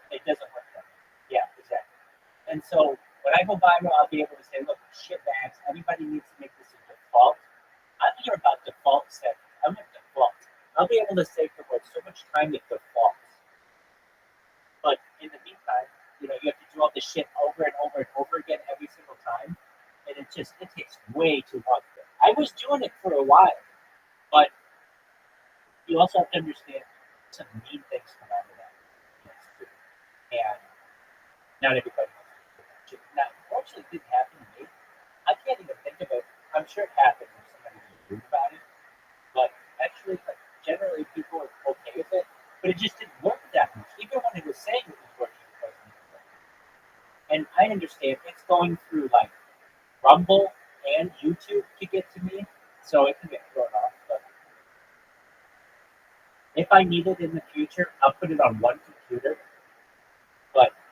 it doesn't work that way. Yeah, exactly. And so when I go viral, I'll be able to say, look, shitbags, everybody needs to make this a default. I'm here about default settings. I'm a default. I'll be able to save the word so much time it defaults. But in the meantime, you have to do all this shit over and over and over again every single time. And it takes way too long. I was doing it for a while, but you also have to understand some mean things come out of that. And not everybody wants to do that. Now, unfortunately, it didn't happen to me. I can't even think of it. I'm sure it happened when somebody was rude about it. But actually, generally, people are okay with it. But it just didn't work that much. Even when it was saying it was working, it wasn't even working. And I understand it's going through like Rumble and YouTube to get to me, so it can get thrown off. But if I need it in the future, I'll put it on one computer.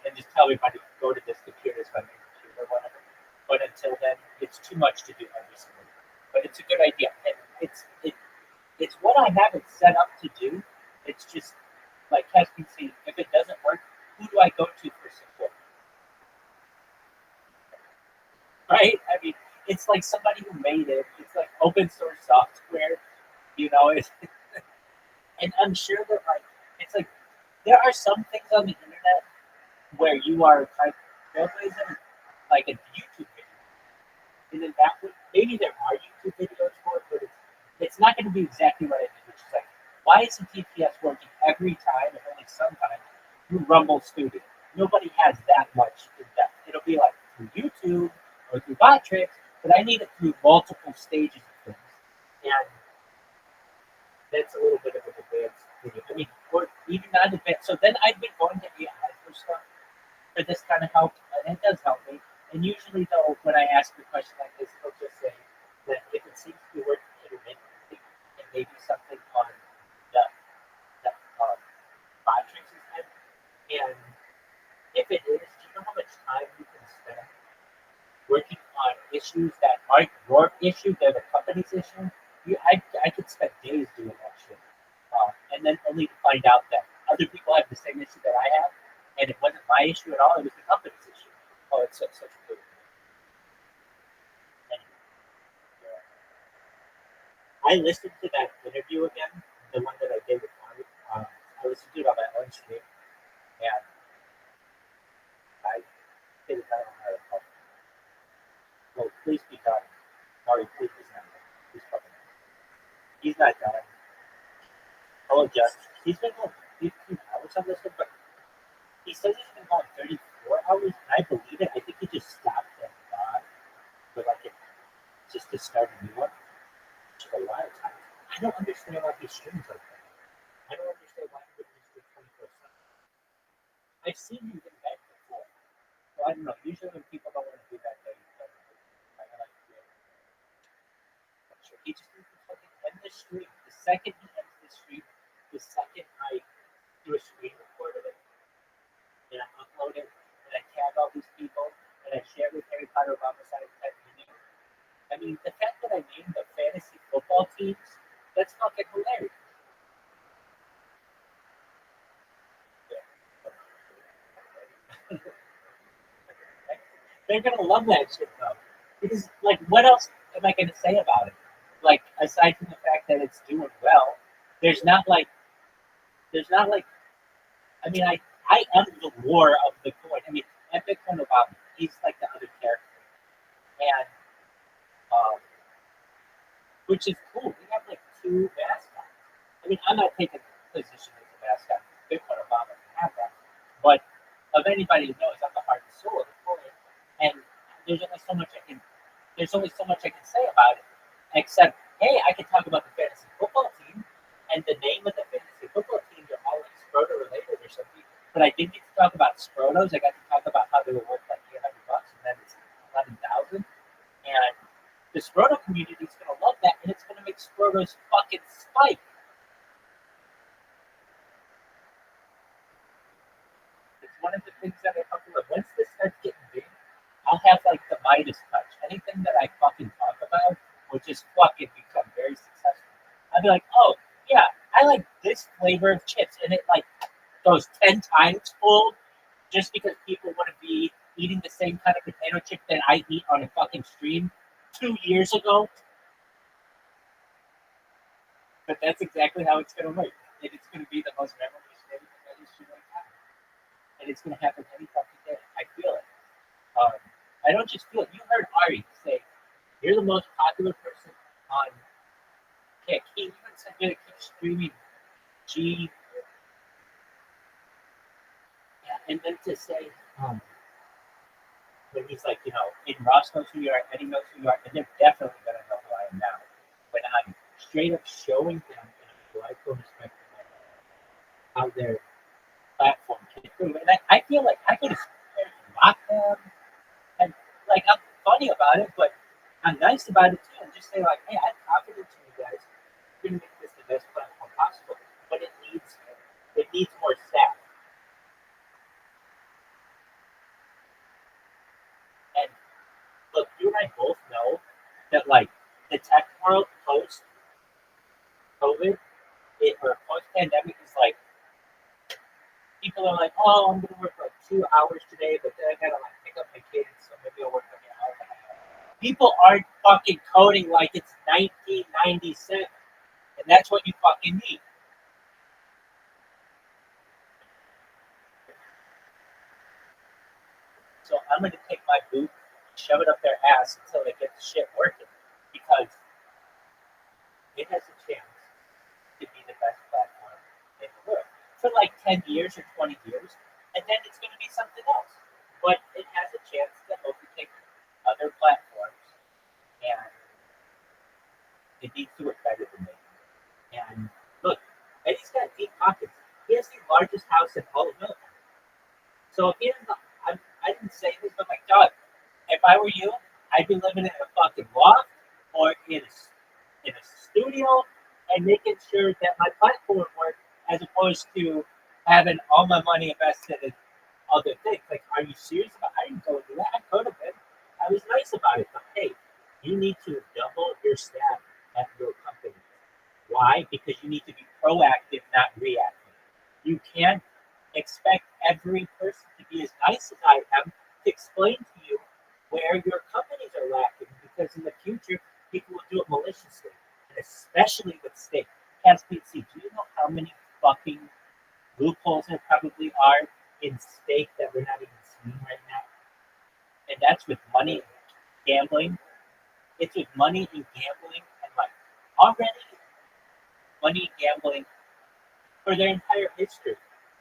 And just tell everybody to go to this computer, it's my main computer or whatever. But until then, it's too much to do every single day. But it's a good idea. It's it's what I have it set up to do. It's just like testing, see if it doesn't work, who do I go to for support? Right? I mean, it's like somebody who made it. It's like open source software, it's and I'm sure that like it's like there are some things on the internet where you are like trailblazing like a YouTube video. And then that would maybe there are YouTube videos for it, but it's not going to be exactly what I did, which is like, why isn't TPS working every time and only sometimes through Rumble Studio? Nobody has that much in depth. It'll be like through YouTube or through Botrix, but I need it through multiple stages of things. And that's a little bit of an advanced thing. I mean, or even not advanced. So then I've been going to AI for stuff for this kind of help, and it does help me. And usually, though, when I ask a question like this, they'll just say that if it seems to be working intermittently, it may be something on the Botrix's head. And if it is, do you know how much time you can spend working on issues that aren't your issue, they're the company's issue? I could spend days doing that shit. And then only to find out that other people have the same issue that I have, and it wasn't my issue at all, it was the company's issue. Oh, it's such a good thing. Anyway, I listened to that interview again, the one that I did with Ari. I listened to it on my own stream, and I did it on my own. Oh, please be done. Ari, please be done. He's fucking. He's not done. Oh, just he's been going 15 hours on this one, but he says he's been going 34 hours, and I believe it. I think he just stopped at God, but like just to start a new one. Which is a lot of time. I don't understand why he streams like that. I don't understand why he would stream 24/7. I've seen him get back before. So I don't know. Usually when people don't want to do that, they don't. I like to do it. Sure. He just needs to fucking end the stream. The second he ends the stream, the second I do a screen record of it, and I upload it, and I tag all these people, and I share it with Harry Potter Homicide type video. I mean, the fact that I named the fantasy football teams, that's fucking hilarious. They're gonna love that shit though. Because like what else am I gonna say about it? Like aside from the fact that it's doing well, there's not like I mean I am the lore of the coin. I mean Epic Coin Obama, he's like the other character. And which is cool. We have like 2 mascots. I mean I'm not taking the position as a mascot. Bitcoin Obama can have that. But of anybody who knows I'm the heart and soul of the coin. And there's only so much I can say about it. Except, hey, I can talk about the fantasy football team, and the name of the fantasy football teams are all like Scroto related or something. But I didn't get to talk about Scrotos. I got to talk about how they were worth like $800, and then it's 11,000. And the Scroto community is gonna love that, and it's gonna make Scrotos fucking spike. It's one of the things that I talk about. Once this starts getting big, I'll have like the Midas touch. Anything that I fucking talk about will just fucking become very successful. I'll be like, oh yeah, I like this flavor of chips, and it like goes 10 times fold just because people want to be eating the same kind of potato chip that I eat on a fucking stream 2 years ago. But that's exactly how it's gonna work. And it's gonna be the most memorable stream that history will have. And it's gonna happen any fucking day. I feel it. I don't just feel it. You heard Ari say, you're the most popular person on Kick. He even said you're gonna keep streaming G. Yeah, and then to say, when he's like, in Ross knows who you are, Eddie knows who you are, and they're definitely gonna know who I am now. When I'm straight up showing them in a delightful respect how their platform can improve. And I feel like I could have mock them. And like I'm funny about it, but I'm nice about it too, and just say like, hey, I have confidence in you guys. We're gonna make this the best platform possible, but it needs more staff. And look, you and I both know that like the tech world post COVID people are like, oh, I'm gonna work like 2 hours today, but then I gotta like pick up my kids, so maybe I'll work like an hour and a half. People aren't fucking coding like it's 1997, and that's what you fucking need. So I'm gonna take my boot, shove it up their ass until they get the shit working, because it has a chance to be the best platform in the world for like 10 years or 20 years, and then it's going to be something else. But it has a chance to overtake other platforms, and it needs to work better than me. And look, Eddie's got deep pockets. He has the largest house in all of Milton. So if he doesn't, I didn't say this, but like, God, if I were you, I'd be living in a fucking loft or in a studio and making sure that my platform worked, as opposed to having all my money invested in other things. Like, are you serious about? I didn't go do that. I could have been. I was nice about it, but hey, you need to double your staff at your company. Why? Because you need to be proactive, not reactive. You can't expect every person to be as nice as I am to explain to you where your companies are lacking, because in the future, people will do it maliciously, and especially with state. Pete, do you know how many fucking loopholes there probably are in state that we're not even seeing right now? And that's with money, gambling. It's with money and gambling, and like already money and gambling for their entire history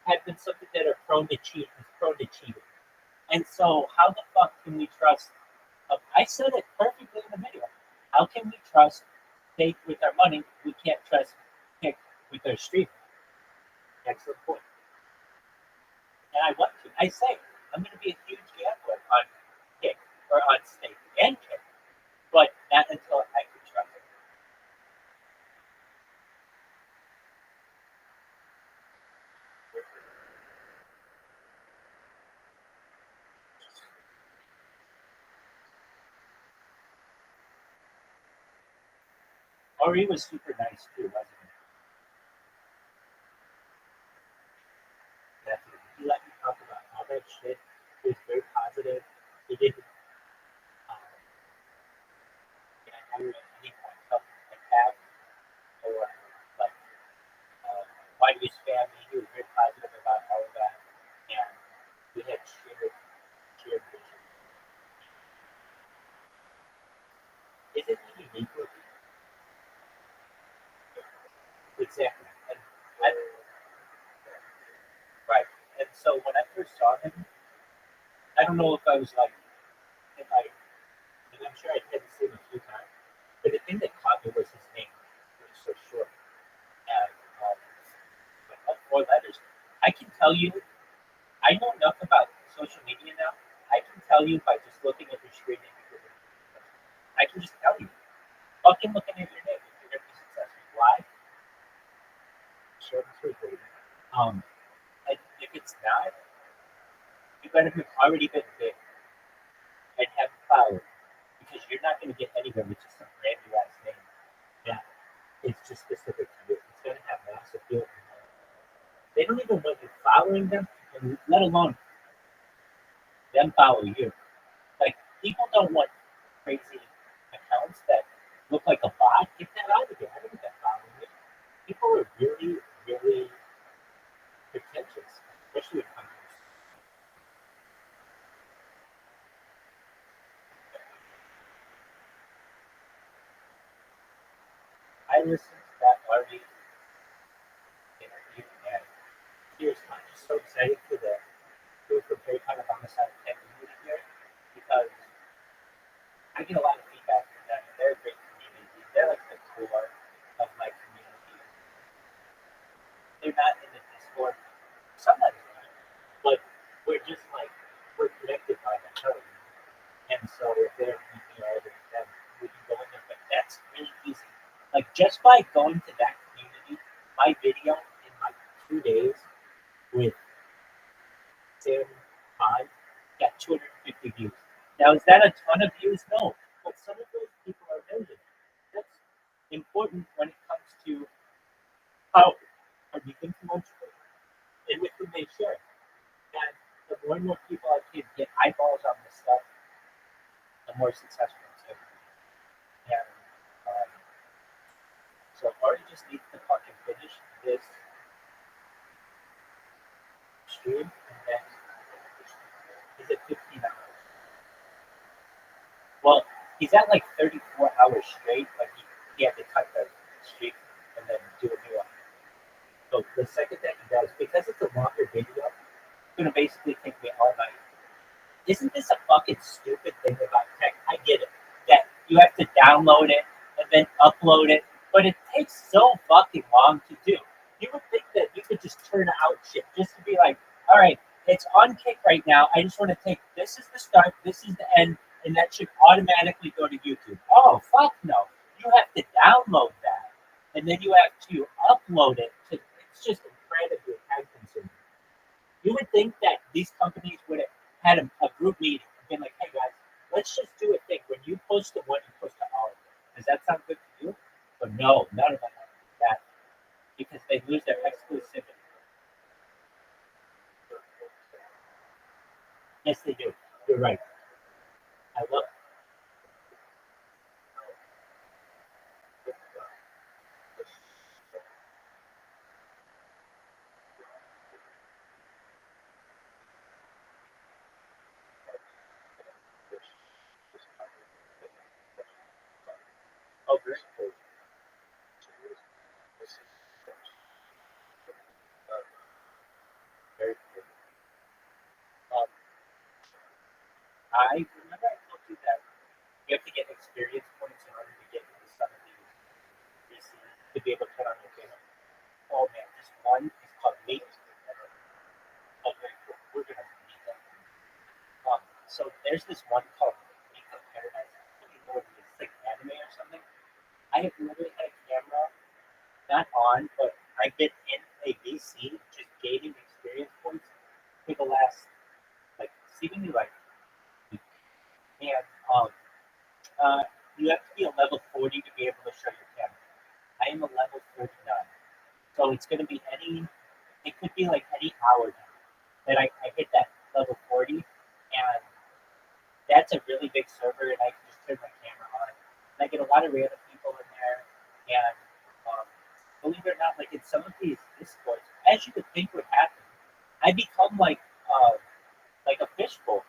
have been something that are prone to cheating. And so how the fuck can we trust? I said it perfectly in the video. How can we trust state with our money? We can't trust pick with our street. Excellent point. And I want to. I say I'm going to be a huge gambler on kick or on state and kick, but not until I can trust it. Ori was super nice too, wasn't he? Definitely. He let me talk about all that shit. He was very positive. He didn't never at any point felt attacked or like why do you spam me? He was very positive about all of that. And we had shared vision. Isn't he unique with you? Exactly. And right. And so when I first saw him, I don't know if I was like, if I, and I'm sure I had to see him a few times, but the thing that caught me was his name. It was so short. And like 4 letters. I can tell you, I know enough about social media now. I can tell you by just looking at your screen name. I can just tell you. Fucking looking at your name if you're going to be successful. Why? Short and sweet, baby. And if it's not, you better have already been big and have power, because you're not going to get anywhere with just some brand new ass name that is just specific to you. It's going to have mass appeal. They don't even want you following them, and let alone them follow you. Like, people don't want crazy accounts that look like a bot. Get that out of here. I don't want that following you. People are really, really pretentious, especially with companies. I listened to that Artie interview, and here's I'm just so excited for the group of very kind of homicide community here, because I get a lot of feedback from them. They're a great community. They're like the core of my community. They're not in the Discord. Sometimes they are, but we're just like, we're connected by the code. And so if they're meeting all of them, we can go in there. But that's really easy. Like, just by going to that community, my video in like 2 days with Sam Pod got 250 views. Now, is that a ton of views? No. But some of those people are millions. That's important when it comes to how are you influential and with whom they share. more and more people I can get eyeballs on this stuff, the more successful it's going to be. And so Ari just needs to fucking finish this stream, and then he's at 15 hours. Well, he's at like 34 hours straight, but he had to cut the streak and then do a new one. So the second that he does, because it's a longer video, it's going to basically take me all night. Isn't this a fucking stupid thing about tech? I get it. That you have to download it and then upload it, but it takes so fucking long to do. You would think that you could just turn out shit just to be like, all right, it's on Kick right now. I just want to take, this is the start, this is the end, and that should automatically go to YouTube. Oh, fuck no. You have to download that, and then you have to upload it. It's just incredibly time consuming. You would think that these companies would have had a group meeting and been like, hey guys, let's just do a thing. When you post to one, you post to all of them. Does that sound good to you? But no, none of them do that because they lose their exclusivity. Yes, they do. You're right. I love Oh, very cool. Very cool. I remember I told you that you have to get experience points in order to get into some of these PCs to be able to put on your channel. Oh man, this one is called Meet. Oh, very cool. We're gonna meet that. So there's this one called Meet Paradise. I don't know what it is. It's like anime or something. I have literally had a camera not on, but I've been in a VC just gaining experience points for the last like seemingly like week. And you have to be a level 40 to be able to show your camera. I am a level 39. So it's going to be it could be like any hour now that I hit that level 40. And that's a really big server, and I can just turn my camera on. And I get a lot of random people in there. And believe it or not, like in some of these discords, as you would think would happen, I become like a fishbowl.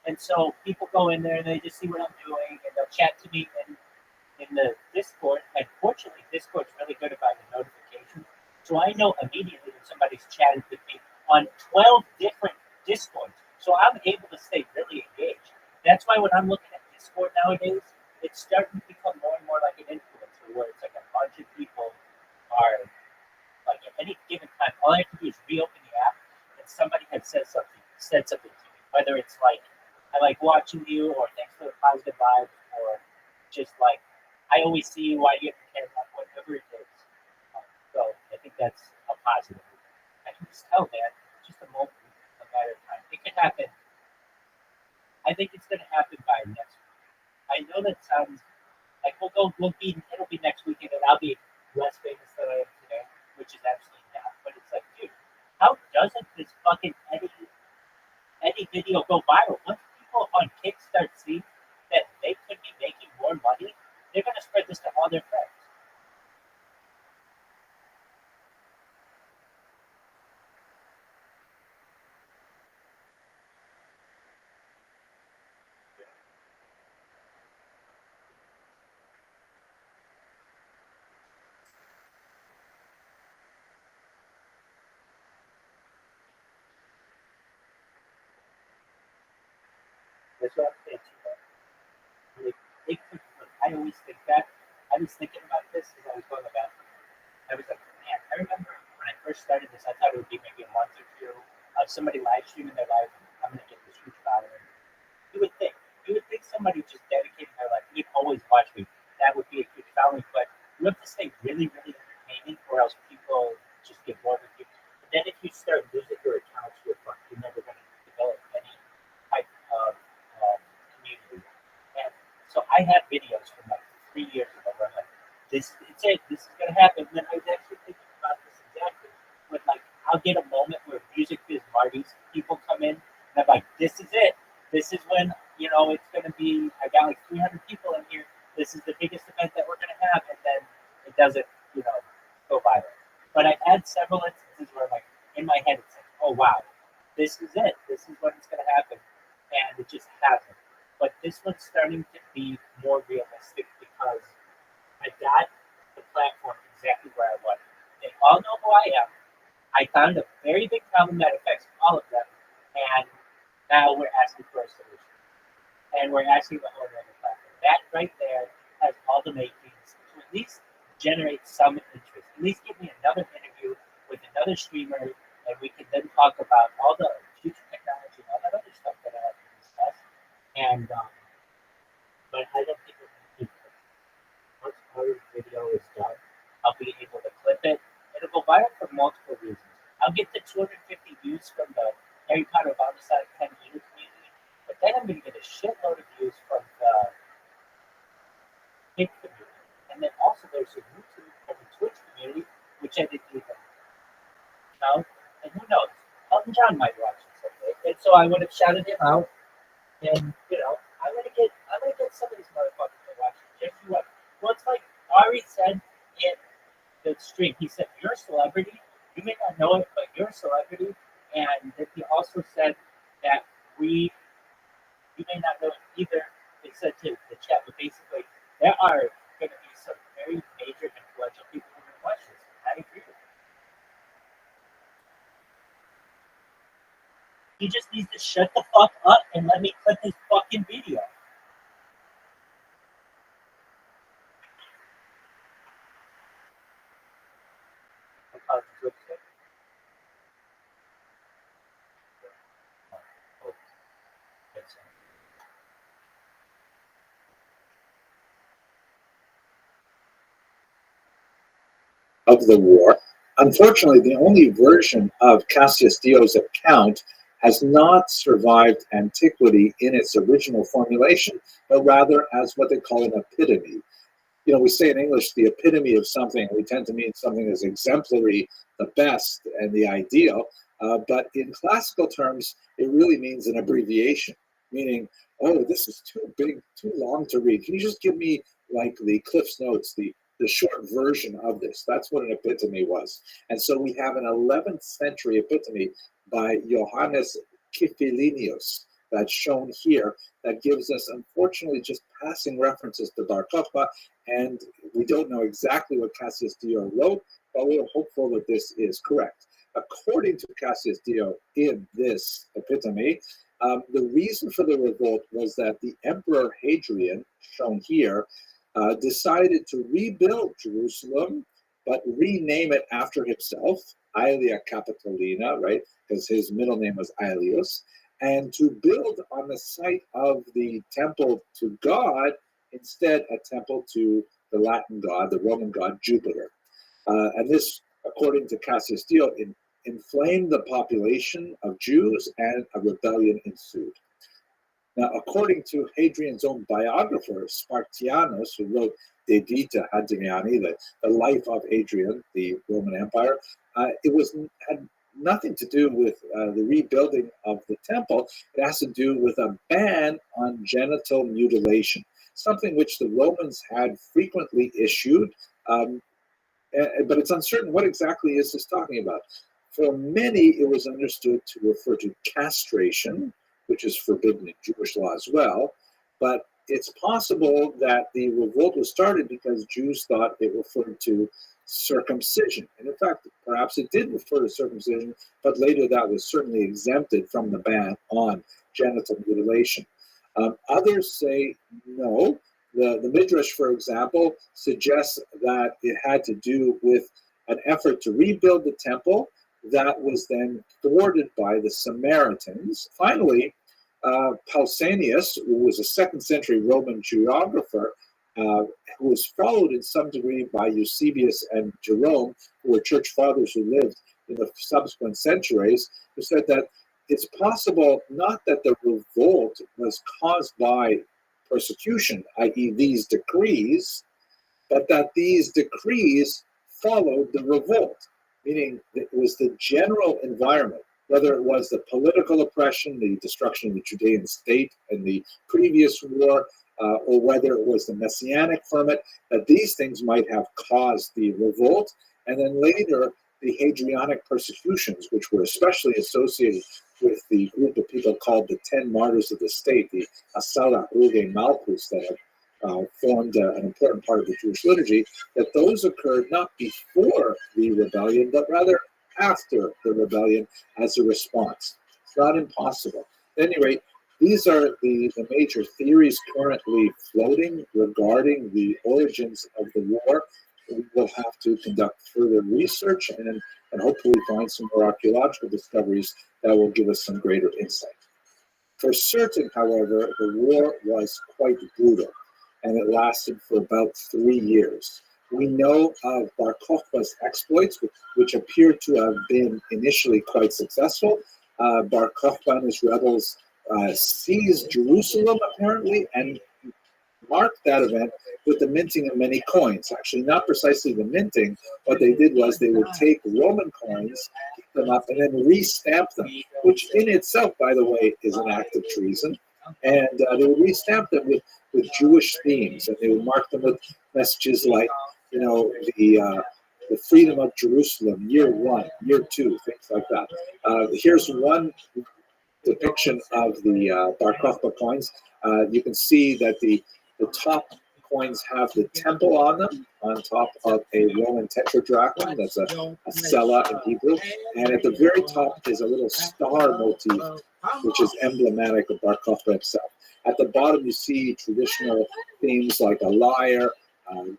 And so people go in there and they just see what I'm doing, and they'll chat to me in the Discord. And fortunately, Discord's really good about the notifications. So I know immediately when somebody's chatting with me on 12 different Discords. So I'm able to stay really engaged. That's why when I'm looking at Discord nowadays, it's starting to become more and more like an influencer, where it's like a bunch of people are like at any given time, all I have to do is reopen the app and somebody has said something to me. Whether it's like I like watching you, or thanks for the positive vibes, or just like I always see you, why do you have to care about whatever it is. So I think that's a positive. I can just tell, man, it's just a moment, a matter of time. It could happen. I think it's gonna happen by next week. I know that sounds like it'll be next weekend, and I'll be less famous than I am today, which is absolutely not. But it's like, dude, how doesn't this fucking any video go viral? Once people on Kick start seeing that they could be making more money, they're gonna spread this to all their friends. That's what I'm saying. I always think that. I was thinking about this as I was going about. I was like, man, I remember when I first started this, I thought it would be maybe a month or two of somebody live streaming their life. I'm gonna get this huge following. You would think somebody just dedicating their life, you'd always watch me. That would be a huge following, but you have to stay really, really entertaining, or else people just get bored with you. And then if you start losing your accounts, you're fucked. You're never gonna develop any type of community. And so I have videos from like 3 years ago where I'm like, this is gonna happen. And then I was actually thinking about this exactly. When like I'll get a moment where music is Marty's, people come in and I'm like, this is it. This is when, it's going to be, I got like 300 people in here. This is the biggest event that we're going to have. And then it doesn't, go viral. But I had several instances where, like, in my head, it's like, oh, wow, this is it. This is when it's going to happen. And it just hasn't. But this one's starting to be more realistic because I got the platform exactly where I want it. They all know who I am. I found a very big problem that affects all of them. And now we're asking for a solution. And we're asking the owner of the platform. That right there has all the makings to at least generate some interest. At least give me another interview with another streamer, and we can then talk about all the future technology and all that other stuff that I have to discuss. And but I don't think we're going to keep it. Once our video is done, I'll be able to clip it. It'll go viral for multiple reasons. I'll get the 250 views from the Harry Potter Bombicide Pen Eater community, but then I'm going to get a shitload of views from the Pink community. And then also there's a YouTube and a Twitch community, which I didn't even know. And who knows? Elton John might watch it someday. And so I would have shouted him out. And I'm gonna get some of these motherfuckers to watch it. Just what? Well, it's like Ari said in the stream. He said, "You're a celebrity. You may not know it, but you're a celebrity." And then he also said that you may not know it either. He said to the chat, but basically there are going to be some very major influential people who are going to watch this. I agree with him. He just needs to shut the fuck up and let me clip his fucking video. Of the war. Unfortunately, the only version of Cassius Dio's account has not survived antiquity in its original formulation, but rather as what they call an epitome. We say in English, the epitome of something, we tend to mean something as exemplary, the best, and the ideal. But in classical terms, it really means an abbreviation, meaning, oh, this is too big, too long to read. Can you just give me like the Cliff's Notes, the short version of this? That's what an epitome was. And so we have an 11th century epitome by Johannes Kifilinius that's shown here that gives us, unfortunately, just passing references to Bar Kokhba, and we don't know exactly what Cassius Dio wrote, but we're hopeful that this is correct. According to Cassius Dio in this epitome, the reason for the revolt was that the Emperor Hadrian, shown here, decided to rebuild Jerusalem, but rename it after himself, Aelia Capitolina, right? Because his middle name was Aelius, and to build on the site of the temple to God, instead a temple to the Latin god, the Roman god Jupiter. And this, according to Cassius Dio, inflamed the population of Jews, and a rebellion ensued. Now, according to Hadrian's own biographer, Spartianus, who wrote De Vita Hadriani, the life of Hadrian, the Roman Empire, it had nothing to do with the rebuilding of the temple. It has to do with a ban on genital mutilation, something which the Romans had frequently issued, but it's uncertain what exactly is this talking about. For many, it was understood to refer to castration, which is forbidden in Jewish law as well, but it's possible that the revolt was started because Jews thought it referred to circumcision. And in fact, perhaps it did refer to circumcision, but later that was certainly exempted from the ban on genital mutilation. Others say no. The Midrash, for example, suggests that it had to do with an effort to rebuild the temple that was then thwarted by the Samaritans. Finally, Pausanias, who was a 2nd century Roman geographer, who was followed in some degree by Eusebius and Jerome, who were church fathers who lived in the subsequent centuries, who said that it's possible not that the revolt was caused by persecution, i.e. these decrees, but that these decrees followed the revolt, meaning it was the general environment. whether it was the political oppression, the destruction of the Judean state in the previous war, or whether it was the Messianic ferment, that these things might have caused the revolt, and then later the Hadrianic persecutions, which were especially associated with the group of people called the 10 Martyrs of the State, the Asala Uge Malchus, that have formed an important part of the Jewish liturgy, that those occurred not before the rebellion, but rather after the rebellion as a response. It's not impossible. At any rate, these are the major theories currently floating regarding the origins of the war. We will have to conduct further research and hopefully find some more archaeological discoveries that will give us some greater insight. For certain, however, the war was quite brutal, and it lasted for about 3 years. We know of Bar Kokhba's exploits, which appear to have been initially quite successful. Bar Kokhba and his rebels seized Jerusalem, apparently, and marked that event with the minting of many coins. Actually, not precisely the minting. What they did was they would take Roman coins, keep them up, and then restamp them, which in itself, by the way, is an act of treason. And they would restamp them with Jewish themes, and they would mark them with messages like, the freedom of Jerusalem, year 1, year 2, things like that. Here's one depiction of the Bar Kokhba coins. You can see that the top coins have the temple on them, on top of a Roman tetradrachm. That's a sela in Hebrew. And at the very top is a little star motif, which is emblematic of Bar Kokhba himself. At the bottom, you see traditional themes like a lyre,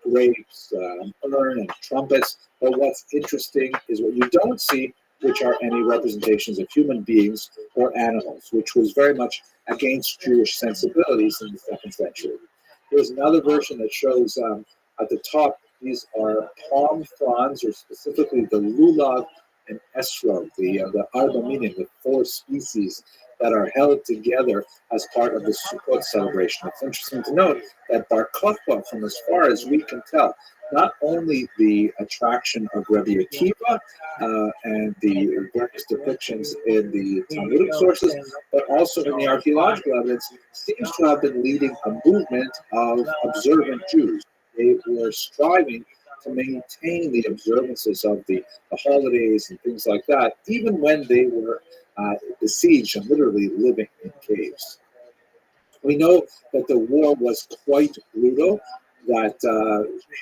grapes, an urn, and trumpets. But what's interesting is what you don't see, which are any representations of human beings or animals, which was very much against Jewish sensibilities in the 2nd century. There's another version that shows at the top, these are palm fronds, or specifically the lulav and esrog, the arba minim, the 4 species that are held together as part of the Sukkot celebration. It's interesting to note that Bar Kokhba, from as far as we can tell, not only the attraction of Rabbi Akiva and the various depictions in the Talmudic sources, but also in the archaeological evidence, seems to have been leading a movement of observant Jews. They were striving to maintain the observances of the holidays and things like that, even when they were besieged and literally living in caves. We know that the war was quite brutal, that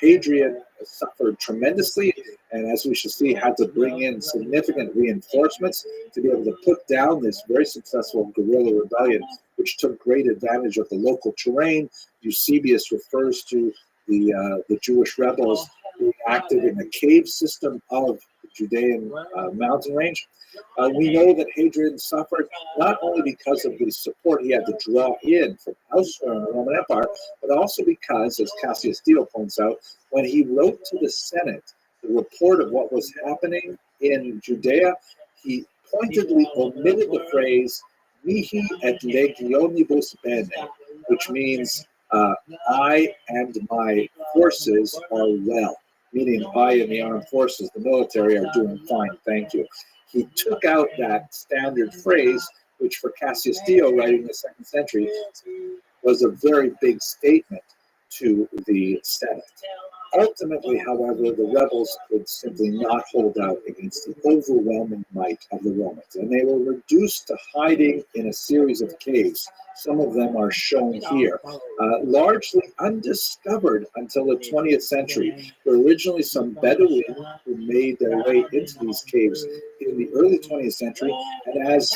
Hadrian suffered tremendously, and as we shall see, had to bring in significant reinforcements to be able to put down this very successful guerrilla rebellion, which took great advantage of the local terrain. Eusebius refers to the Jewish rebels being active in the cave system of the Judean mountain range. We know that Hadrian suffered not only because of the support he had to draw in from elsewhere in the Roman Empire, but also because, as Cassius Dio points out, when he wrote to the Senate the report of what was happening in Judea, he pointedly omitted the phrase "mihi et legionibus bene," which means I and my forces are well, meaning I and the armed forces, the military, are doing fine, thank you. He took out that standard phrase, which for Cassius Dio, writing in the 2nd century, was a very big statement to the Senate. Ultimately, however, the rebels could simply not hold out against the overwhelming might of the Romans, and they were reduced to hiding in a series of caves. Some of them are shown here, largely undiscovered until the 20th century. There were originally some Bedouin who made their way into these caves in the early 20th century, and as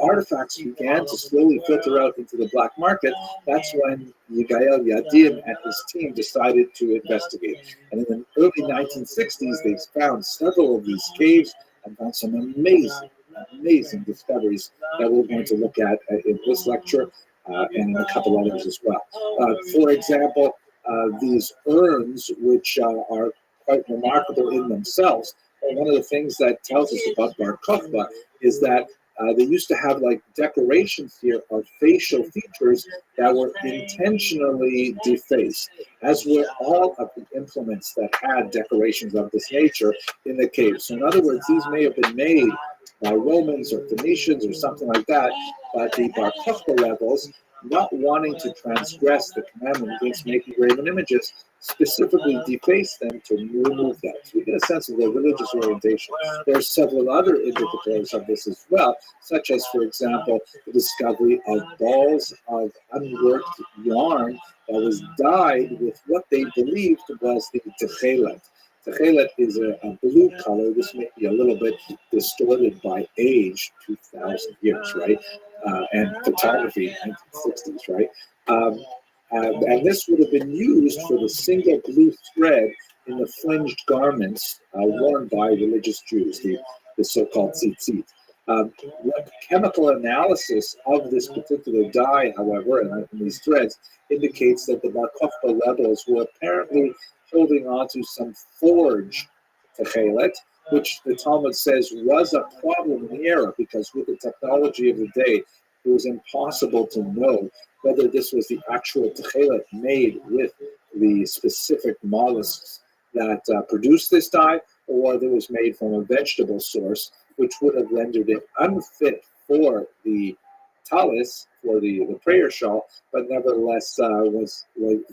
artifacts began to slowly filter out into the black market, that's when Yigael Yadim and his team decided to investigate. And in the early 1960s, they found several of these caves and found some amazing discoveries that we're going to look at in this lecture and in a couple others as well. For example, these urns, which are quite remarkable in themselves. And one of the things that tells us about Bar Kokhba is that they used to have like decorations here of facial features that were intentionally defaced, as were all of the implements that had decorations of this nature in the cave. So in other words, these may have been made by Romans or Phoenicians or something like that, but the Bar Kokhba rebels, not wanting to transgress the commandment against making graven images, specifically defaced them to remove them. So we get a sense of their religious orientation. There are several other indicators of this as well, such as, for example, the discovery of balls of unworked yarn that was dyed with what they believed was the techelet. Techelet is a blue color. This may be a little bit distorted by age, 2,000 years, right? And photography, 1960s, right? And this would have been used for the single blue thread in the fringed garments worn by religious Jews, the so-called tzitzit. What chemical analysis of this particular dye, however, and these threads, indicates that the Bar Kokhba rebels were apparently holding on to some forged techelet, which the Talmud says was a problem in the era, because with the technology of the day, it was impossible to know whether this was the actual techelet made with the specific mollusks that produced this dye, or whether it was made from a vegetable source, which would have rendered it unfit for the talis, for the prayer shawl, but nevertheless was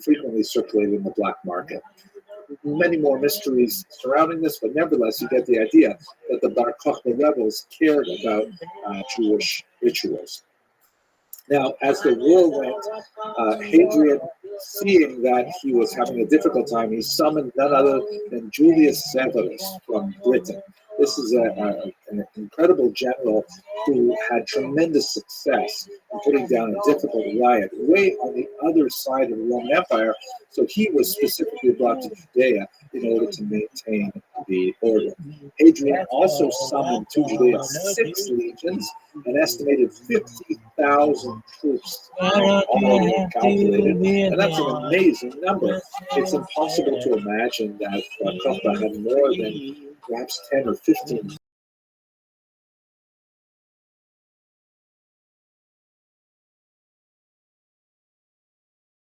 frequently circulated in the black market. Many more mysteries surrounding this, but nevertheless, you get the idea that the Bar Kokhba rebels cared about Jewish rituals. Now, as the war went, Hadrian, seeing that he was having a difficult time, he summoned none other than Julius Severus from Britain. This is an incredible general who had tremendous success in putting down a difficult riot way on the other side of the Roman Empire. So he was specifically brought to Judea in order to maintain the order. Hadrian also summoned to Judea 6 legions, an estimated 50,000 troops already calculated, and that's an amazing number. It's impossible to imagine that Kokhba had more than perhaps 10 or 15